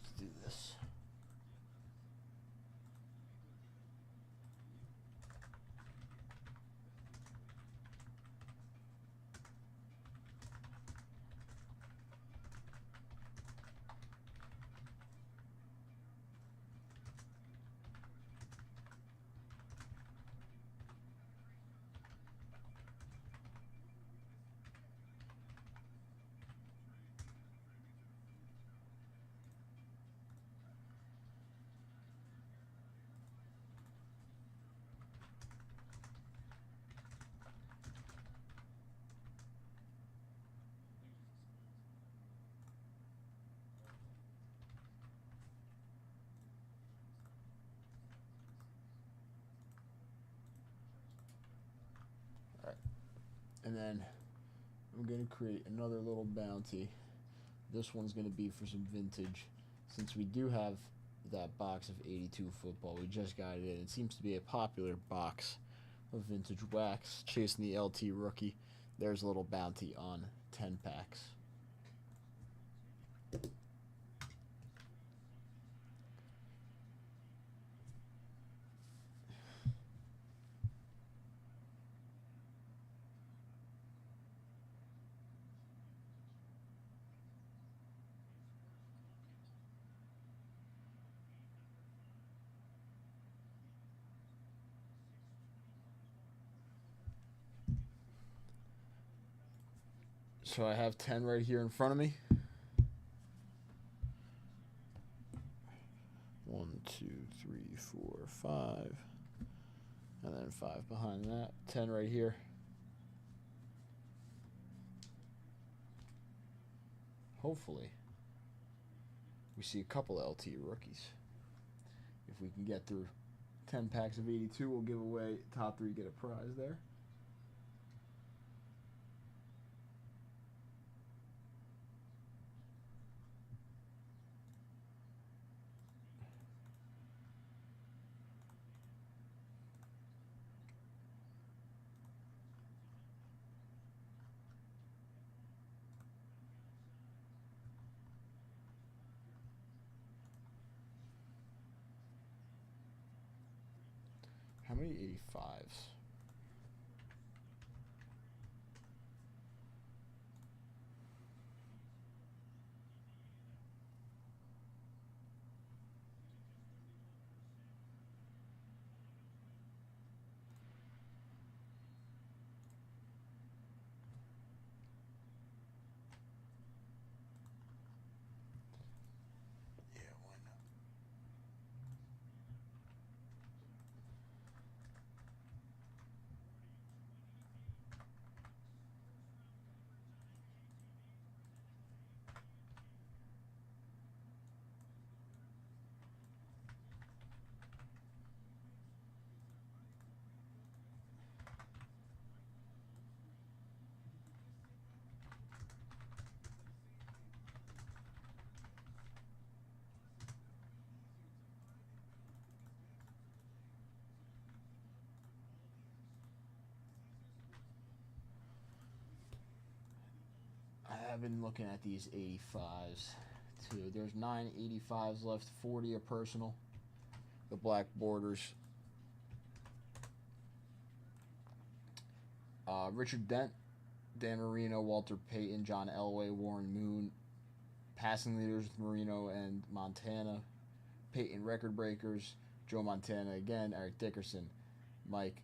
Let's do this. And then I'm going to create another little bounty. This one's going to be for some vintage. Since we do have that box of 82 football, we just got it in. It seems to be a popular box of vintage wax. Chasing the LT rookie. There's a little bounty on 10 packs. So I have 10 right here in front of me. 1, 2, 3, 4, 5. And then 5 behind that. 10 right here. Hopefully, we see a couple LT rookies. If we can get through 10 packs of 82, we'll give away top 3, get a prize there. How many 85s? I've been looking at these 85s too. There's 9 85s left, 40 are personal. The black borders. Richard Dent, Dan Marino, Walter Payton, John Elway, Warren Moon. Passing leaders with Marino and Montana. Payton record breakers, Joe Montana again, Eric Dickerson, Mike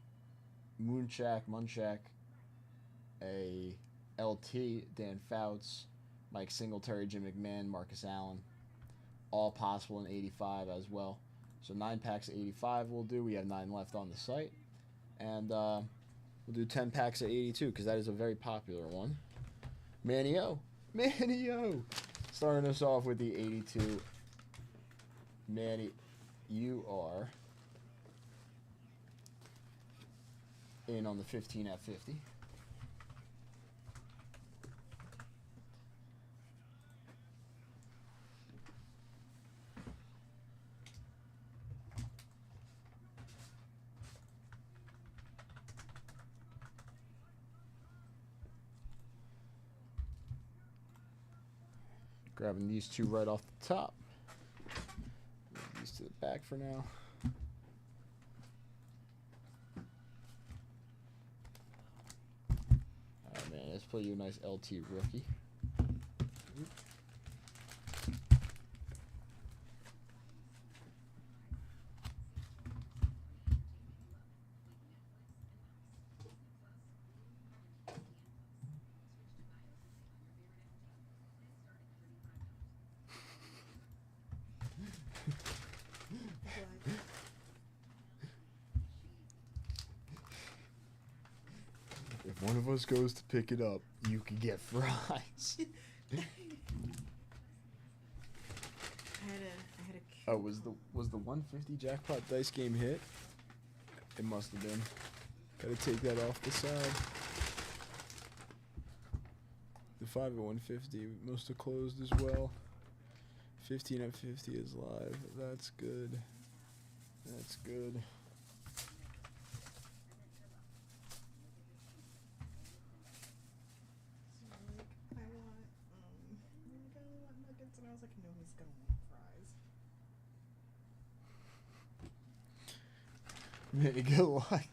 Munchak, a LT, Dan Fouts, Mike Singletary, Jim McMahon, Marcus Allen. All possible in 85 as well. So 9 packs of 85 we'll do. We have 9 left on the site. And we'll do 10 packs of 82 because that is a very popular one. Manny-O. Starting us off with the 82. Manny, you are in on the 15 at 50. Grabbing these two right off the top. Move these to the back for now. Alright, man, let's play you a nice LT rookie. If one of us goes to pick it up, you can get fries. I had a Oh, was the 150 jackpot dice game hit? It must have been. Gotta take that off the side. The 5 at 150 must have closed as well. 15 at 50 is live. That's good. That's good. I want nuggets, and I was like, no, he's gonna want fries. Man, good luck.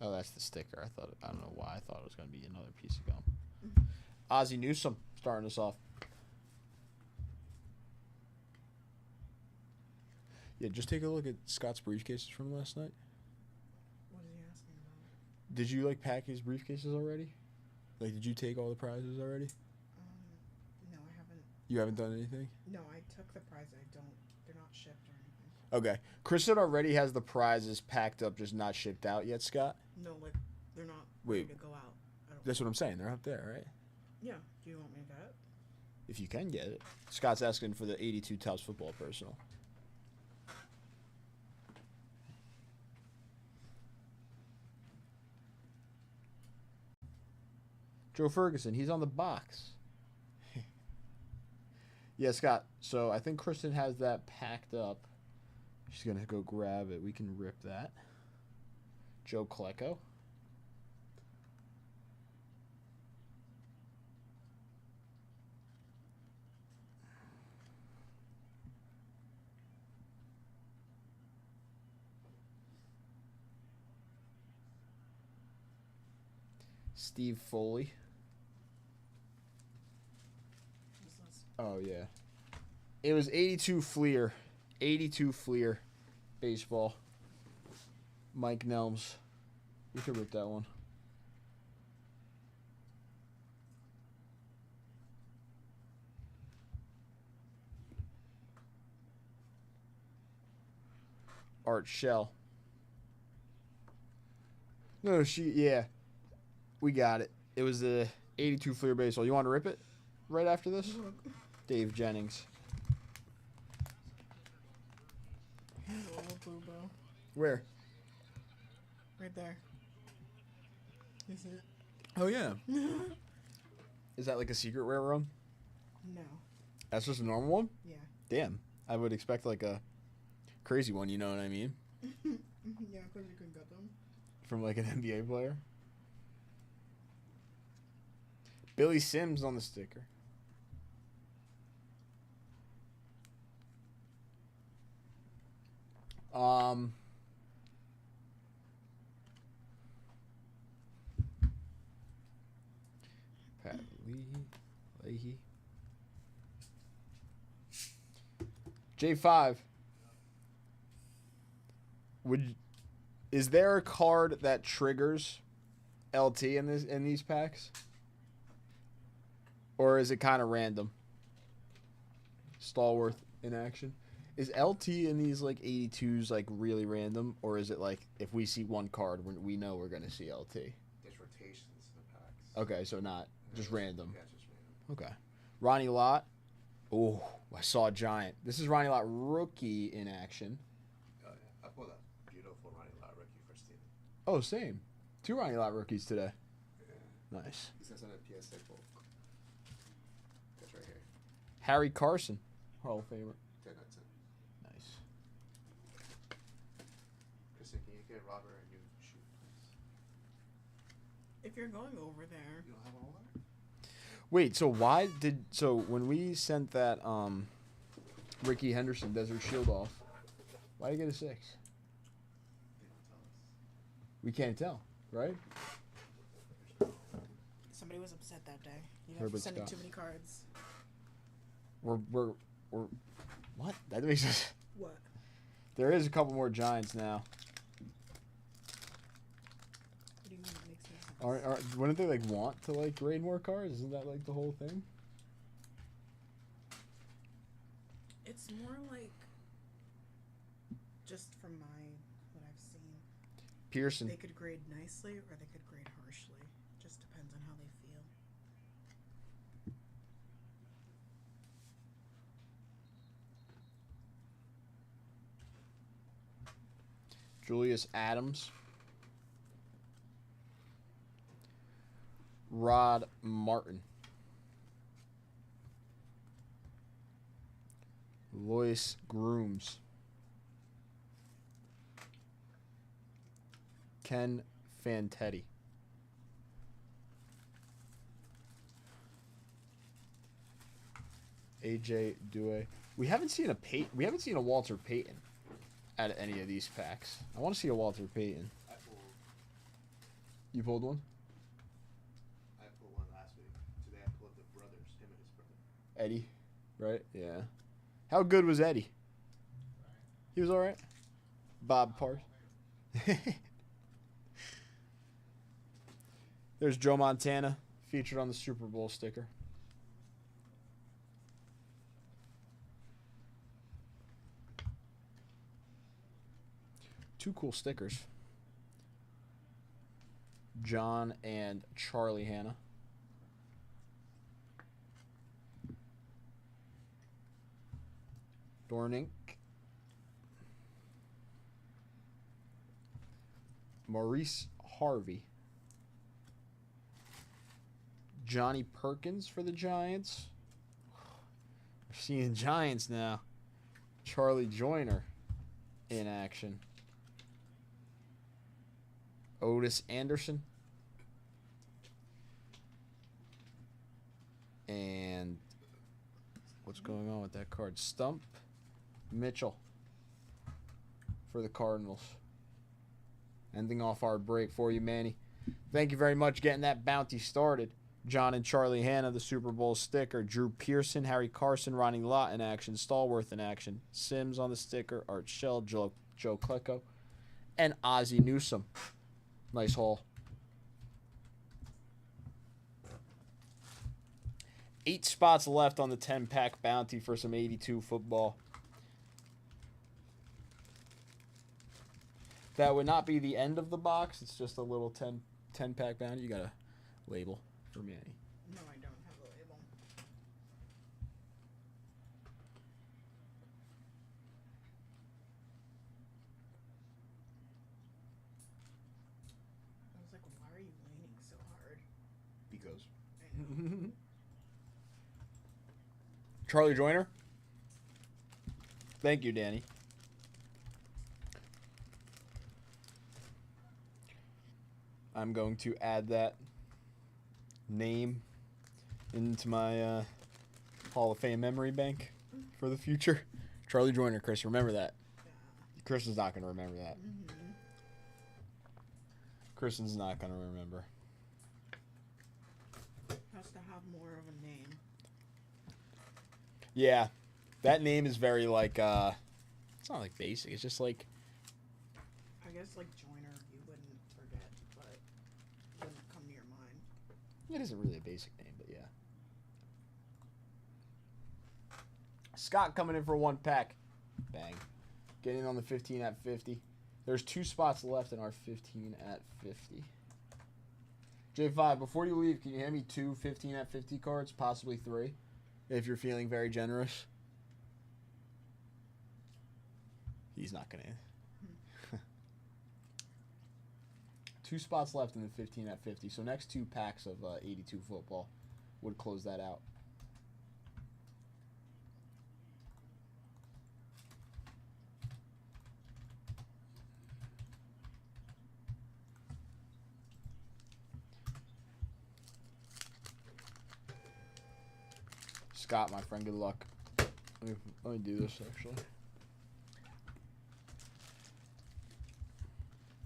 Oh, that's the sticker. I don't know why I thought it was going to be another piece of gum. Ozzie Newsome starting us off. Yeah, just take a look at Scott's briefcases from last night. What is he asking about? Did you pack his briefcases already? Did you take all the prizes already? No, I haven't. You haven't done anything? No, I took the prize. They're not shipped or anything. Okay. Kristen already has the prizes packed up, just not shipped out yet, Scott? No, they're not Wait. ready to go out. That's what I'm saying. They're up there, right? Yeah. Do you want me to get it? If you can get it. Scott's asking for the 82 Topps football personal. Joe Ferguson, he's on the box. Yeah, Scott. So I think Kristen has that packed up. She's going to go grab it. We can rip that. Joe Klecko. Steve Foley. Oh, yeah. It was 82 Fleer. 82 Fleer baseball. Mike Nelms. We could rip that one. Art Shell. No, yeah. We got it. It was the 82 Fleer baseball. You want to rip it right after this? Dave Jennings. Little boo-boo. Where? Right there. You see it? Oh yeah. Is that like a secret rare room? No. That's just a normal one? Yeah. Damn. I would expect like a crazy one, you know what I mean? Yeah, because you can get them. From like an NBA player. Billy Sims on the sticker. Pat Leahy. J5. Is there a card that triggers LT in these packs? Or is it kind of random? Stallworth in action. Is LT in these like 82s like really random, or is it like if we see one card we know we're gonna see LT? There's rotations in the packs. Okay, so not just random. Yeah, just random. Okay. Ronnie Lott. Oh, I saw a giant. This is Ronnie Lott rookie in action. Oh yeah, I pulled a beautiful Ronnie Lott rookie for Steven. Oh, same. 2 Ronnie Lott rookies today. Yeah. Nice. He's gonna send a PSA bulk. That's right here. Harry Carson, Hall of Famer. 10 out of 10. Nice. Kristen, can you get Robert a new shoe, please? If you're going over there. You don't have one over there? Wait, so when we sent that Ricky Henderson Desert Shield off, why did you get a 6? They don't tell us. We can't tell, right? Somebody was upset that day. You know, Herbert for sending Scott. too many cards. We're what? That makes sense. What? There is a couple more Giants now. What do you mean it makes no sense? Wouldn't they like want to like grade more cards? Isn't that like the whole thing? It's more like just from what I've seen. Pearson. They could grade nicely or they could grade harshly. Just depends on how they feel. Julius Adams. Rod Martin. Lois Grooms. Ken Fantetti. AJ Due. We haven't seen a Walter Payton at any of these packs. I want to see a Walter Payton. I pulled You pulled one? one last week. Today I pulled the brothers, him and his brother. Eddie, right? Yeah. How good was Eddie? He was all right. Bob Park. There's Joe Montana featured on the Super Bowl sticker. Two cool stickers. John and Charlie Hanna. Dornink. Maurice Harvey. Johnny Perkins for the Giants. We're seeing Giants now. Charlie Joyner in action. Otis Anderson. And what's going on with that card? Stump Mitchell for the Cardinals. Ending off our break for you, Manny. Thank you very much getting that bounty started. John and Charlie Hanna, the Super Bowl sticker. Drew Pearson, Harry Carson, Ronnie Lott in action. Stallworth in action. Sims on the sticker. Art Shell, Joe Klecko, and Ozzie Newsome. Nice haul. 8 spots left on the 10-pack bounty for some 82 football. That would not be the end of the box. It's just a little 10-pack bounty. You got a label for Manny. No, I don't have a label. goes. Charlie Joyner. Thank you, Danny. I'm going to add that name into my Hall of Fame memory bank for the future. Charlie Joyner, Chris, remember that. Chris is not going to remember that. Kristen's not going to remember. Has to have more of a name. Yeah. That name is very, like, it's not, like, basic. It's just, like... I guess, like, Joiner, you wouldn't forget, but wouldn't come to your mind. It isn't really a basic name, but yeah. Scott coming in for one pack. Bang. Getting on the 15 at 50. There's 2 spots left in our 15 at 50. J5, before you leave, can you hand me 2 15 at 50 cards, possibly 3, if you're feeling very generous? He's not going to. 2 spots left in the 15 at 50. So next 2 packs of 82 football would close that out. Scott, my friend, good luck. Let me do this, actually.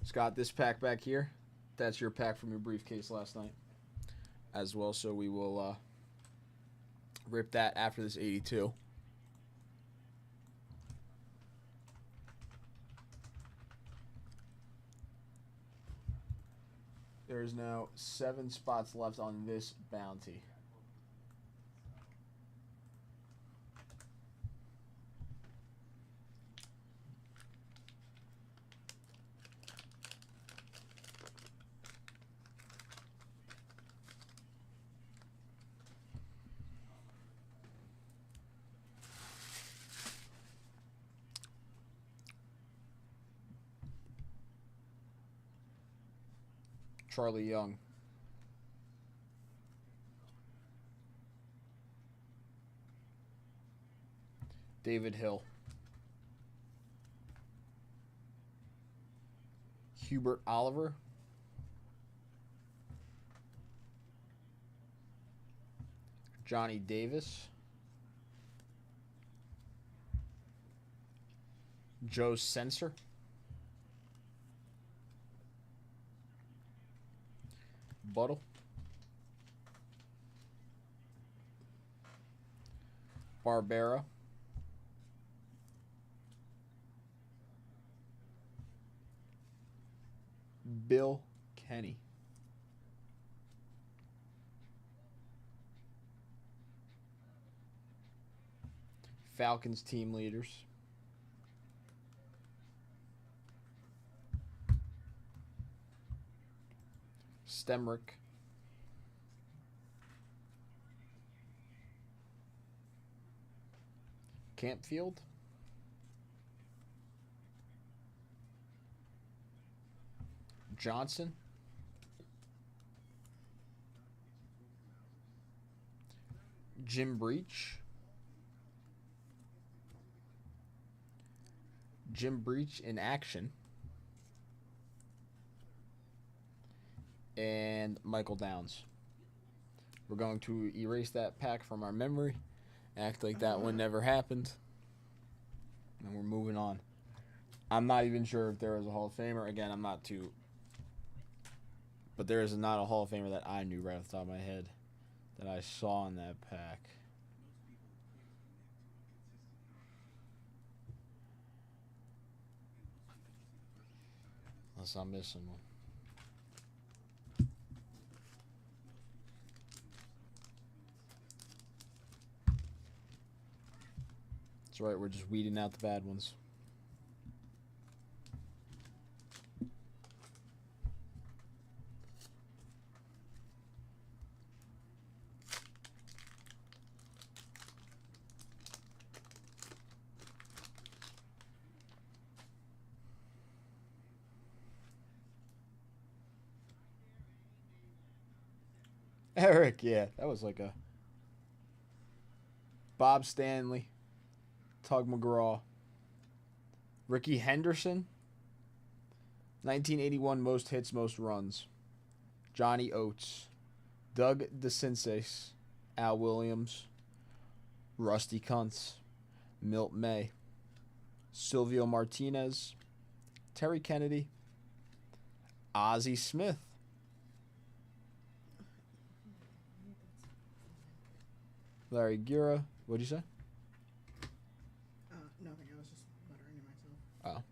Scott, this pack back here, that's your pack from your briefcase last night as well, so we will rip that after this 82. There is now 7 spots left on this bounty. Charlie Young. David Hill. Hubert Oliver. Johnny Davis. Joe Sensor. Buttle. Barbera. Bill Kenny. Falcons team leaders. Stemrick. Campfield. Johnson. Jim Breach. Jim Breach in action. And Michael Downs. We're going to erase that pack from our memory, act like that one never happened, and we're moving on. I'm not even sure if there is a Hall of Famer. Again, I'm not too, but there is not a Hall of Famer that I knew right off the top of my head that I saw in that pack. Unless I'm missing one. That's right, we're just weeding out the bad ones. Eric, yeah, that was like a Bob Stanley, Tug McGraw, Ricky Henderson, 1981 most hits, most runs, Johnny Oates, Doug DeCinces, Al Williams, Rusty Kuntz, Milt May, Silvio Martinez, Terry Kennedy, Ozzie Smith, Larry Gura. What'd you say? Nothing. I was just muttering to myself.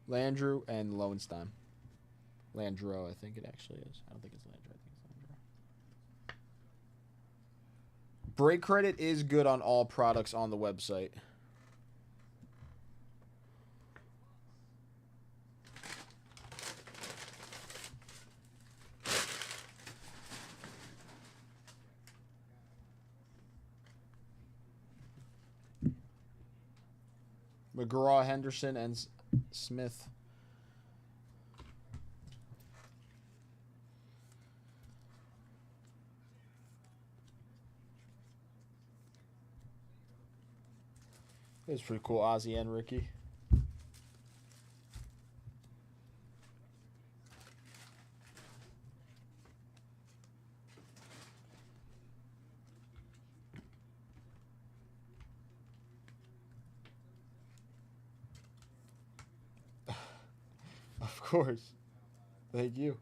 Oh. Landrew and Lowenstein. Landreau, I think it actually is. I don't think it's Landreau. I think it's Landreau. Break credit is good on all products on the website. McGraw, Henderson, and Smith. It's pretty cool, Ozzy and Ricky. Of course. Thank you.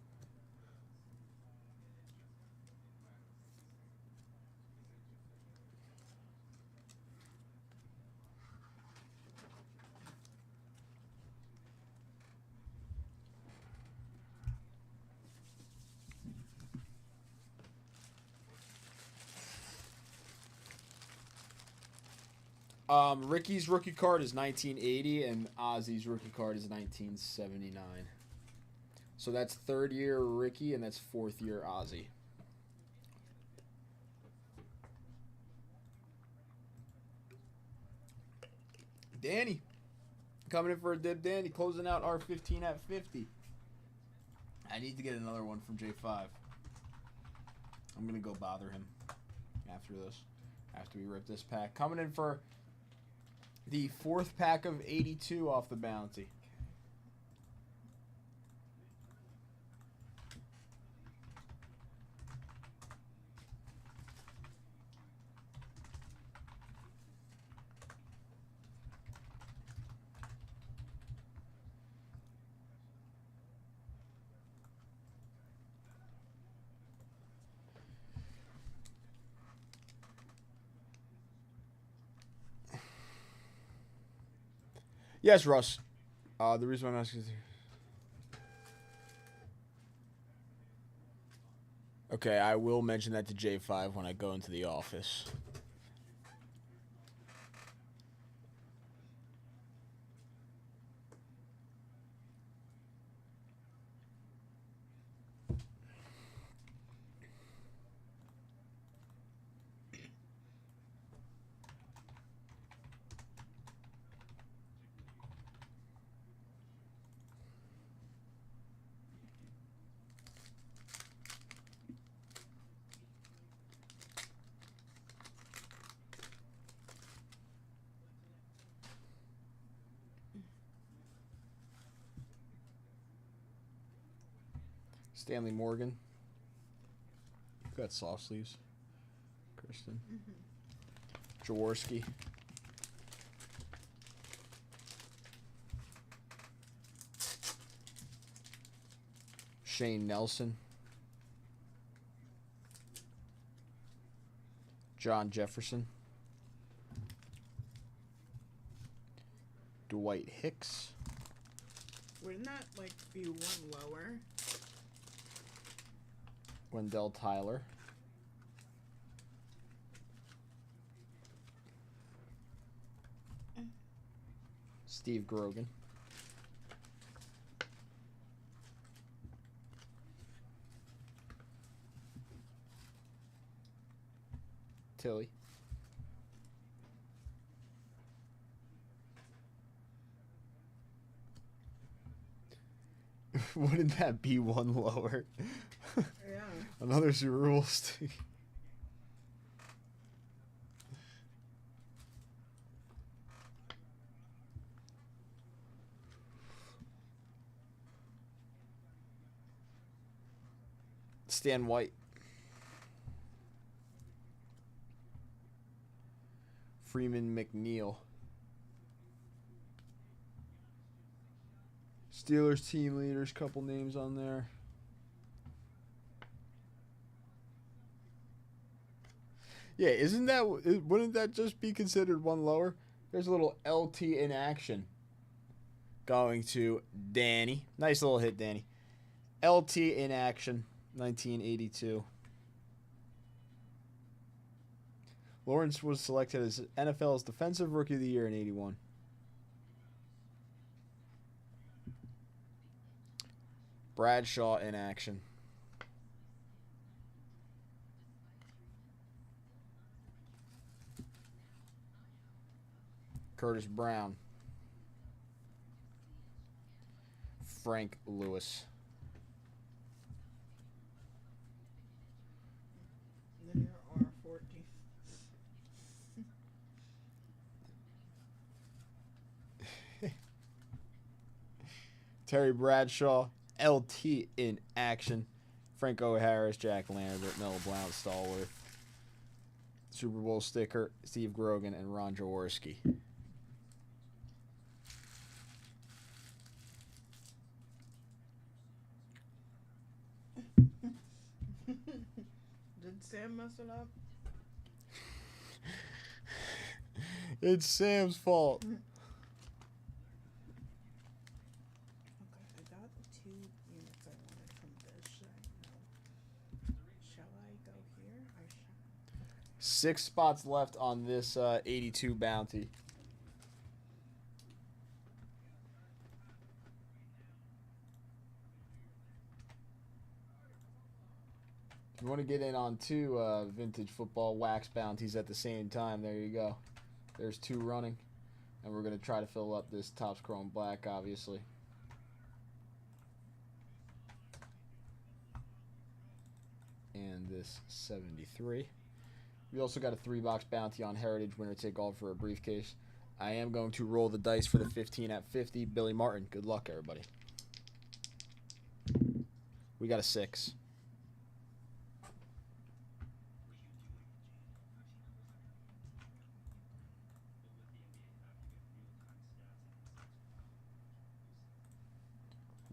Ricky's rookie card is 1980, and Ozzy's rookie card is 1979. So that's third year Ricky, and that's fourth year Ozzy. Danny. Coming in for a dib, Danny. Closing out R15 at 50. I need to get another one from J5. I'm going to go bother him after this. After we rip this pack. Coming in for the fourth pack of 82 off the bounty. Yes, Russ. The reason why I'm asking is... Okay, I will mention that to J5 when I go into the office. Stanley Morgan. Got soft sleeves. Kristen. Jaworski. Shane Nelson. John Jefferson. Dwight Hicks. Wouldn't that like be one lower? Wendell Tyler. Steve Grogan. Tilly. Wouldn't that be one lower? Yeah. Another Super Bowl stick. Stan White. Freeman McNeil. Steelers team leaders, couple names on there. Yeah, wouldn't that just be considered one lower? There's a little LT in action. Going to Danny. Nice little hit, Danny. LT in action, 1982. Lawrence was selected as NFL's Defensive Rookie of the Year in 81. Bradshaw in action. Curtis Brown. Frank Lewis. Linear R14. Terry Bradshaw, LT in action. Franco Harris, Jack Lambert, Mel Blount, Stallworth. Super Bowl sticker, Steve Grogan and Ron Jaworski. Did Sam mess it up? It's Sam's fault. Okay, I got the 2 units I wanted from this. Shall I go here? I shall. 6 spots left on this 82 bounty. If you want to get in on 2 vintage football wax bounties at the same time, there you go. There's 2 running. And we're going to try to fill up this Topps Chrome Black, obviously. And this 73. We also got a 3-box bounty on Heritage, winner take all for a briefcase. I am going to roll the dice for the 15 at 50. Billy Martin, good luck, everybody. We got a 6.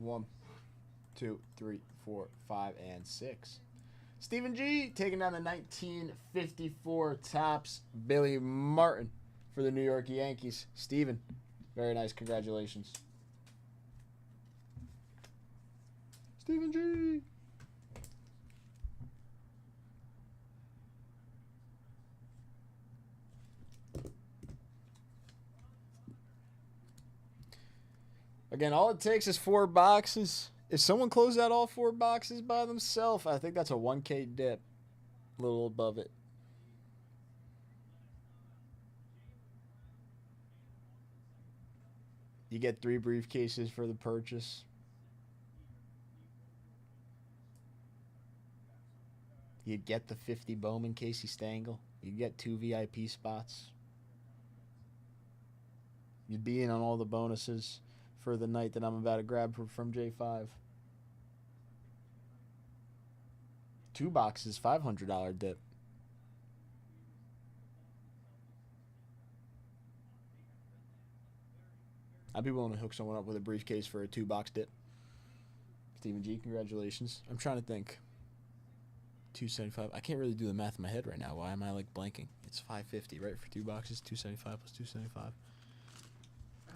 One, 2, 3, 4, 5, and 6. Stephen G taking down the 1954 Topps Billy Martin for the New York Yankees. Stephen, very nice. Congratulations. Stephen G. Again, all it takes is 4 boxes. If someone closed out all 4 boxes by themselves, I think that's a 1K dip. A little above it. You get 3 briefcases for the purchase. You get the 50 Bowman Casey Stengel. You get 2 VIP spots. You'd be in on all the bonuses for the night that I'm about to grab from J5. 2 boxes, $500 dip. I'd be willing to hook someone up with a briefcase for a 2-box dip. Stephen G, congratulations. I'm trying to think. 275. I can't really do the math in my head right now. Why am I like blanking? It's 550, right? For 2 boxes, 275 plus 275. That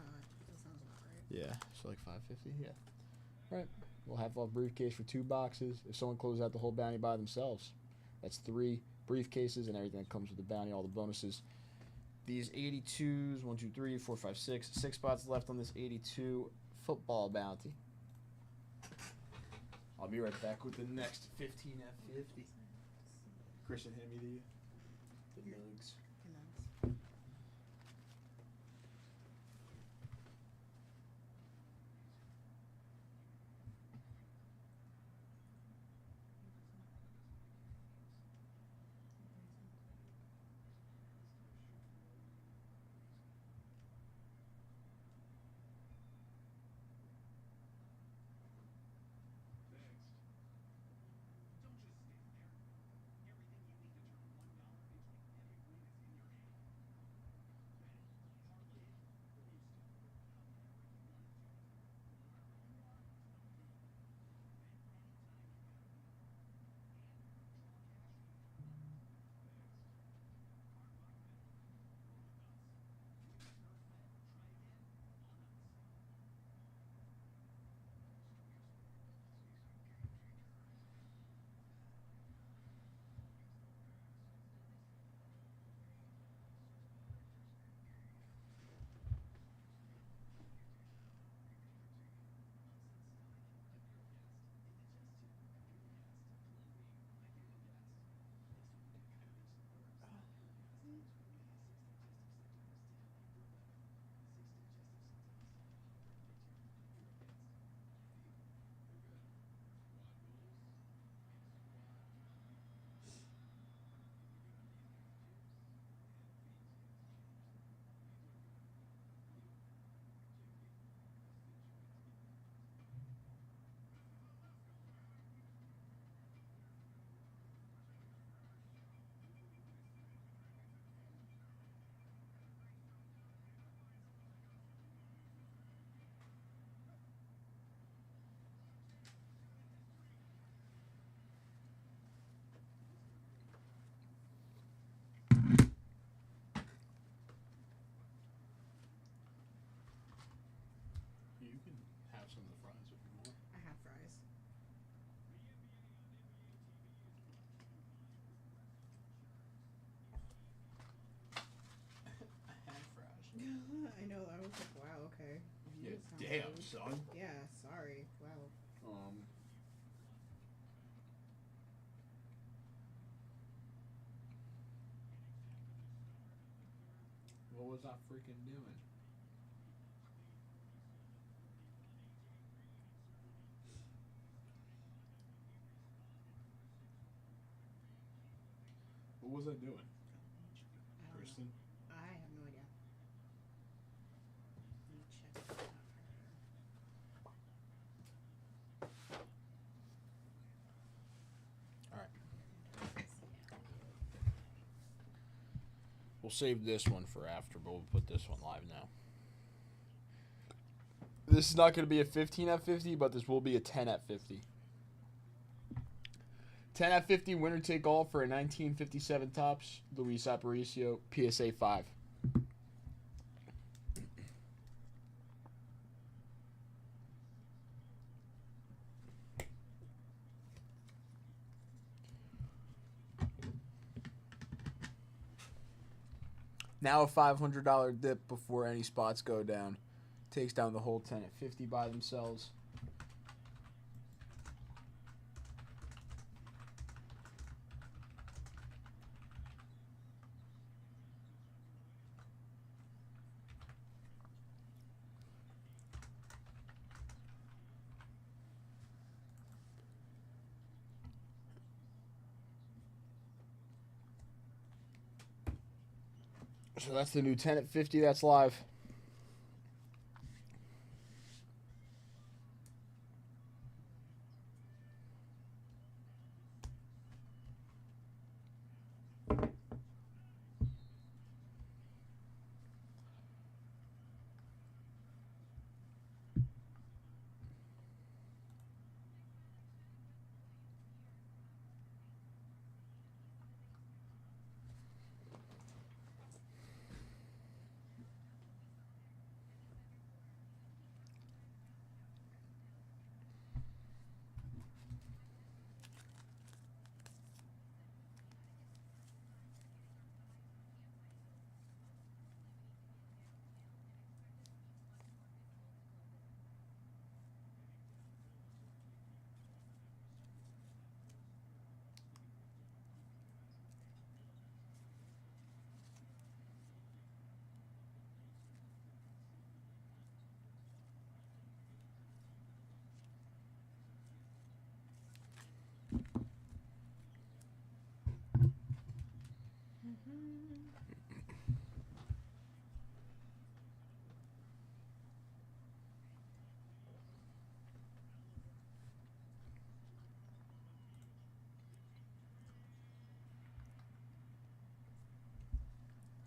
sounds about right. Yeah, so like 550. Yeah. Right. We'll have a briefcase for 2 boxes. If someone closes out the whole bounty by themselves, that's 3 briefcases and everything that comes with the bounty, all the bonuses. These 82s, 1, 2, 3, 4, 5, 6. 6 spots left on this 82 football bounty. I'll be right back with the next 15 at 50. Christian, hand me the nugs. some of the fries if you want. I have fries. I had fries. I know. I was like, wow, okay. Yeah, Sounds damn, good. son. Yeah, sorry. Wow. What was I freaking doing? What was I doing? I don't Kristen? know. I have no idea. Let me check. We'll save this one for after, but we'll put this one live now. This is not going to be a 15 at 50, but this will be a 10 at 50. 10 at 50, winner take all for a 1957 Topps, Luis Aparicio, PSA 5. Now a $500 dip before any spots go down. Takes down the whole 10 at 50 by themselves. So that's the new 10 at 50 that's live.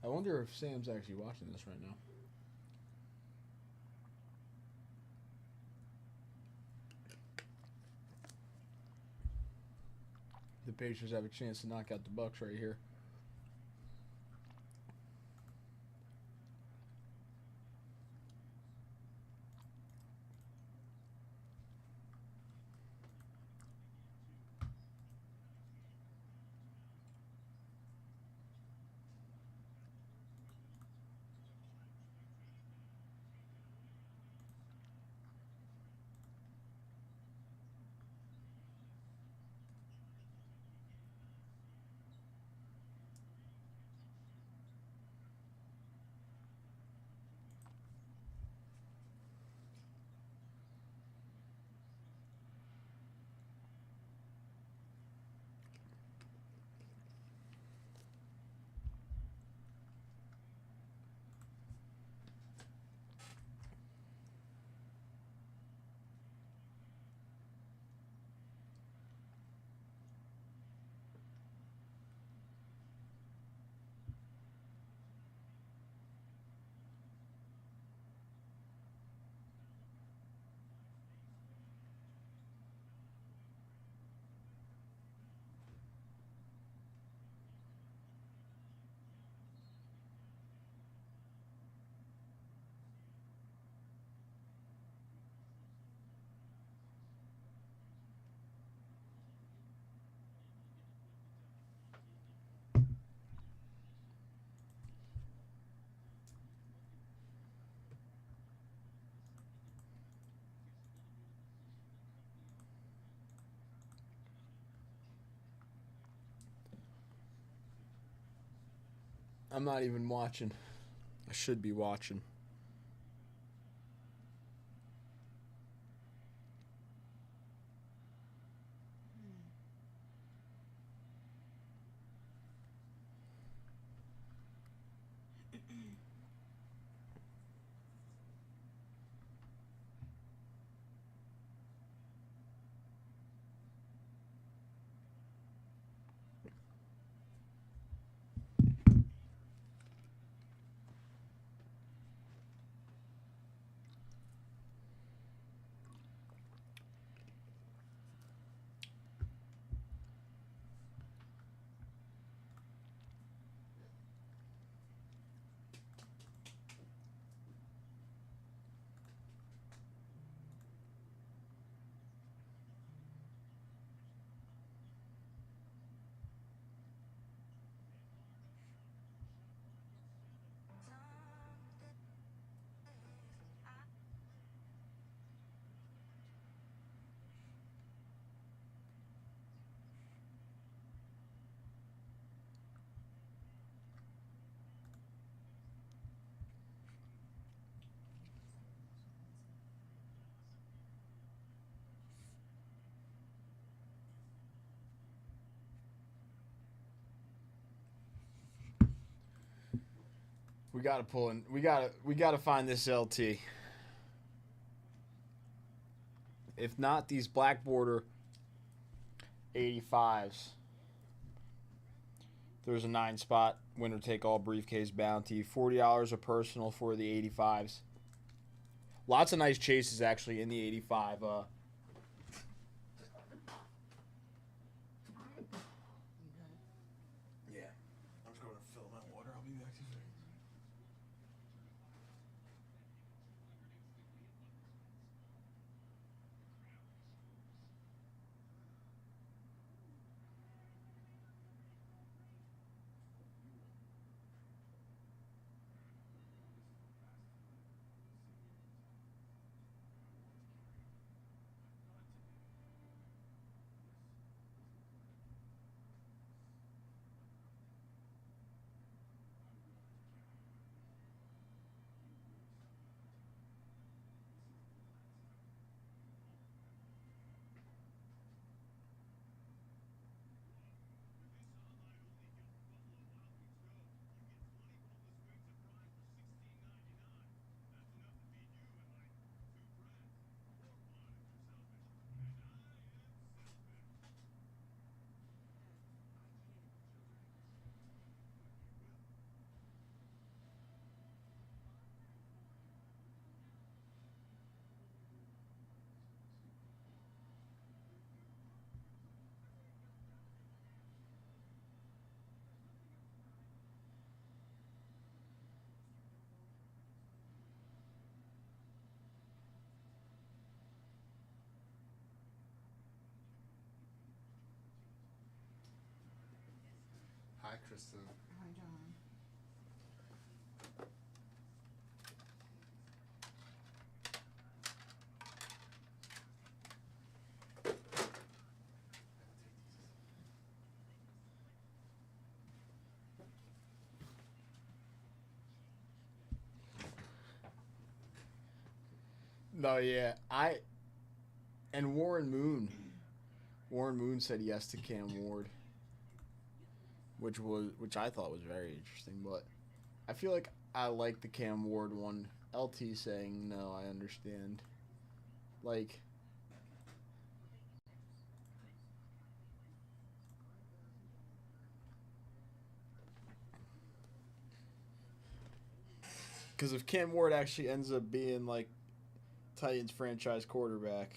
I wonder if Sam's actually watching this right now. The Pacers have a chance to knock out the Bucks right here. I'm not even watching. I should be watching. We gotta pull in. We gotta find this LT. If not, these black border 85s. There's a 9-spot winner take all briefcase bounty. $40 a personal for the 85s. Lots of nice chases actually in the 85. Yeah, I'm just going to fill my water. I'll be back in a second. Hi, Kristen. Hi, John. No, yeah, and Warren Moon. Warren Moon said yes to Cam Ward, which I thought was very interesting. But I feel like I like the Cam Ward one. LT saying no, I understand. Like, because if Cam Ward actually ends up being like Titans franchise quarterback.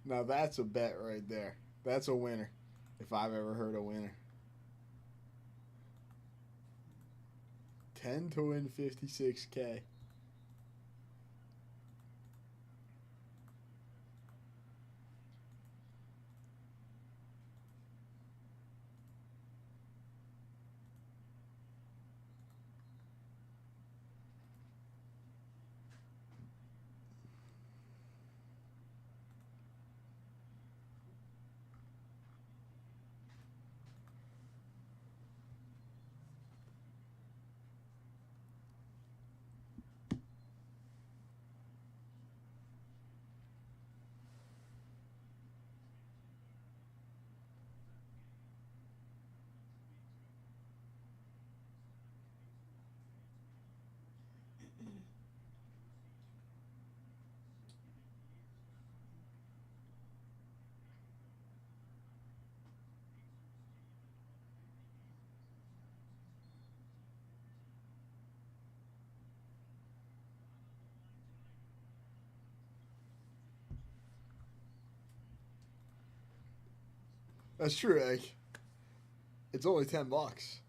Now that's a bet right there. That's a winner, if I've ever heard a winner. 10 to win 56K. That's true, like, it's only $10.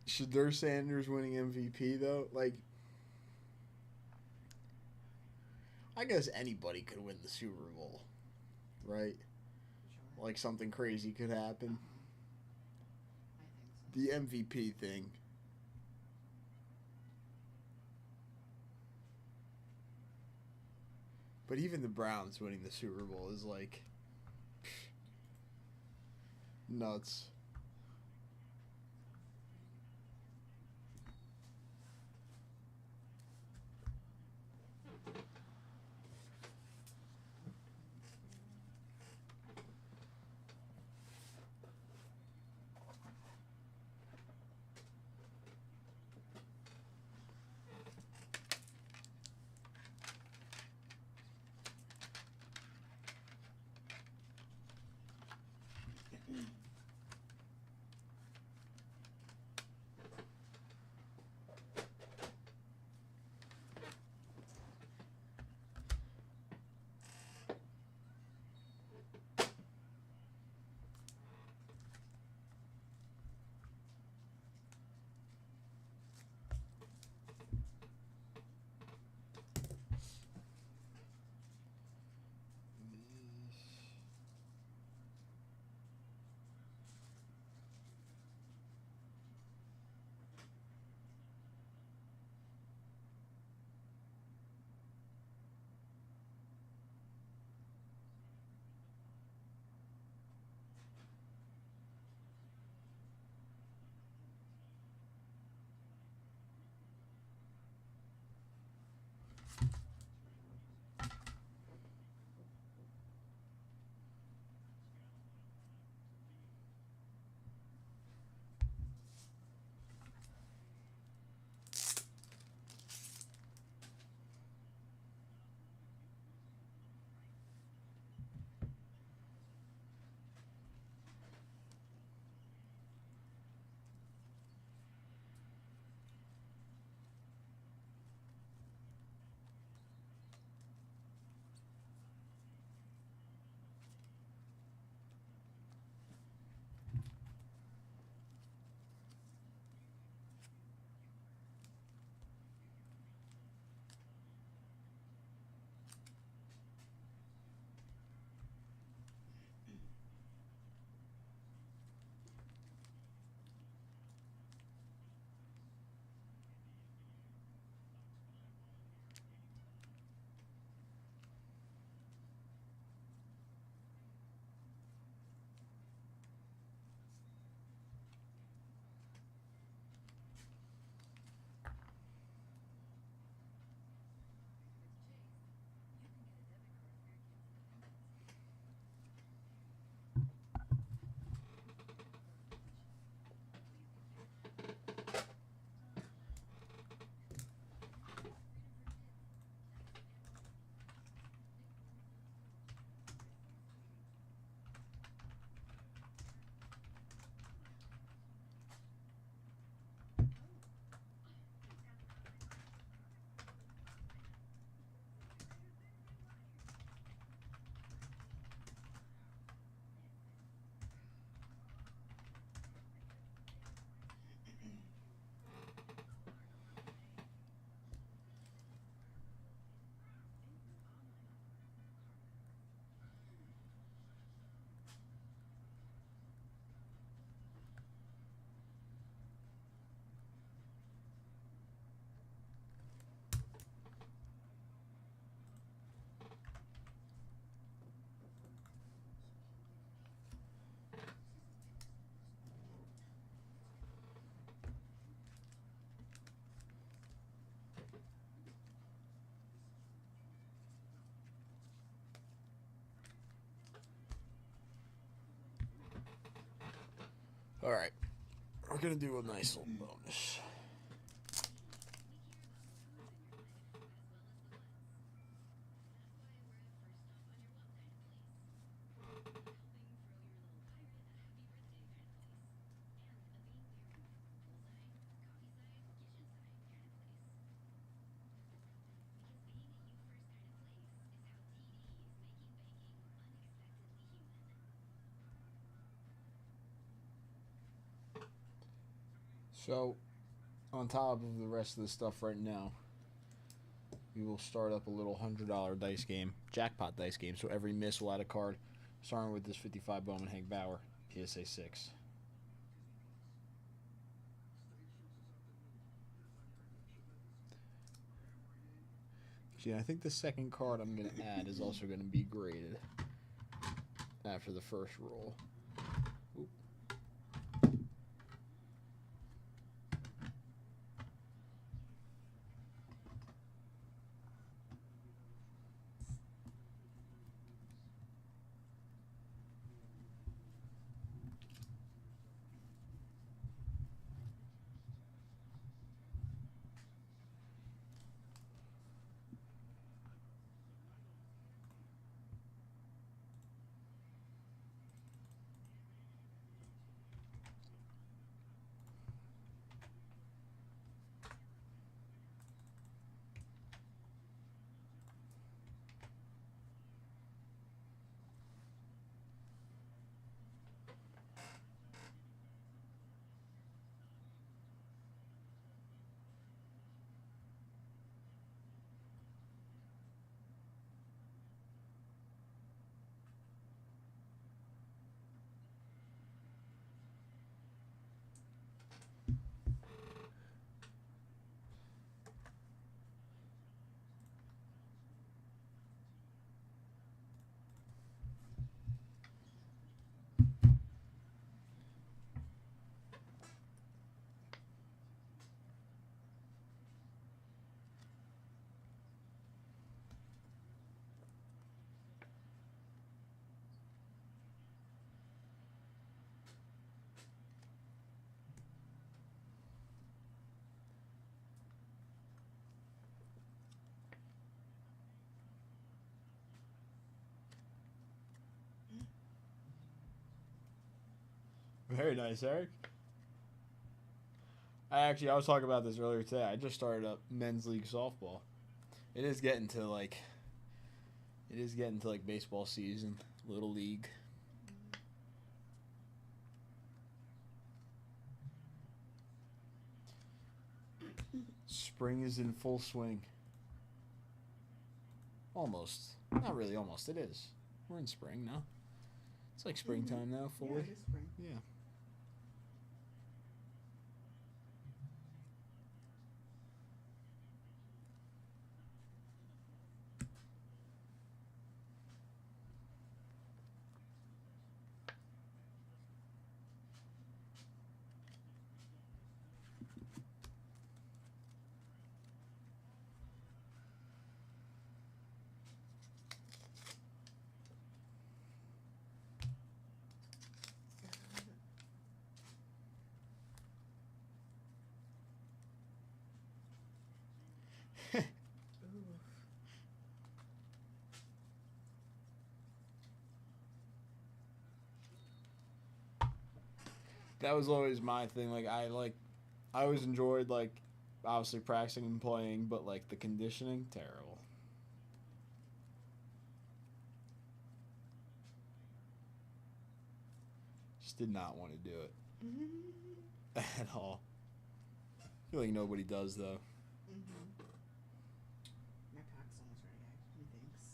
Shadur Sanders winning MVP though, like, I guess anybody could win the Super Bowl, right? Sure. Like something crazy could happen. I think so. The MVP thing. But even the Browns winning the Super Bowl is like nuts. All right. We're going to do a nice little bonus. So, on top of the rest of the stuff right now, we will start up a little $100 dice game, jackpot dice game. So every miss will add a card, starting with this 55 Bowman Hank Bauer PSA 6. See, I think the second card I'm going to add is also going to be graded after the first roll. Oop. Very nice, Eric. I was talking about this earlier today. I just started up men's league softball. It is getting to like baseball season, little league. Spring is in full swing. Almost. Not really almost. It is. We're in spring now. It's like springtime now, fully. Yeah, it is spring. Yeah. That was always my thing. I always enjoyed obviously practicing and playing, but the conditioning, terrible. Just did not want to do it at all. I feel like nobody does though. My pack's almost ready. Thanks.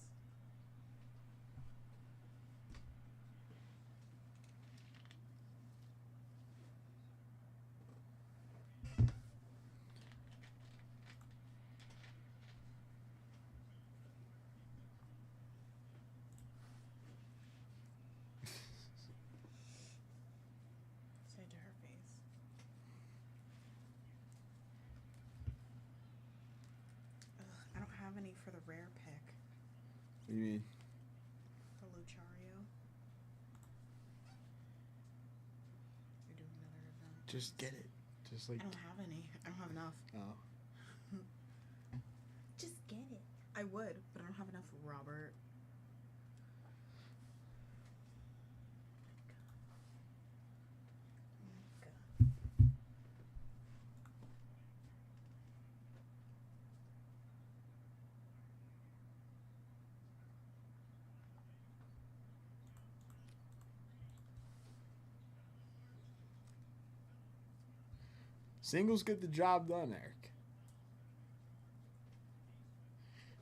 Say it to her face. Ugh, I don't have any for the rare pick. What do you mean? The Lucario. You're doing Just get it. Just like. I don't have any. I don't have enough. Oh. Just get it. I would, but I don't have enough, Robert. Singles get the job done, Eric.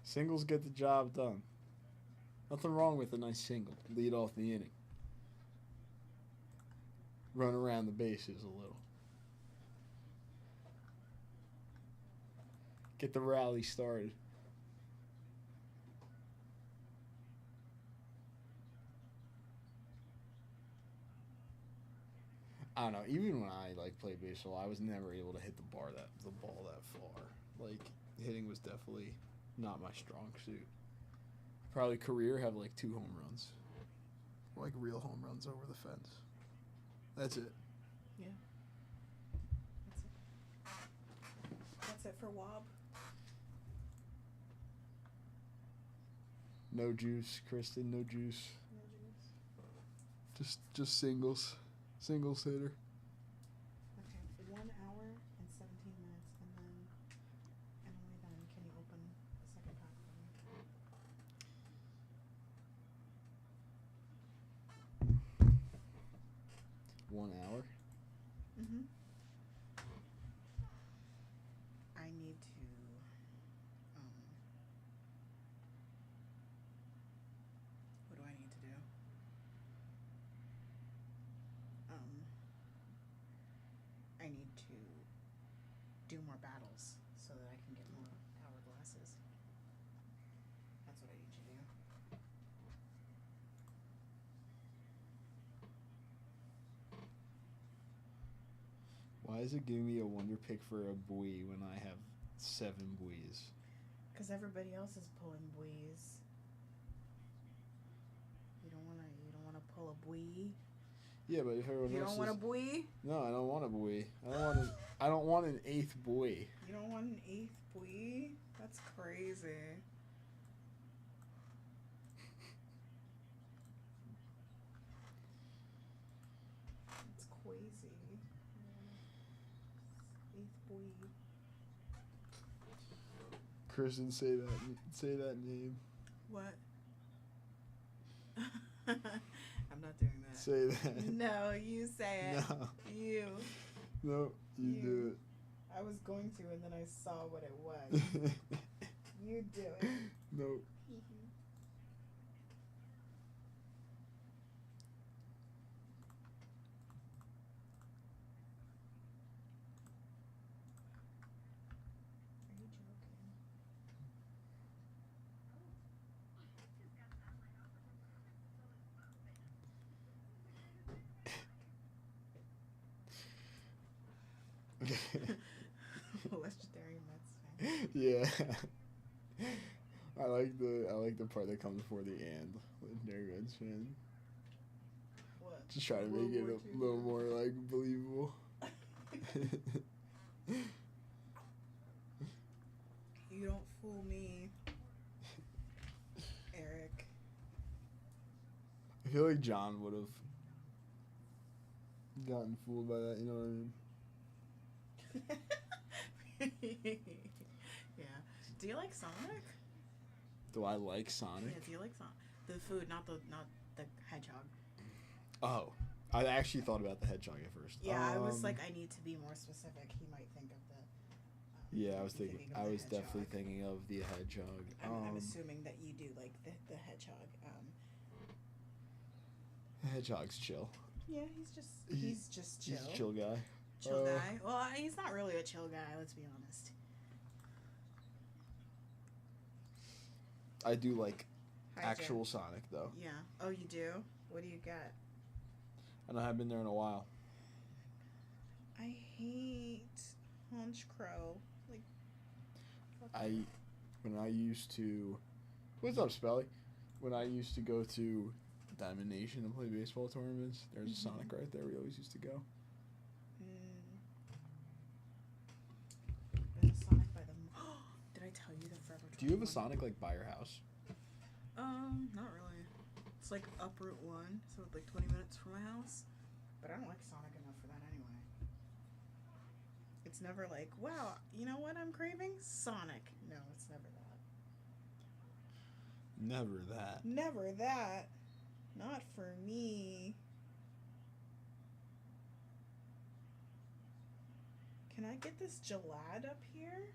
Singles get the job done. Nothing wrong with a nice single. Lead off the inning. Run around the bases a little. Get the rally started. I don't know. Even when I played baseball, I was never able to hit the ball that far. Like, hitting was definitely not my strong suit. Probably career have 2 home runs, real home runs over the fence. That's it. Yeah. That's it for Wob. No juice, Kristen. No juice. No juice. Just singles. Singles hitter. Okay, 1 hour and 17 minutes, and only then can you open the second pack for me. 1 hour. Mm-hmm. I need to, what do I need to do? I need to do more battles so that I can get more hourglasses. That's what I need to do. Why is it giving me a wonder pick for a buoy when I have 7 buoys? Because everybody else is pulling buoys. You don't wanna pull a buoy? Yeah, but if everyone You else don't want a buoy? No, I don't want a buoy. I don't want an 8th buoy. You don't want an 8th buoy? That's crazy. That's crazy. 8th buoy. Kristen, say that name. What? I'm not doing that. Say that. No, you say it. No. You. No, you do it. I was going to, and then I saw what it was. You do it. No. Are you joking? Legendary Mets fan. Yeah. I like the part that comes before the and. Legendary Reds fan. What? Just try to World make it War a II little fan? more believable. You don't fool me, Eric. I feel like John would have gotten fooled by that, you know what I mean? Yeah. Do you like Sonic? Do I like Sonic? Yeah. Do you like Sonic? The food, not the hedgehog. Oh. I actually thought about the hedgehog at first. Yeah, I was like, I need to be more specific. He might think of the. Yeah, I was thinking thinking. of I the was definitely hedgehog. thinking of the hedgehog. I'm assuming that you do like the hedgehog. The hedgehog's chill. Yeah, he's just chill. He's a chill guy. Chill guy. Well, he's not really a chill guy. Let's be honest. I do like Hi, actual Jen. Sonic though. Yeah. Oh, you do? What do you got? And I haven't been there in a while. I hate Hunch Crow. Like. When I used to, what's up, Spelly? When I used to go to Diamond Nation and play baseball tournaments, there's a Sonic right there. We always used to go. Do you have a Sonic like by your house? Not really. It's like up Route 1, so it's like 20 minutes from my house. But I don't like Sonic enough for that anyway. It's never like, wow, you know what I'm craving? Sonic. No, it's never that. Never that. Never that. Not for me. Can I get this gelad up here?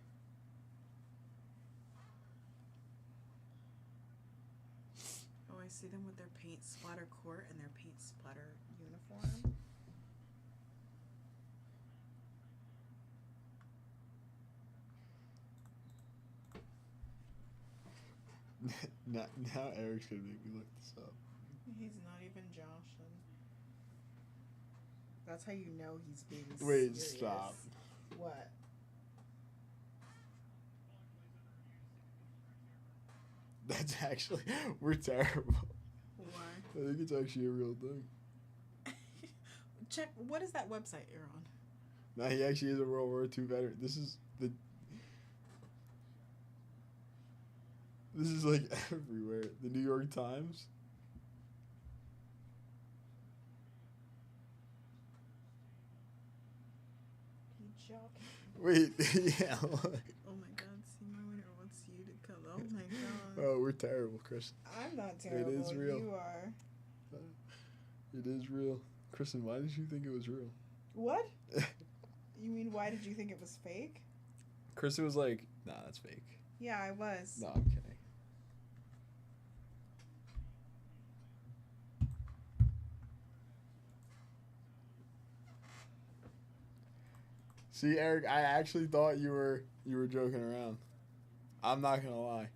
Oh, I see them with their paint splatter court and their paint splatter uniform. Now Eric's gonna make me look this up. He's not even joshing. That's how you know he's being Wait, serious. stop. What? That's actually, we're terrible. Why? I think it's actually a real thing. Check, what is that website you're on? No, he actually is a World War II veteran. This is like everywhere. The New York Times. He joking. Wait, yeah. Look. Oh my god, see my winner wants you to come. Oh my god. Oh, we're terrible, Chris. I'm not terrible. is real. You are. It is real. Kristen, why did you think it was real? What? You mean, why did you think it was fake? Kristen was like, nah, that's fake. Yeah, I was. No, I'm kidding. See, Eric, I actually thought you were joking around. I'm not gonna lie.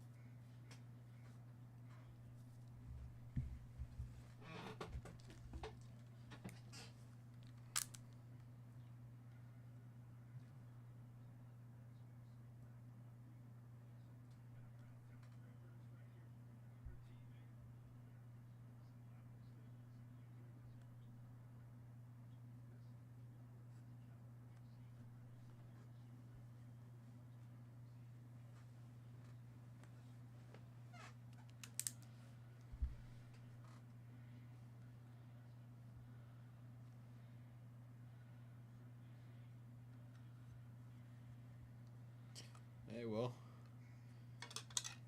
Hey, well,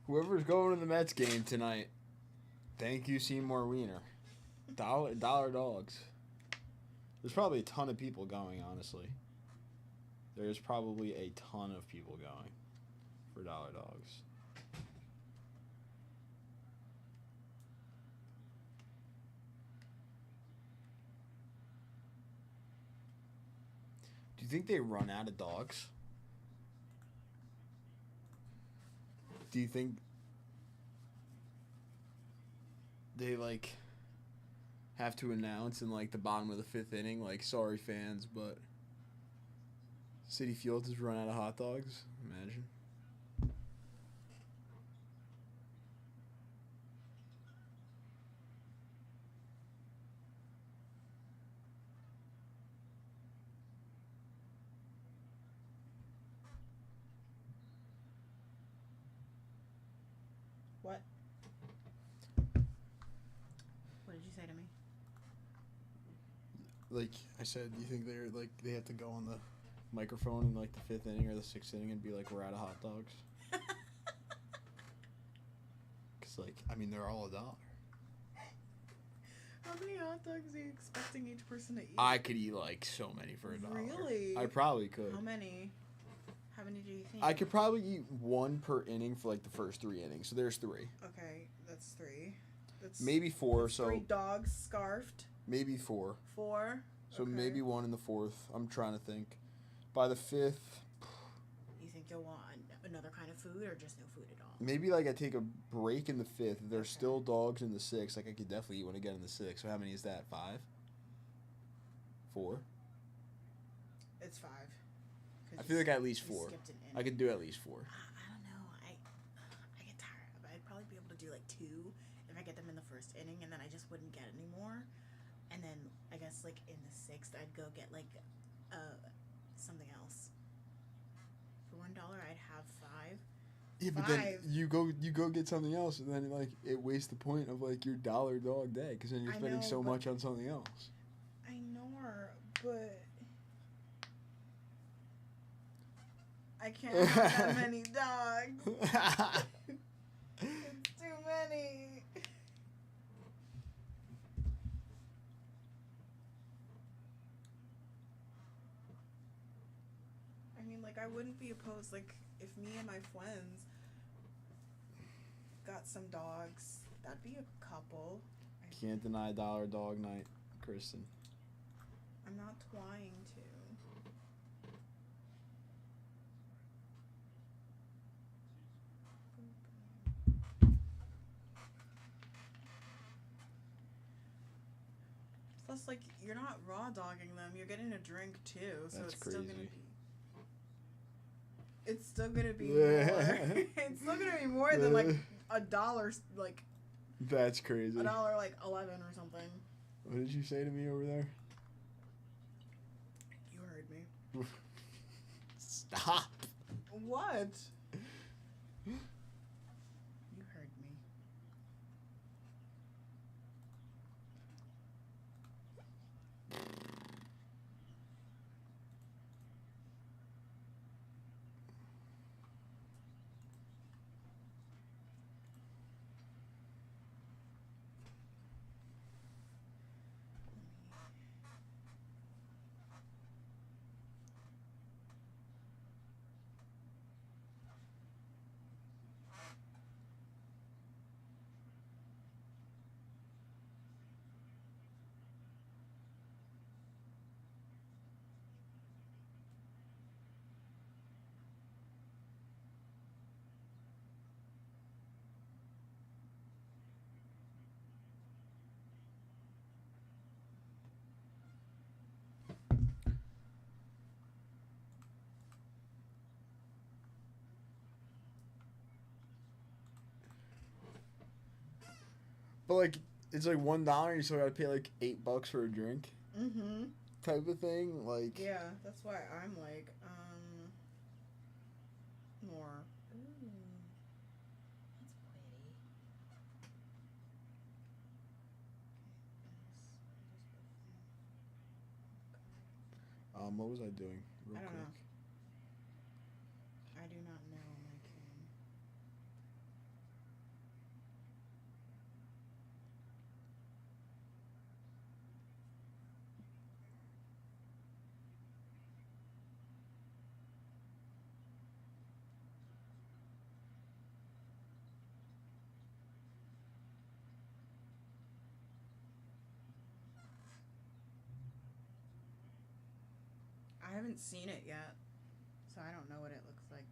whoever's going to the Mets game tonight, thank you, Seymour Wiener. Dollar dogs. There's probably a ton of people going, honestly. There's probably a ton of people going for dollar dogs. Do you think they run out of dogs? Do you think they like have to announce in like the bottom of the fifth inning, like, sorry fans, but Citi Field has run out of hot dogs? Imagine. What? What did you say to me? Like I said, do you think they have to go on the microphone in like the fifth inning or the sixth inning and be like, we're out of hot dogs? Because like, I mean, they're all $1. How many hot dogs are you expecting each person to eat? I could eat like so many for $1. Really? I probably could. How many? How many do you think? I could probably eat one per inning for like the first 3 innings. So there's 3. Okay, that's 3. That's Maybe 4. that's So 3 dogs scarfed. maybe 4. 4. So Okay. maybe 1 in the 4th. I'm trying to think. By the 5th, You think you'll want another kind of food or just no food at all? maybe like I take a break in the 5th. If there's Okay. still dogs in the 6th, like I could definitely eat one again in the 6th. So how many is that? 5? 4? It's 5. I feel like at least you 4. skipped an I inning. could do at least 4. I don't know. I get tired of it. I'd probably be able to do like 2 if I get them in the first inning, and then I just wouldn't get any more. And then I guess like in the 6th, I'd go get like something else. For $1, I'd have 5, Yeah, but then 5. you go get something else, and then like it wastes the point of like your dollar dog day because then you're I spending know, so but- much on something else. I know her, but I can't have that many dogs. It's too many. I mean, like, I wouldn't be opposed, like, if me and my friends got some dogs, that'd be a couple. Can't deny dollar dog night, Kristen. I'm not trying to. Plus, like, you're not raw dogging them. You're getting a drink too, so That's it's still gonna crazy. be. It's still gonna be more. It's still gonna be more than like $1, like That's crazy. $1, like 11 or something. What did you say to me over there? You heard me. Stop. What? You heard me. But like, it's like $1. You still gotta pay like $8 for a drink, Mm-hmm. type of thing. Like, Yeah, that's why I'm like, more. Ooh, that's pretty. what was I doing? Real I don't quick. know. I do not know, my king. I haven't seen it yet, so I don't know what it looks like.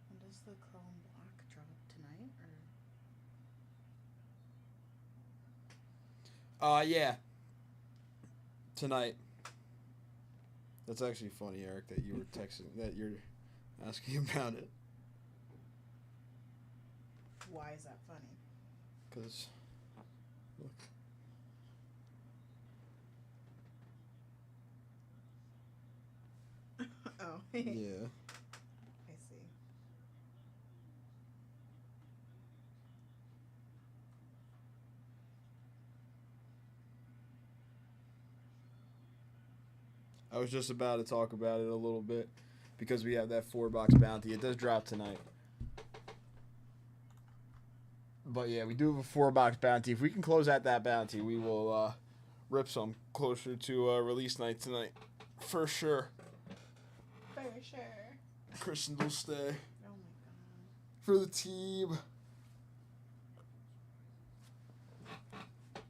When does the Chrome Block drop tonight or? Yeah. Tonight. That's actually funny, Eric, that you were texting, that you're asking about it. Why is that funny? Because, look. Oh. Yeah. I see. I was just about to talk about it a little bit because we have that $4 bounty. It does drop tonight. But yeah, we do have a $4 bounty. If we can close out that bounty, we will rip some closer to release night tonight. For sure. For sure. Kristen will stay Oh my god. for the team.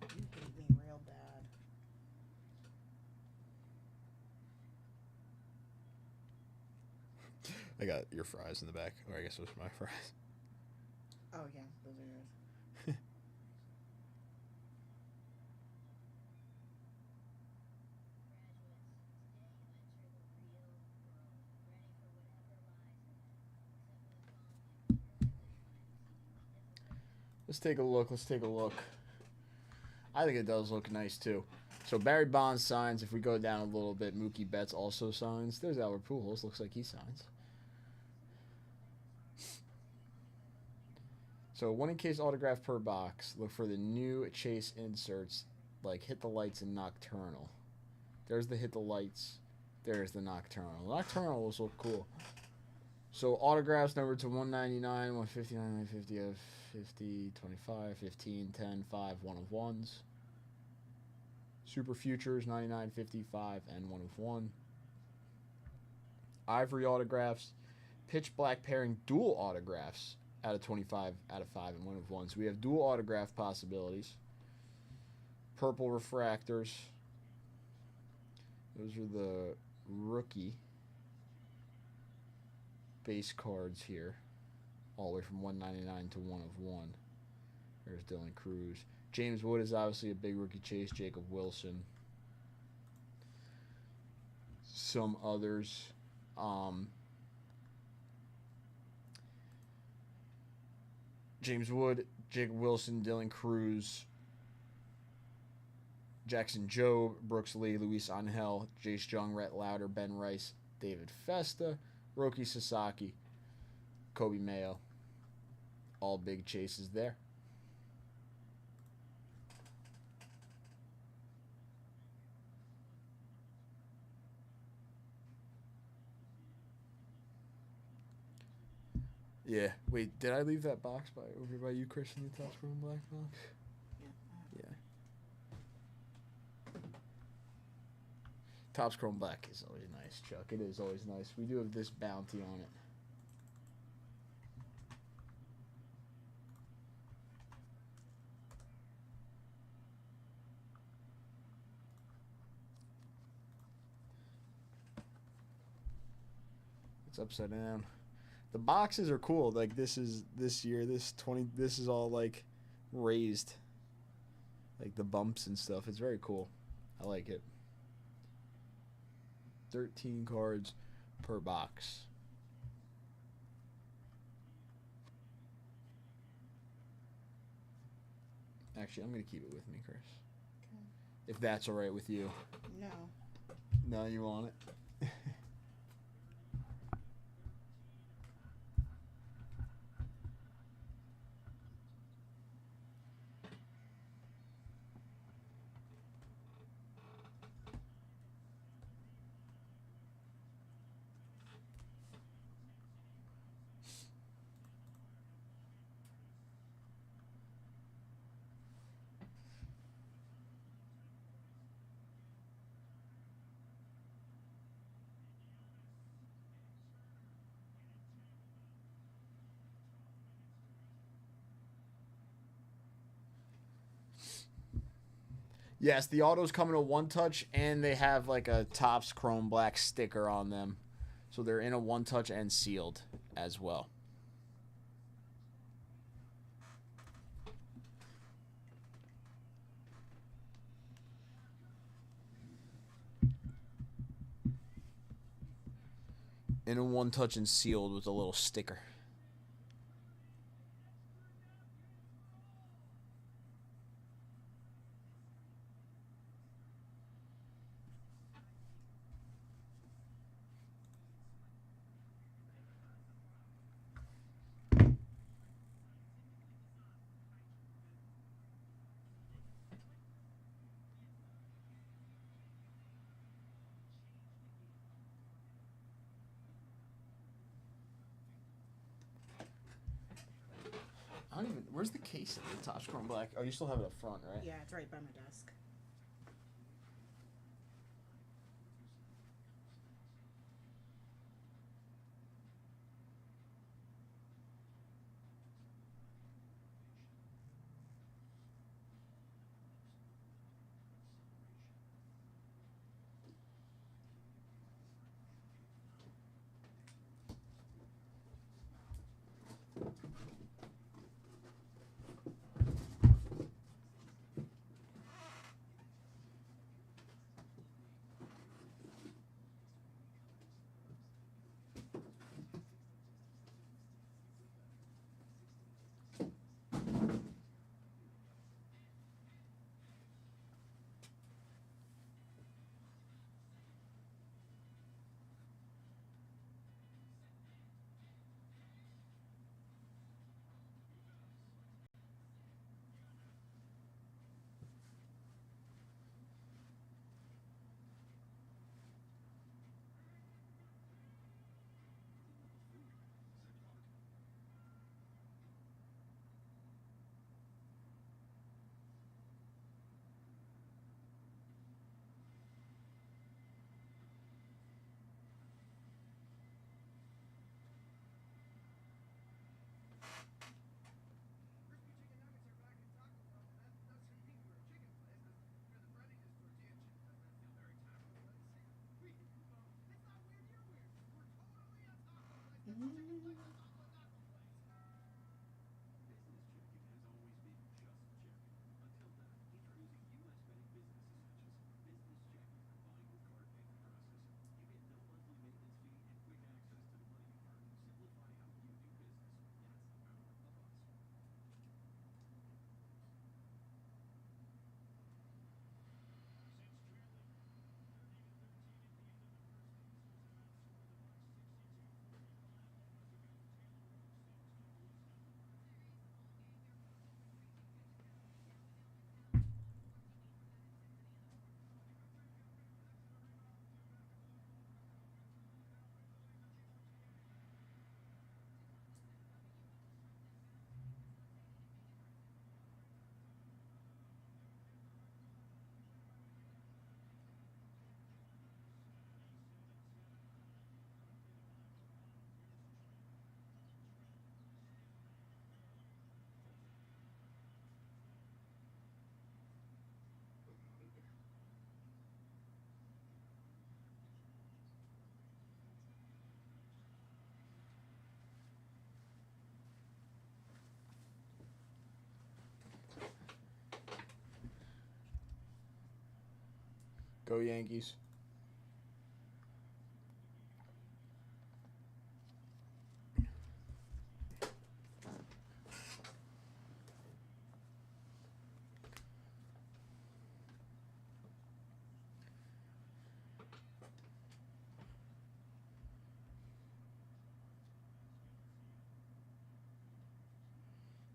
You hate me real bad. I got your fries in the back. Or I guess it was my fries. Oh yeah, those are yours. Let's take a look. Let's take a look. I think it does look nice too. So Barry Bonds signs. If we go down a little bit, Mookie Betts also signs. There's Albert Pujols. Looks like he signs. So 1 in case autograph per box. Look for the new Chase inserts, like Hit the Lights and Nocturnal. There's the Hit the Lights. There's the Nocturnal. Nocturnals look cool. So autographs numbered to 199, 159, 950 of 50, 25, 15, 10, 5, 1 of 1s. Super Futures 99, 55, and 1 of 1. Ivory autographs. Pitch Black pairing dual autographs out of 25, out of 5, and 1 of 1. So we have dual autograph possibilities. Purple refractors. Those are the rookie base cards here. All the way from 199 to 1 of 1. There's Dylan Cruz. James Wood is obviously a big rookie chase. Jacob Wilson. Some others. James Wood, Jacob Wilson, Dylan Cruz, Jackson Jobe, Brooks Lee, Luis Angel, Jace Jung, Rhett Lauder, Ben Rice, David Festa, Roki Sasaki, Kobe Mayo. All big chases there. Yeah. Wait, did I leave that box over by you, Chris, in the Topps Chrome Black box? Yeah. Yeah. Topps Chrome Black is always nice, Chuck. It is always nice. We do have this bounty on it. It's upside down. The boxes are cool. Like this is this year, this is all like raised. Like the bumps and stuff. It's very cool. I like it. 13 cards per box. Actually, I'm going to keep it with me, Chris. Okay. If that's all right with you. No. No, you want it? Yes, the autos come in a one touch and they have like a Topps Chrome Black sticker on them. So they're in a one touch and sealed as well. In a one touch and sealed with a little sticker. I don't even. Where's the case of the Topps Chrome Black? Oh, you still have it up front, right? Yeah, it's right by my desk. Go Yankees.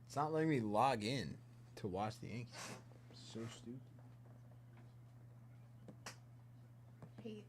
It's not letting me log in to watch the Yankees. So stupid. Pete.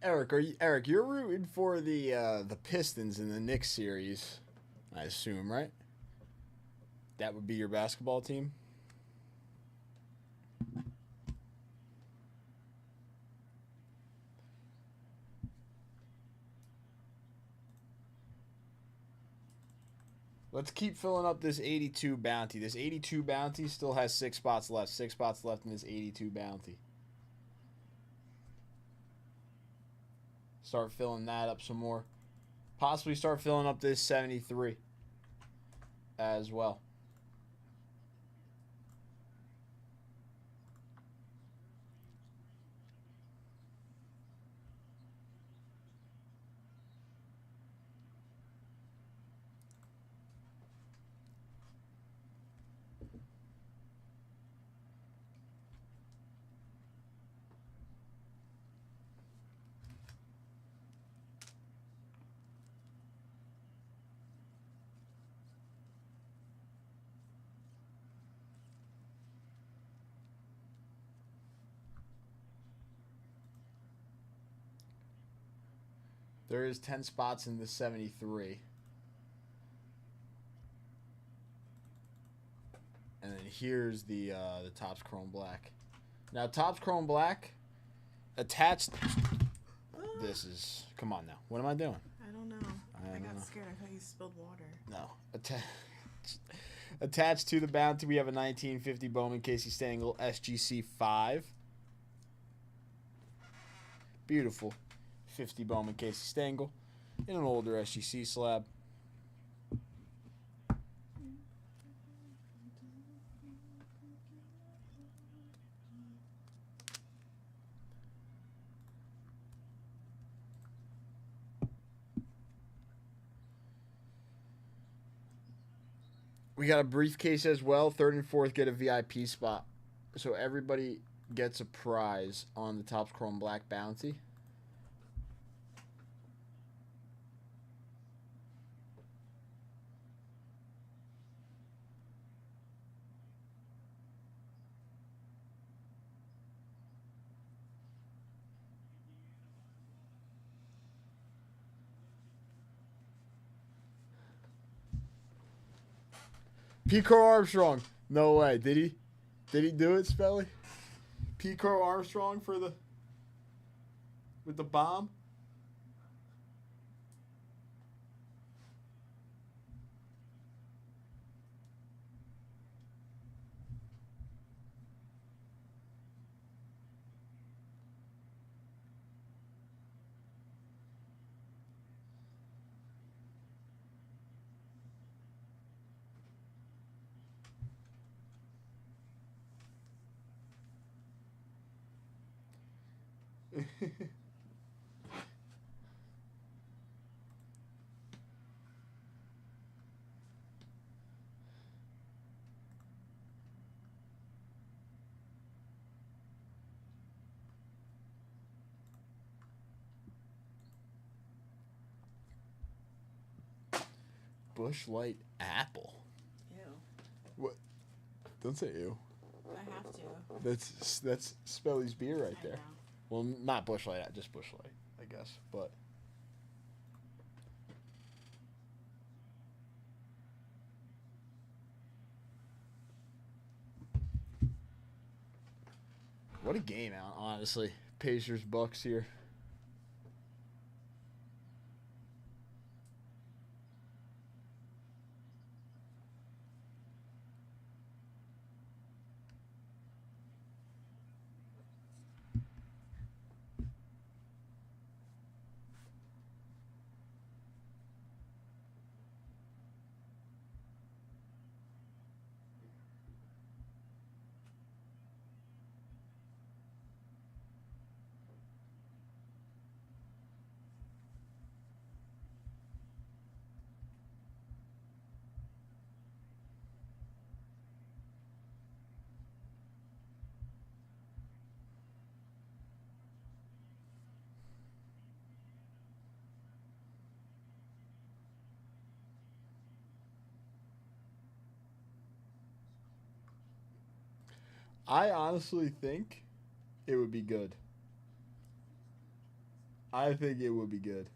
Eric, you're rooting for the Pistons in the Knicks series, I assume, right? That would be your basketball team? Let's keep filling up this 82 bounty. This 82 bounty still has 6 spots left. 6 spots left in this 82 bounty. Start filling that up some more. Possibly start filling up this 73 as well. There is 10 spots in the 73. And then here's the Topps Chrome Black. Now Topps Chrome Black attached. This is, come on now. What am I doing? I don't know. I got scared. I thought you spilled water. No. Attached to the bounty, we have a 1950 Bowman Casey Stengel SGC 5. Beautiful 50 Bowman Casey Stengel in an older SGC slab. We got a briefcase as well. Third and fourth get a VIP spot. So everybody gets a prize on the Topps Chrome Black Bounty. Pico Armstrong. No way. Did he? Did he do it, Spelly? Pico Armstrong for the with the bomb? Bush Light Apple. Ew. What? Don't say ew. I have to. That's Spelly's beer right I there. know. Well, not Bush Light, just Bush Light, I guess. But what a game, honestly. Pacers Bucks here. I honestly think it would be good. I think it would be good.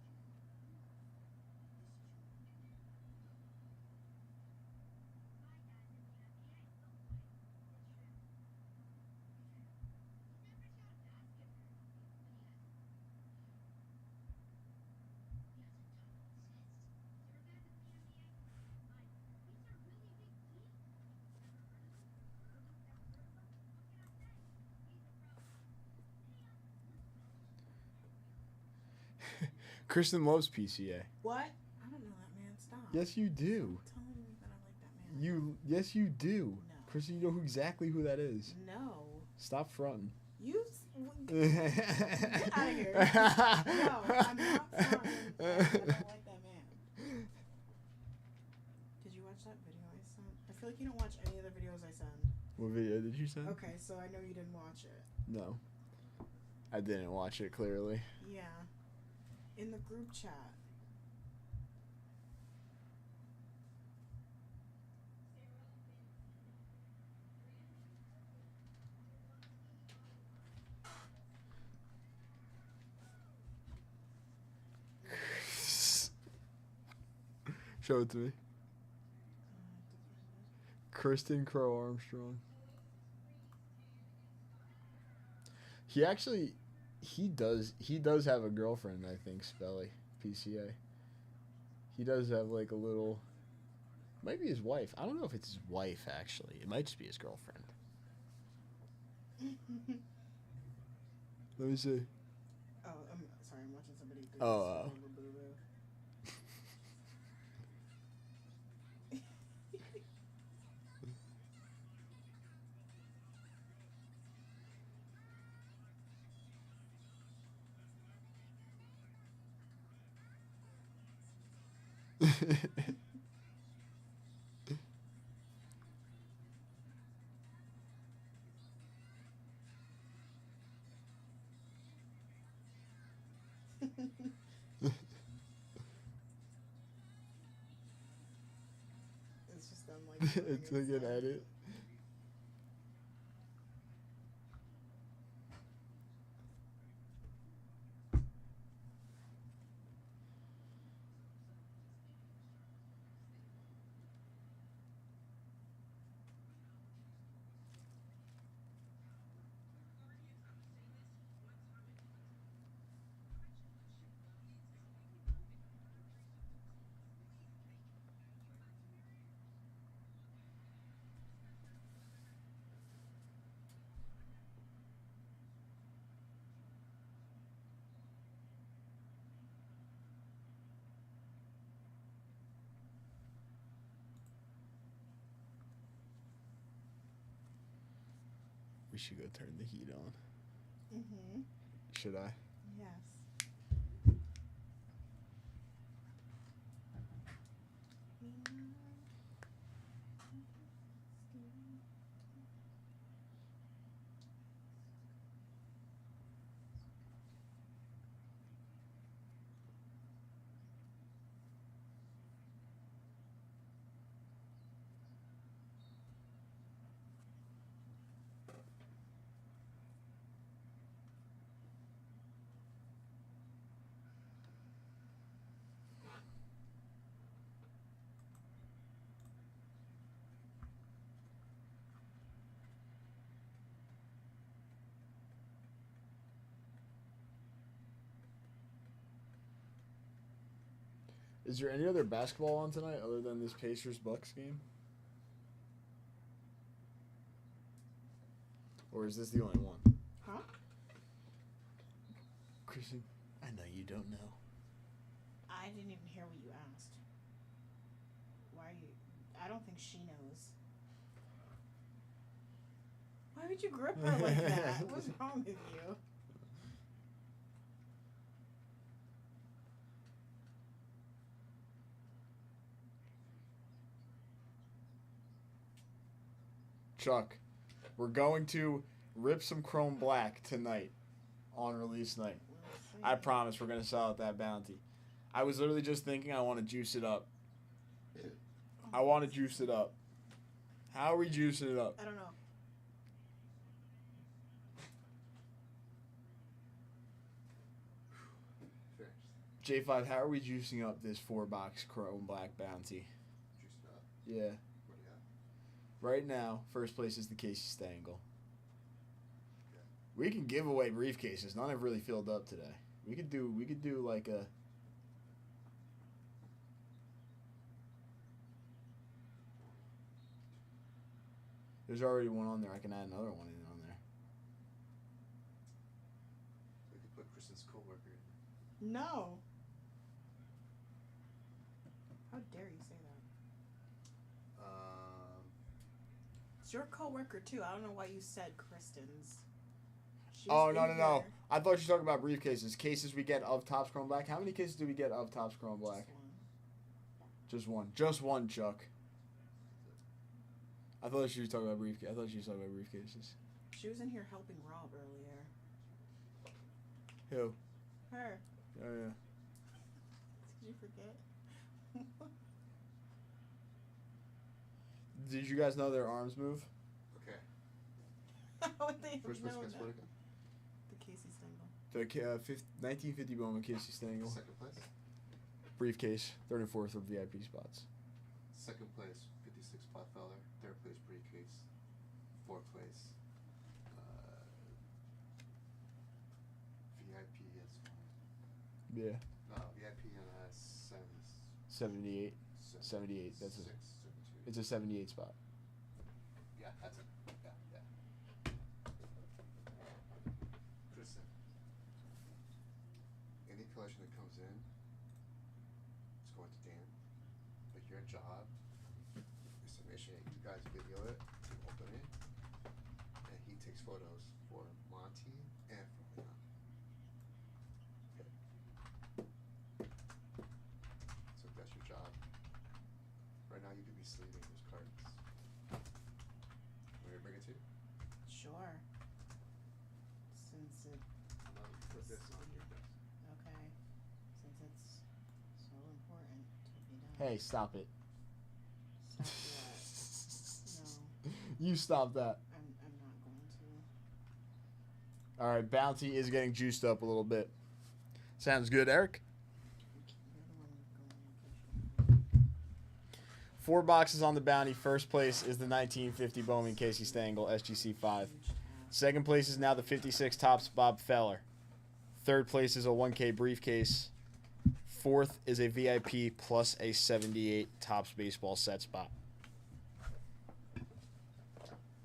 Kristen loves PCA. What? I don't know that man. Stop. Yes, you do. Stop telling me that I like that man. Yes, you do. No. Kristen, you know exactly who that is. No. Stop fronting. Get out of here. No, I'm not fronting. I don't like that man. Did you watch that video I sent? I feel like you don't watch any of the videos I send. What video did you send? Okay, so I know you didn't watch it. No. I didn't watch it, clearly. Yeah. In the group chat. Show it to me. Kristen Crow Armstrong. He does have a girlfriend, I think, Spelly, PCA. He does have like a little, might be his wife. I don't know if it's his wife, actually. It might just be his girlfriend. Let me see. Oh, Oh. It's just them like. It's like an edit. We should go turn the heat on. Mhm. Should I? Yes. Is there any other basketball on tonight other than this Pacers Bucks game? Or is this the only one? Huh? Kristen, I know you don't know. I didn't even hear what you asked. Why are you? I don't think she knows. Why would you grip her like that? What's wrong with you? Chuck, we're going to rip some Chrome Black tonight on release night. Let's see. I promise we're going to sell out that bounty. I was literally just thinking I want to juice it up. I want to juice it up. How are we juicing it up? I don't know. J5, how are we juicing up this 4-box Chrome Black bounty? Juice it up. Yeah. What do you have? Right now, first place is the Casey Stengel. Okay. We can give away briefcases. None have really filled up today. We could do like a. There's already one on there. I can add another one in on there. We could put Kristen's coworker in. No. How dare you say that? It's your coworker too. I don't know why you said Kristen's. She's Oh in no. here. I thought you were talking about briefcases. Cases we get of Topps Chrome Black. How many cases do we get of Topps Chrome Black? Just one. Just one, Chuck. I thought she was talking about briefcases. I thought she was talking about briefcases. She was in here helping Rob earlier. Who? Her. Oh yeah. Did you forget? Did you guys know their arms move? Okay. How would they have First place known gets that? what again? The Casey Stengel. The 1950 Bowman Casey Stengel Second place. briefcase. Third and fourth are VIP spots. Second place, 56 Potfeller. Third place, briefcase. Fourth place, VIP is fine. Yeah. VIP and 78. 78. That's a. 72. It's a 78 spot. Yeah, that's it. Yeah. Kristen, any collection that comes in, it's going to Dan. But your job is to make sure you guys video it, you open it, and he takes photos for Monty and for Leon. Okay. So that's your job. Right now you could be sleeving those cards. Want me to bring it to you? Sure. Since it I'm gonna put this on your desk. okay, since it's so important to be done. Hey, stop it. Stop what? No, You stop that. I'm not going to. All right, Bounty is getting juiced up a little bit. Sounds good, Eric. You're the one going to 4 boxes on the Bounty. First place is the 1950 Bowman Casey Stengel SGC 5. Second place is now the 56 Topps Bob Feller. Third place is a 1K briefcase. Fourth is a VIP plus a 78 Topps baseball set spot.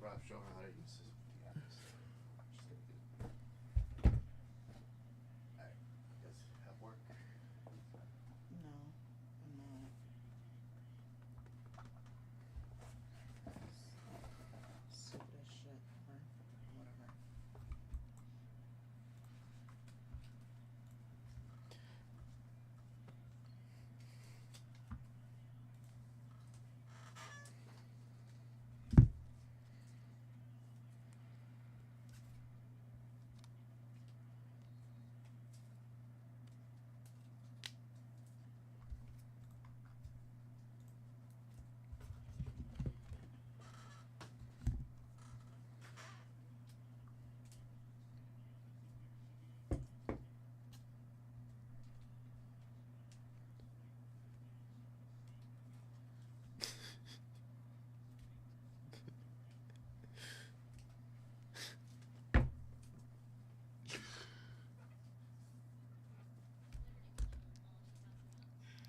Rob, show her how to use this. Alright, you guys have work? No, I'm not. Stupid as shit, or whatever.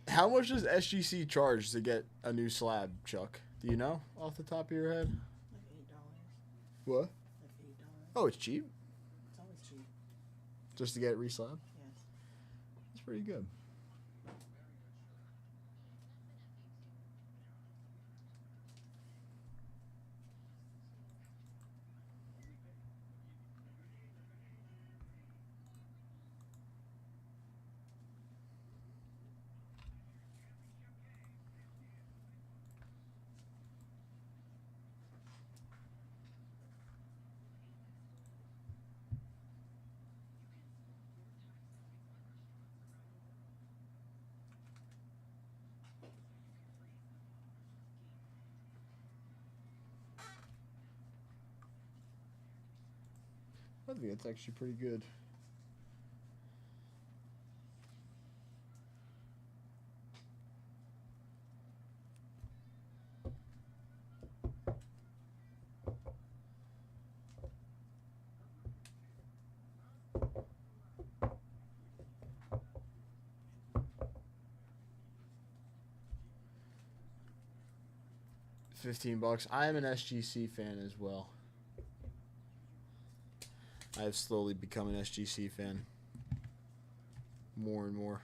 How much does SGC charge to get a new slab, Chuck? Do you know off the top of your head? Like $8. What? Like $8. Oh, it's cheap? It's always cheap. Just to get it reslabbed? Yes. That's pretty good. I think it's actually pretty good. $15. I am an SGC fan as well. I have slowly become an SGC fan. More and more.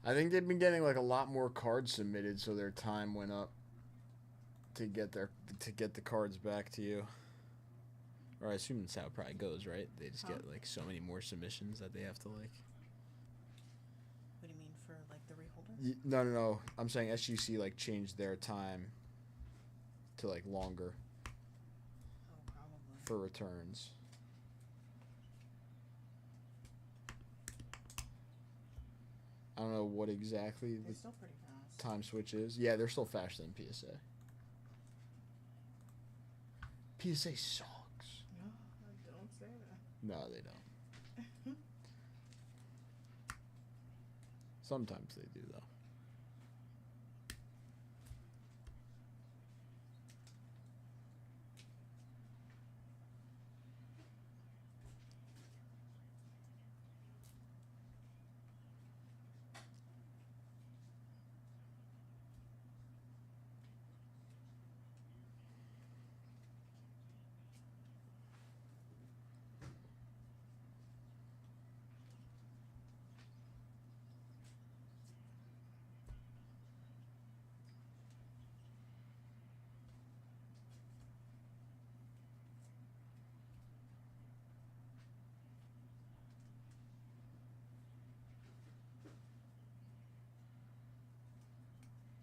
I think they've been getting like a lot more cards submitted, so their time went up to get the cards back to you. Or I assume that's how it probably goes, right? They just Huh? get like so many more submissions that they have to like. What do you mean for like the reholders? No. I'm saying SGC like changed their time to like longer Oh, probably. for returns. I don't know what exactly They're the still pretty fast. time switch is. Yeah, they're still faster than PSA. PSA sucks. No, don't say that. No, they don't. Sometimes they do though.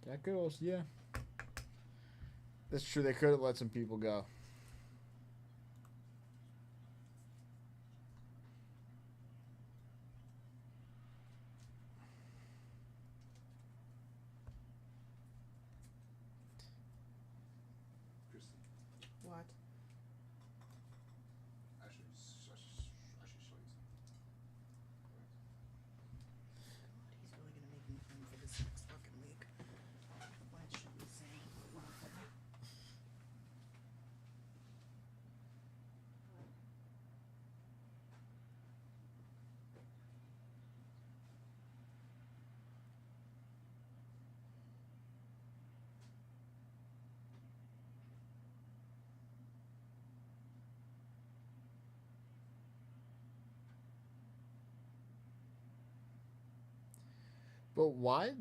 That could also, yeah. That's true. They could have let some people go. What? Actually, I should show you something. He's really gonna make me fun for this next fucking week. What should we say? But why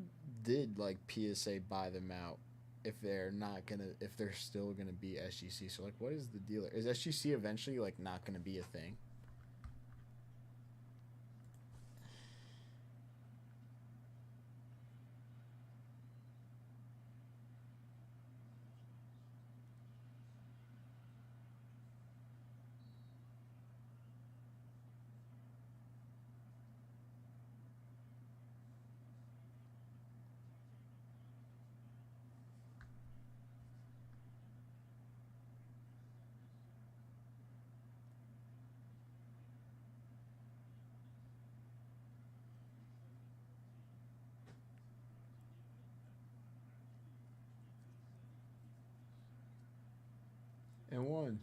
did like PSA buy them out if they're not gonna, if they're still gonna be SGC? So like, what is the deal? Is SGC eventually like not gonna be a thing? And one.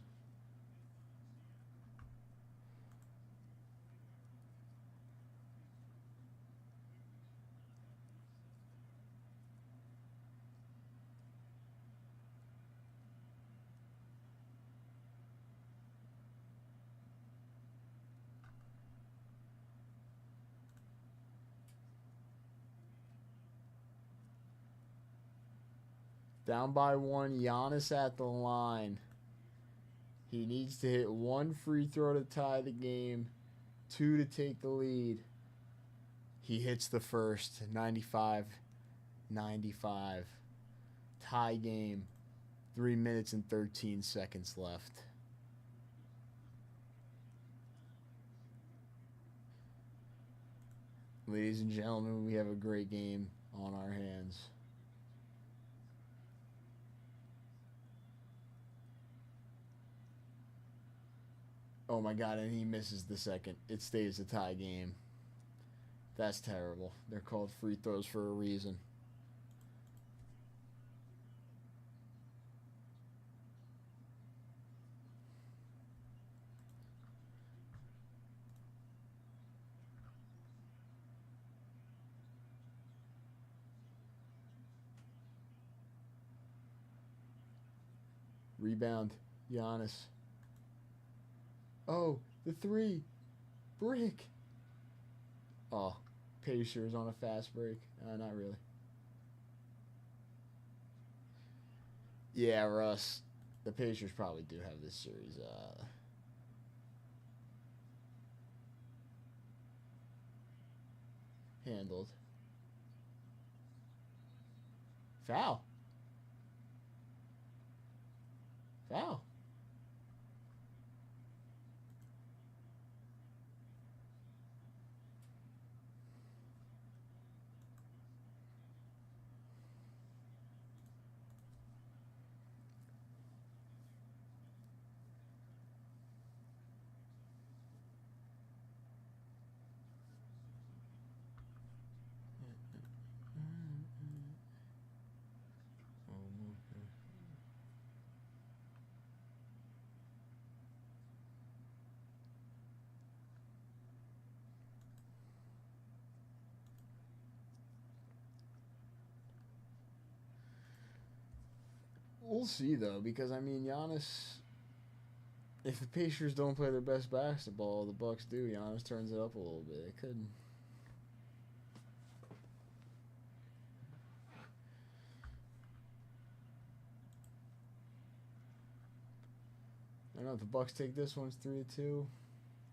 Down by one, Giannis at the line. He needs to hit one free throw to tie the game, two to take the lead. He hits the first, 95-95. Tie game, 3 minutes and 13 seconds left. Ladies and gentlemen, we have a great game on our hands. Oh my god, and he misses the second. It stays a tie game. That's terrible. They're called free throws for a reason. Rebound, Giannis. Oh, the three. Brick. Oh, Pacers on a fast break. Not really. Yeah, Russ. The Pacers probably do have this series handled. Foul. Foul. We'll see though, because I mean Giannis. If the Pacers don't play their best basketball, the Bucks do. Giannis turns it up a little bit. It could. I don't know if the Bucks take this one. It's 3-2.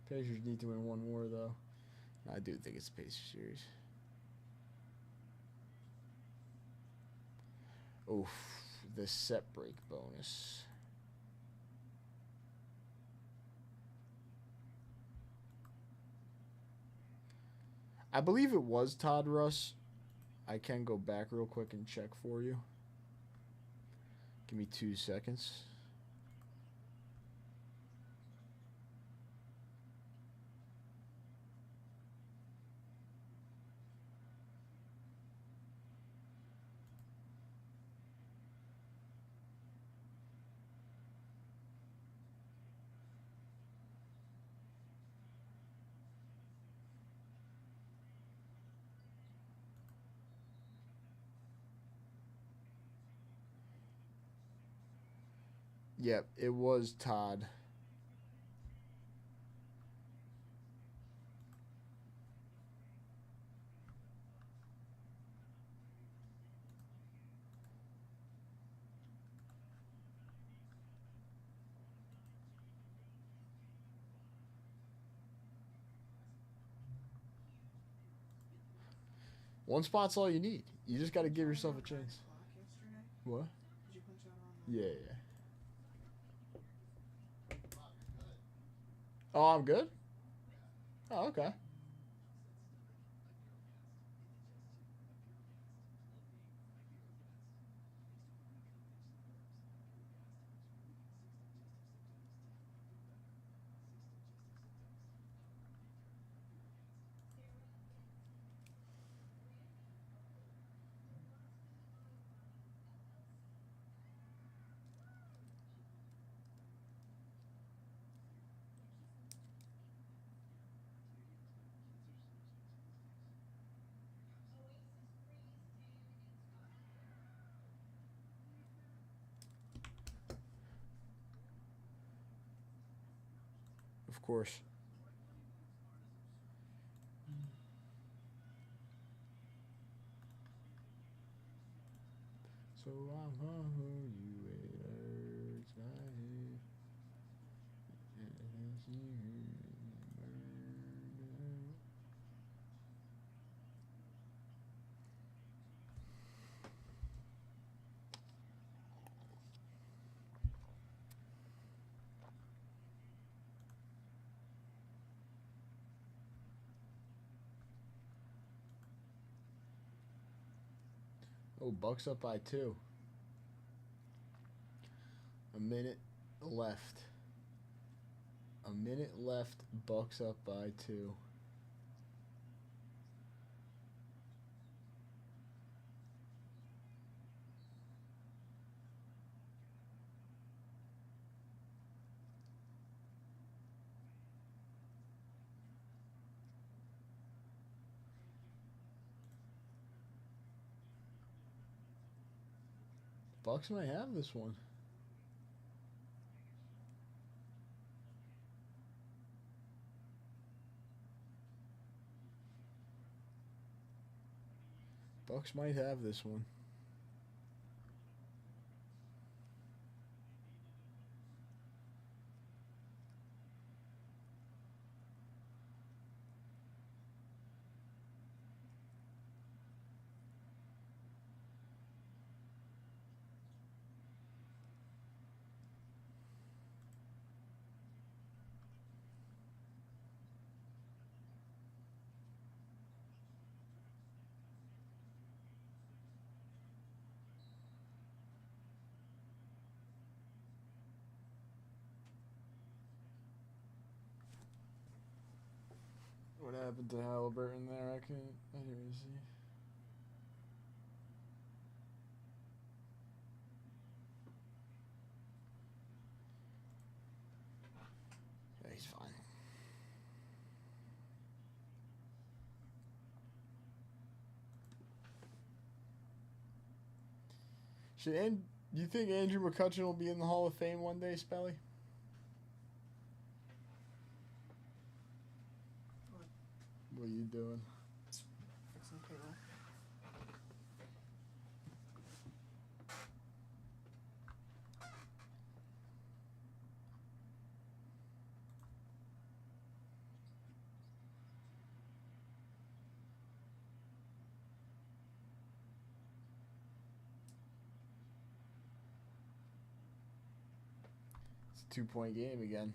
Pacers need to win one more though. I do think it's a Pacers series. Oof, the set break bonus. I believe it was Todd Russ. I can go back real quick and check for you. Give me 2 seconds. Yep, it was Todd. One spot's all you need. You just got to give yourself a chance. What? Did you punch out on the... Yeah. Oh, I'm good? Oh, okay. Of course. So I'm who you it hurts my head. Oh, Bucks up by 2. A minute left. A minute left. Bucks up by 2. Bucks might have this one. Bucks might have this one. happened to Halliburton there? I didn't even see. Yeah, he's fine. You think Andrew McCutcheon will be in the Hall of Fame one day, Spelly? What are you doing? Fixing payroll. It's a 2-point game again.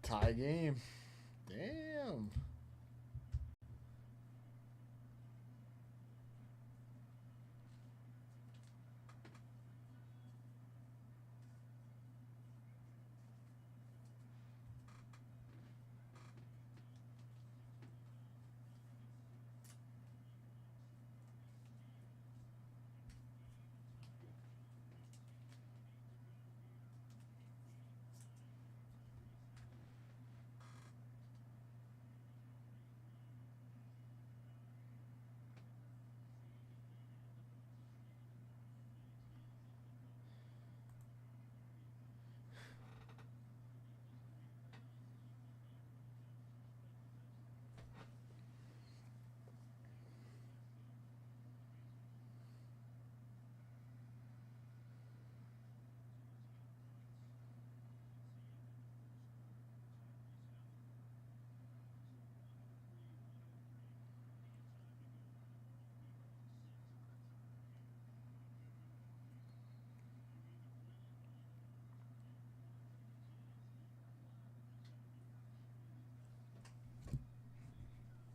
Tie game. Damn.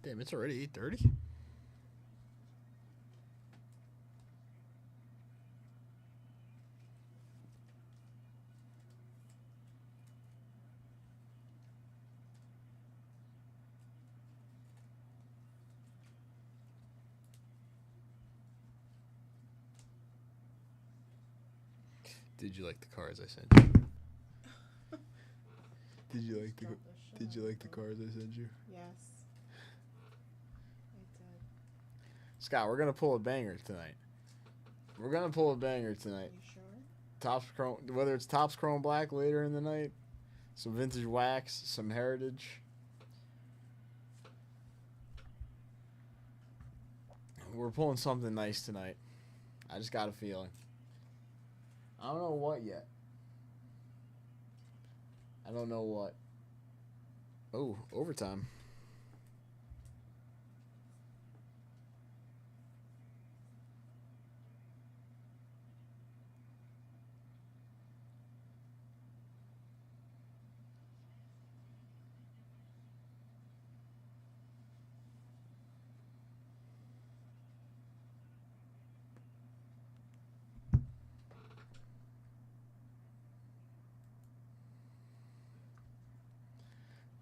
Damn, it's already 8:30. Did you like the cards I sent you? Did you like the cards I sent you? Yes. I did. Scott, we're gonna pull a banger tonight. We're gonna pull a banger tonight. You sure? Topps Chrome, whether it's Topps Chrome Black later in the night, some vintage wax, some heritage. We're pulling something nice tonight. I just got a feeling. I don't know what yet. I don't know what. Oh, overtime.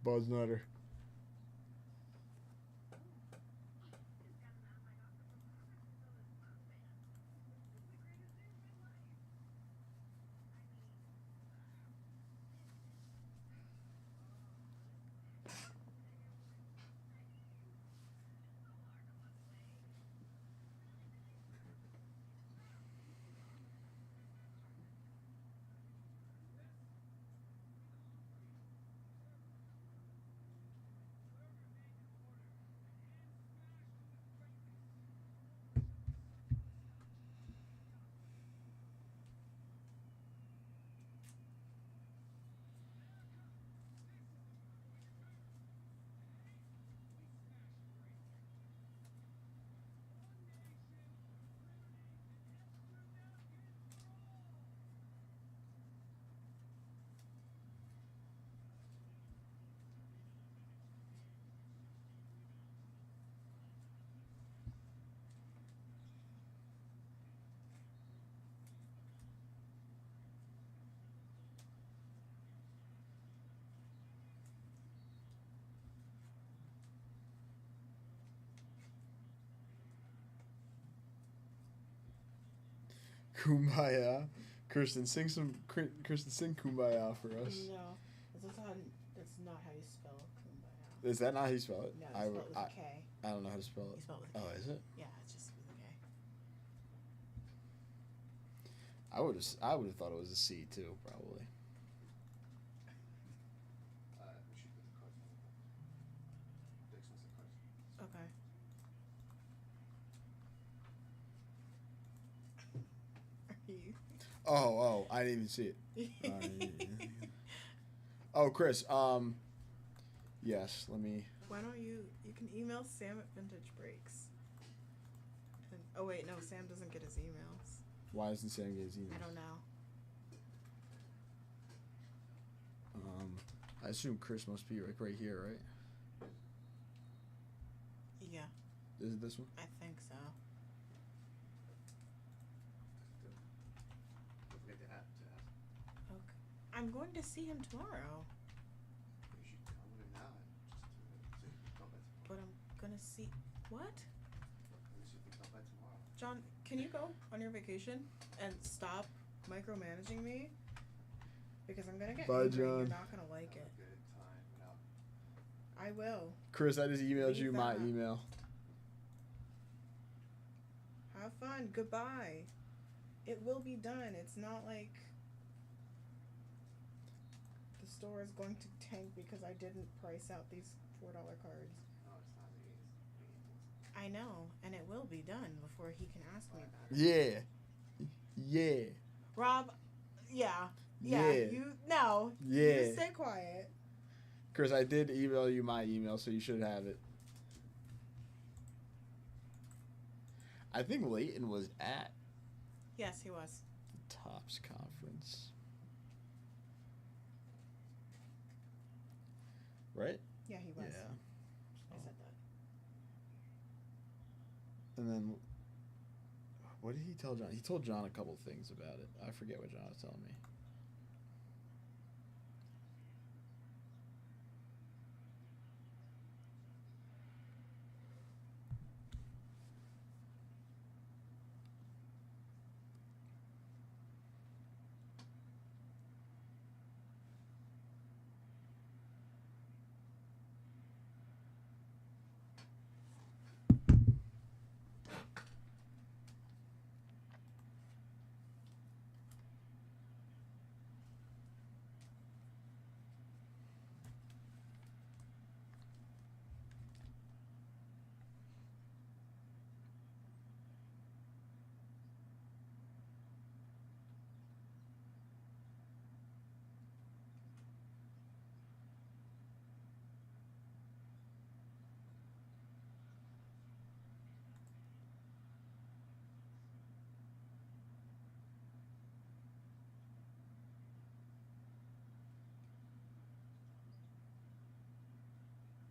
Buzz Nutter. Kumbaya. Kirsten, sing Kumbaya for us. No, that's not how you spell kumbaya. Is that not how you spell it? No, it's spelled with a K. I don't know how to spell it. You spell it with a K. Oh, is it? Yeah, it's just with a K. I would have thought it was a C too, probably. We should put the cards on the Dex wants the cards. Okay. Are you? Oh, I didn't even see it. Oh, Chris. Yes. Let me. Why don't you can email Sam at Vintage Breaks. And, oh wait, no, Sam doesn't get his emails. Why doesn't Sam get his email? I don't know. I assume Chris must be like right here, right? Yeah, Is it this one? I think so. Don't forget to ask. Okay. I'm going to see him tomorrow, You should tell him now, just to see if you come back tomorrow. but I'm gonna see what? Let me see if you come back tomorrow. John, can you go on your vacation and stop micromanaging me? Because I'm gonna get Bye, angry and John. you're not gonna like Have it. a good time without. I will. Chris, I just emailed you Leave my that. email. Have fun. Goodbye. It will be done. It's not like the store is going to tank because I didn't price out these $4 cards. No, it's not me. It's me. I know, and it will be done before he can ask me. Yeah. Yeah. Rob, yeah. Yeah. You Yeah. You stay quiet. Chris, I did email you my email, so you should have it. I think Leighton was at Yes, he was. the Tops conference. Right? Yeah, he was. Yeah. I said that. And then, what did he tell John? He told John a couple things about it. I forget what John was telling me.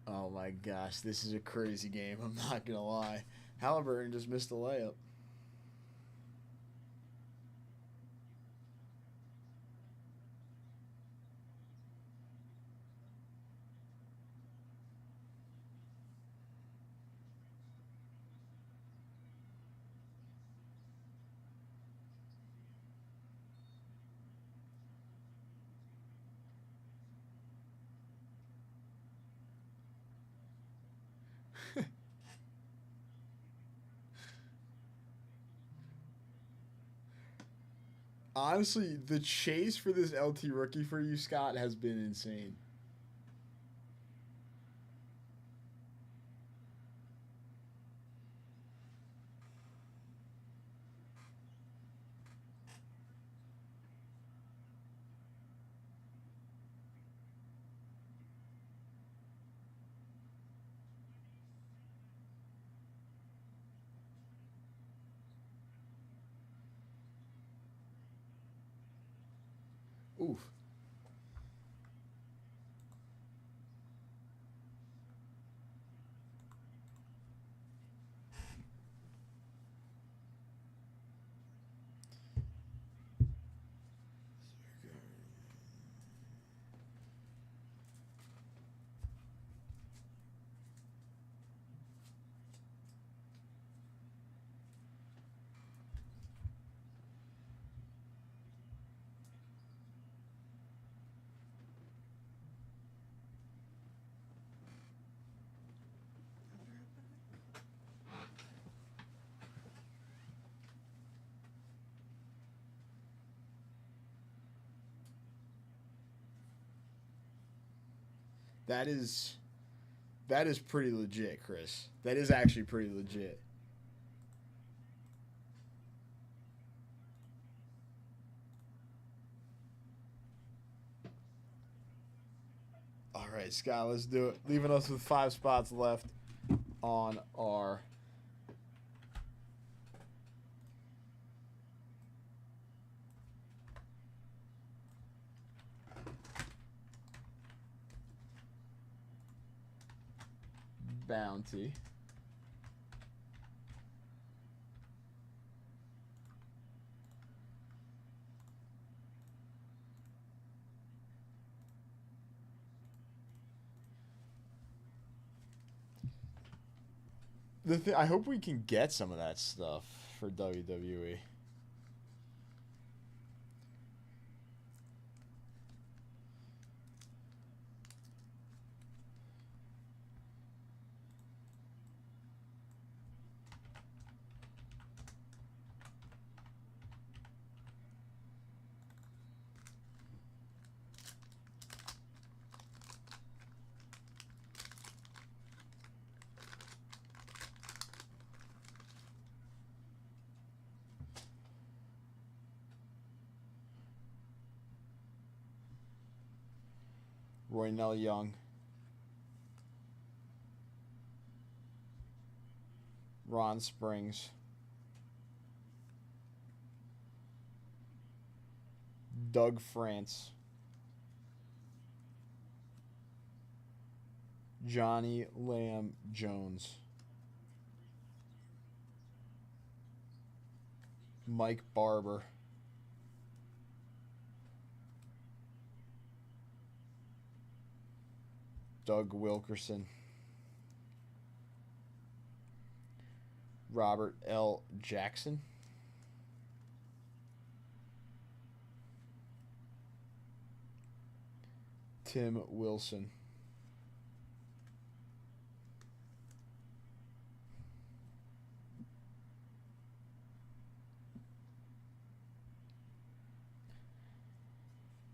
Oh my gosh, this is a crazy game. I'm not gonna lie. Halliburton just missed a layup. Honestly, the chase for this LT rookie for you, Scott, has been insane. Oof. That is pretty legit, Chris. That is actually pretty legit. All right, Scott, let's do it. Leaving us with 5 spots left on our bounty. I hope we can get some of that stuff for WWE. Roy Nell Young, Ron Springs, Doug France, Johnny Lamb Jones, Mike Barber, Doug Wilkerson, Robert L. Jackson, Tim Wilson,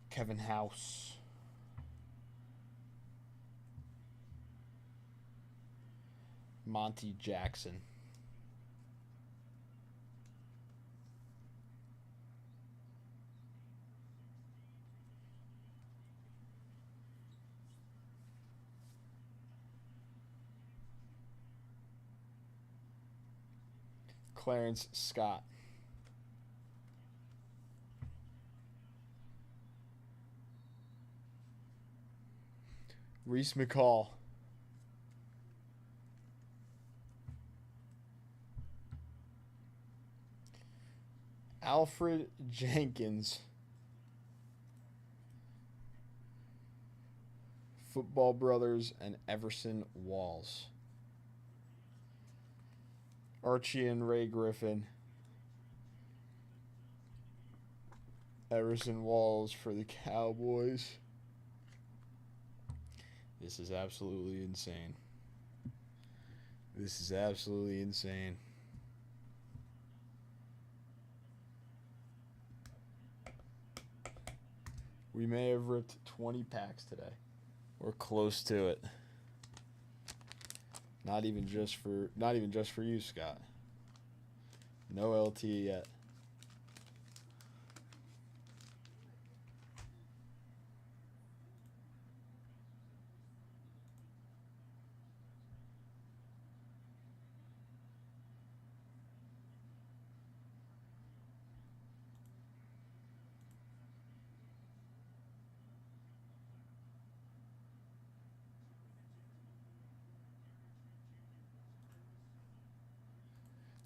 Kevin House, Monty Jackson, Clarence Scott, Reese McCall, Alfred Jenkins, Football Brothers, and Everson Walls. Archie and Ray Griffin, Everson Walls for the Cowboys. This is absolutely insane. This is absolutely insane. We may have ripped 20 packs today. We're close to it. Not even just for you, Scott. No LT yet.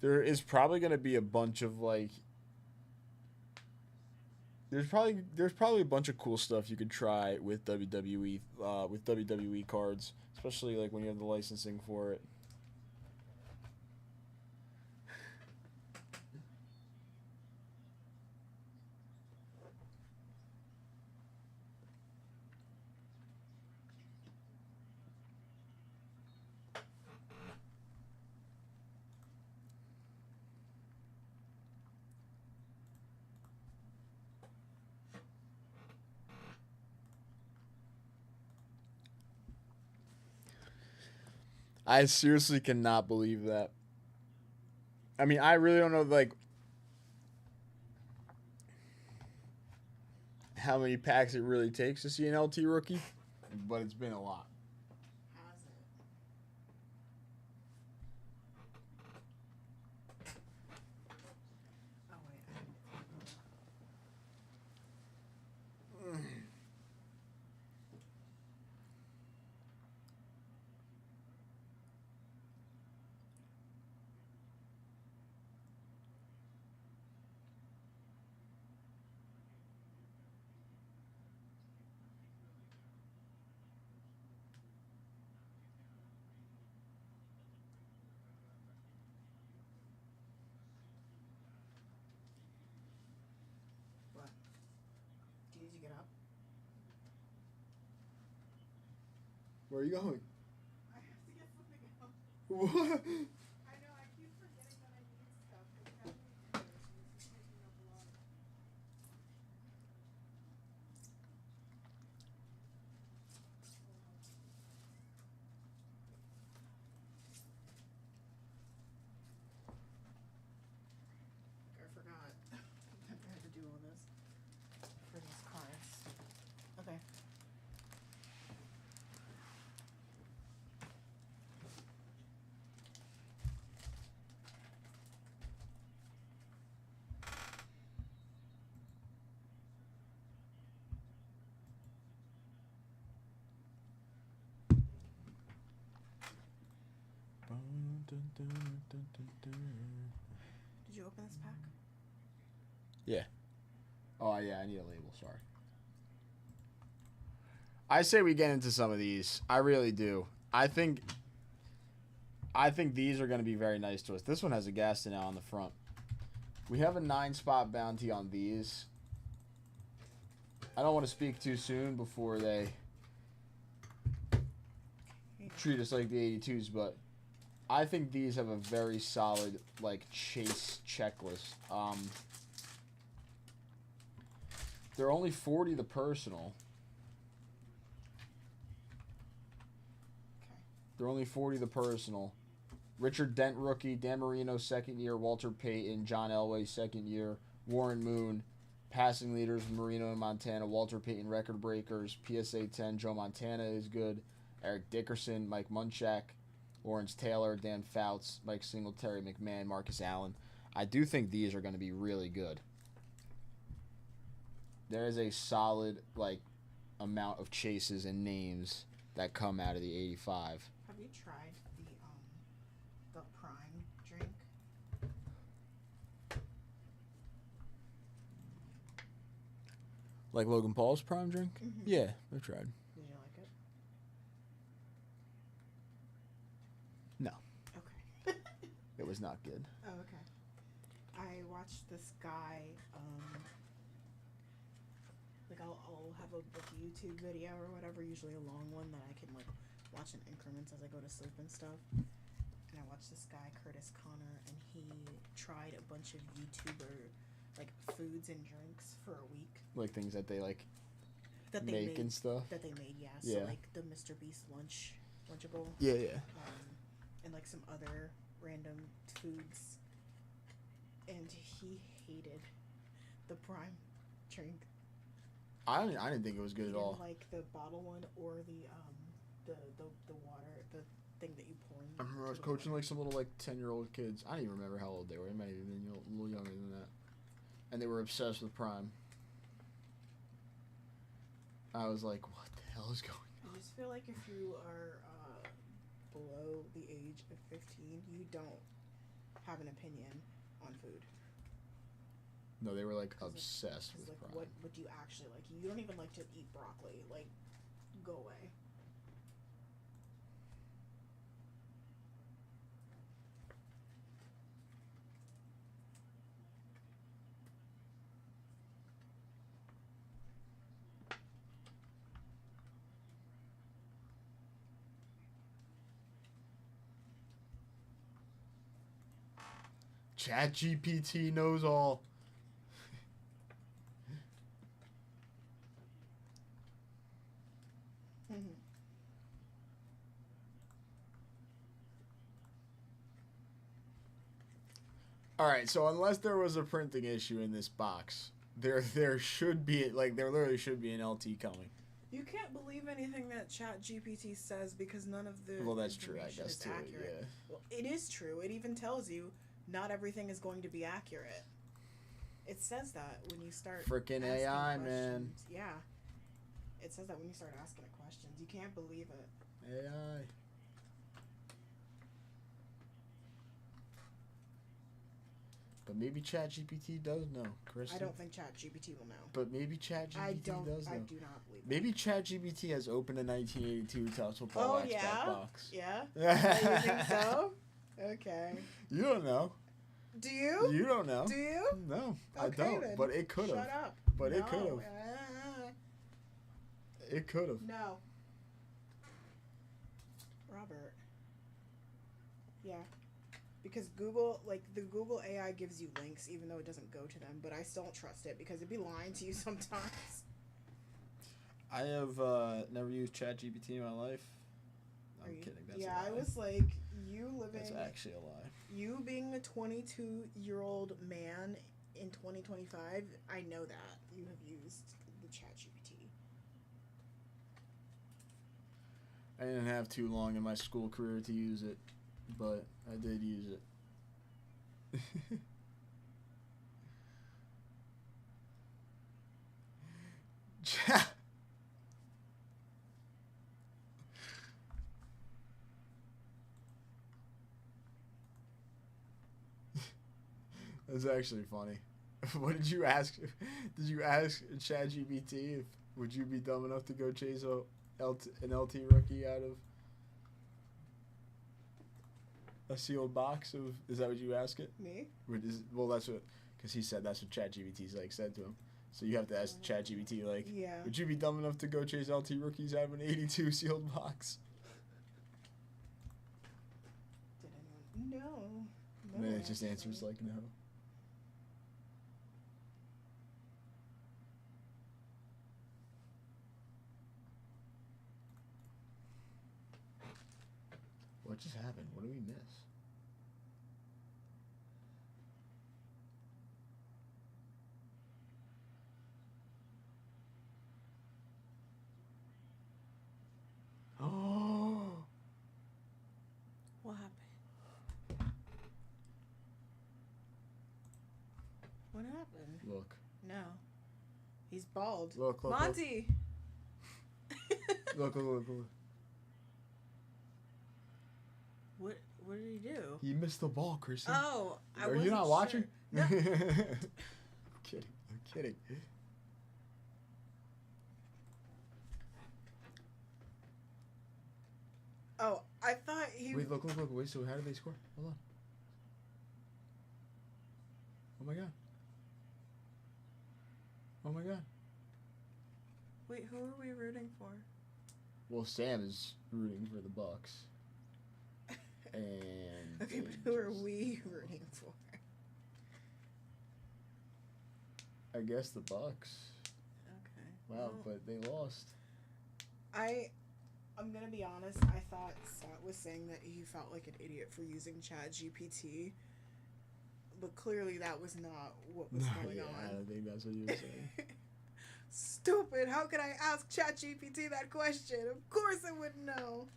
There is probably going to be a bunch of like there's probably a bunch of cool stuff you could try with WWE cards, especially like when you have the licensing for it. I seriously cannot believe that. I mean, I really don't know, like, how many packs it really takes to see an LT rookie, but it's been a lot. Has it? Oh wait. What? Do you need to get up? Where are you going? I have to get something else. What? I know, I keep forgetting that I need stuff. It's having me do this, and this is taking up a lot of. I forgot that I had to do all this for these cards. Okay. Did you open this pack? Yeah. Oh, yeah, I need a label, sorry. I say we get into some of these. I really do. I think these are going to be very nice to us. This one has a Gaston now on the front. We have a 9-spot bounty on these. I don't want to speak too soon before they treat us like the 82s, but I think these have a very solid, like, chase checklist. They're only 40 the personal. Okay. They're only 40 the personal. Richard Dent rookie, Dan Marino second year, Walter Payton, John Elway second year, Warren Moon, passing leaders Marino and Montana, Walter Payton record breakers, PSA 10, Joe Montana is good, Eric Dickerson, Mike Munchak, Lawrence Taylor, Dan Fouts, Mike Singletary, McMahon, Marcus Allen. I do think these are going to be really good. There is a solid, like, amount of chases and names that come out of the 85. Have you tried the Prime drink? Like Logan Paul's prime drink? Mm-hmm. Yeah, I've tried. Did you like it? No. Okay. It was not good. Oh, okay. I watched this guy, like I'll have a YouTube video or whatever, usually a long one that I can like watch in increments as I go to sleep and stuff. And I watched this guy, Curtis Connor, and he tried a bunch of YouTuber like foods and drinks for a week. Like things that they like That they make made, and stuff. that they made, yeah. Yeah. So like the Mr. Beast Lunchable. Yeah. And like some other random foods, and he hated the Prime drink. I didn't think it was good He at all. didn't like the bottle one or the water, the thing that you pour in. I remember I was coaching like some little like 10-year-old kids. I don't even remember how old they were. They might have been a little younger than that. And they were obsessed with Prime. I was like, what the hell is going on? I just feel like if you are below the age of 15, you don't have an opinion on food. No, they were like 'Cause obsessed with like, Prime. what do you actually like? You don't even like to eat broccoli. Like, go away. ChatGPT knows all. All right, so unless there was a printing issue in this box, there should be there literally should be an LT coming. You can't believe anything that ChatGPT says because none of the Well, that's true, I information guess is too. accurate. Yeah. Well, it is true. It even tells you not everything is going to be accurate. It says that when you start Frickin' asking AI, man. questions. Yeah. It says that when you start asking it questions. You can't believe it. AI. But maybe ChatGPT does know, Kristen. I don't think ChatGPT will know. But maybe ChatGPT does know. I do not believe that. Maybe ChatGPT has opened a 1982 Towels Football Wax Pack box. Yeah? You think so? Okay. You don't know. Do you? You don't know. Do you? No, I Okay, don't. then. But it could have. Shut up. But it could have. No. It could have. No. Robert. Yeah. Because Google, the Google AI gives you links even though it doesn't go to them, but I still don't trust it because it'd be lying to you sometimes. I have never used ChatGPT in my life. I'm kidding. That's a lie. I was like, you living. That's actually a lie. You being a 22-year-old man in 2025, I know that you have used the ChatGPT. I didn't have too long in my school career to use it, but I did use it. That's actually funny. What did you ask? Did you ask ChatGPT if would you be dumb enough to go chase an LT rookie out of a sealed box of? Is that what you ask it? Me? Well, that's what, because he said that's what ChatGPT's said to him. So you have to ask ChatGPT Yeah. would you be dumb enough to go chase LT rookies out of an 82 sealed box? Did anyone? No. And then it just actually. answers no. What just happened? What did we miss? Oh! What happened? What happened? Look. No. He's bald. Look. Monty! Look. What did he do? He missed the ball, Kristen. Oh, Are you not watching? No. I'm kidding. Oh, I thought he. Wait, look. Wait, so how did they score? Hold on. Oh my god. Wait, who are we rooting for? Well, Sam is rooting for the Bucks. And Okay, but who are we rooting for? I guess the Bucks. Okay. Wow, Well, but they lost. I'm gonna be honest. I thought Scott was saying that he felt like an idiot for using ChatGPT, but clearly that was not what was going I on. don't think that's what you were saying. Stupid! How could I ask ChatGPT that question? Of course it would know.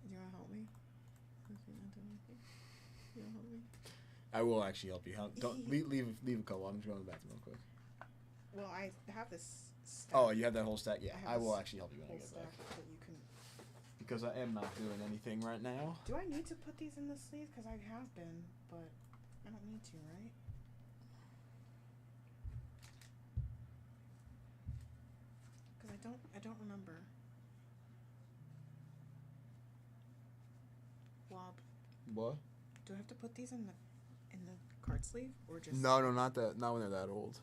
Do you want to help me? You want to help me? I will actually help you. Don't leave a couple. I'm just going to the bathroom real quick. Well, I have this. Stack. Oh, you have that whole stack? Yeah, I have I will this actually help you when I whole get stack back. that you can. Because I am not doing anything right now. Do I need to put these in the sleeve? Because I have been, but I don't need to, right? Because I don't remember. Wob, What? do I have to put these in the card sleeve or just? No, not that. Not when they're that old.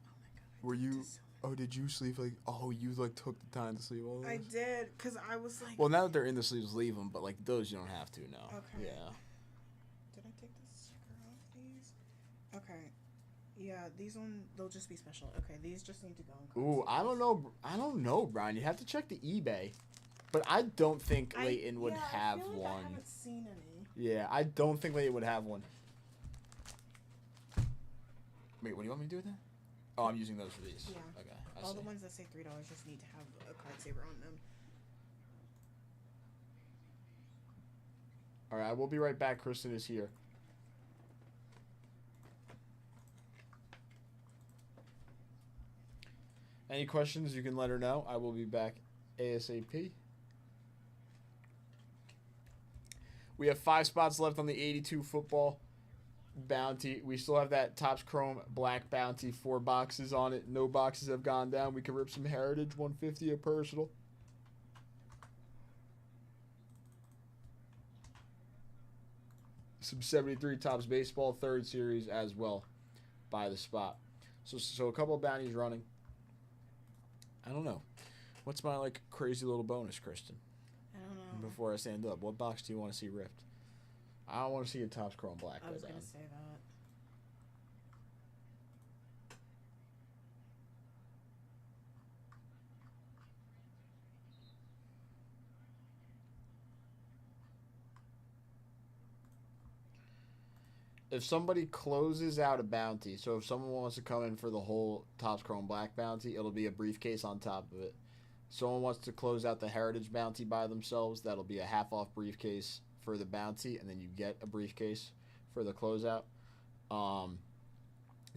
Oh my god. Were you? did so Oh, did you sleeve Oh, you took the time to sleeve all those? I did, because I was like. Well, now that they're in the sleeves, leave them. But those, you don't have to. No. Okay. Yeah. Did I take the sticker off these? Okay. Yeah, these they'll just be special. Okay, these just need to go in Ooh, card I don't know, Brian. You have to check the eBay. But I don't think Leighton would have I feel like one. I haven't seen any. Yeah, I don't think they would have one. Wait, what do you want me to do with that? Oh, I'm using those for these. Yeah. Okay, I All see. the ones that say $3 just need to have a card saver on them. All right, we'll be right back. Kristen is here. Any questions, you can let her know. I will be back ASAP. We have 5 spots left on the 82 football bounty. We still have that Topps Chrome Black bounty, 4 boxes on it. No boxes have gone down. We can rip some Heritage, 150 a personal. Some 73 Topps Baseball 3rd series as well by the spot. So a couple of bounties running. I don't know. What's my like crazy little bonus, Kristen? I don't know. Before I stand up, what box do you want to see ripped? I don't want to see a Topps Chrome Black. I was go gonna down. say that. If somebody closes out a bounty, so if someone wants to come in for the whole Topps Chrome Black bounty, it'll be a briefcase on top of it. Someone wants to close out the Heritage bounty by themselves, that'll be a half-off briefcase for the bounty, and then you get a briefcase for the closeout.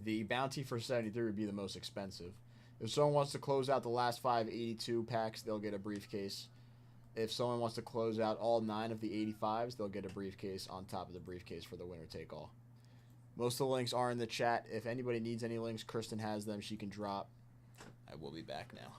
The bounty for 73 would be the most expensive. If someone wants to close out the last 5 82 packs, they'll get a briefcase. If someone wants to close out all 9 of the 85s, they'll get a briefcase on top of the briefcase for the winner take all. Most of the links are in the chat. If anybody needs any links, Kristen has them. She can drop. I will be back now.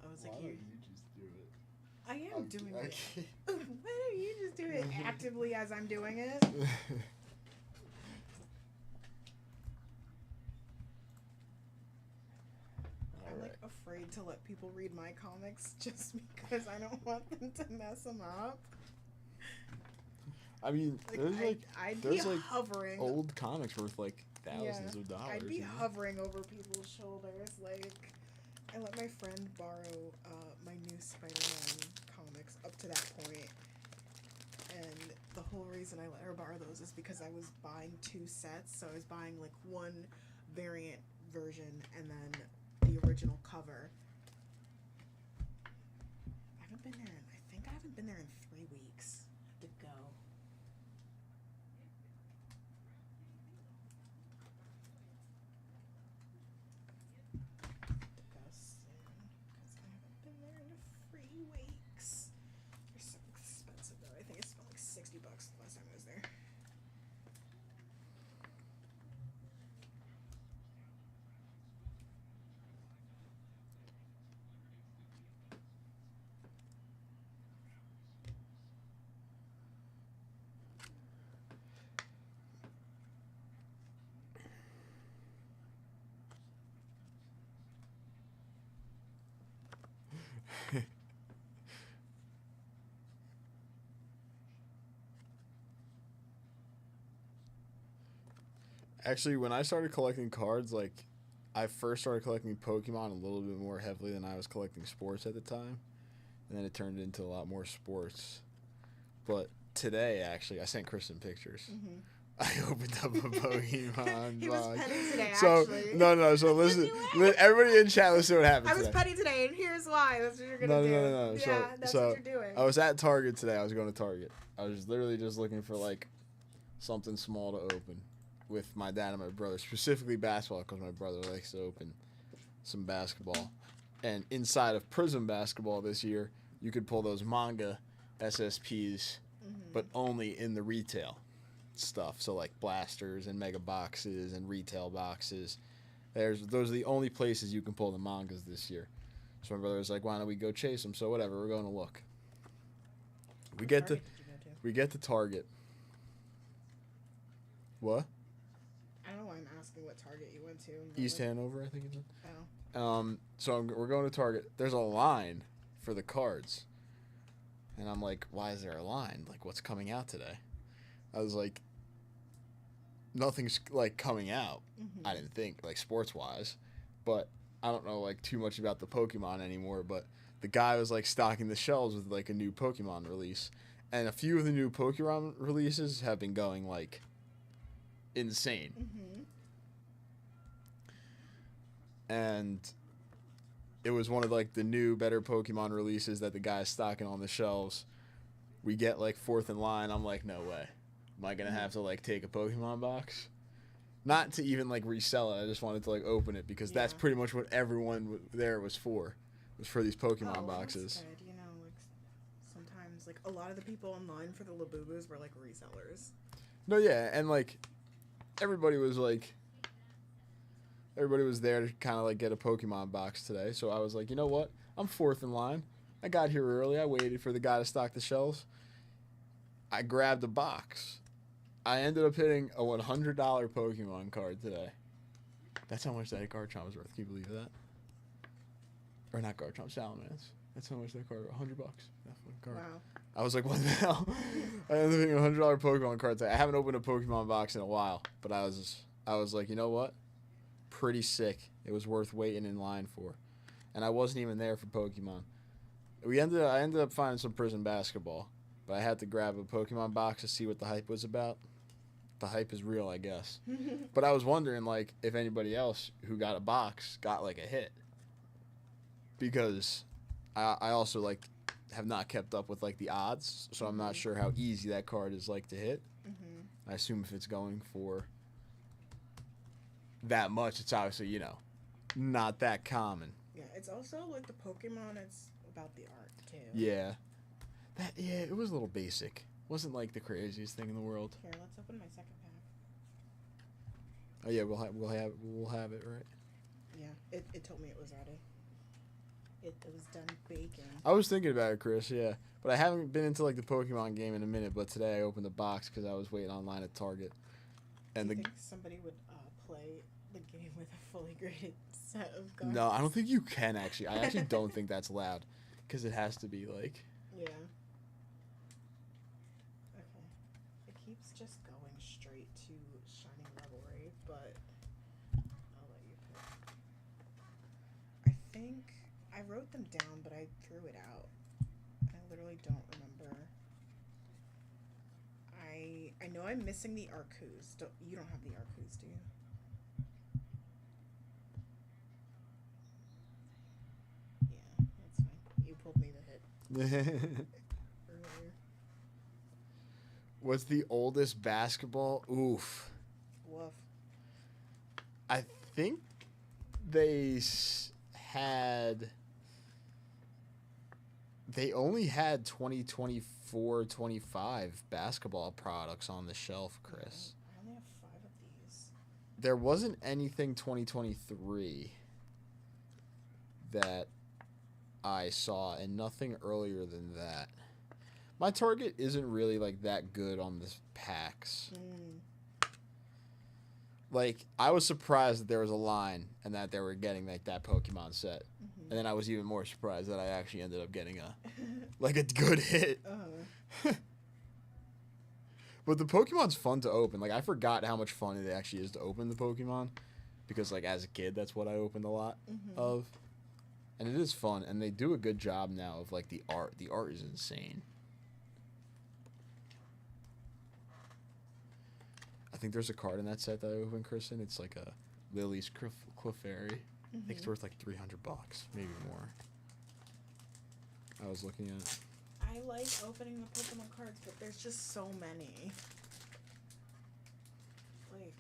I was Why like, don't you. you just do it? I am doing it. Okay. Why don't you just do it actively as I'm doing it? I'm like afraid to let people read my comics just because I don't want them to mess them up. I mean, Like, there's I'd be there's like hovering. old comics worth like thousands of dollars. I'd be you know? hovering over people's shoulders. Like, I let my friend borrow my new Spider-Man comics up to that point. And the whole reason I let her borrow those is because I was buying 2 sets. So I was buying like one variant version and then the original cover. I think I haven't been there in 3 weeks. I have to go. Soon, because I haven't been there in 3 weeks. They're so expensive though. I think I spent like $60 the last time I was there. Actually, when I started collecting cards, like, I first started collecting Pokemon a little bit more heavily than I was collecting sports at the time. And then it turned into a lot more sports. But today, actually, I sent Kristen pictures. Mm-hmm. I opened up a Pokemon He was box. petty today, So, actually. no, so listen. Everybody in chat, listen to what happened I was today. petty today, and here's why. That's what you're gonna do. No. Yeah, that's So what you're doing. I was at Target today. I was going to Target. I was literally just looking for, like, something small to open with my dad and my brother, specifically basketball, because my brother likes to open some basketball. And inside of Prism Basketball this year, you could pull those manga SSPs, but only in the retail stuff. So like blasters and mega boxes and retail boxes. Those are the only places you can pull the mangas this year. So my brother was like, "Why don't we go chase them?" So whatever, we're going to look. We get to Target. What? I don't know why I'm asking what Target you went to. East Hanover, I think it's. Oh. So we're going to Target. There's a line for the cards, and I'm like, "Why is there a line? Like, what's coming out today?" I was like, "Nothing's like coming out." Mm-hmm. I didn't think like sports wise, but I don't know like too much about the Pokemon anymore. But the guy was like stocking the shelves with like a new Pokemon release, and a few of the new Pokemon releases have been going like insane. Mm-hmm. And it was one of like the new better Pokemon releases that the guy's stocking on the shelves. We get like fourth in line. I'm like, no way. Am I gonna have to like take a Pokemon box? Not to even like resell it. I just wanted to like open it because that's pretty much what everyone there was for. Was for these Pokemon boxes. That's good. You know, like sometimes like a lot of the people online for the Labubus were like resellers. No, yeah, and like everybody was there to kind of like get a Pokemon box today. So I was like, you know what? I'm fourth in line. I got here early. I waited for the guy to stock the shelves. I grabbed a box. I ended up hitting a $100 Pokemon card today. That's how much that Garchomp was worth. Can you believe that? Or not Garchomp, Salamence. That's how much that card was. $100. That one card. Wow. I was like, what the hell? I ended up hitting a $100 Pokemon card today. I haven't opened a Pokemon box in a while, but I was like, you know what? Pretty sick. It was worth waiting in line for. And I wasn't even there for Pokemon. I ended up finding some Prison Basketball, but I had to grab a Pokemon box to see what the hype was about. The hype is real, I guess. But I was wondering, like, if anybody else who got a box got, like, a hit. Because I also, like, have not kept up with, like, the odds, so I'm not sure how easy that card is, like, to hit. I assume if it's going for that much, it's obviously, you know, not that common. Yeah, it's also like the Pokemon. It's about the art too. Yeah, it was a little basic. Wasn't like the craziest thing in the world. Here, let's open my second pack. Oh yeah, we'll have it right. Yeah, it told me it was ready. it was done baking. I was thinking about it, Chris. Yeah, but I haven't been into like the Pokemon game in a minute. But today I opened the box because I was waiting online at Target, and Do you think somebody would play the game with a fully graded set of cards? no, I don't think you can actually. I actually don't think that's allowed because it has to be like. Yeah. Okay. It keeps just going straight to Shining Revelry, but I'll let you pick. I think I wrote them down, but I threw it out. I literally don't remember. I know I'm missing the Arcus. You don't have the Arcus, do you? Yeah, that's fine. You pulled me the hit earlier. What's the oldest basketball? Oof. Woof. I think they had. They only had 2024-25 basketball products on the shelf, Chris. I only have 5 of these. There wasn't anything 2023 that I saw, and nothing earlier than that. My Target isn't really like that good on the packs. Like, I was surprised that there was a line and that they were getting like that Pokemon set. Mm-hmm. And then I was even more surprised that I actually ended up getting a good hit. But the Pokemon's fun to open. Like, I forgot how much fun it actually is to open the Pokemon. Because, like, as a kid, that's what I opened a lot of. And it is fun. And they do a good job now of, like, the art. The art is insane. I think there's a card in that set that I opened, Kristen. It's like a Lily's Clefairy. I think it's worth like $300, maybe more. I was looking at. I like opening the Pokemon cards, but there's just so many. Like,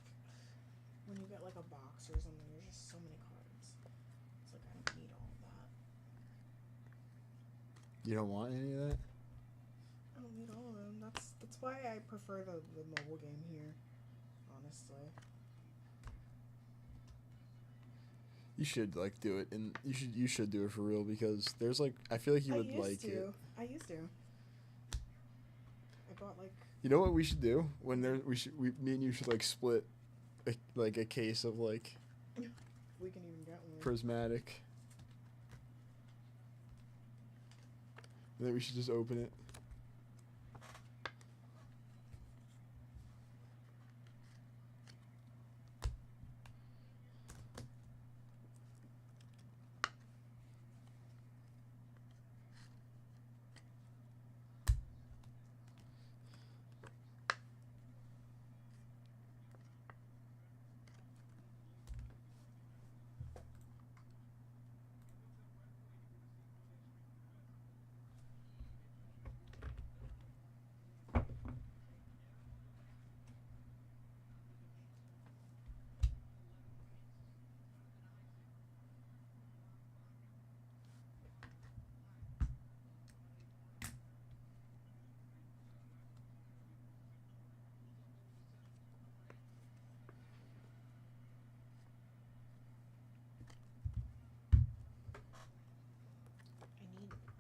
when you get like a box or something, there's just so many cards. It's like, I don't need all of that. You don't want any of that? I don't need all of them. That's why I prefer the mobile game here, honestly. You should like do it, and you should do it for real because there's like I feel like you would like it. I used to. I bought like. You know what we should do when me and you should like split, a case of like. We can even get one. Prismatic. And then we should just open it.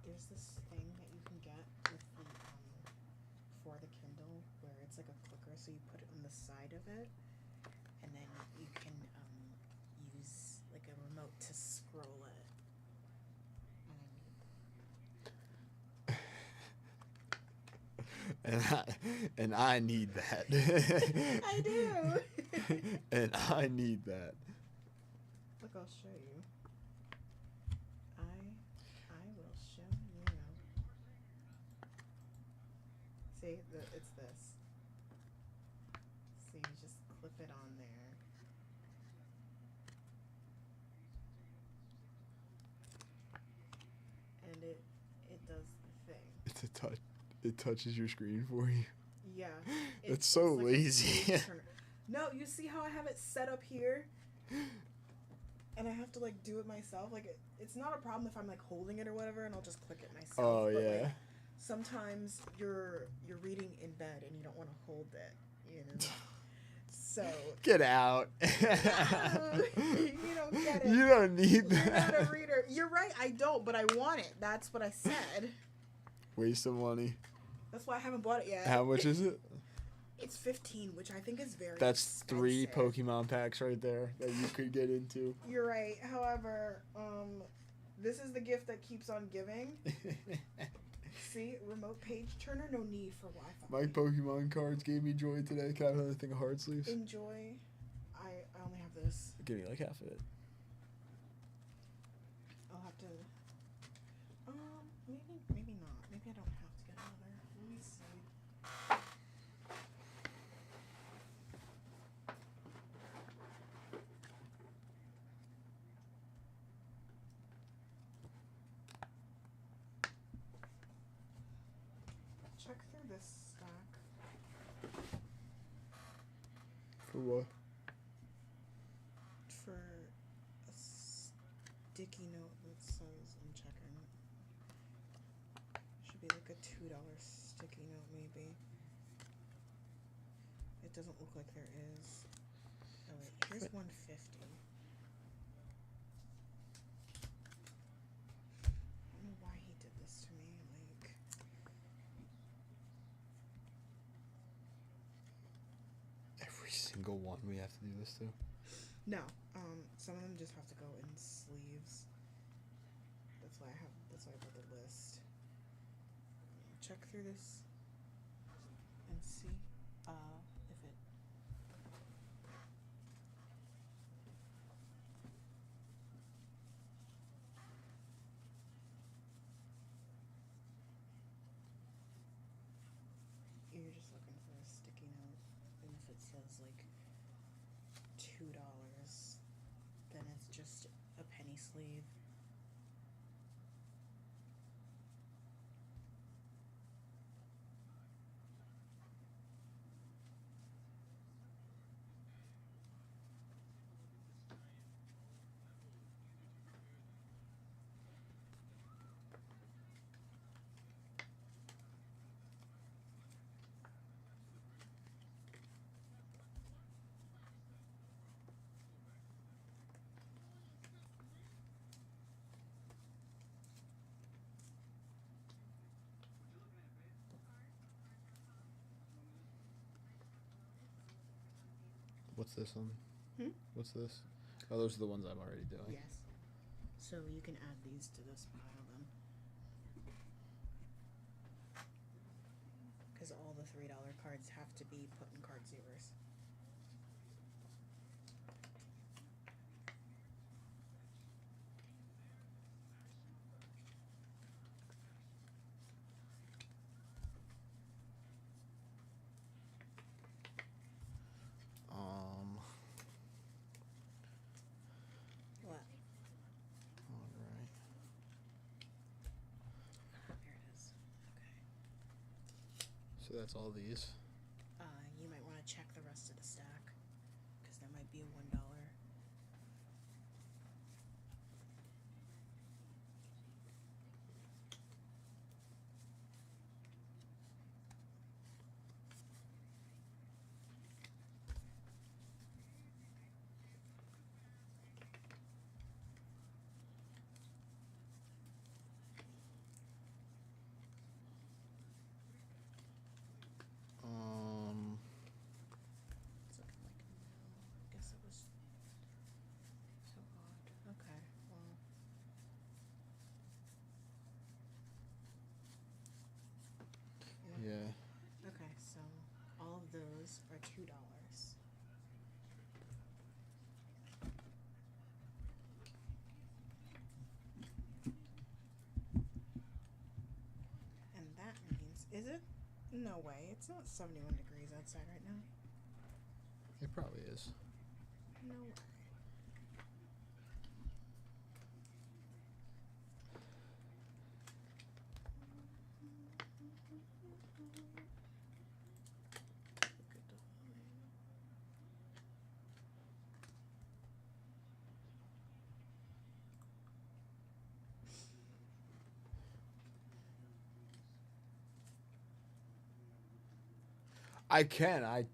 There's this thing that you can get with the for the Kindle where it's like a clicker, so you put it on the side of it, and then you can use like a remote to scroll it. And I need that. I do. And I need that. Look, I'll show you. I will show you. See, it's this. So you just clip it on there. And it does the thing. It's a touch. It touches your screen for you. Yeah. It's so like a lazy. page turner. No, you see how I have it set up here? And I have to like do it myself. Like it's not a problem if I'm like holding it or whatever, and I'll just click it myself. Oh but, yeah. Like, sometimes you're reading in bed and you don't want to hold it, you know. So Get out. you don't get it. You don't need You're that. not a reader. You're right. I don't, but I want it. That's what I said. Waste of money. That's why I haven't bought it yet. How much is it? It's 15, which I think is very. That's 3 expensive. Pokemon packs right there that you could get into. You're right. However, this is the gift that keeps on giving. See, remote page turner, no need for Wi-Fi. My Pokemon cards gave me joy today. Can I have another thing of heart sleeves? Enjoy. I only have this. Give me like half of it. I'll have to. Maybe not. Maybe I don't have to get another. Let me see. Check through this stack. For what? For a sticky note that says I'm checking. Should be like a $2 sticky note maybe. It doesn't look like there is. Oh wait, here's 150. I don't know why he did this to me. Like, Every single one we have to do this to. no. Some of them just have to go in sleeves. That's why I put the list. Check through this and see if it. You're just looking for a sticky note, and if it says like $2, then it's just a penny sleeve. What's this one? Hmm? What's this? Oh, those are the ones I'm already doing. Yes. So you can add these to this pile then. Because all the $3 cards have to be put in card savers. What? All right. Here it is. Okay. So that's all these. You might want to check the rest of the stack. Because there might be a $1. It's looking like no. I guess it was so odd. Okay, well. Yeah. Okay, so all of those are $2. And that means, is it? No way. It's not 71 degrees outside right now. It probably is. No way. Look at the line. I can.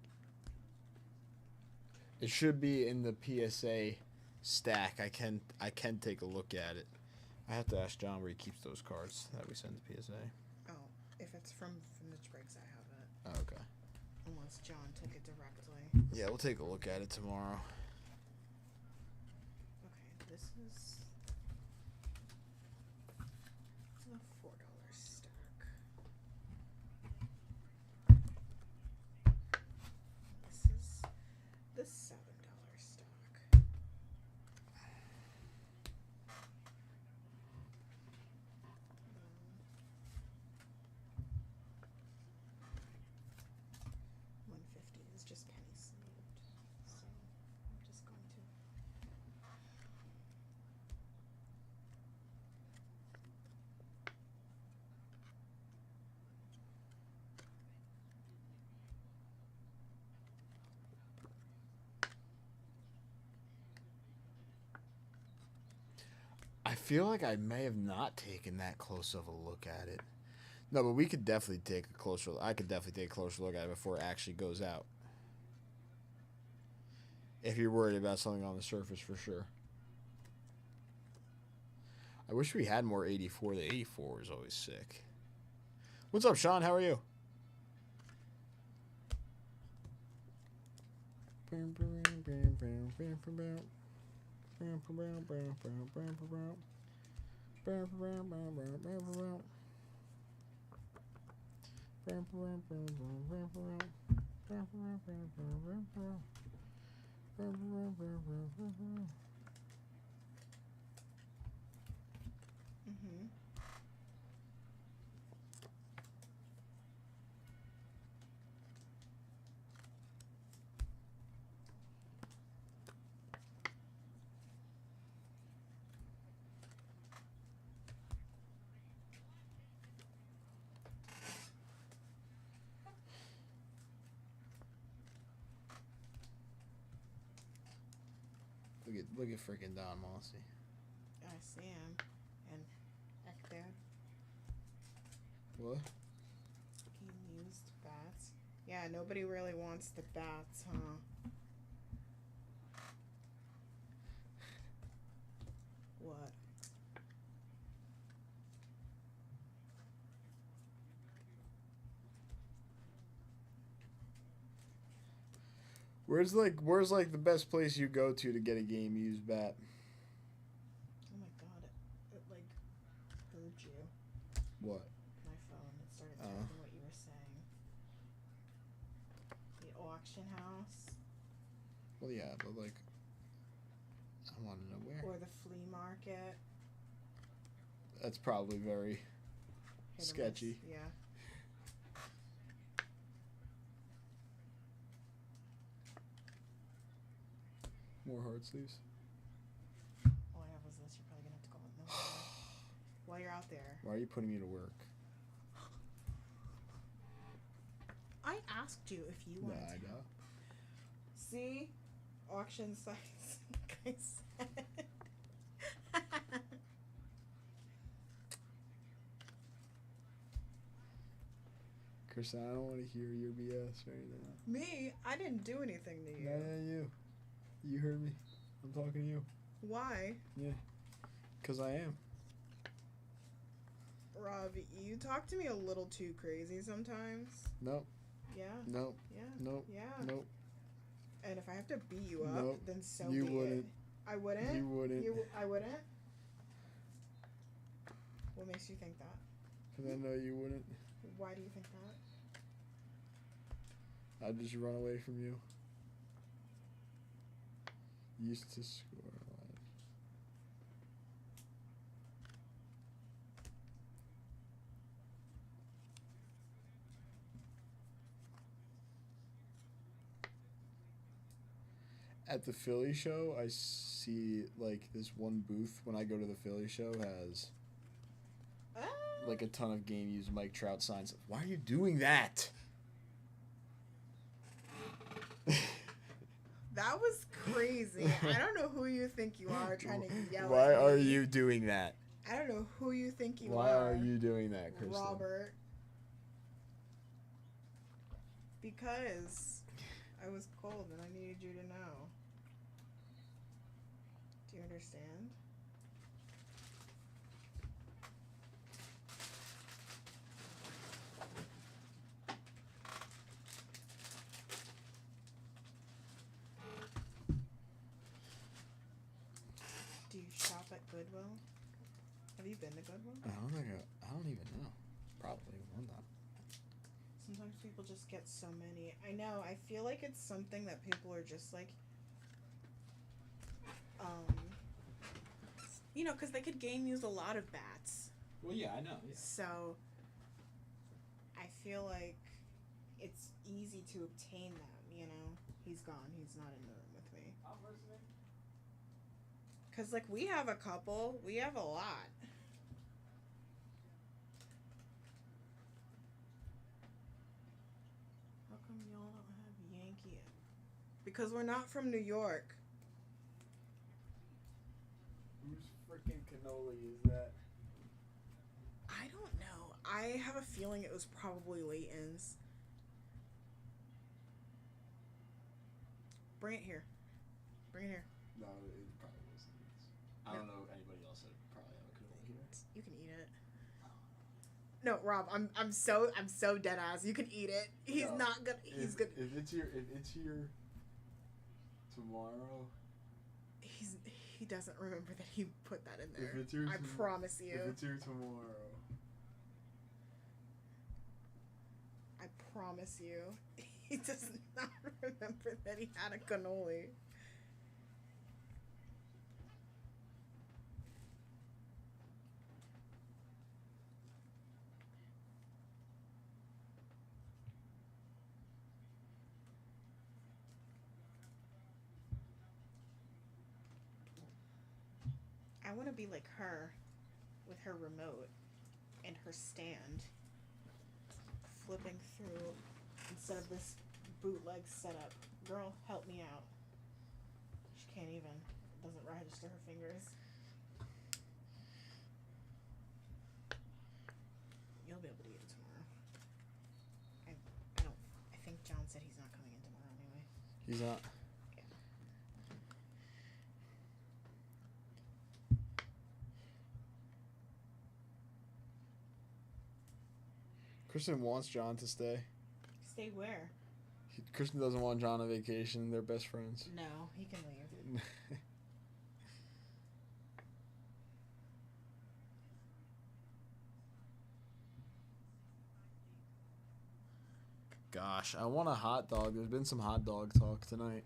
It should be in the PSA stack. I can take a look at it. I have to ask John where he keeps those cards that we send to PSA. Oh, if it's from Vintage Breaks, I have it. Oh, okay. Unless John took it directly. Yeah, we'll take a look at it tomorrow. Okay, this is the $4 stack. This is the $7 stack. $150 is just penny sleeved, so I'm just going to. I feel like I may have not taken that close of a look at it. No, but we could definitely take a closer. I could definitely take a closer look at it before it actually goes out. If you're worried about something on the surface, for sure. I wish we had more 84. The 84 was always sick. What's up, Sean? How are you? Mm-hmm. Look at freaking Don Mossy. I see him. And Hector. What? He used bats. Yeah, nobody really wants the bats, huh? What? Where's like the best place you go to get a game used bat? Oh my god, it like heard you. What? My phone. It started typing what you were saying. The auction house. Well, yeah, but like, I want to know where. Or the flea market. That's probably very Hit or miss. sketchy. Yeah. More hard sleeves. All I have was this. You're probably gonna have to go on those while you're out there. Why are you putting me to work? I asked you if you wanted to. know. See? Auction sites, like I said. Kristen, I don't want to hear your BS right now. Me? I didn't do anything to you. Nah, you. You heard me. I'm talking to you. Why? Yeah. Because I am. Rob, you talk to me a little too crazy sometimes. Nope. Yeah? Nope. Yeah? Nope. Yeah? Nope. And if I have to beat you up, Nope. then so You be wouldn't. it. I wouldn't? You wouldn't. I wouldn't? What makes you think that? Because I know you wouldn't. Why do you think that? I'd just run away from you. Used to score a lot. At the Philly show, I see like this one booth when I go to the Philly show has like a ton of game used Mike Trout signs. Why are you doing that? That was crazy. I don't know who you think you are trying to yell Why at me. are you doing that? I don't know who you think you Why are. are you doing that, Kristen? Robert. Because I was cold and I needed you to know. Do you understand? Do you shop at Goodwill? Have you been to Goodwill? I don't even know. Probably one time. Sometimes people just get so many. I know. I feel like it's something that people are just like, you know, because they could game use a lot of bats. Well, yeah, I know. Yeah. So I feel like it's easy to obtain them, you know? He's gone. He's not in the room with me. I'm listening. Because, like, we have a couple. We have a lot. How come y'all don't have Yankee? Because we're not from New York. Whose freaking cannoli is that? I don't know. I have a feeling it was probably Leighton's. Bring it here. Bring it here. No, it probably wasn't. I don't know anybody else that probably have a cannoli here. You can eat it. No, Rob, I'm so dead ass. You can eat it. He's No, not gonna. He's gonna. If it's here tomorrow. He doesn't remember that he put that in there. If it's here I promise you. If it's here tomorrow. I promise you. He does not remember that he had a cannoli. I want to be like her with her remote and her stand, flipping through instead of this bootleg setup. Girl, help me out. She can't even. It doesn't register her fingers. You'll be able to eat it tomorrow. I think John said he's not coming in tomorrow anyway. He's not. Kristen wants John to stay. Stay where? Kristen doesn't want John on vacation. They're best friends. No, he can leave. Gosh, I want a hot dog. There's been some hot dog talk tonight.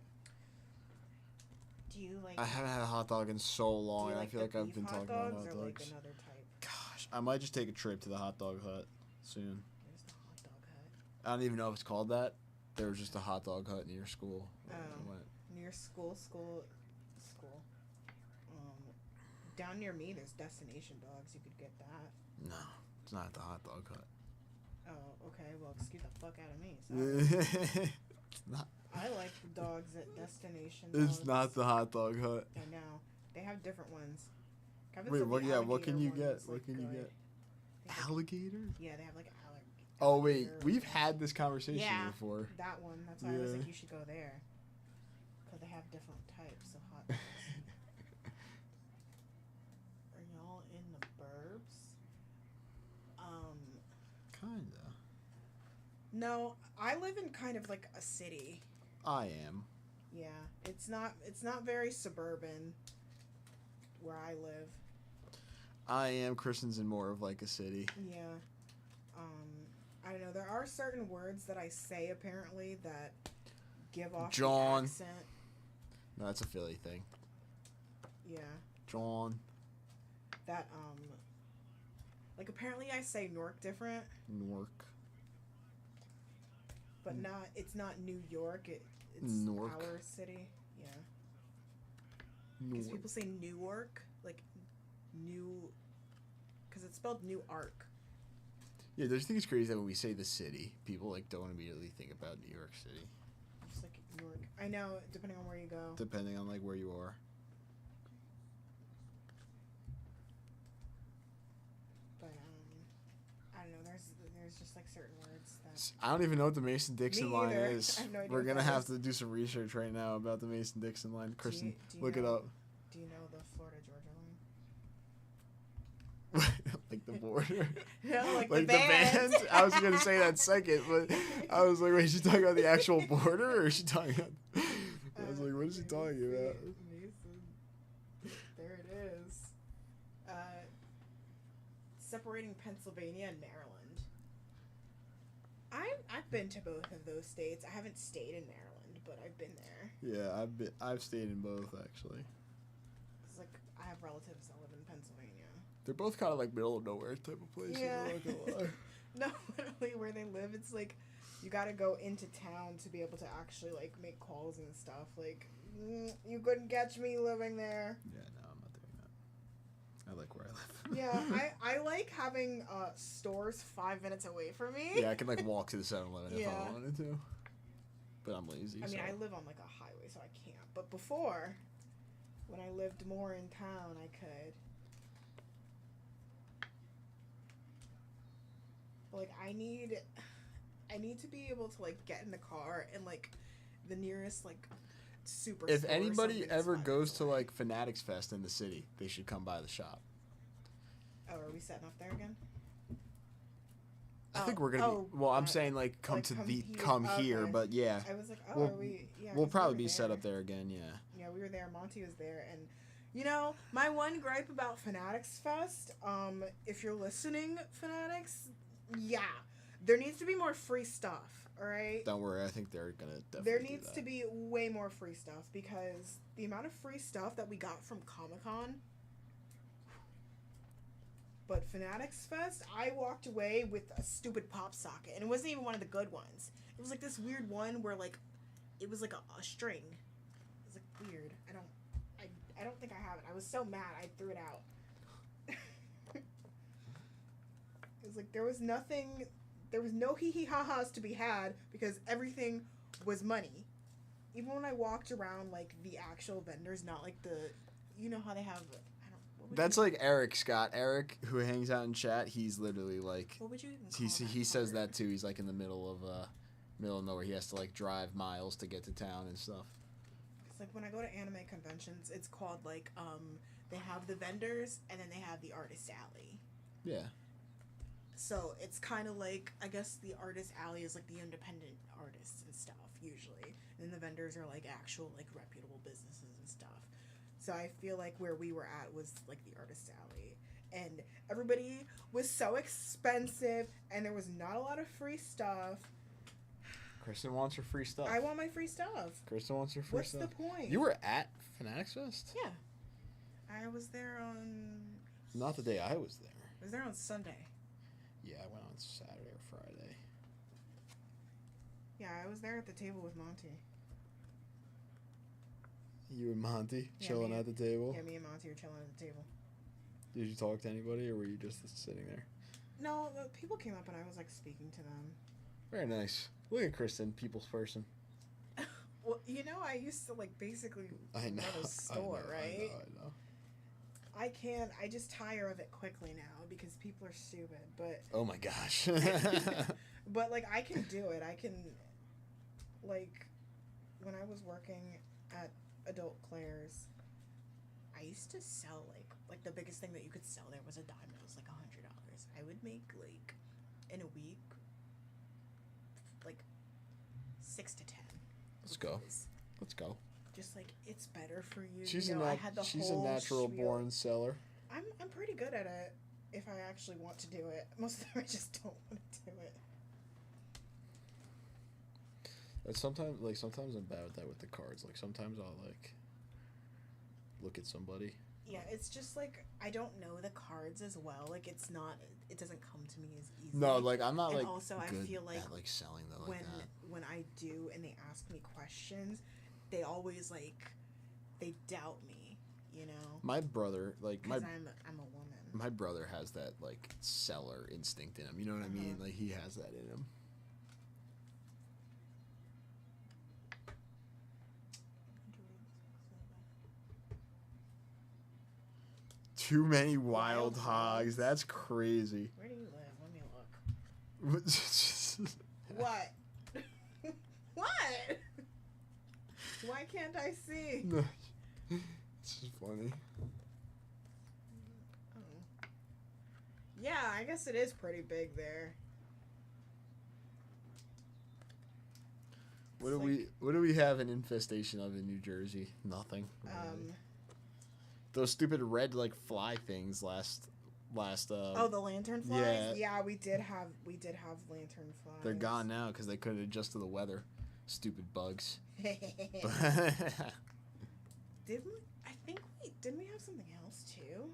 Do you like? I haven't had a hot dog in so long. Do you I like feel the like I've beef been hot talking about dogs hot or like dogs. another type? Gosh, I might just take a trip to the hot dog hut soon. There's the hot dog hut. I don't even know if it's called that. There was just a hot dog hut near school. Oh. I went. Near school. Down near me, there's Destination Dogs. You could get that. No, it's not the hot dog hut. Oh, okay. Well, excuse the fuck out of me. Sorry. It's not. I like the dogs at Destination Dogs. It's not the hot dog hut. I know. They have different ones. Kevin's Wait, said what? the Yeah, what can alligator you one get? was, What like, can you good. get? They have- Alligator? Yeah, they have like alligator. Oh wait, we've had this conversation Yeah. before. That one. That's why I was Yeah. like, you should go there. Because they have different types of hot dogs. Are y'all in the burbs? Kinda. No, I live in kind of like a city. I am. Yeah, it's not very suburban where I live. I am. Kristen's in more of like a city. Yeah. I don't know. There are certain words that I say apparently that give off John. the accent. No, that's a Philly thing. Yeah. John. That like apparently I say Newark different, Newark. but it's not New York. It's Newark. our city. Yeah. Because Newark. people say Newark, like new, because it's spelled New Ark. Yeah, there's things crazy that when we say the city, people like don't immediately think about New York City, Just like Newark. I know, depending on where you go. depending on like where you are. But I don't know. There There's just like certain words that. I don't even know what the Mason-Dixon Me line either. is. I have no idea We're what gonna that have is. to do some research right now about the Mason-Dixon line. Kristen, do you look know- it up. Do you know the Florida Georgia line? Like the border. No, like Like the band. I was gonna say that second, but I was like, wait, is she talking about the actual border, or is she talking about? I was like, what is she talking about? Mason. There it is. Separating Pennsylvania and Maryland. I've been to both of those states. I haven't stayed in Maryland, but I've been there. Yeah, I've stayed in both actually. It's like I have relatives that live in Pennsylvania. They're both kind of like middle of nowhere type of places. Yeah. I'm not gonna lie. No, literally where they live, it's like you gotta go into town to be able to actually like make calls and stuff. Like you couldn't catch me living there. Yeah, no, I'm not doing that. I like where I live. Yeah, I like having stores 5 minutes away from me. Yeah, I can like walk to the 7-Eleven if Yeah. I wanted to. But I'm lazy. I mean, so. I live on like a highway, so I can't. But before, when I lived more in town, I could. But, like, I need to be able to like get in the car and like the nearest like super. If store or anybody something is ever 5 goes minutes to away. like Fanatics Fest in the city, they should come by the shop. Oh, are we setting up there again? I think we're gonna be. Well, I'm saying like come like, to come the here. come here, Okay. but yeah, I was like, oh, We'll- are we? Yeah, we'll 'cause we probably were be set there. up there again. Yeah. Yeah, we were there. Monty was there, and you know, my one gripe about Fanatics Fest, if you're listening, Fanatics, yeah, there needs to be more free stuff. All right. Don't worry, I think they're gonna definitely. There do needs that. to be way more free stuff because the amount of free stuff that we got from Comic-Con. But Fanatics Fest, I walked away with a stupid pop socket, and it wasn't even one of the good ones. It was like this weird one where like, it was like a string. It was like weird. I don't think I have it. I was so mad I threw it out. It was like there was no hee hee ha ha's to be had because everything was money. Even when I walked around like the actual vendors, not like the, you know how they have. What would That's you, like Eric Scott. Eric, who hangs out in chat, he's literally like what would you even call he says part? that too. He's like in the middle of nowhere. He has to like drive miles to get to town and stuff. It's like when I go to anime conventions, it's called like they have the vendors and then they have the artist alley. Yeah. So it's kind of like, I guess the artist alley is like the independent artists and stuff usually, and then the vendors are like actual like reputable businesses and stuff. So I feel like where we were at was like the artist alley, and everybody was so expensive, and there was not a lot of free stuff. Kristen wants her free stuff. I want my free stuff. Kristen wants her free What's stuff. the point? You were at Fanatics Fest? Yeah. I was there on. Not the day I was there. I was there on Sunday. Yeah, I went on Saturday or Friday. Yeah, I was there at the table with Monty. You and Monty Yeah, chilling me at the table? Yeah, me and Monty were chilling at the table. Did you talk to anybody, or were you just sitting there? No, the people came up and I was like speaking to them. Very nice. Look at Kristen, people's person. Well, you know, I used to like basically I know. run a store, right? I know. I can't. I just tire of it quickly now because people are stupid. But Oh my gosh. but like I can do it. I can like when I was working at Adult Claire's, I used to sell like the biggest thing that you could sell there was a dime. It was like $100. I would make like in a week like 6 to 10. Let's go. because Let's go. Just like it's better for you. She's you know, a I had the she's a whole natural spiel. born seller. I'm pretty good at it if I actually want to do it. Most of the time I just don't want to do it. And sometimes I'm bad with that with the cards. Like sometimes I'll like look at somebody. Yeah, it's just like I don't know the cards as well. Like it doesn't come to me as easily. No, like I'm not And like also, I good feel like at like selling though like when that. when I do and they ask me questions, they always like they doubt me, you know? My brother, like Because I'm a woman. my brother has that like seller instinct in him. You know what I mean? Like he has that in him. Too many wild Wild hogs. hogs. That's crazy. Where do you live? Let me look. What? What? Why can't I see? No. It's just funny. Oh. Yeah, I guess it is pretty big there. What do we have an infestation of in New Jersey? Nothing. Really. Those stupid red like fly things last Oh, the lantern flies? yeah. Yeah, we did have lantern flies. They're gone now because they couldn't adjust to the weather. Stupid bugs. Didn't we have something else too?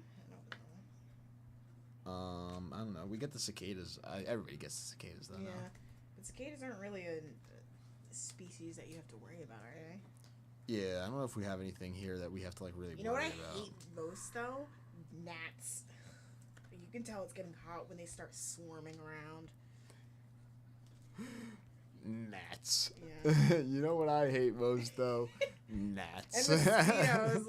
I don't know. I don't know. We get the cicadas. Everybody gets the cicadas though. Yeah. Now. But cicadas aren't really a species that you have to worry about, are they? Yeah, I don't know if we have anything here that we have to like really. You know what I worry about. hate most though? Gnats. You can tell it's getting hot when they start swarming around. Gnats. Yeah. You know what I hate most though? Gnats. And mosquitoes.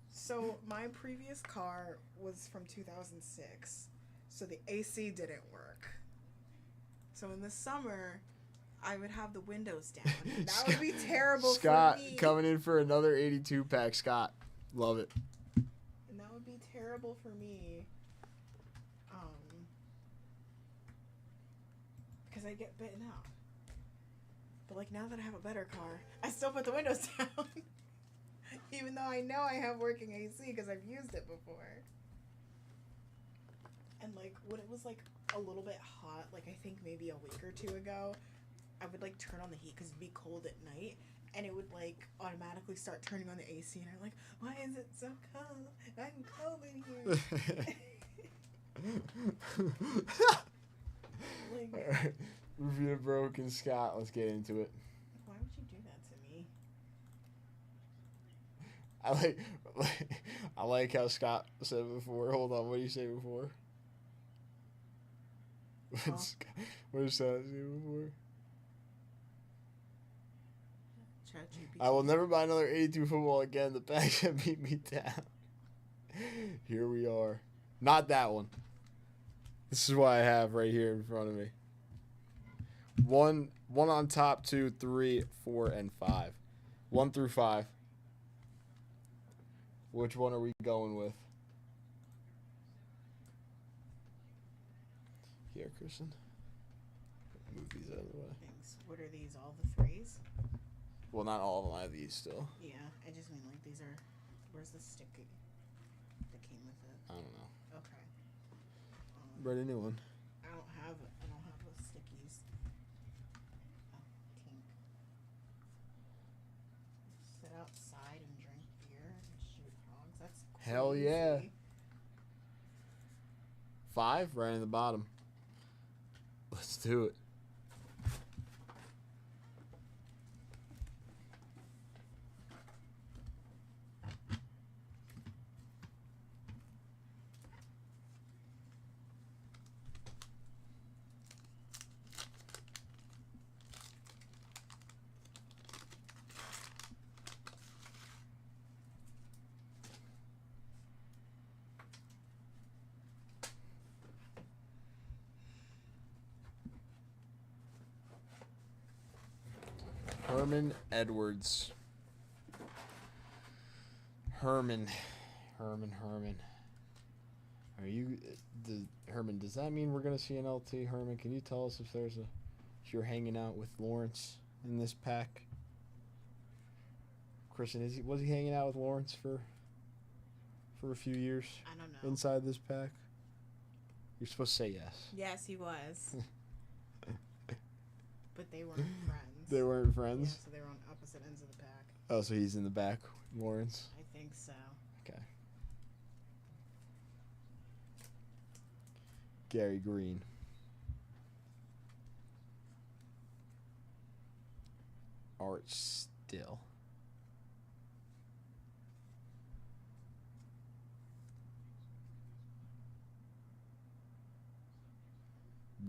So my previous car was from 2006, so the AC didn't work. So in the summer, I would have the windows down. And that would be terrible Scott, for me. coming in for another 82 pack. Scott, love it. And that would be terrible for me. Because I get bitten out. But like now that I have a better car, I still put the windows down. Even though I know I have working AC because I've used it before. And like when it was like a little bit hot, like I think maybe a week or two ago, I would like turn on the heat because it'd be cold at night, and it would like automatically start turning on the AC, and I'm like, why is it so cold? I'm cold in here. Like, Alright. Review broken Scott. Let's get into it. why would you do that to me? I like how Scott said before. Hold on, what did you say before? What did Scott say before? ChatGPT. I will never buy another 82 football again. The Pags have beat me down. Here we are. Not that one. This is what I have right here in front of me. One on top, 2, 3, 4, and 5. 1 through 5. Which one are we going with? Here, Kristen. Move these out of the way. Thanks. What are these? All the threes? Well, not all of them. I have these still. Yeah, I just mean like these are. Where's the sticky that came with it? I don't know. Okay. Read a new one. I don't have those stickies. Oh, tink. Sit outside and drink beer and shoot hogs. That's crazy. Hell yeah. 5 right in the bottom. Let's do it. Herman Edwards. Herman. Are you, Herman? Does that mean we're gonna see an LT? Herman, can you tell us if you're hanging out with Lawrence in this pack? Christian, was he hanging out with Lawrence for a few years I don't know. inside this pack? You're supposed to say yes. Yes, he was. But they weren't friends. They weren't friends? Yeah, so they were on opposite ends of the pack. Oh, so he's in the back, Lawrence? I think so. Okay. Gary Green. Art Still.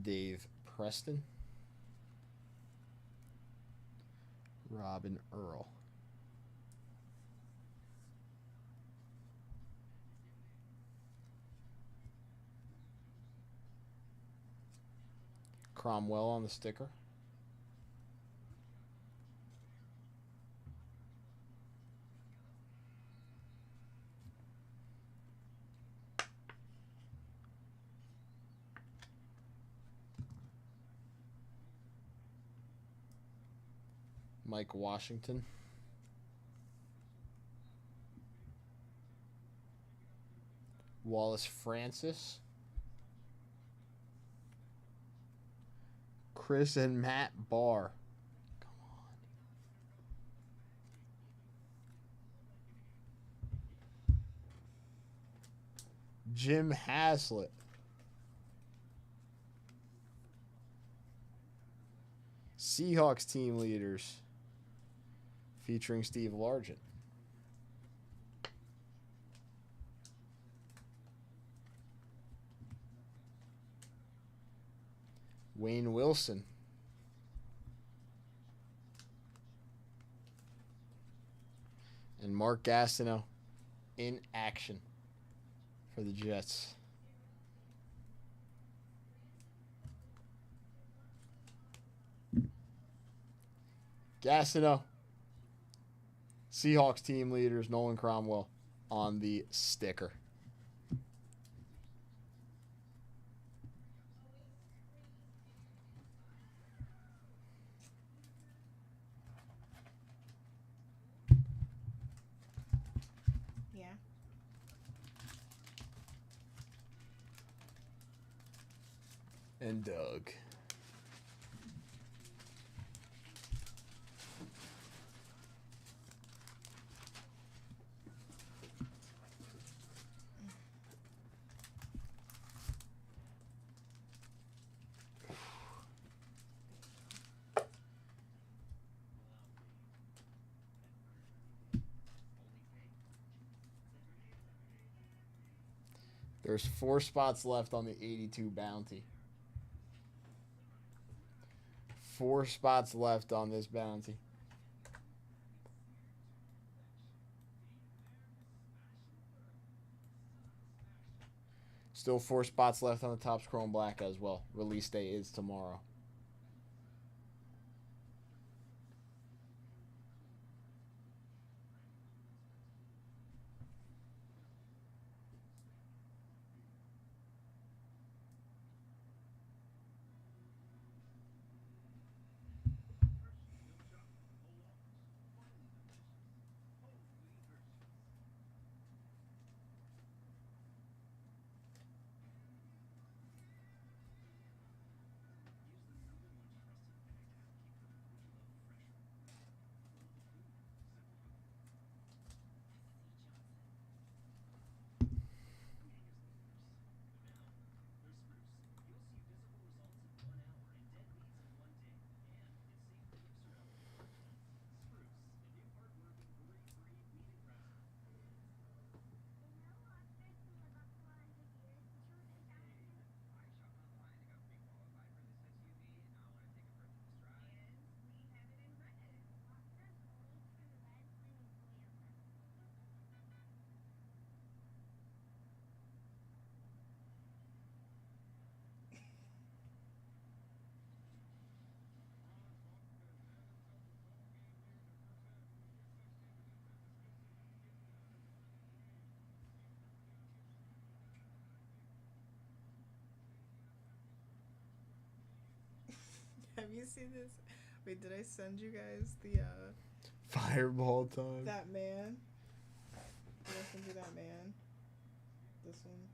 Dave Preston. Robin Earl. Cromwell on the sticker. Mike Washington. Wallace Francis. Chris and Matt Barr. Come on. Jim Haslett. Seahawks team leaders. Featuring Steve Largent. Wayne Wilson. And Mark Gastineau in action for the Jets. Gastineau. Seahawks team leaders, Nolan Cromwell on the sticker. Yeah. And Doug. There's 4 spots left on the 82 bounty. 4 spots left on this bounty. Still 4 spots left on the Topps Chrome Black as well. Release day is tomorrow. Have you seen this? Wait, did I send you guys the Fireball time. that man? Did I send you that man? This one.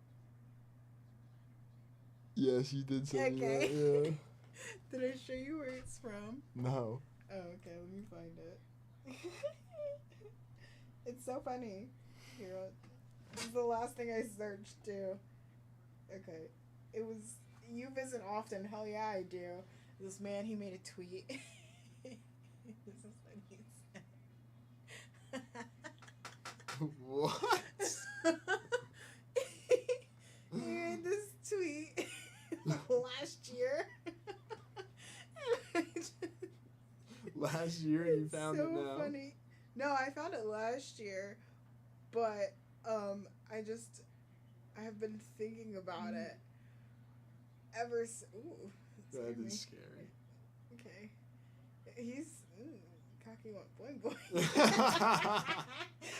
Yes, you did send me Okay. that, yeah. Did I show you where it's from? No. Oh, okay. Let me find it. It's so funny. Here, this is the last thing I searched too. Okay, it was you visit often. Hell yeah, I do. This man, he made a tweet. This is what he said. What? He made this tweet last year. Last year you found so it now? funny. No, I found it last year, but I have been thinking about it ever. Ooh, That me. is scary. Okay. He's cocky one boing boing.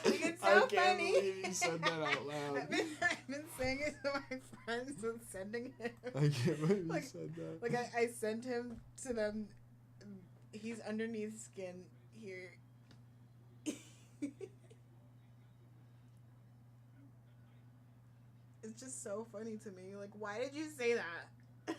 Like, it's so I can't funny. believe you said that out loud. I've been saying it to my friends and sending him. I can't believe Like- you said that. Like I sent him to them. He's underneath skin here. It's just so funny to me. Like, why did you say that?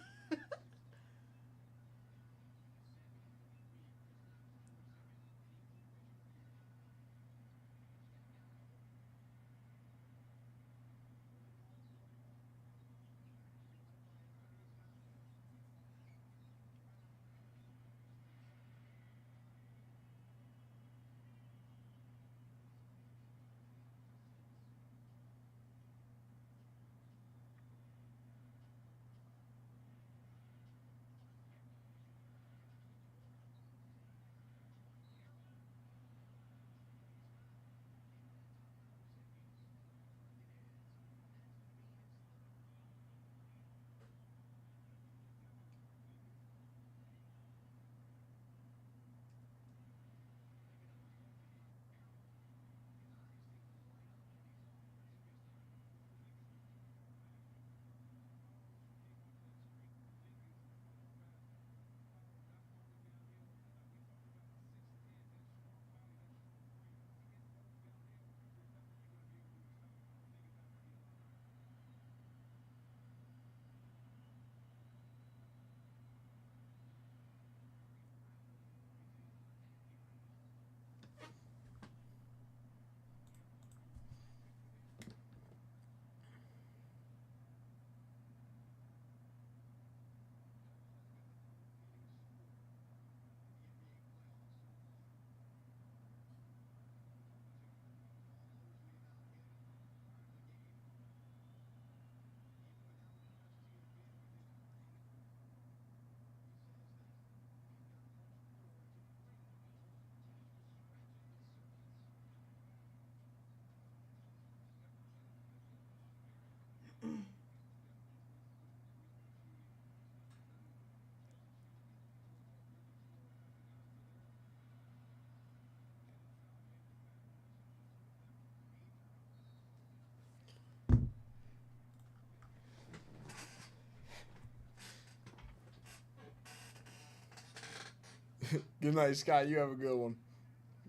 Good night, Scott. You have a good one.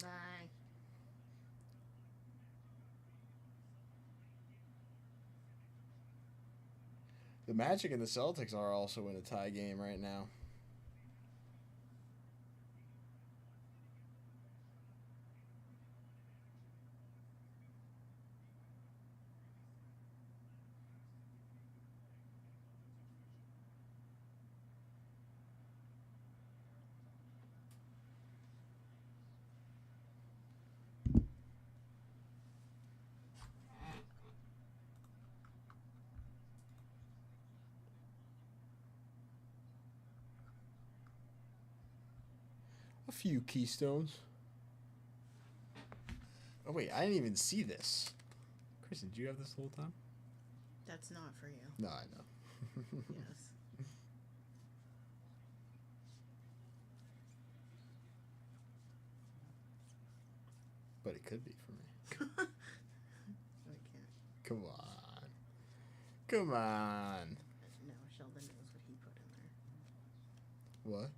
Bye. The Magic and the Celtics are also in a tie game right now. A few keystones. Oh wait, I didn't even see this. Kristen, did you have this the whole time? That's not for you. No, I know. Yes. But it could be for me. I can't. Come on. Come on. No, Sheldon knows what he put in there. What?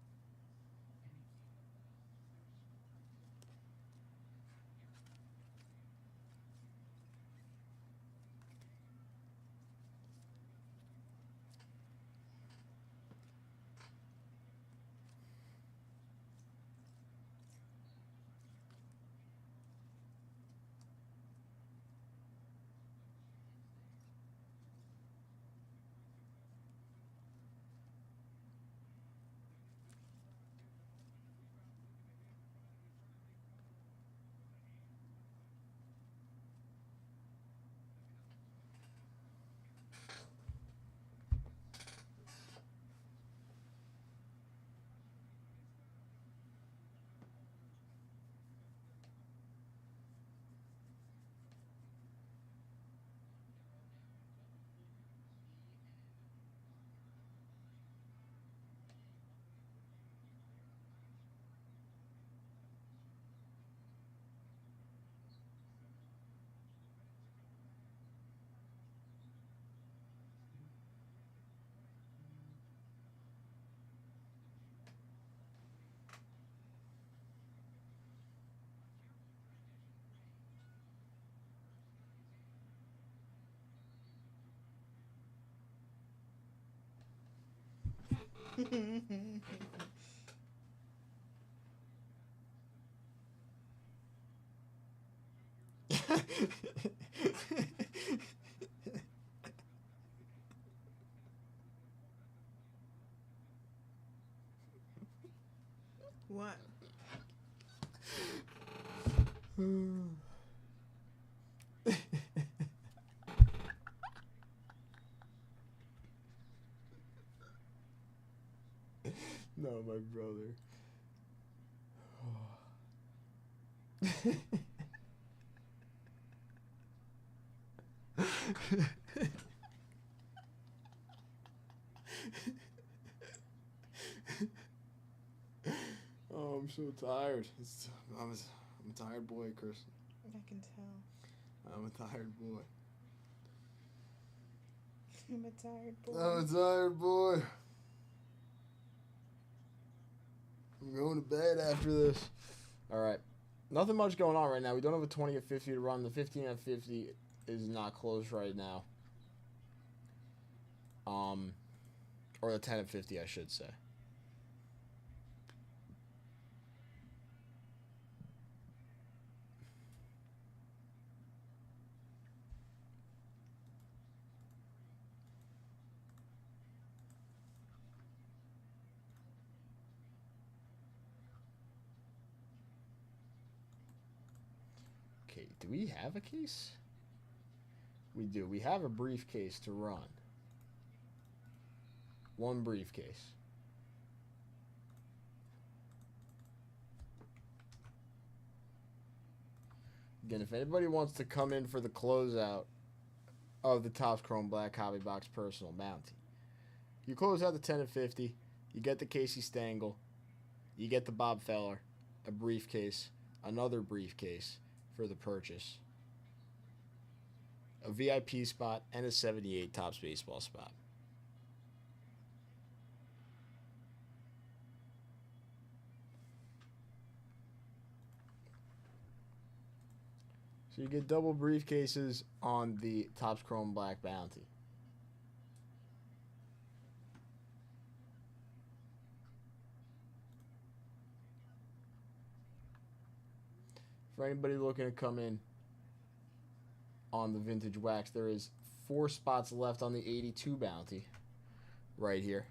What? No, my brother. Oh, I'm so tired. I'm a tired boy, Chris. I can tell. I'm a tired boy. I'm a tired boy. I'm a tired boy. I'm going to bed after this. All right. Nothing much going on right now. We don't have a 20 at 50 to run. The 15 at 50 is not closed right now. Or the 10 at 50, I should say. Okay, do we have a case? We do. We have a briefcase to run. One briefcase. Again, if anybody wants to come in for the closeout of the Topps Chrome Black Hobby Box Personal Bounty, you close out the 10 at 50, you get the Casey Stengel, you get the Bob Feller, a briefcase, another briefcase for the purchase, a VIP spot, and a 78 Topps baseball spot. So you get double briefcases on the Topps Chrome Black Bounty. For anybody looking to come in on the Vintage Wax, there is 4 spots left on the 82 Bounty right here.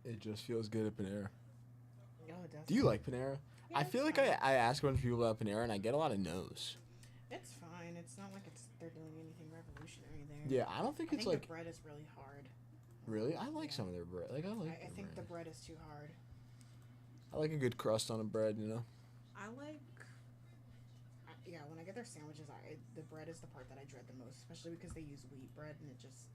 It just feels good at Panera. Oh, it does. Do you like Panera? Yeah, I it's feel like fine. I ask a bunch of people about Panera and I get a lot of no's. It's fine. It's not like they're doing anything revolutionary there. Yeah, I don't think I it's think like the bread is really hard. really. I like Yeah. some of their bread. Like I like. I their think the bread. bread is too hard. I like a good crust on a bread. You know. I like. Yeah, when I get their sandwiches, the bread is the part that I dread the most, especially because they use wheat bread and it just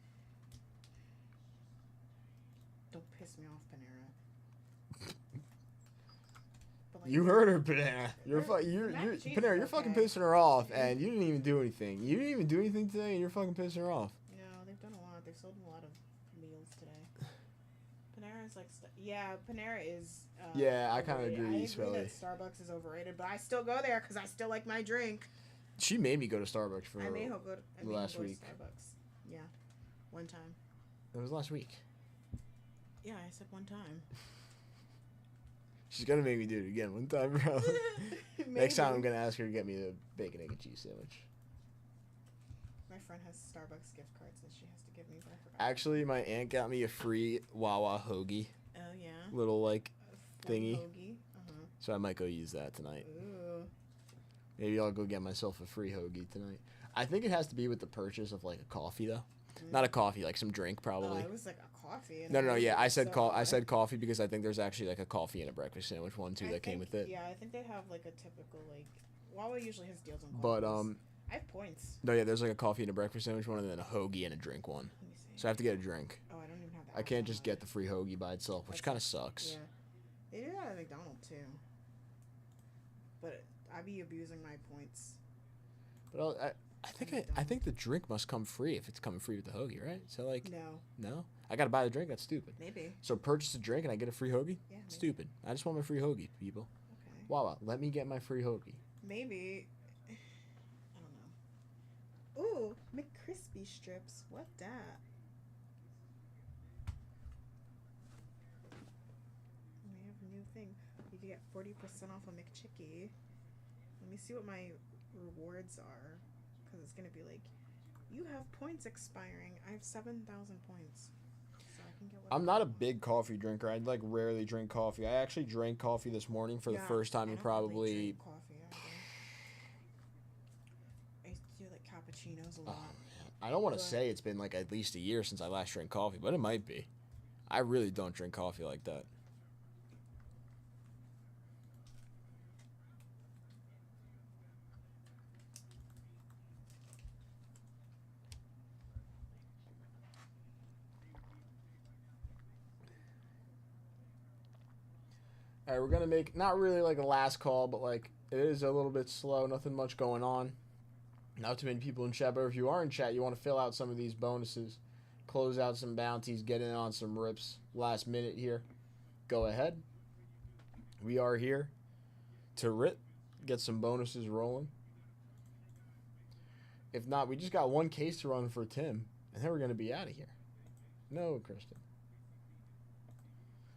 don't piss me off, Panera. But You heard her, Panera. You're Mac you're and cheese Panera. is You're fucking okay. pissing her off, and you didn't even do anything. You didn't even do anything today, and you're fucking pissing her off. No, they've done a lot. They've sold a lot of meals today. Panera is like, yeah, Panera is. Yeah, I kinda overrated. agree, I agree Smelly. that Starbucks is overrated, but I still go there because I still like my drink. She made me go to Starbucks for I may go. last week. To Starbucks. Yeah, one time. It was last week. Yeah, I said one time. She's gonna make me do it again one time, bro. Next time I'm gonna ask her to get me the bacon, egg, and cheese sandwich. My friend has Starbucks gift cards that she has to give me, but I forgot. Actually, my aunt got me a free Wawa hoagie, Oh yeah. little like, A fun thingy. hoagie. so I might go use that tonight. Ooh. Maybe I'll go get myself a free hoagie tonight. I think it has to be with the purchase of like a coffee though, not a coffee, like some drink probably. Oh, it was like a coffee. And No, it was yeah, I so said I good. said coffee because I think there's actually like a coffee and a breakfast sandwich one too I that came think- with it. Yeah, I think they have like a typical like. Wawa usually has deals on coffees. But I have points. no, yeah, there's like a coffee and a breakfast sandwich one, and then a hoagie and a drink one. Let me see. So I have to get a drink. Oh, I don't even have that. I can't just get the free hoagie by itself, which That's- kind of sucks. Yeah, they do that at McDonald's too. But I be abusing my points. But I think the drink must come free if it's coming free with the hoagie, right? So like, No, I gotta buy the drink. That's stupid. maybe. So purchase a drink and I get a free hoagie. Yeah, maybe. Stupid. I just want my free hoagie, people. Okay. Wawa, let me get my free hoagie. Maybe. I don't know. Ooh, McCrispy strips. What that? We have a new thing. You can get 40% off a McChicky. Let me see what my rewards are. Because it's going to be like, you have points expiring. I have 7,000 points. So I can get I'm whatever not I a want. big coffee drinker. I like rarely drink coffee. I actually drank coffee this morning for the Yeah, first time I in don't probably. really drink coffee either. I used to do like cappuccinos a Oh, lot. man. I don't want to But- say it's been like at least a year since I last drank coffee, but it might be. I really don't drink coffee like that. All right, we're gonna make not really like a last call, but like it is a little bit slow. Nothing much going on. Not too many people in chat, but if you are in chat, you want to fill out some of these bonuses, close out some bounties, get in on some rips last minute here. Go ahead. We are here to rip, get some bonuses rolling. If not, we just got one case to run for Tim, and then we're gonna be out of here. No, Kristen.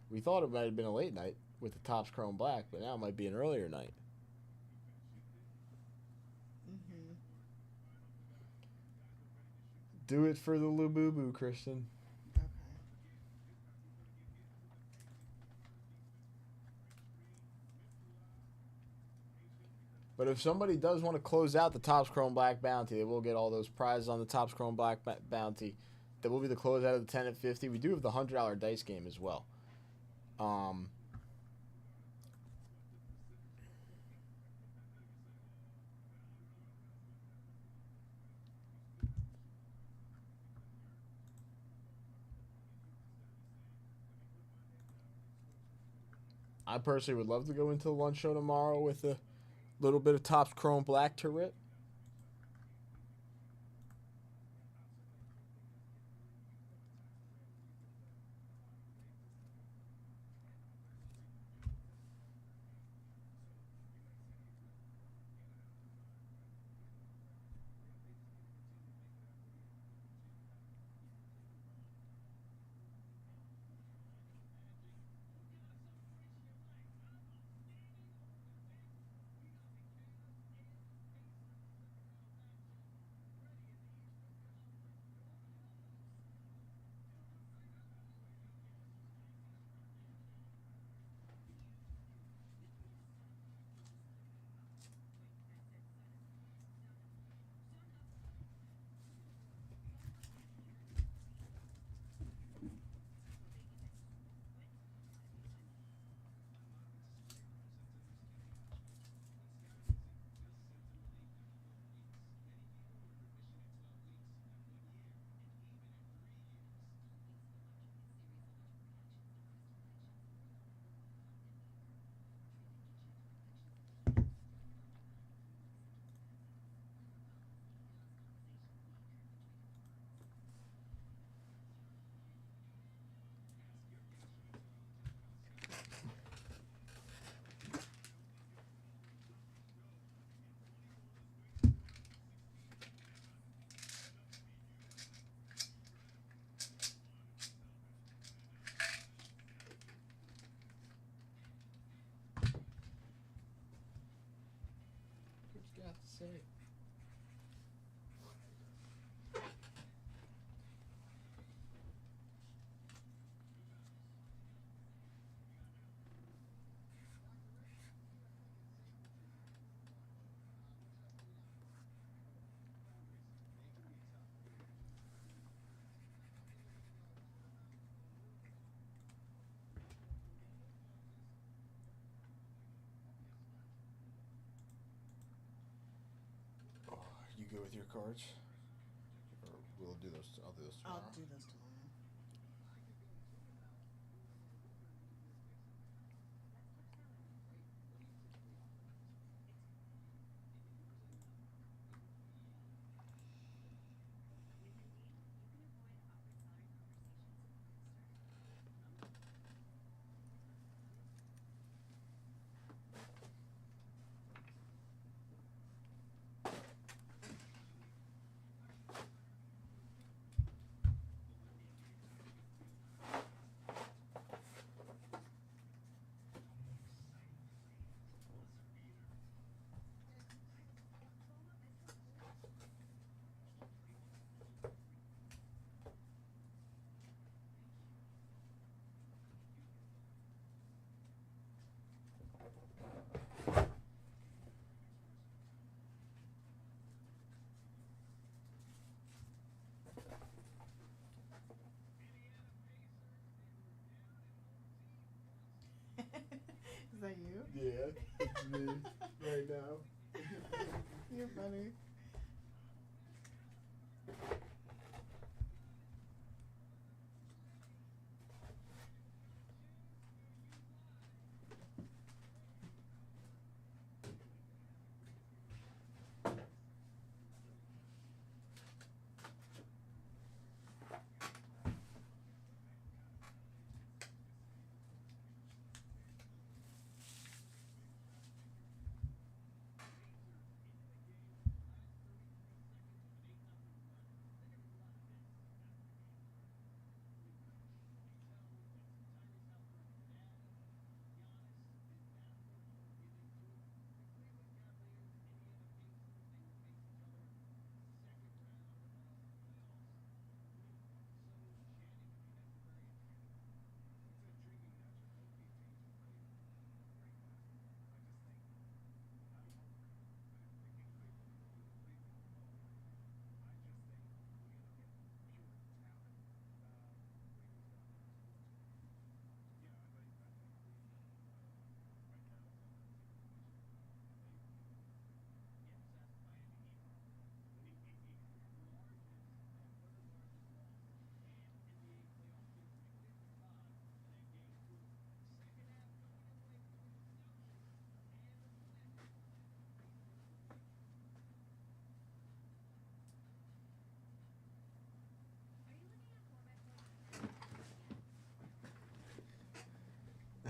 We thought it might have been a late night with the Topps Chrome Black, but now it might be an earlier night. Mm-hmm. Do it for the Lububu, Kristen. Okay. But if somebody does want to close out the Topps Chrome Black bounty, they will get all those prizes on the Topps Chrome Black bounty. That will be the closeout of the 10 at 50. We do have the $100 dice game as well. I personally would love to go into the lunch show tomorrow with a little bit of Topps Chrome Black to rip. say. Oh, you good with your cards? Or we'll do those. I'll do those tomorrow. I'll do those tomorrow. Is that you? Yeah, it's me right now. You're funny.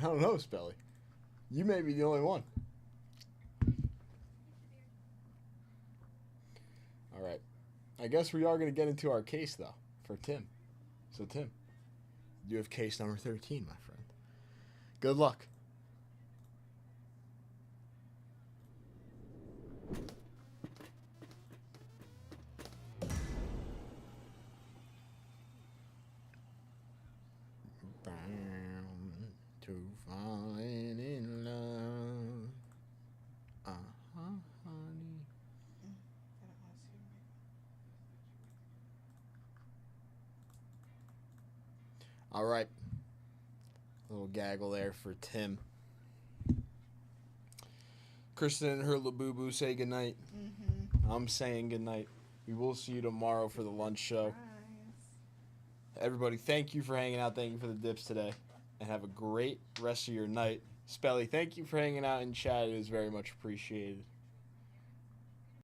I don't know, Spelly. You may be the only one. All right. I guess we are going to get into our case, though, for Tim. So, Tim, you have case number 13, my friend. Good luck. Bound to falling in love. Honey. I don't want to see him. All right. A little gaggle there for Tim. Kristen and her Labubu say goodnight. Mm-hmm. I'm saying goodnight. We will see you tomorrow for the lunch show. Nice. Everybody, thank you for hanging out. Thank you for the dips today. And have a great rest of your night. Spelly, thank you for hanging out in chat. It was very much appreciated.